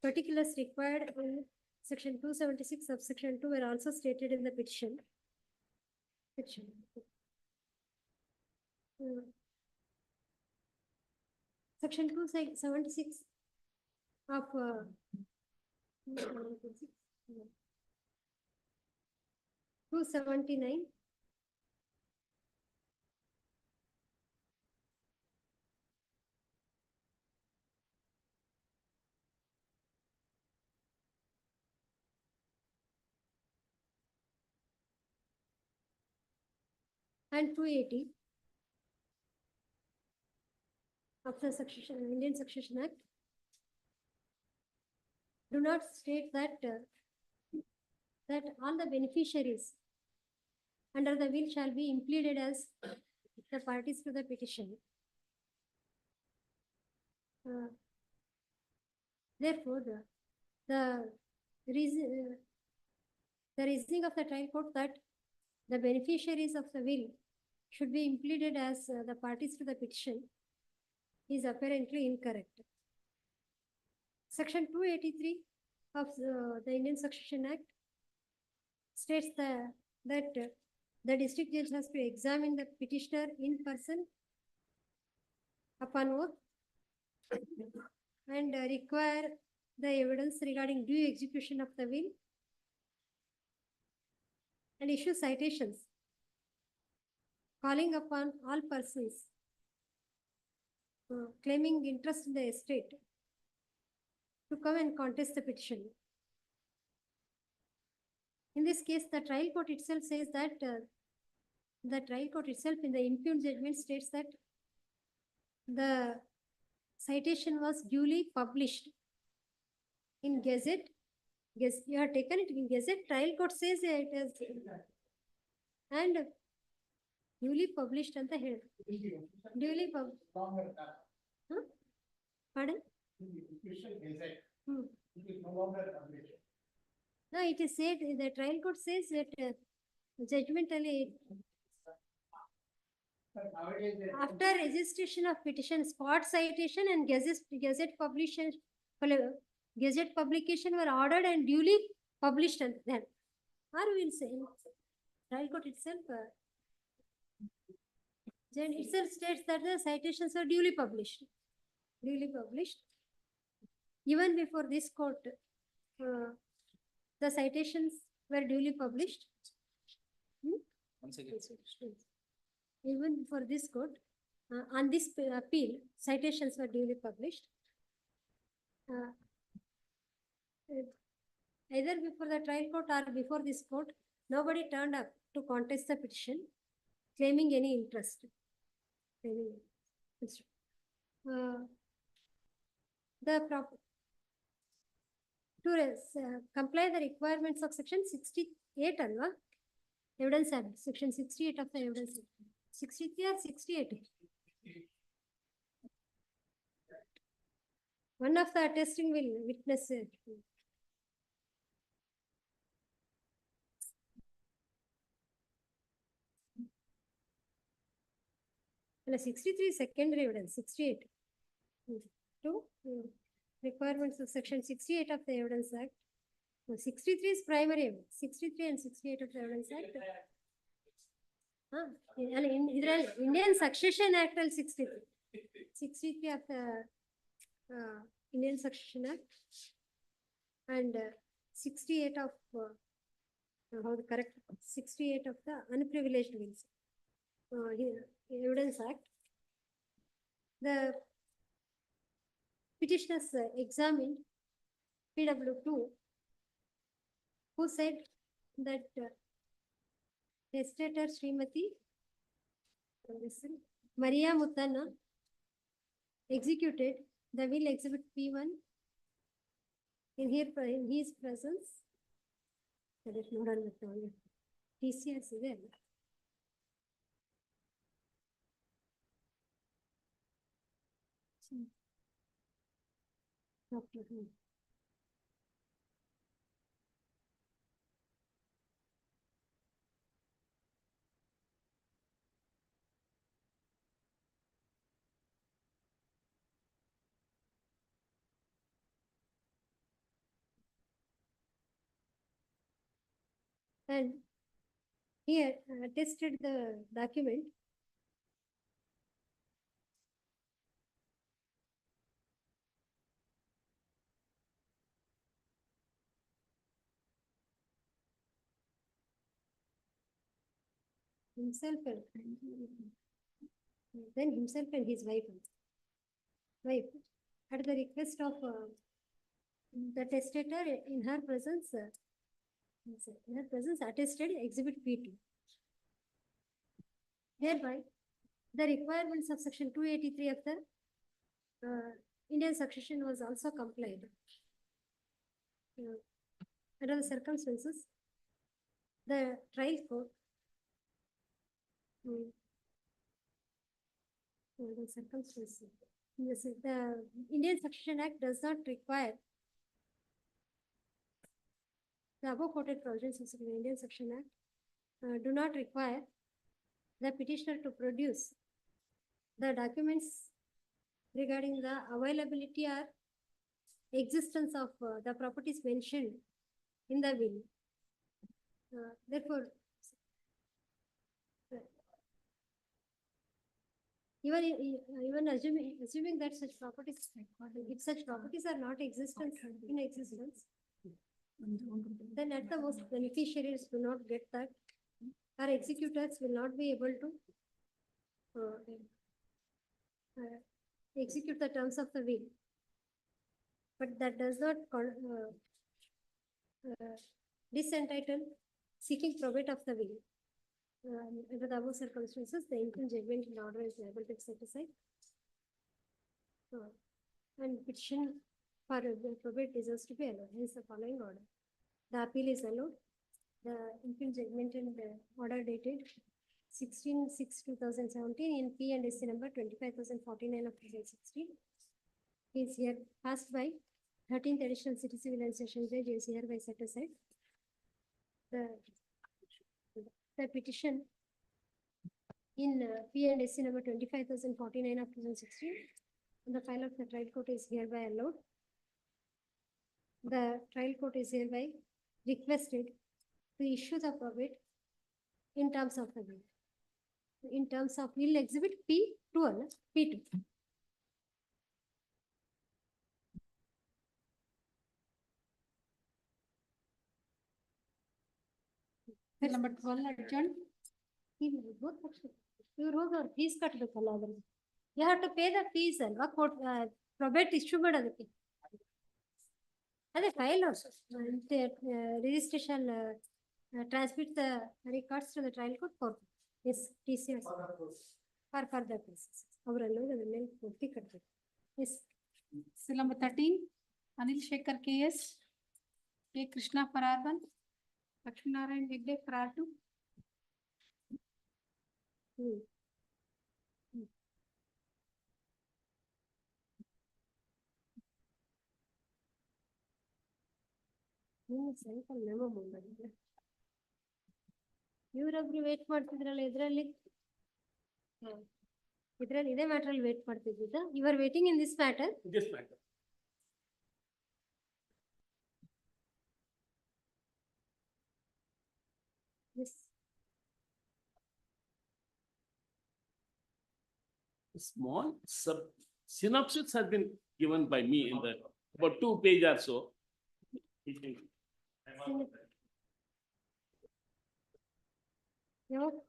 particulars required in section 276 subsection 2 were also stated in the petition. Section 276 of 279 and 280 of the Indian Succession Act do not state that that all the beneficiaries under the will shall be impleaded as the parties to the petition. Therefore, the reasoning of the trial court that the beneficiaries of the will should be impleaded as the parties to the petition is apparently incorrect. Section 283 of the Indian Succession Act states that the district judge has to examine the petitioner in person upon oath and require the evidence regarding due execution of the will and issue citations calling upon all persons claiming interest in the estate to come and contest the petition. In this case, the trial court itself says that the trial court itself in the impugned judgment states that the citation was duly published in Gazette. You have taken it in Gazette. Trial court says it is and duly published at the head. Duly published. Pardon? It is no longer completed. No, it is said, the trial court says that judgmentally, But nowadays they. after registration of petition, spot citation and gazette publication were ordered and duly published and then. Or we will say, trial court itself, then itself states that the citations were duly published. Duly published. Even before this court, the citations were duly published. Once again. Even for this court, on this appeal, citations were duly published. Either before the trial court or before this court, nobody turned up to contest the petition, claiming any interest. To comply the requirements of section 68 alva, evidence act, section 68 of the evidence act. 63 or 68. One of the attesting will witness it. And 63 secondary evidence, 68. Two requirements of section 68 of the Evidence Act. 63 is primary evidence, 63 and 68 of the Evidence Act. In Indian Succession Act 63. 63 of the Indian Succession Act and 68 of how the correct 68 of the Unprivileged Wills. Evidence Act. The petitioners examined PW2, who said that testator Srimati Maria Muttana executed the will exhibit P1 in his presence. That is not on the TCS is there. And here attested the document. Himself and then himself and his wife at the request of the testator in her presence attested exhibit P2. Thereby, the requirements of section 283 of the Indian Succession was also complied. Under the circumstances, the trial court the circumstances. The Indian Succession Act does not require the above quoted provisions of the Indian Succession Act do not require the petitioner to produce the documents regarding the availability or existence of the properties mentioned in the will. Therefore, even assuming that such properties, if such properties are not in existence, then at the most beneficiaries do not get that. Our executors will not be able to execute the terms of the will. But that does not disentitle seeking probate of the will. Under the above circumstances, the interim judgment in order is liable to be set aside. And petition for probate deserves to be allowed. Hence, the following order. The appeal is allowed. The interim judgment in the order dated 16/6/2017 in P&SC number 25,049 of 2016 is here passed by 13th additional city civil and session judge is hereby set aside. The petition in P&SC number 25,049 of 2016, the file of the trial court is hereby allowed. The trial court is hereby requested to issue the probate in terms of the will. In terms of will exhibit P2, P2. Bill number 12 adjourned. You ಹೋಗಿ fees ಕಟ್ಟಬೇಕಲ್ಲ ಅದ್ರಲ್ಲಿ. You have to pay the fees ಅಲ್ವಾ court probate issue ಮಾಡೋದಕ್ಕೆ. ಅದೇ file registration transmit the records to the trial court for yes TCS for further cases. ಅವರಲ್ಲೂ ಅದರ ಮೇಲೆ fee ಕಟ್ಟಬೇಕು. Yes. Bill number 13, Anil Shekhar KS, K. Krishna for R1, Lakshmi Narayan Hegde for R2. ಸಾಯಂಕಾಲ memo ಮಾಡಿದ್ರೆ ಇವರೊಬ್ರು wait ಮಾಡ್ತಿದ್ರಲ್ಲ ಇದ್ರಲ್ಲಿ ಇದೇ matter ಅಲ್ಲಿ wait ಮಾಡ್ತಿದ್ದ. You are waiting in this matter. This matter. Yes. Small synopsis has been given by me in the about 2 pages or so.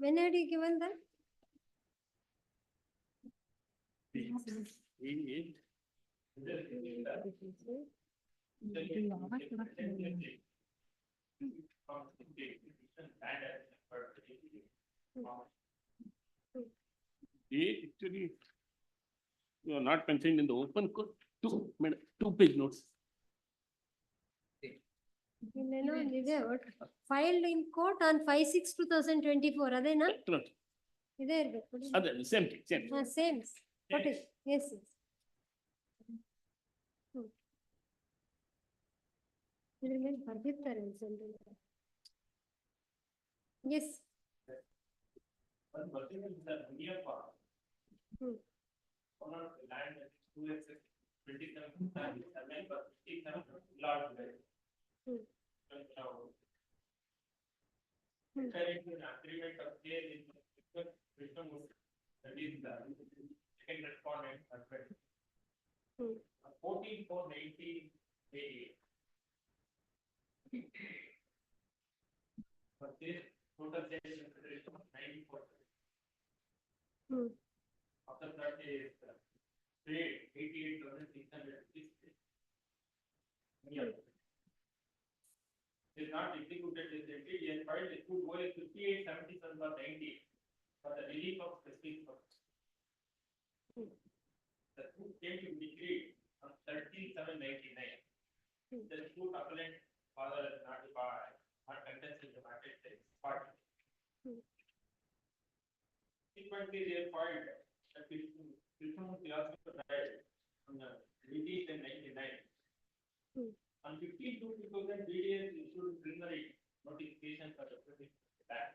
When had you given that? Actually, you are not contained in the open court, 2-page notes. Filed in court on 5/6/2024. ಅದೇನಾ? Correct. ಇದೇ ಇರ್ಬೇಕು. ಅದೇ same thing, same. Same. What is? Yes. ಇದ್ರ ಮೇಲೆ ಬರ್ದಿರ್ತಾರೆ ಅನ್ಸುತ್ತೆ. Yes. Agreement of sale in that is the second respondent husband. 14,490 for this total sale consideration of 94. After that is paid 88,660. Is not executed recently, he has filed a suit OS 5877/90 for the relief of specific purpose. The suit came to be decreed on 13/7/99. The suit appellant father is not contesting the matter party. Subsequently, they have filed a petition also tried on the release in 99. On 15/2/2000, BDS issued preliminary notification for the attack.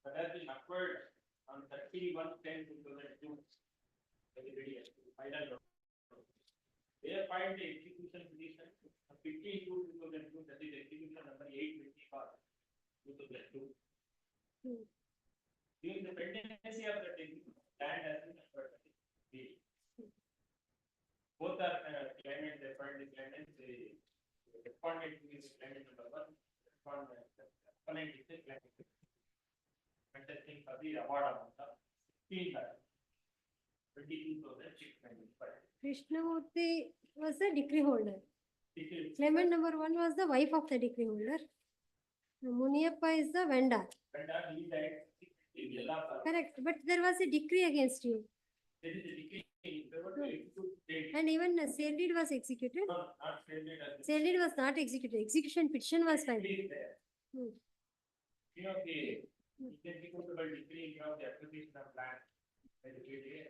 That has been acquired on 31/10/2002 by the BDS. Final notice. They have filed the execution petition on 15/2/2002, that is execution number 8/2002. During the pendency of the execution, land has been acquired. Both are claimant, they filed the claimant, the respondent is claimant number 1, respondent, appellant is the claimant. Contesting for the award amount of 22,695. Krishnamurthy was the decree holder. Claimant number 1 was the wife of the decree holder. Muniyappa is the vendor. Vendor, he died. Correct, but there was a decree against you. There is a decree. There was a date. And even a sale deed was executed. No, not sale deed. Sale deed was not executed. Execution petition was filed. You know, the executable decree, you know, the acquisition of land by the BDA.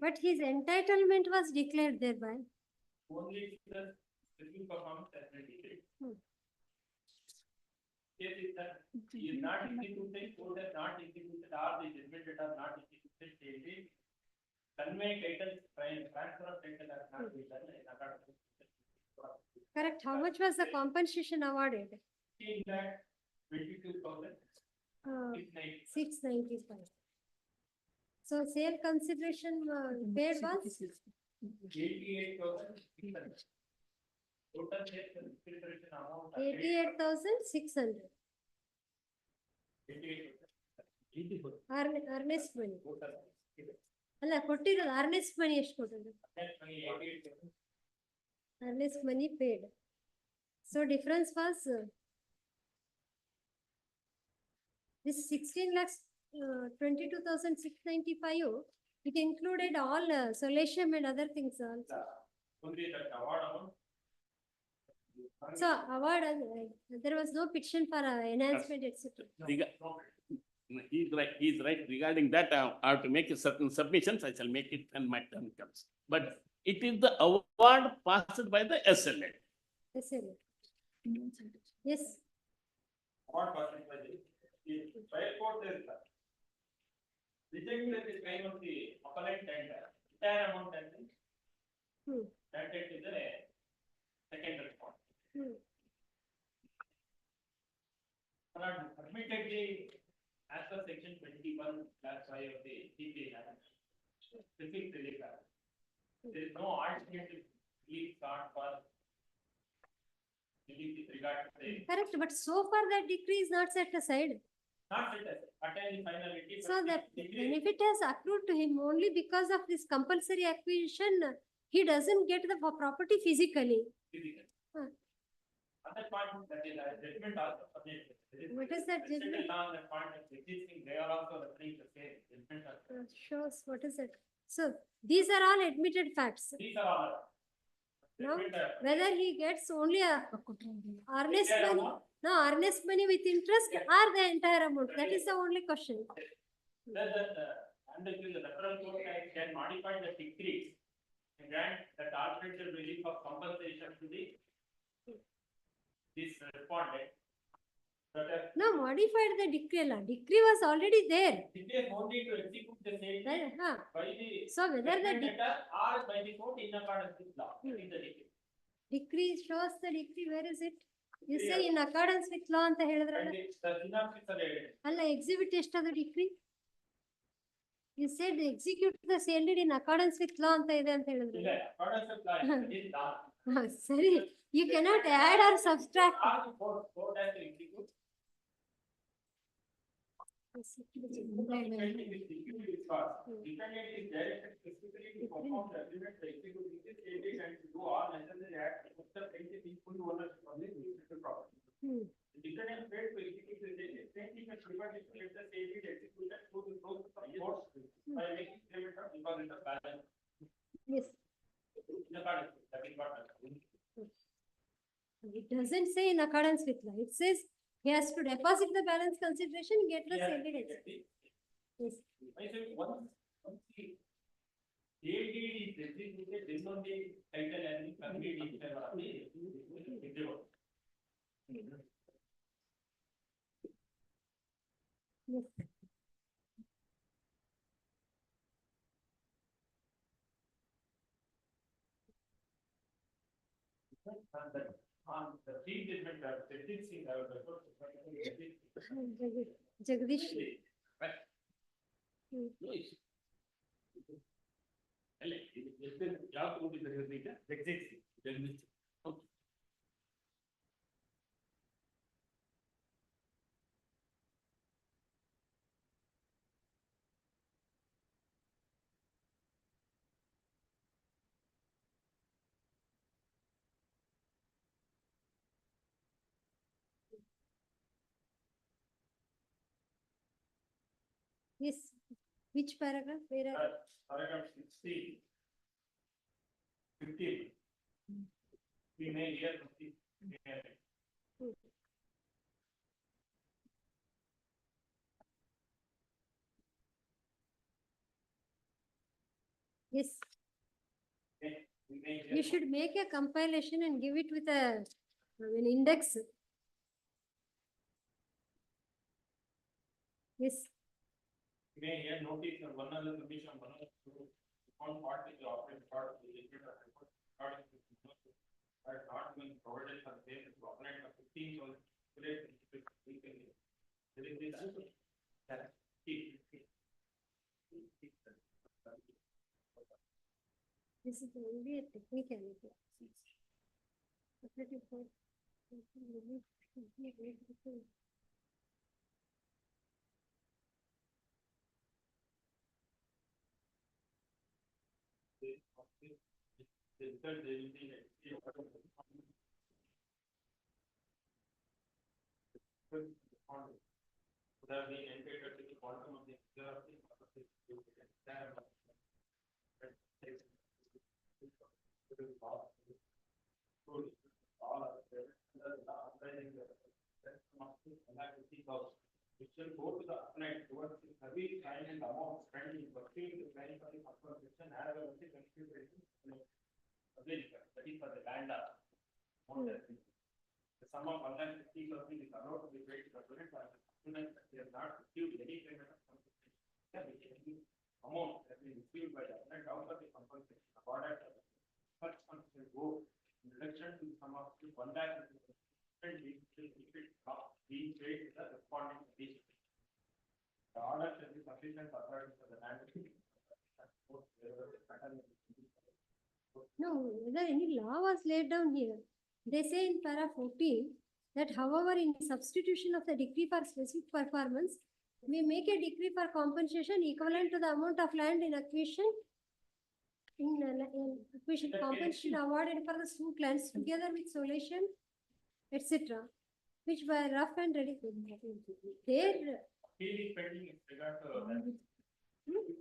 But his entitlement was declared thereby. Only the review performance has been detailed. Case is that he is not executed, court has not executed, or the judgment that are not executed, stated, convey title, transfer of title has not been done in accordance with Correct. How much was the compensation awarded? 22,695. 695. So sale consideration paid was 88,600. Total sales consideration amount. 88,600. 88,000. Earnest money. ಅಲ್ಲ ಕೊಟ್ಟಿರೋದು Ernst ಮನಿ ಎಷ್ಟು ಕೊಟ್ಟಿರೋದು earnest money paid. So difference was this 16 lakhs 22,695. It included all solatium and other things also. Only that award amount. So award there was no petition for enhancement etc. He's right regarding that. I have to make certain submissions. I shall make it when my turn comes. But it is the award passed by the SLA. SLA. Yes. Award passed by the trial court is rejected this kind of the appellant and entire amount and that is the second response. Admittedly, as per section 21/5 of the CPA, there is no alternative relief sought for relief with regard to the. Correct, but so far that decree is not set aside. Not set aside, attaining finality. So that benefit has accrued to him only because of this compulsory acquisition. He doesn't get the property physically. At that point, that is a judgment also subject. What is that judgment? On that point of existing, they are also referring to same judgment. Shows what is it? So these are all admitted facts. These are all. Now, whether he gets only a earnest money, no earnest money with interest or the entire amount, that is the only question. That under the federal court can modify the decree and grant that alternative relief of compensation to the this respondent. No, modified the decree. Decree was already there. Decree only to execute the same by the. So whether the or by the court in accordance with law. That is the decree. Decree shows the decree. Where is it? You say in accordance with law ಅಂತ ಹೇಳಿದ್ರಲ್ಲ. ಅಲ್ಲ exhibit ಎಷ್ಟದು decree? You said execute the sale deed in accordance with law ಅಂತ ಇದೆ ಅಂತ ಹೇಳಿದ್ರು. ಇಲ್ಲ, accordance with law is law. ಸರಿ, you cannot add or subtract. Court has to execute. Dependent is directed specifically to perform the agreement to execute the sale deed and to do all necessary acts to put the plaintiff in full ownership of the physical property. The defendant failed to execute the sale deed. Plaintiff has prevented to let the sale deed executed through the process of court by making payment of deposit of balance. Yes. In accordance with that is what. It doesn't say in accordance with law. It says he has to deposit the balance consideration, get the sale deed executed. Yes. I said once the sale deed is executed, then only title and the conveyed in favor of the executor. Yes. On the fee judgment of sentencing, I was Jagdish. Right. Yes. Job to be the Jagdish. Okay. Yes. Which paragraph? Where are Paragraph 16. 15. We may hear from the. Yes. You should make a compilation and give it with an index. Yes. May here notice one other condition, one other one part is the operating part of the legislature are not being provided for the same to operate for 15 or there is This is only a technicality. which will go to the applied towards the heavy time and amount spent in pursuing the claim for the compensation as well as the consideration that is for the land. The sum of 150% is allowed to be paid to the client as soon as they have not received any payment of compensation. Amount that is received by the applied out of the compensation awarded such funds will go in relation to the sum of 1 lakh and being paid to the responding petition. The order shall be sufficient authority for the land. No, whether any law was laid down here. They say in para 14 that however in substitution of the decree for specific performance, we make a decree for compensation equivalent to the amount of land in acquisition compensation awarded for the suit lands together with solution, etc. Which by rough and ready. There. Appeal is pending in regard to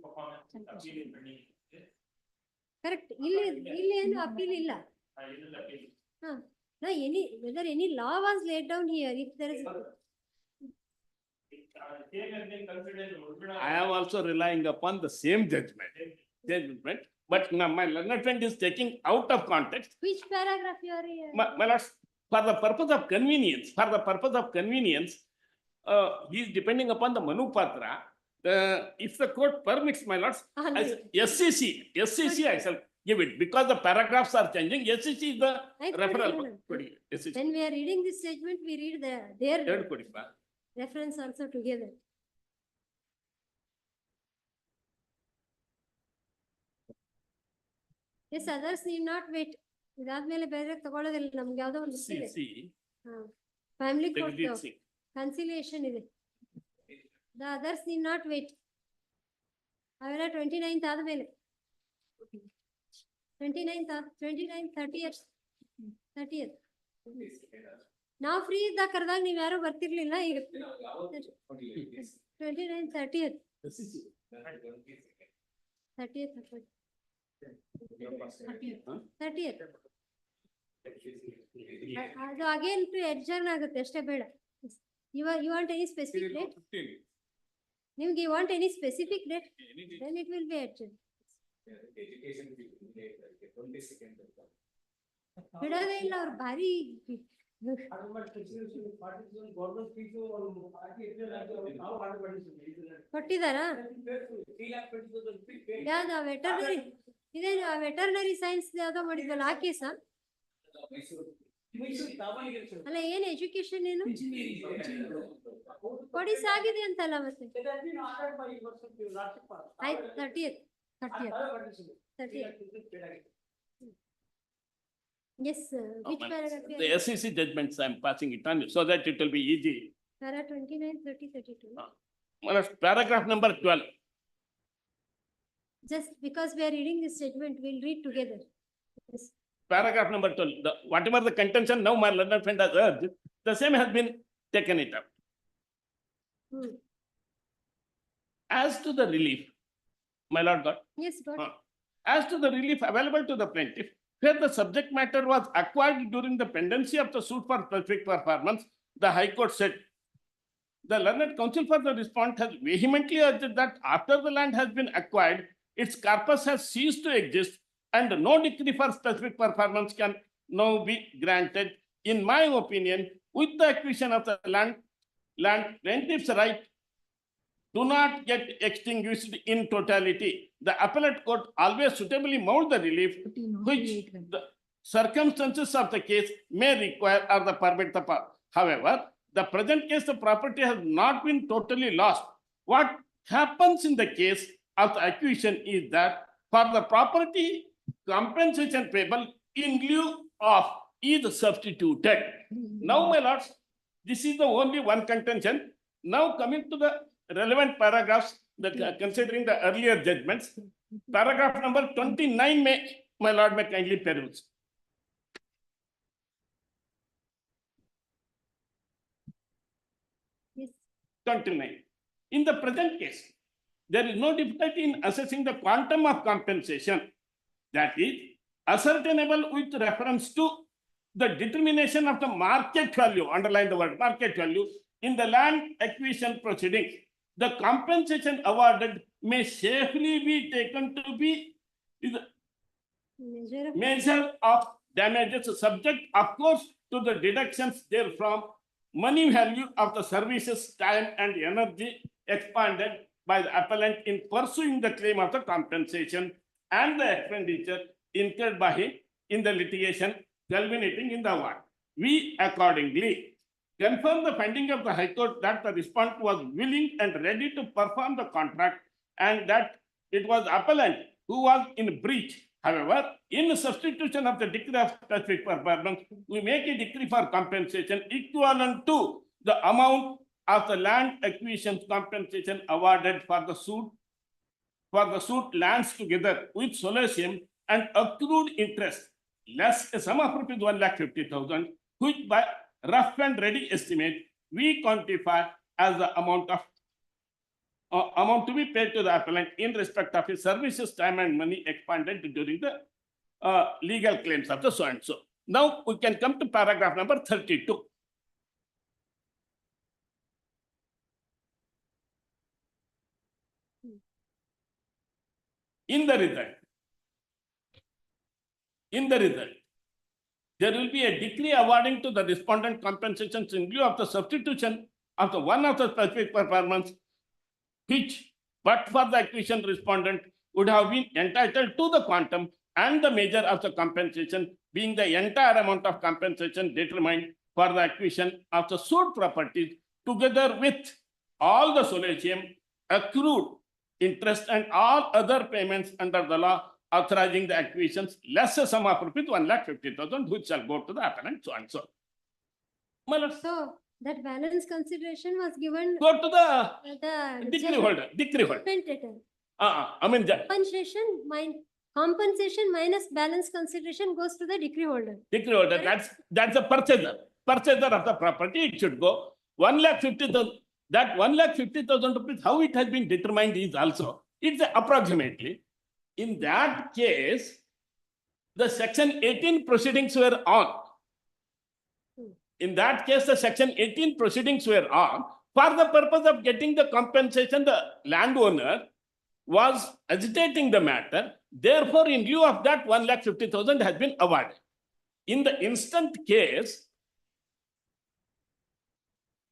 performance. Appeal is pending. Correct. Illi appeal illa. No, whether any law was laid down here, if there is. I am also relying upon the same judgment, but now my learned friend is taking out of context. Which paragraph you are here? My lords, for the purpose of convenience, he is depending upon the Manu Patra. If the court permits, my lords, SCC, I shall give it because the paragraphs are changing. SCC is the referral. When we are reading this statement, we read their reference also together. Yes, others need not wait. ಇದಾದ್ಮೇಲೆ ಬೇರೆ ತಗೊಳ್ಳೋದಿಲ್ಲ ನಮ್ಗೆ ಯಾವ್ದೋ ಒಂದು family court conciliation ಇದೆ. The others need not wait. ಅವೆಲ್ಲ 29th ಆದ್ಮೇಲೆ 30th ನಾವು ಫ್ರೀ ಇದ್ದಾಗ ಕರೆದಾಗ ನೀವ್ ಯಾರು ಬರ್ತಿರ್ಲಿಲ್ಲ. ಈಗ 29th 30th ಅದು ಅಗೇನ್ ಟು ಎಡ್ಜರ್ನ್ ಆಗುತ್ತೆ ಅಷ್ಟೇ. ಬೇಡ you want any specific date? ನಿಮ್ಗೆ you want any specific date? Then it will be adjourned. ಬಿಡೋದೇ ಇಲ್ಲ ಅವ್ರು ಭಾರಿ ಕೊಟ್ಟಿದಾರ. ಯಾವ್ದು ವೆಟರ್ನರಿ ಇದೆ, ವೆಟರ್ನರಿ ಸೈನ್ಸ್ ಯಾವ್ದೋ ಮಾಡಿದ್ವಲ್ಲ ಆ ಕೇಸ ಅಲ್ಲ. ಏನ್ ಎಜುಕೇಶನ್ ಏನು ಕೊಡಿಸ್ ಆಗಿದೆ ಅಂತಲ್ಲ ಮತ್ತೆ. ಆಯ್ತು 30th. Yes, which paragraph? The SEC judgments I am passing it on you so that it will be easy. Para 29, 30, 32. Paragraph number 12. Just because we are reading this statement, we'll read together. Yes. Paragraph number 12. Whatever the contention now my learned friend has urged, the same has been taken it up. As to the relief, my lord God. Yes, God. As to the relief available to the plaintiff, where the subject matter was acquired during the pendency of the suit for specific performance, the High Court said, the learned counsel for the respondent has vehemently urged that after the land has been acquired, its corpus has ceased to exist and no decree for specific performance can now be granted. In my opinion, with the acquisition of the land, plaintiff's right do not get extinguished in totality. The appellate court always suitably mount the relief which the circumstances of the case may require or the permit the power. However, the present case, the property has not been totally lost. What happens in the case of the acquisition is that for the property, compensation payable in lieu of is substituted. Now, my lords, this is the only one contention. Now coming to the relevant paragraphs, considering the earlier judgments, paragraph number 29 my lord may kindly peruse. Yes. 29. In the present case, there is no difficulty in assessing the quantum of compensation that is ascertainable with reference to the determination of the market value, underline the word market value, in the land acquisition proceedings. The compensation awarded may safely be taken to be the measure of damages subject, of course, to the deductions therefrom, money value of the services, time and energy expended by the appellant in pursuing the claim of the compensation and the expenditure incurred by him in the litigation culminating in the award. We accordingly confirm the finding of the High Court that the respondent was willing and ready to perform the contract and that it was appellant who was in breach. However, in substitution of the decree of specific performance, we make a decree for compensation equivalent to the amount of the land acquisition compensation awarded for the suit lands together with solacium and accrued interest, less a sum of rupees 1,50,000, which by rough and ready estimate we quantify as the amount to be paid to the appellant in respect of his services, time and money expended during the legal claims of the so and so. Now we can come to paragraph number 32. In the result, there will be a decree awarding to the respondent compensations in lieu of the substitution of the one of the specific performance, which, but for the acquisition respondent, would have been entitled to the quantum and the measure of the compensation being the entire amount of compensation determined for the acquisition of the suit properties together with all the solacium, accrued interest and all other payments under the law authorizing the acquisitions, less a sum of rupees 1,50,000, which shall go to the appellant, so and so. So that balance consideration was given. Go to the decree holder. I mean, compensation minus balance consideration goes to the decree holder. Decree holder, that's the purchaser of the property. It should go 1,50,000. That 1,50,000 rupees, how it has been determined is also, it's approximately. In that case, the section 18 proceedings were on. In that case, the section 18 proceedings were on. For the purpose of getting the compensation, the landowner was agitating the matter. Therefore, in lieu of that, 1,50,000 has been awarded. In the instant case,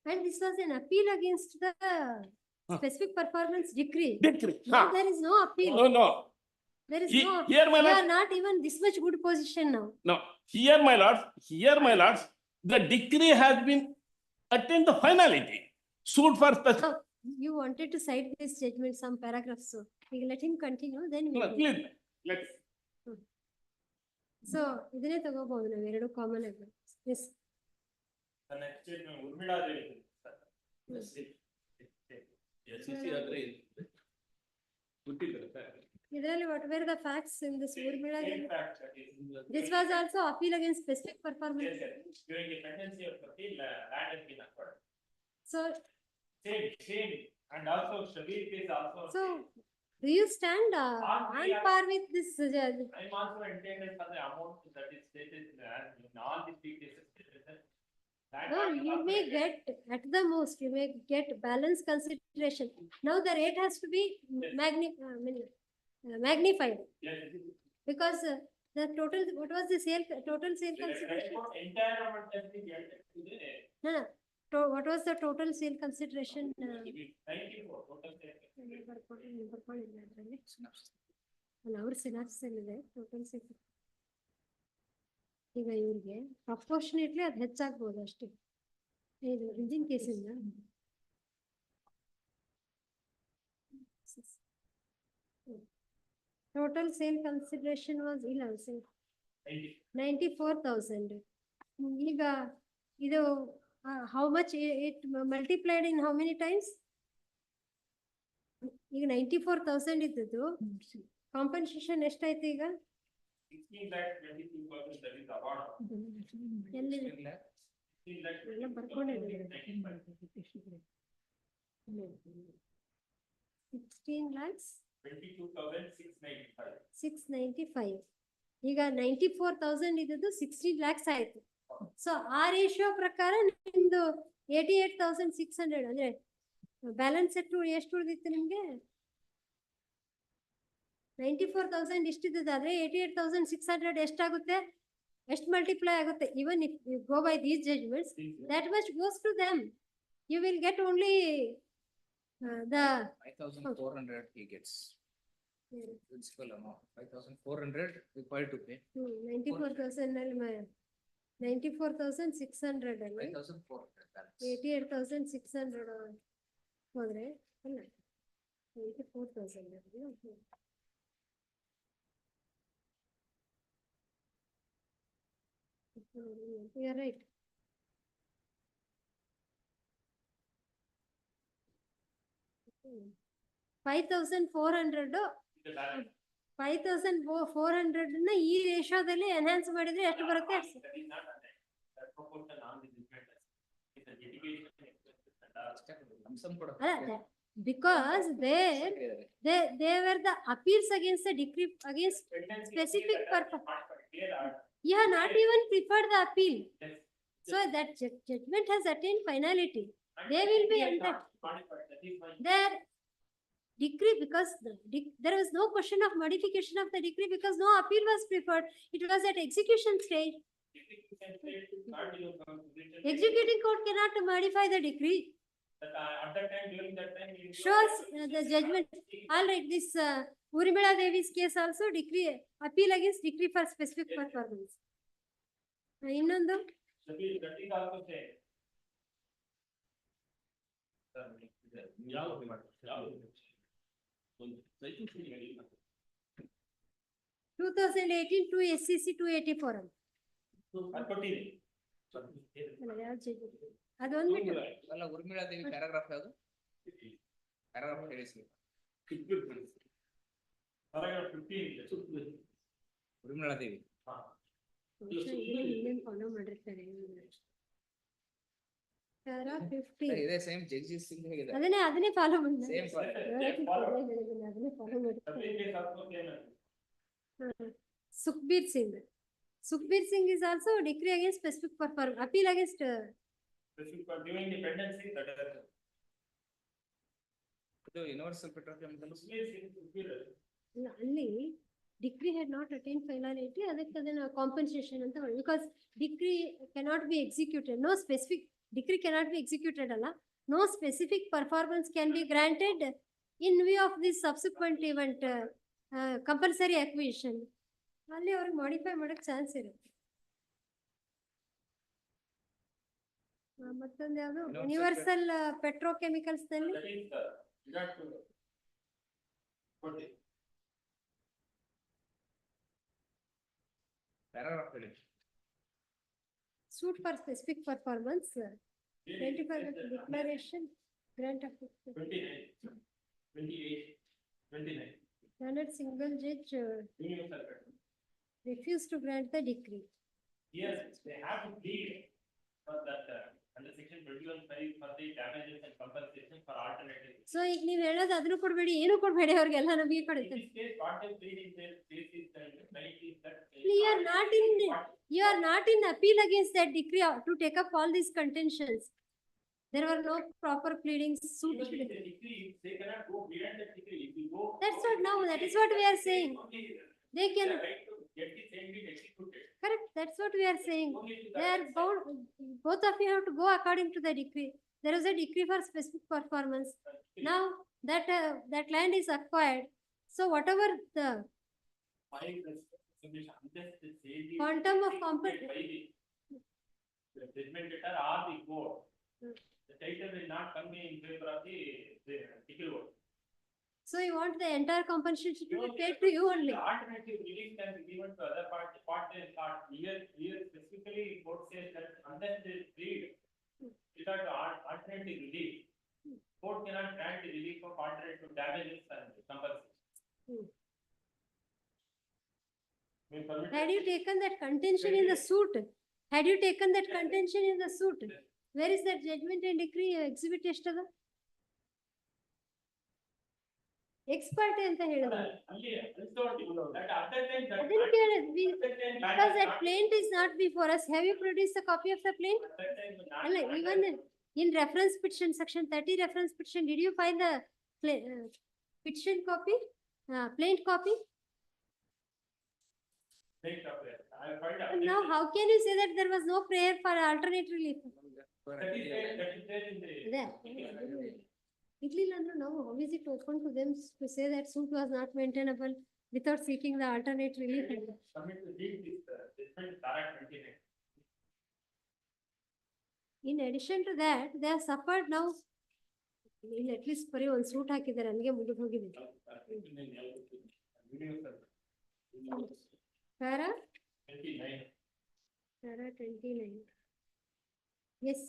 and this was an appeal against the specific performance decree. Now there is no appeal. No. There is Here, no. my We lord, are not even this much good position now. no. Here, my lords, the decree has been attained the finality. Suit for specific. You wanted to cite this judgment, some paragraphs, so we let him continue. Then we. Please, let's. So, idine tagobodu na ಎರಡು common evidence. Yes. The next statement, Urmila Devi. Idರಲ್ಲಿ what were the facts in this Urmila Devi? This was also appeal against specific performance. During the pendency of the appeal, land has been acquired. So. Same, and also Shabir case also. So, do you stand on par with this judge? I am also intended for the amount that is stated in all the three cases. No, you may get, at the most, you may get balance consideration. Now the rate has to be magnified. Yes. Because the total, what was the total sale consideration? Entire amount has been given. No, no. What was the total sale consideration? 94 total sale. ಅವ್ರ synapse ಇದೆ total sale. ಈಗ ಇವ್ರಿಗೆ proportionately ಅದು ಹೆಚ್ಚಾಗ್ಬೋದು ಅಷ್ಟೇ. ಇದು engine ಕೇಸಿಂದ total sale consideration was 94,000. ಈಗ ಇದು how much it multiplied in how many times? ಈಗ 94,000 ಇದ್ದದ್ದು ಕಾಂಪನ್ಸೇಷನ್ ಎಷ್ಟಾಯ್ತು ಈಗ? 16,22,000 that is award. ಎಲ್ಲಿ 16 lakh. ಎಲ್ಲ ಬರ್ಕೊಂಡಿದ್ದೀವಿ. 16 lakhs 22,695. 695. ಈಗ 94,000 ಇದ್ದದ್ದು 16 lakhs ಆಯ್ತು. ಸೊ ಆ ರೇಷಿಯೋ ಪ್ರಕಾರ ನಿಮ್ದು 88,600 ಅಂದ್ರೆ ಬ್ಯಾಲೆನ್ಸ್ ಎಷ್ಟು ಉಳಿದಿತ್ತು ನಿಮ್ಗೆ? 94,000 ಇಷ್ಟಿದ್ದಾದ್ರೆ 88,600 ಎಷ್ಟಾಗುತ್ತೆ? ಎಷ್ಟು ಮಲ್ಟಿಪ್ಲೈ ಆಗುತ್ತೆ? Even if you go by these judgments, that much goes to them. You will get only the 5,400 he gets. Principal amount 5,400 required to pay. 94,000 ಅಲ್ಲಿ 94,600 ಅಲ್ಲಿ 5,400 balance. 88,600 ಹೋದ್ರೆ ಅಲ್ಲ 84,000 ಅಲ್ಲಿ you are right. $5,400 5,400 ಈ ರೇಷಿಯೋದಲ್ಲಿ ಎನ್ಹಾನ್ಸ್ ಮಾಡಿದ್ರೆ ಎಷ್ಟು ಬರುತ್ತೆ? That is not that proportion on the different. It's a litigation ಅಲ್ಲ because they were the appeals against the decree against specific purpose. You have not even preferred the appeal. So that judgment has attained finality. They will be their decree because there was no question of modification of the decree because no appeal was preferred. It was at execution stage. Executing court cannot modify the decree. At that time, during that time. Shows the judgment. All right, this Urmila Devi's case also decree appeal against decree for specific performance. Innondu That is also same. 2018 to SCC 284. ಅದೊಂದು ಅಲ್ಲ ಉರ್ಮಿಳಾ ದೇವಿ paragraph ಯಾವುದು? Paragraph ಹೇಳಿಸಿ. Paragraph 15. Urmila ದೇವಿ. Follow ಮಾಡಿರ್ತಾರೆ. Paragraph 15. ಇದೇ same Jagjit Singh ಹೇಗಿದೆ. ಅದನ್ನೇ follow ಮಾಡಿ. Same ಅದನ್ನೇ follow ಮಾಡ್ತಾರೆ. Sukhbir Singh is also decree against specific performance, appeal against Specific for giving dependency that is. ಇದು ಯೂನಿವರ್ಸಲ್ ಪೆಟ್ರೋಕೆಮಿಕಲ್ ಅಲ್ಲಿ decree had not attained finality, ಅದಕ್ಕೆ ಅದನ್ನ compensation ಅಂತ ಮಾಡಿ because decree cannot be executed, no specific decree cannot be executed ಅಲ್ಲ, no specific performance can be granted in view of this subsequent event, compulsory acquisition. ಅಲ್ಲಿ ಅವ್ರಿಗೆ modify ಮಾಡಕ್ chance ಇರುತ್ತೆ. ಮತ್ತೊಂದು ಯಾವುದು ಯೂನಿವರ್ಸಲ್ ಪೆಟ್ರೋಕೆಮಿಕಲ್ಸ್ ನಲ್ಲಿ suit for specific performance, 25 declaration, grant of 29. standard single judge refused to grant the decree. Yes, they have to plead for that under section 21(5) for the damages and compensation for alternative. So ಈಗ ನೀವ್ ಹೇಳೋದು ಅದನ್ನು ಕೊಡ್ಬೇಡಿ, ಏನು ಕೊಡ್ಬೇಡಿ, ಅವ್ರಿಗೆಲ್ಲ ನಮಗೆ ಕೊಡುತ್ತೆ. You are not in appeal against that decree to take up all these contentions. There were no proper pleadings. Suit. Even if the decree, they cannot go beyond the decree. If you go. That's what now, that is what we are saying. They can, Right to get the same deed executed. correct, that's what we are saying. Only to They that are bound, both of you have to go according to the decree. There is a decree for specific performance. Now, that, that land is acquired. So whatever the Five resolution, unless the same. quantum of compensation. The judgment letter or the court. The title will not come in favor of the title vote. So you want the entire compensation to be paid to you only? The alternative relief can be given to other party, here specifically court says that unless they read without alternative relief, court cannot grant the relief of alternative damages and compensation. Had you taken that contention in the suit? Had you taken that contention in the suit? Where is that judgment and decree exhibit ಎಷ್ಟದ? Expert ಅಂತ ಹೇಳಿದ್ರು. ಅದನ್ನ ಕೇಳಿದ್ವಿ. Because that plaint is not before us. Have you produced a copy of the plaint? ಅಲ್ಲ, even in reference petition, section 30 reference petition, did you find the petition copy? Plaint copy? And now how can you say that there was no prayer for alternate relief? That is there in the. There. Itli Landru, now how is it open to them to say that suit was not maintainable without seeking the alternate relief? Submit the deed with the judgment direct 29. In addition to that, they have suffered now. In at least ಬರೀ ಒಂದು suit ಹಾಕಿದ್ದಾರೆ, ನನಗೆ ಮುಗಿದು ಹೋಗಿದೆ. Para? 29. Para 29. Yes.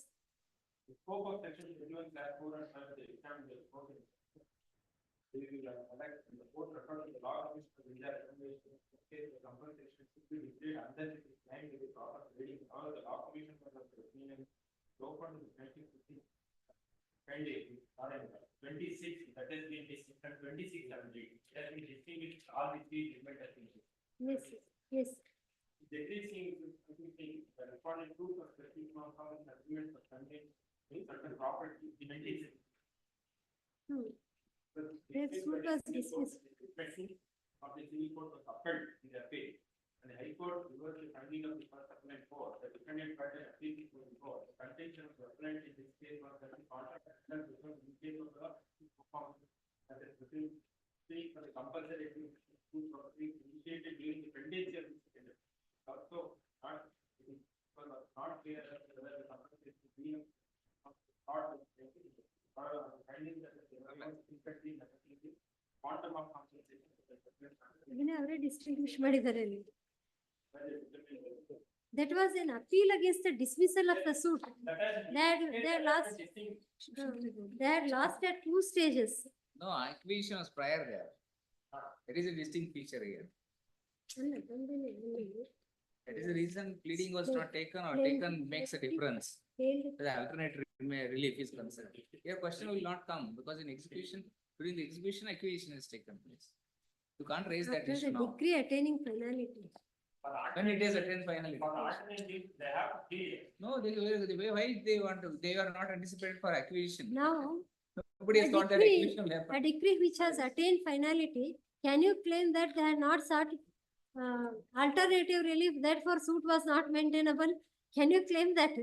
The scope of section 21 class 4 and 5 of the exam is reported. They will elect the court record to the law office for the recommendation in case the compensation should be declared unless it is claimed with the proper reading. All the law commission for the opinion open to the 1950. 26, that has been distinct, 26 have been, it has been distinguished, all the three judgment has been. Yes, yes. Decreasing, the respondent proof of the non-common agreement for conveying certain property dimensions. Their suit was dismissed. Of the civil court was upheld in their appeal, and the high court reversed the finding of the first appellant court. The defendant filed an appeal before the court. The contention of the appellant in this case was that the contract because in case of the performance that is within for the compulsory property initiated during the pendency of the second. Also, not clear as to whether the compulsory is being finding that the quantum of compensation. ಇದನ್ನೇ ಅವರೇ distinguish ಮಾಡಿದ್ದಾರೆ ಅಲ್ಲಿ. That was an appeal against the dismissal of the suit. They had lost at 2 stages. No, acquisition was prior there. There is a distinct feature here. That is the reason pleading was not taken or taken makes a difference. The alternate relief is concerned. Your question will not come because in execution, during the execution, acquisition has taken place. You can't raise that After issue the now. decree attaining finality. When it is attained finally. They have to pay. No, why they want to, they are not anticipated for acquisition. Now, Nobody has thought that acquisition will happen. a decree which has attained finality, can you claim that they had not sought alternative relief, therefore suit was not maintainable? Can you claim that?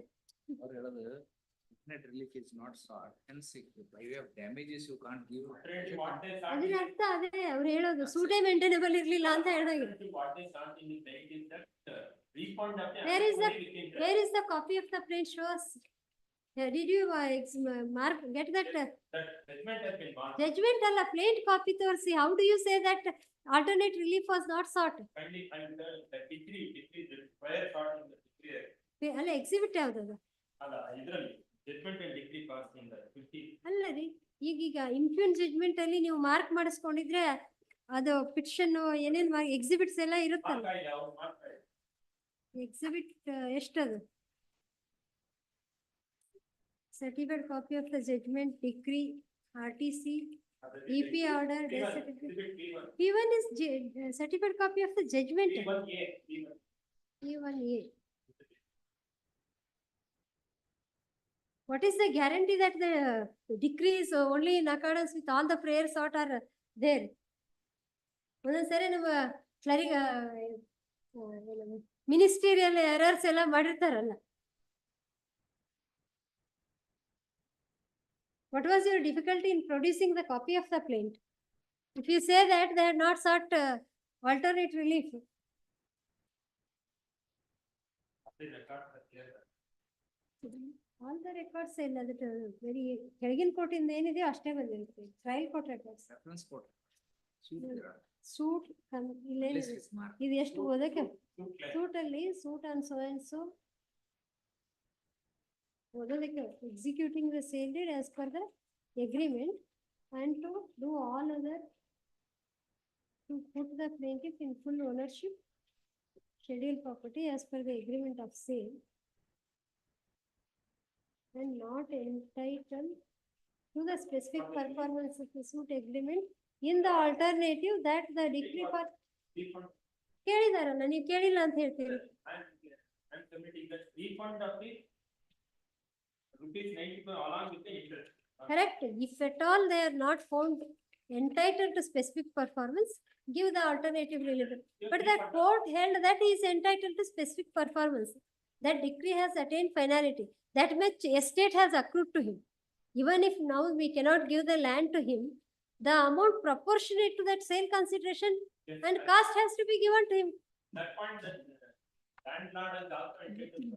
Net relief is not sought, hence by way of damages you can't give. ಅದರ ಅರ್ಥ ಅದೇ ಅವ್ರು ಹೇಳೋದು ಸೂಟೇ maintainable ಇರ್ಲಿಲ್ಲ ಅಂತ ಹೇಳಿದ್ರು. Where is the copy of the plaint? Show us. Did you mark get that judgment ಅಲ್ಲ plaint copy ತೋರಿಸಿ? How do you say that alternate relief was not sought? ಅಲ್ಲ ಎಕ್ಸಿಬಿಟ್ ಯಾವ್ದದು? Judgment and decree passed in the 50. ಅಲ್ಲ ರೀ, ಈಗೀಗ ಇಂಪ್ಯೂನ್ judgment ಅಲ್ಲಿ ನೀವು mark ಮಾಡಿಸ್ಕೊಂಡಿದ್ರೆ ಅದು ಪಿಟಿಷನ್ ಏನೇನ್ ಎಕ್ಸಿಬಿಟ್ಸ್ ಎಲ್ಲ ಇರುತ್ತಲ್ಲ. ಎಕ್ಸಿಬಿಟ್ ಎಷ್ಟದು? Certified copy of the judgment, decree, RTC, EP order, death certificate. P1 is certified copy of the judgment. P1A. 。 P1A. . . 1A. . . . . . . . . . . . . . . . . . . . . . . . . . . . . . . . . . . . . . . . 1A. what is the guarantee that the decree is only in accordance with all the prayers what are there? ಒಂದೊಂದ್ ಸರಿ ನಮ್ಮ ministerial errors ಎಲ್ಲ ಮಾಡಿರ್ತಾರಲ್ಲ. What was your difficulty in producing the copy of the plaint? If you say that they had not sought alternate relief. All the records ಇಲ್ಲ that very ಕೆಳಗಿನ court ಇಂದ ಏನಿದೆಯೋ ಅಷ್ಟೇ ಬಂದಿರುತ್ತೆ. Trial court records. ಸೂಟ್ ಇಲ್ಲೇ ಇದು ಎಷ್ಟು ಓದಕ್ಕೆ ಸೂಟ್ ಅಲ್ಲಿ suit on so and so ಓದೋದಕ್ಕೆ executing the sale deed as per the agreement and to do all other to put the plaintiff in full ownership scheduled property as per the agreement of sale and not entitled to the specific performance of the suit agreement in the alternative that the decree for ಕೇಳಿದಾರಲ್ಲ ನೀವು ಕೇಳಿಲ್ಲ ಅಂತ ಹೇಳ್ತೀರಿ. I'm submitting the refund of the rupees 95 along with the interest. Correct. If at all they are not found entitled to specific performance, give the alternative relief. But the court held that he is entitled to specific performance. That decree has attained finality. That much estate has accrued to him. Even if now we cannot give the land to him, the amount proportionate to that sale consideration and cost has to be given to him. That point that landlord has also entitled.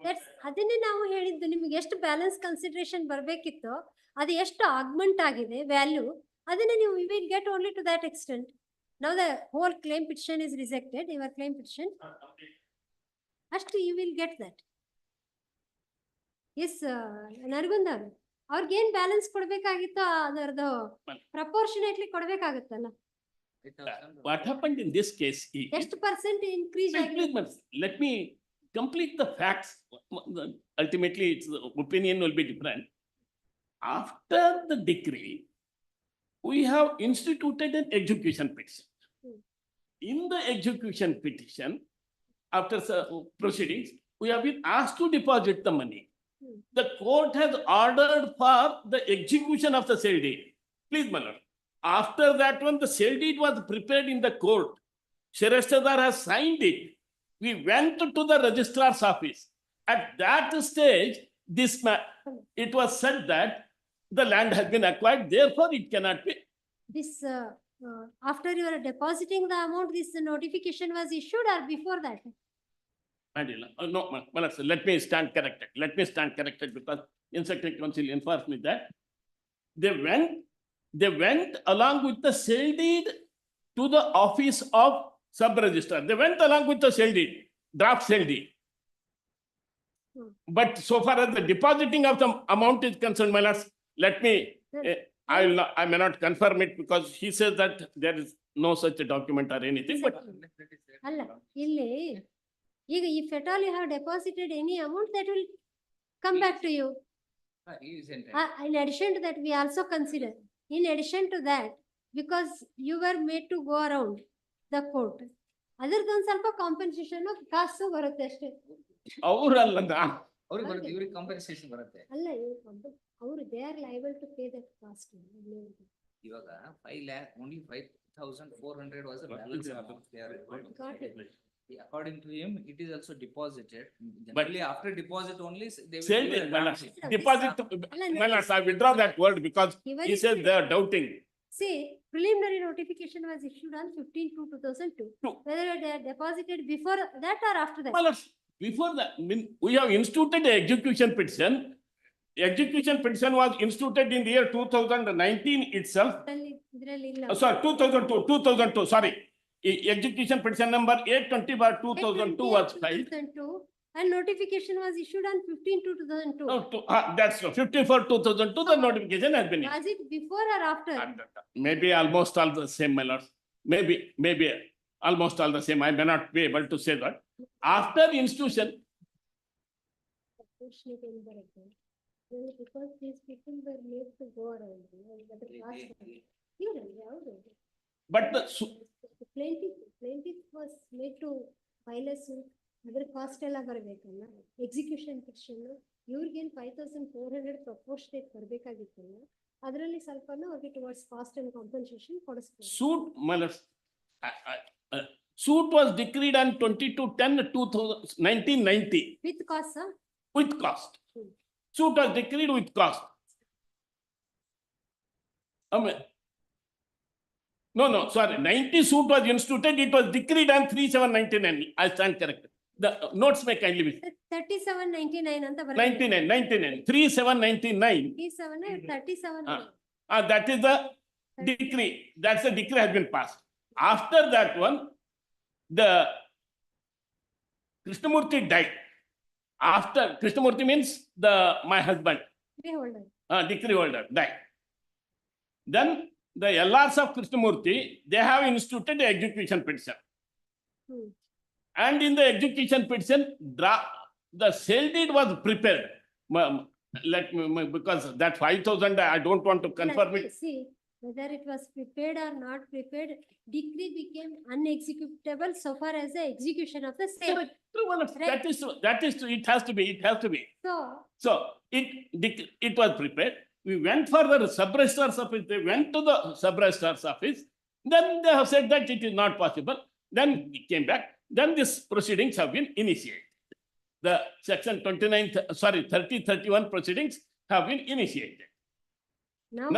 That's ಅದನ್ನೇ ನಾವು ಹೇಳಿದ್ದು ನಿಮಗೆ ಎಷ್ಟು balance consideration ಬರಬೇಕಿತ್ತು ಅದು ಎಷ್ಟು augment ಆಗಿದೆ value ಅದನ್ನ ನೀವು we will get only to that extent. Now the whole claim petition is rejected your claim petition ಅಷ್ಟು you will get that. S Naragund ಅವರು ಅವ್ರಿಗೇನ್ ಬ್ಯಾಲೆನ್ಸ್ ಕೊಡ್ಬೇಕಾಗಿತ್ತು ಅದರದ್ದು ಪ್ರಪೋರ್ಷನೇಟ್ಲಿ ಕೊಡ್ಬೇಕಾಗತ್ತಲ್ಲ. What happened in this case is. ಎಷ್ಟು percent increase ಆಗಿದೆ? Let me complete the facts. Ultimately, its opinion will be different. After the decree, we have instituted an execution petition. In the execution petition, after proceedings, we have been asked to deposit the money. The court has ordered for the execution of the sale deed. Please, my lord. After that one, the sale deed was prepared in the court. Sherestadar has signed it. We went to the registrar's office. At that stage, it was said that the land has been acquired, therefore it cannot be. This after you are depositing the amount, this notification was issued or before that? No, my lord, let me stand corrected. Let me stand corrected because Inspector Council informed me that they went along with the sale deed to the office of sub-registrar. They went along with the sale deed, draft sale deed. But so far as the depositing of the amount is concerned, my lord, let me, I may not confirm it because he says that there is no such a document or anything, but. ಅಲ್ಲ ಇಲ್ಲಿ ಈಗ if at all you have deposited any amount that will come back to you. In addition to that, we also consider, in addition to that, because you were made to go around the court, ಅದರದೊಂದು ಸ್ವಲ್ಪ compensation ಕಾಸು ಬರುತ್ತೆ ಅಷ್ಟೇ. ಇವ್ರಿಗೆ compensation ಬರುತ್ತೆ. ಅಲ್ಲ ಅವರು they are liable to pay that cost. ಇವಾಗ 5 lakh only 5,400 was the balance amount they are required. According to him, it is also deposited. Generally, after deposit only they will Deposit. I withdraw that word because he says they are doubting. See, preliminary notification was issued on 15/2/2002. Whether they are deposited before that or after that? Before that, we have instituted the execution petition. Execution petition was instituted in the year 2019 itself. Sorry, 2002, sorry. Execution petition number 820/2002 was filed. And notification was issued on 15/2/2002. That's 15/4/2002, the notification has been issued. Was it before or after? Maybe almost all the same, my lord. Maybe almost all the same. I may not be able to say that. After institution. Because these people were made to go around. But the plaintiff was made to file a suit. Other cost ಎಲ್ಲ ಬರಬೇಕಲ್ಲ. Execution petition ಇವ್ರಿಗೇನ್ 5,400 proportionate ಬರ್ಬೇಕಾಗಿತ್ತಲ್ಲ, ಅದರಲ್ಲಿ ಸ್ವಲ್ಪನೂ ಅವ್ರಿಗೆ towards cost and compensation ಕೊಡಿಸ್ಬೋದು. Suit, my lords, suit was decreed on 22/10/1990 with cost sir. with cost. Suit was decreed with cost. No, sorry, 90 suit was instituted, it was decreed on 3/7/99. I stand corrected. The notes may kindly be 3799 ಅಂತ 99, 3/7/99. 37. That is the decree. That's the decree has been passed. After that one, the Krishnamurti died. After Krishnamurti means my husband, decree holder died. Then the LRs of Krishnamurti, they have instituted the execution petition. And in the execution petition, the sale deed was prepared. Let me, because that 5,000, I don't want to confirm it. See, whether it was prepared or not prepared, decree became unexecutable so far as the execution of the sale. True, that is true. That is true. It has to be. So it was prepared. We went for the sub-registrar's office. They went to the sub-registrar's office. Then they have said that it is not possible. Then we came back. Then these proceedings have been initiated. The section 3031 proceedings have been initiated. Now,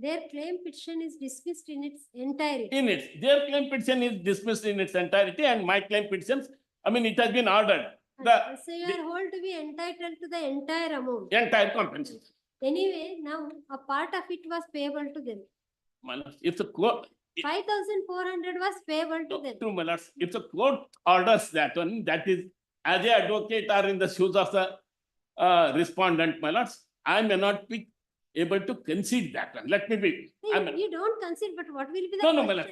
their claim petition is dismissed in its entirety. Their claim petition is dismissed in its entirety, and my claim petitions, it has been ordered. So you are hold to be entitled to the entire amount. Entire compensation. Anyway, now a part of it was payable to them. If the court 5,400 was payable to them. True, my lords. If the court orders that one, that is, as an advocate or in the shoes of the respondent, my lords, I may not be able to concede that one. Let me be. You don't concede, but what will be the No, my lord.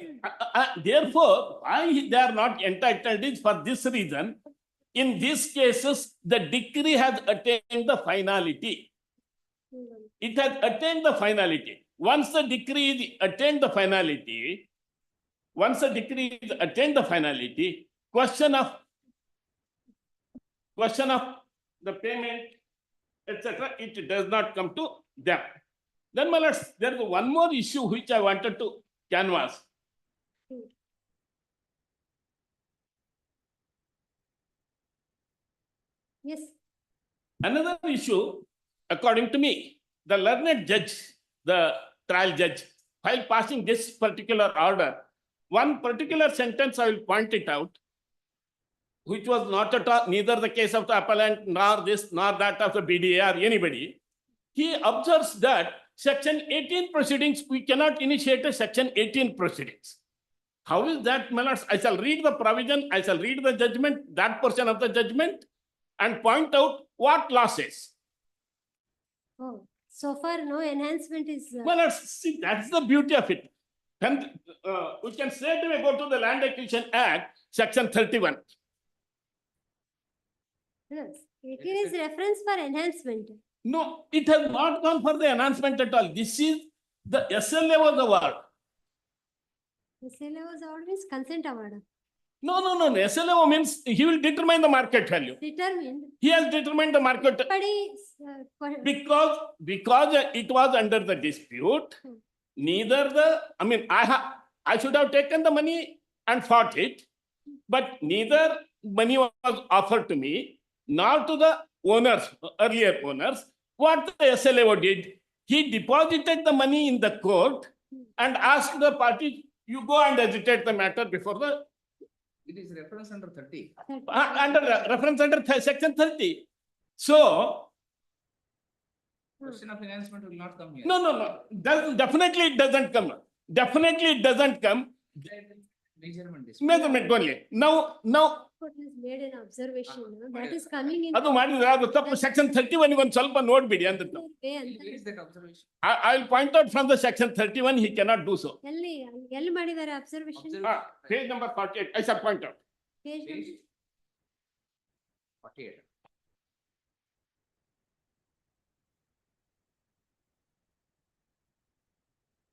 Therefore, why they are not entitled is for this reason. In these cases, the decree has attained the finality. It has attained the finality. Once the decree is attained the finality, question of the payment, etc., it does not come to them. Then, my lords, there is one more issue which I wanted to canvass. Yes. Another issue, according to me, the learned judge, the trial judge, while passing this particular order, one particular sentence I will point it out, which was not at all, neither the case of the appellant, nor this, nor that of the BDA or anybody. He observes that section 18 proceedings, we cannot initiate a section 18 proceedings. How is that, my lords? I shall read the provision, I shall read the judgment, that portion of the judgment, and point out what law says. Oh, so far no enhancement is. Well, see, that's the beauty of it. And we can straight away go to the Land Acquisition Act, section 31. Yes, it is reference for enhancement. No, it has not gone for the enhancement at all. This is the SLA was the word. SLA was always consent award. No. SLA means he will determine the market value. Determined. He has determined the market because it was under the dispute. Neither I should have taken the money and fought it, but neither money was offered to me, nor to the owners, earlier owners. What the SLA did, he deposited the money in the court and asked the party, you go and agitate the matter before the. It is reference under 30. Reference under section 30. So. Question of enhancement will not come here. No. Definitely it doesn't come. Measurement only. Now. Court has made an observation that is coming in. Section 31 one ಸ್ವಲ್ಪ ನೋಡ್ಬಿಡಿ ಅಂತ. Where is that observation? I will point out from the section 31 he cannot do so. ಎಲ್ಲಿ ಮಾಡಿದ್ದಾರೆ observation? Page number 48. I shall point out. Page 48.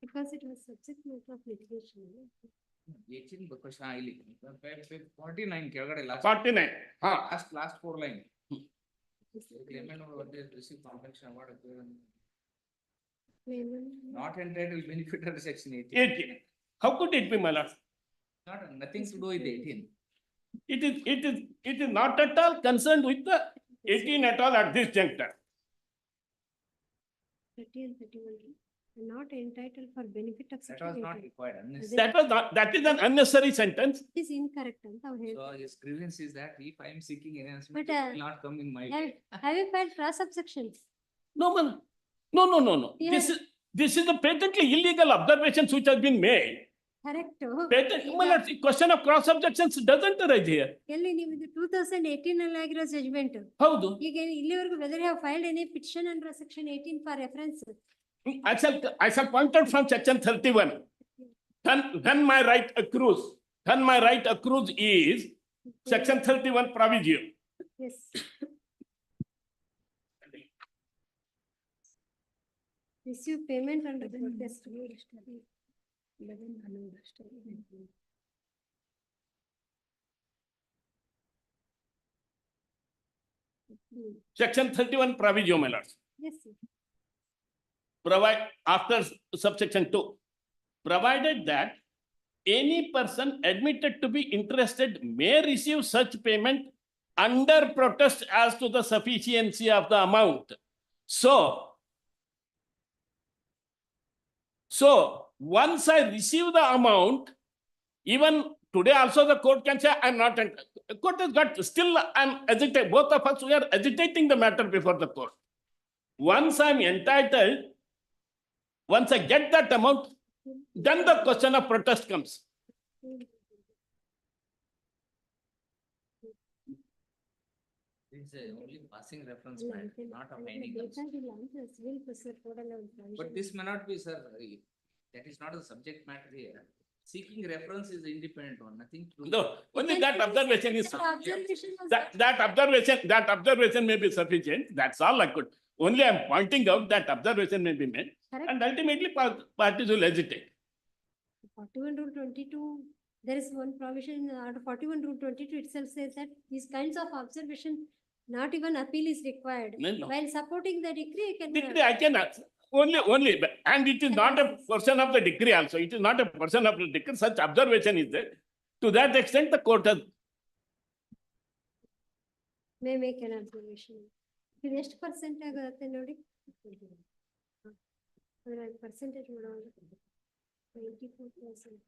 Because it was subject matter of litigation. 18 question ಇಲ್ಲಿ 49 ಕೆಳಗಡೆ last 49. last 4 line. Claimant will only receive compensation award. Claimant. Not entitled benefit under section 18. 18. How could it be, my lord? Not, nothing to do with 18. It is not at all concerned with the 18 at all at this juncture. 30 and 31. Not entitled for benefit of That section was not 18. required. That is an unnecessary sentence. It is incorrect. ಅಂತ ಅವ್ರು So ಹೇಳ್ತಾರೆ. his grievance is that if I am seeking enhancement, But, it will not come in my way. Have you filed cross subsections? No, man. No. Yeah. This is the patently illegal observations which has been made. Correct. Patent, my lord, the question of cross objections doesn't arise here. ಎಲ್ಲಿ ನೀವು 2018 ಅಲ್ಲಿ ಆಗಿರೋ judgement ಹೌದು. ಈಗ ಇಲ್ಲಿವರೆಗೂ whether have filed any petition under section 18 for reference I shall point out from section 31. When my right accrues is section 31 proviso. Yes. Receive payment under protest. Section 31 proviso, my lords. Yes, sir. Provide after subsection 2, provided that any person admitted to be interested may receive such payment under protest as to the sufficiency of the amount. So once I receive the amount, even today also the court can say I'm not, court has got still I'm hesitating, both of us we are hesitating the matter before the court. Once I'm entitled, once I get that amount, then the question of protest comes. This is only passing reference, not a binding. But this may not be, sir. That is not the subject matter here. Seeking reference is independent one, nothing to do. No, only that observation is, Observation was that observation may be sufficient. That's all I could. Only I'm pointing out that observation may be made. Correct. And ultimately parties will hesitate. 41 rule 22, there is one provision under 41 rule 22 itself says that these kinds of observation, not even appeal is required. No. While supporting the decree, you can. Decree I can only, and it is not a portion of the decree also. It is not a portion of the decree. Such observation is there. To that extent, the court has. May make an observation. ಇದು ಎಷ್ಟು percent ಆಗುತ್ತೆ ನೋಡಿ ಅದರ percentage ಮಾಡೋಣ 94,000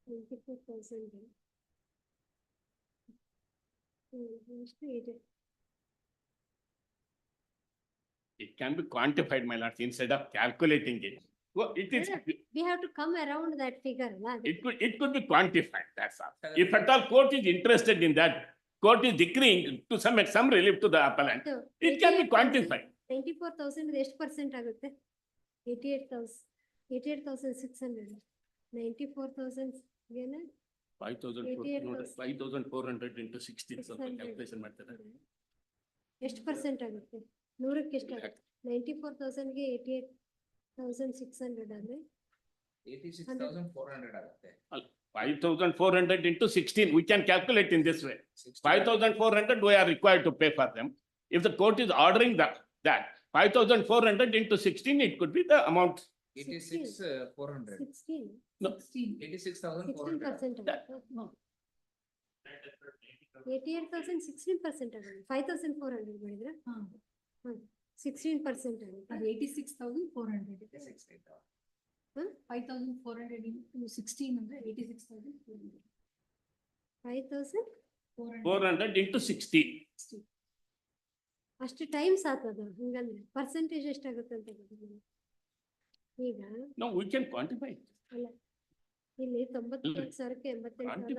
24,000 It can be quantified, my lord, instead of calculating it. Well, it is. We have to come around that figure. It could be quantified. That's all. If at all court is interested in that, court is decreeing to some relief to the appellant. So, It can be quantified. 94,000 ಎಷ್ಟು percent ಆಗುತ್ತೆ 88,600 94,000 ಏನ 5,400 into 16 ಸ್ವಲ್ಪ calculation ಮಾಡ್ತಾರೆ. ಎಷ್ಟು percent ಆಗುತ್ತೆ 100ಕ್ಕೆ ಎಷ್ಟು ಆಗುತ್ತೆ 94,000ಗೆ 88,600 ಅಂದ್ರೆ 86,400 ಆಗುತ್ತೆ. 5,400 into 16, we can calculate in this way. 5,400 we are required to pay for them. If the court is ordering that 5,400 into 16, it could be the amount. 86,400. 16. No. 86,400. 16%. No. 88,000 16% ಆಗುತ್ತೆ 5,400 ಮಾಡಿದ್ರೆ 16% ಆಗುತ್ತೆ 86,400 5,400 into 16 ಅಂದ್ರೆ 86,400 5,400 into 16. ಅಷ್ಟು ಟೈಮ್ಸ್ ಆಗ್ತದ ಹಿಂಗಂದ್ರೆ percentage ಎಷ್ಟಾಗುತ್ತೆ ಅಂತ ಗೊತ್ತಿಲ್ಲ ಈಗ No, we can quantify it. ಅಲ್ಲ ಇಲ್ಲಿ 94,000ಕ್ಕೆ 88,600 ಅಂದ್ರೆ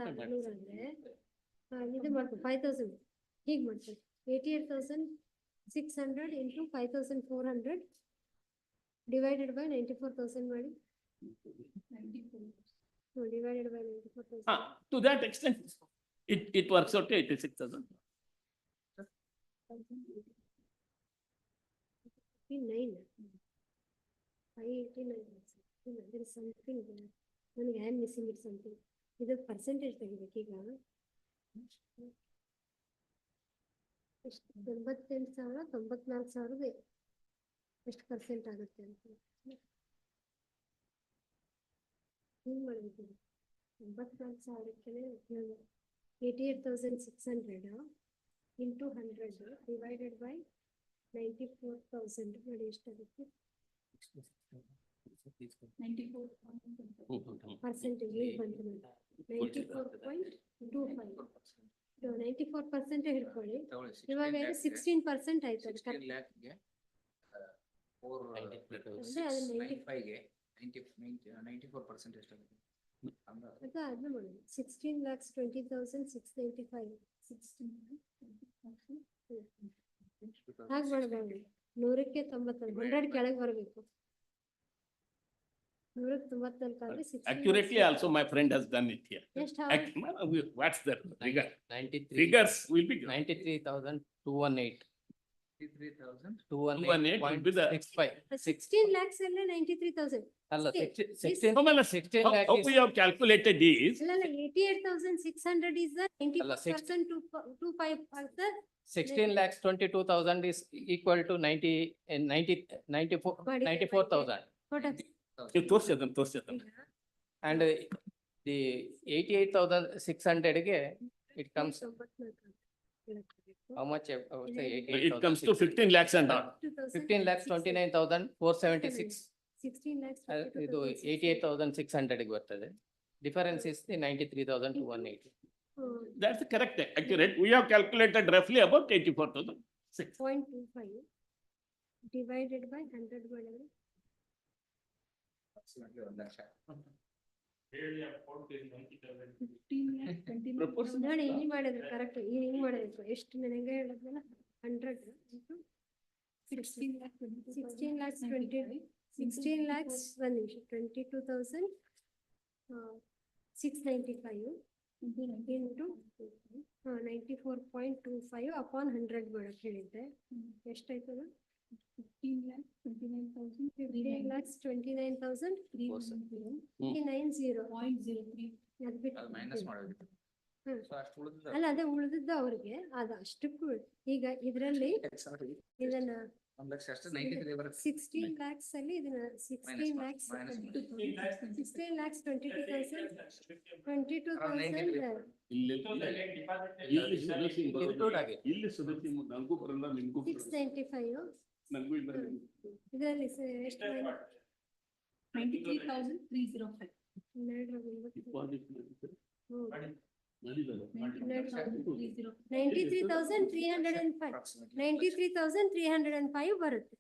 ಇದು ಮಾಡ್ತೀವಿ 5,000 ಹೀಗೆ ಮಾಡ್ತೀವಿ 88,600 into 5,400 divided by 94,000 ಮಾಡಿ divided by 94,000 To that extent, it works out to 86,000. 589 there is something there. ನನಗೆ I am missing it something. ಇದು ಪರ್ಸೆಂಟೇಜ್ ತೆಗಿಬೇಕೀಗ. ಎಷ್ಟು 98,000 94,000 ಎಷ್ಟು ಪರ್ಸೆಂಟ್ ಆಗುತ್ತೆ ಅಂತ ಹಿಂಗ್ ಮಾಡ್ಬೇಕು. 94,000ಕ್ಕೆ 88,600 into 100 divided by 94,000 ನೋಡಿ ಎಷ್ಟಾಗುತ್ತೆ ಪರ್ಸೆಂಟೇಜ್ ಬಂತು ನೋಡಿ 94.25 94% ಹಿಡ್ಕೊಳ್ಳಿ. ಇವಾಗ 16% ಆಯ್ತು ಅದು correct. 94% ಎಷ್ಟಾಗುತ್ತೆ? ಅದನ್ನ ಮಾಡಿ 16,20,695 ಹಾಗೆ ಮಾಡಬಹುದು. 100ಕ್ಕೆ 90 100 ಕೆಳಗೆ ಬರಬೇಕು. 100ಕ್ಕೆ 94 ಆದ್ರೆ 16 Accurately also my friend has done it here. Just how? What's the figure? 93. Figures will be 93,218. 218 will be the. 218.65. 16 lakhs ಅಲ್ಲೇ 93,000 ಅಲ್ಲ, See, 16 How much- 16 how- lakh how is- we have calculated is, ಅಲ್ಲ 88,600 is the ಅಲ್ಲ, 94% to 25 the 16 lakhs 22,000 is equal to 94,000. what of you ತೋರ್ಸಿದಂ. And the 88,600 ಗೆ it comes, how much? I would say It comes to 15 lakhs and all. 15 lakhs 29,476. 16 lakhs ಇದು 88,600 ಗೆ ಬರ್ತದೆ. Difference is the 93,218. That's correct, accurate. We have calculated roughly about 84,000. 0.25 divided by 100 ಮಾಡಿದ್ರೆ approximately 1 lakh. ನೋಡಿ ಹಿಂಗ್ ಮಾಡಿದ್ರೆ correct ಹಿಂಗ್ ಮಾಡಿದ್ರು ಎಷ್ಟು ನನಗೆ ಹೇಳಿದ್ನಲ್ಲ 100 into 16 lakhs 1 ನಿಮಿಷ 22,695 into 94.25 upon 100 ಮಾಡಕ್ ಹೇಳಿದ್ದೆ. ಎಷ್ಟಾಯ್ತದ? 15,29,390 ಅದ್ ಬಿಟ್ಟು ಅದು ಮೈನಸ್ ಮಾಡಬೇಕು. ಹ್ಮ್. ಸೊ ಅಷ್ಟು ಉಳಿದ ಅಲ್ಲ ಅದೇ ಉಳಿದಿದ್ದು ಅವ್ರಿಗೆ ಅದು ಅಷ್ಟಕ್ಕೂ ಈಗ ಇದ್ರಲ್ಲಿ ಇದನ್ನ 1 ಲಕ್ಷ ಅಷ್ಟು 93 ಬರುತ್ತೆ. 16 lakhs ಅಲ್ಲಿ ಇದನ್ನ 16 lakhs 16 lakhs 22,000 Include ಆಗಿ. ಇಲ್ಲಿ ಸುದರ್ಶಿ ನನಗೂ ಬರಲ್ಲ, ನಿಮಗೂ ಬರಲ್ಲ. 695 ನನಗೂ ಇಲ್ಲ, ನಿಮಗೂ. ಇದರಲ್ಲಿ ಎಷ್ಟು 93,305. 93,305 ಬರುತ್ತೆ.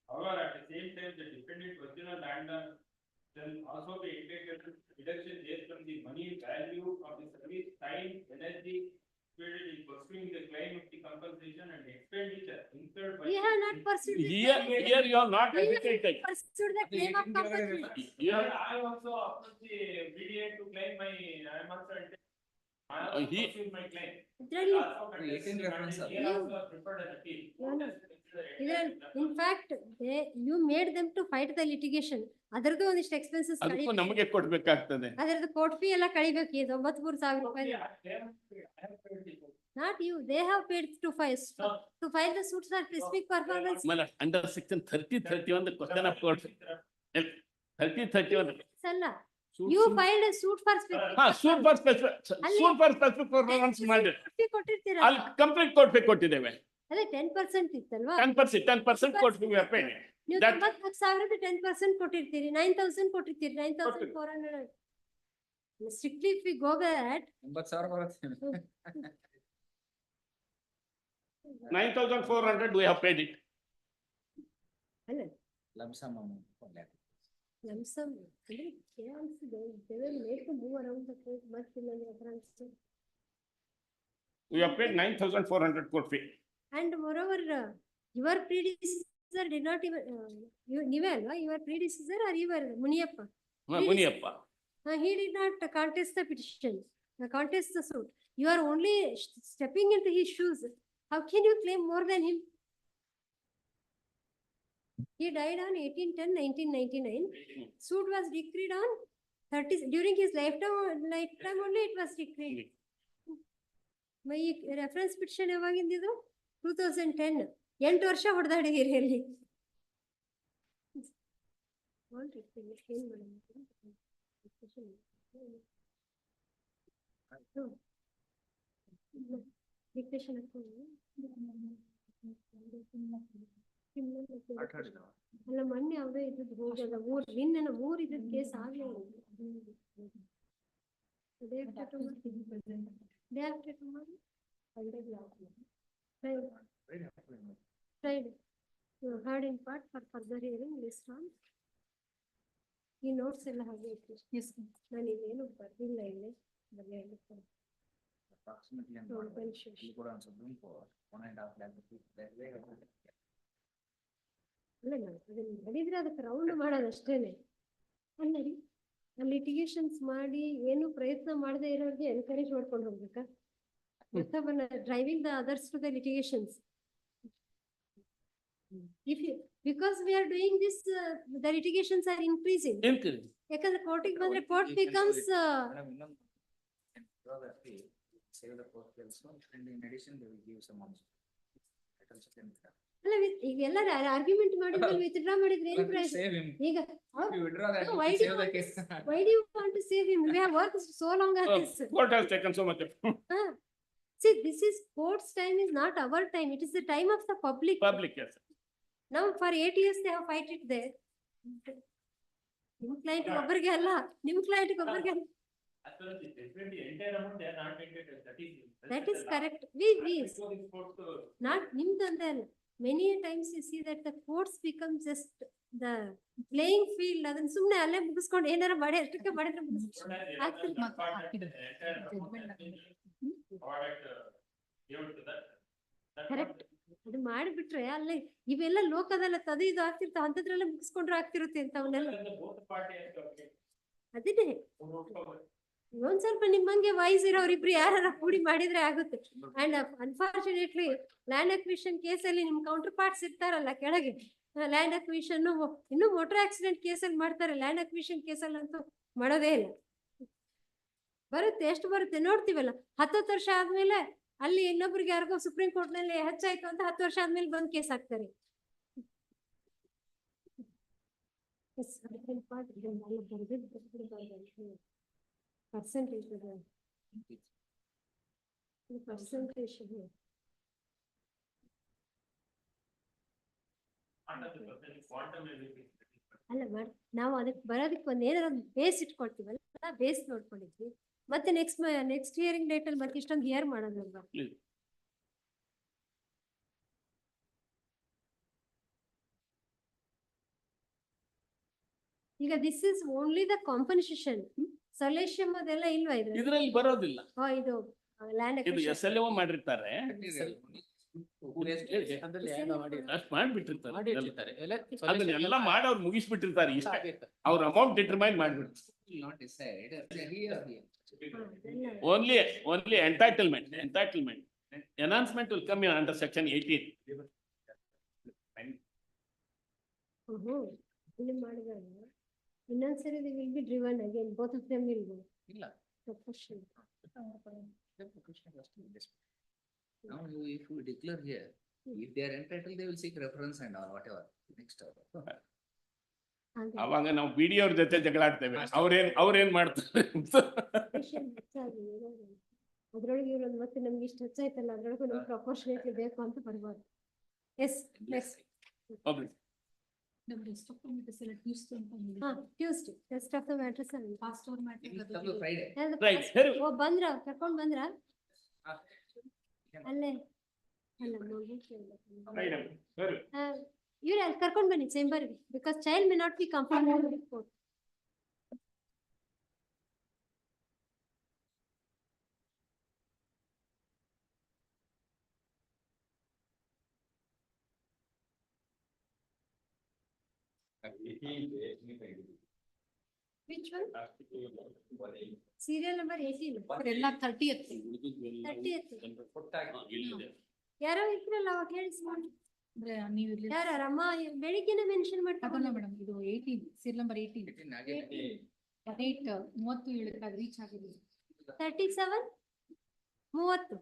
However, at the same time, the dependent original landowner shall also be entitled to deduction based on the money value of the service, time, energy expended in pursuing the claim of the compensation and expenditure incurred by. We have not pursued the Here you are not We have hesitating. pursued the claim of compensation. Here, I also approached the BDA to claim my, I am also entitled. I he- also pursued my claim. ಇದ್ರಲ್ಲಿ Also contested 18 reference and ಅದು. here also preferred an appeal. ಇದ್ರಲ್ಲಿ in fact you made them to fight the litigation. ಅದರದ್ದು ಒಂದಿಷ್ಟು expenses ಅದಕ್ಕೂ ನಮಗೆ ಕೊಡ್ಬೇಕಾಗ್ತದೆ. ಅದರದ್ದು court fee ಎಲ್ಲ ಕಳಿಬೇಕು 93,000 ರೂಪಾಯಿ. Not you, they have paid to file the suits for specific performance. Under section 3031, the question of court. 3031. ಅಲ್ಲ you filed a suit for specific. Suit for specific performance ಮಾಡಿದ್ರೆ fee ಕೊಟ್ಟಿರ್ತೀರಾ ಅಲ್ಲಿ complete court pay ಕೊಟ್ಟಿದ್ದೇವೆ. ಅದೇ 10% ಇತ್ತಲ್ವಾ? 10% court pay pay. ನೀವು That- 94,000 10% ಕೊಟ್ಟಿರ್ತೀರಿ 9,000 ಕೊಟ್ಟಿರ್ತೀರಿ 9,400. Strictly if we go that 80,000 ಬರುತ್ತೆ. 9,400 we have paid it. ಅಲ್ಲ Lump sum amount 1 lakh. lump sum ಅಂದ್ರೆ chaos they will make to move around the court much in the reference to. We have paid 9,400 court fee. And moreover your predecessor did not even ನೀವೇ ಅಲ್ವಾ your predecessor or your Muniyappa? Muniyappa. He did not contest the petition, contest the suit. You are only stepping into his shoes. How can you claim more than him? He died on 18/10/1999. Suit was decreed on 30, during his lifetime only it was decreed. My reference petition ಯಾವಾಗಿಂದಿದು 2010. 8 ವರ್ಷ ಹೊಡೆದಾಡಿದಿರಿ ಅಲ್ಲಿ. Dictation ಅಲ್ಲ ಮೊನ್ನೆ ಯಾವ್ದೋ ಇದ್ದದ್ದು ಹೋಗಲ್ಲ ನಿನ್ನೆ ಇದ್ದ case ಆಗ್ಲೇ Friday. You heard in part for further hearing list on. ಈ ನೋಟ್ಸ್ ಎಲ್ಲ ಹಾಗೆ ಇತ್ತು. ನಾನು ಇಲ್ಲೇನು ಬರ್ದಿಲ್ಲ ಇಲ್ಲಿ Approximately and you put on some room for 1.5 lakh rupees. ಅಲ್ಲ ಅದನ್ನ ಮಾಡಿದ್ರೆ ಅದಕ್ಕೆ ರೌಂಡ್ ಮಾಡೋದಷ್ಟೇನೆ ಅಲ್ಲ ರೀ. ಲಿಟಿಗೇಷನ್ಸ್ ಮಾಡಿ ಏನು ಪ್ರಯತ್ನ ಮಾಡದೆ ಇರೋರಿಗೆ ಎನ್ಕರೇಜ್ ಮಾಡ್ಕೊಂಡು ಹೋಗ್ಬೇಕಾ? ಮತ್ತೊಬ್ಬನ driving the others to the litigations. Because we are doing this, the litigations are increasing. ಯಾಕಂದ್ರೆ ಕೋರ್ಟಿಗೆ ಬಂದ್ರೆ court becomes save the court also, and in addition they will give some also. ಅಲ್ಲ ಈಗ ಎಲ್ಲರೂ ಆರ್ಗ್ಯುಮೆಂಟ್ ಮಾಡಿದ್ಮೇಲೆ ವಿತ್ಡ್ರಾ ಮಾಡಿದ್ರೆ ಏನು ಪ್ರಯೋಜನ? ಈಗ why do you want to save him? We have worked so long at this. Court has taken so much. See, this is court's time is not our time. It is the time of the public. Public, yes. Now for 8 years they have fight it there. ನಿಮ್ಮ client ಒಬ್ಬರಿಗೆ ಅಲ್ಲ, ನಿಮ್ಮ client ಒಬ್ಬರಿಗೆ ಅಲ್ಲ. That is correct. We not nimdande alla. Many times you see that the courts become just the playing field. Adan sumne alle mugiskondu enara ಮಾಡಿ ಅಷ್ಟಕ್ಕೆ ಮಾಡಿದ್ರೆ correct. ಅದು ಮಾಡಿಬಿಟ್ರೆ ಅಲ್ಲೇ ಇವೆಲ್ಲ ಲೋಕದಲ್ಲ ಅದು ಇದು ಆಗ್ತಿರ್ತಾವ ಅಂತದ್ರೆಲ್ಲ ಮುಗಿಸ್ಕೊಂಡ್ರೆ ಆಗ್ತಿರುತ್ತೆ ಅಂತ ಅವನ್ನೆಲ್ಲ. ಅದೇ ಒಂದ್ ಸ್ವಲ್ಪ ನಿಮ್ಮಂಗೆ ವಾಯ್ಸ್ ಇರೋರಿಬ್ರು ಯಾರ ಕೂಡಿ ಮಾಡಿದ್ರೆ ಆಗುತ್ತೆ. ಅಂಡ್ ಅನ್ಫಾರ್ಚುನೇಟ್ಲಿ ಲ್ಯಾಂಡ್ ಅಕ್ವಿಷನ್ ಕೇಸಲ್ಲಿ ನಿಮ್ ಕೌಂಟರ್ ಪಾರ್ಟ್ಸ್ ಇರ್ತಾರಲ್ಲ ಕೆಳಗೆ, ಲ್ಯಾಂಡ್ ಅಕ್ವಿಷನ್ ಇನ್ನು ಮೋಟರ್ ಆಕ್ಸಿಡೆಂಟ್ ಕೇಸಲ್ಲಿ ಮಾಡ್ತಾರೆ. ಲ್ಯಾಂಡ್ ಅಕ್ವಿಷನ್ ಕೇಸಲ್ಲಿ ಅಂತೂ ಮಾಡೋದೇ ಇಲ್ಲ. ಬರುತ್ತೆ, ಎಷ್ಟು ಬರುತ್ತೆ ನೋಡ್ತೀವಲ್ಲ. 10 ವರ್ಷ ಆದ್ಮೇಲೆ ಅಲ್ಲಿ ಇನ್ನೊಬ್ರಿಗೆ ಯಾರಿಗೋ ಸುಪ್ರೀಂ ಕೋರ್ಟ್ ನಲ್ಲಿ ಹೆಚ್ಚಾಯ್ತು ಅಂತ 10 ವರ್ಷ ಆದ್ಮೇಲೆ ಬಂದ್ ಕೇಸ್ ಹಾಕ್ತಾರೆ. Percentage ಅಲ್ಲ ನಾವು ಅದಕ್ಕೆ ಬರೋದಕ್ಕೆ ಒಂದ್ ಏನಾರ ಬೇಸ್ ಇಟ್ಕೊಳ್ತೀವಲ್ಲ, ಬೇಸ್ ನೋಡ್ಕೊಂಡಿದ್ವಿ. ಮತ್ತೆ ನೆಕ್ಸ್ಟ್ ಹಿಯರಿಂಗ್ ಡೇಟ್ ಅಲ್ಲಿ ಮತ್ತೆ ಇಷ್ಟೊಂದು ಹಿಯರ್ ಮಾಡೋದಲ್ವಾ? ಈಗ this is only the compensation. Solution ಅದೆಲ್ಲ ಇಲ್ವಾ ಇದ್ರಲ್ಲಿ ಬರೋದಿಲ್ಲ. ಇದು ಲ್ಯಾಂಡ್ ಇದು SLO ಮಾಡಿರ್ತಾರೆ, ಮಾಡ್ಬಿಟ್ಟಿರ್ತಾರೆ. ಅದನ್ನೆಲ್ಲ ಮಾಡಿ ಅವ್ರು ಮುಗಿಸ್ಬಿಟ್ಟಿರ್ತಾರೆ. ಇಷ್ಟ ಅವ್ರ ಅಮೌಂಟ್ ಡಿಟರ್ಮೈನ್ ಮಾಡ್ಬಿಡ್ತಾರೆ. Only entitlement. Enhancement will come in under section 18. ಇನ್ನೊಂದ್ಸರಿ they will be driven again. Both of them will go. ಇಲ್ಲ. Proportion. Now if we declare here, if they are entitled, they will seek reference and whatever next. ಅವಾಗ ನಾವು BD ಅವ್ರ ಜೊತೆ ಜಗಳ ಆಡ್ತೇವೆ. ಅವ್ರೇನ್ ಮಾಡ್ತಾರೆ ಅದ್ರೊಳಗೆ ಇರೋದು ಮತ್ತೆ ನಮ್ಗೆ ಇಷ್ಟು ಹೆಚ್ಚಾಯ್ತಲ್ಲ, ಅದ್ರೊಳಗೂ ನಮ್ಗೆ ಪ್ರಪೋರ್ಷನೇಟ್ಲಿ ಬೇಕು ಅಂತ ಬರ್ಬಾರ್ದು. Yes Tuesday. Rest of the matters are Friday. ಬಂದ್ರ ಕರ್ಕೊಂಡ್ ಬಂದ್ರ ಅಲ್ಲೇ ಅಲ್ಲ ಇವ್ರ ಅಲ್ಲಿ ಕರ್ಕೊಂಡ್ ಬನ್ನಿ ಚೇಂಬರ್ಗೆ. Because child may not be comfortable with court. Which one? Serial number 18. ಎಲ್ಲ 30th. 30th. ಯಾರೋ ಇದ್ರಲ್ಲ ಅವಾಗ ಹೇಳಿಸಿ ಮಾಡಿ. ಅಂದ್ರೆ ನೀವು ಇಲ್ಲಿ ಯಾರಮ್ಮ ಬೆಳಿಗ್ಗೆನೆ ಮೆನ್ಷನ್ ಅದಲ್ಲ ಮಾಡ್ತಾರೆ ಮೇಡಮ್, ಇದು 18 ಸೀಲ್ ನಂಬರ್ 18 37 ರೀಚ್ ಆಗಿದೆ. 37 30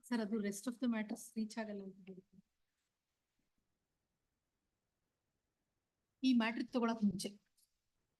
ಸರ್ ಅದು rest of the matters reach ಆಗಲ್ಲ ಅಂತ ಹೇಳ್ತೀನಿ. ಈ ಮ್ಯಾಟ್ರಿಕ್ ತಗೊಳಕ್ ಮುಂಚೆ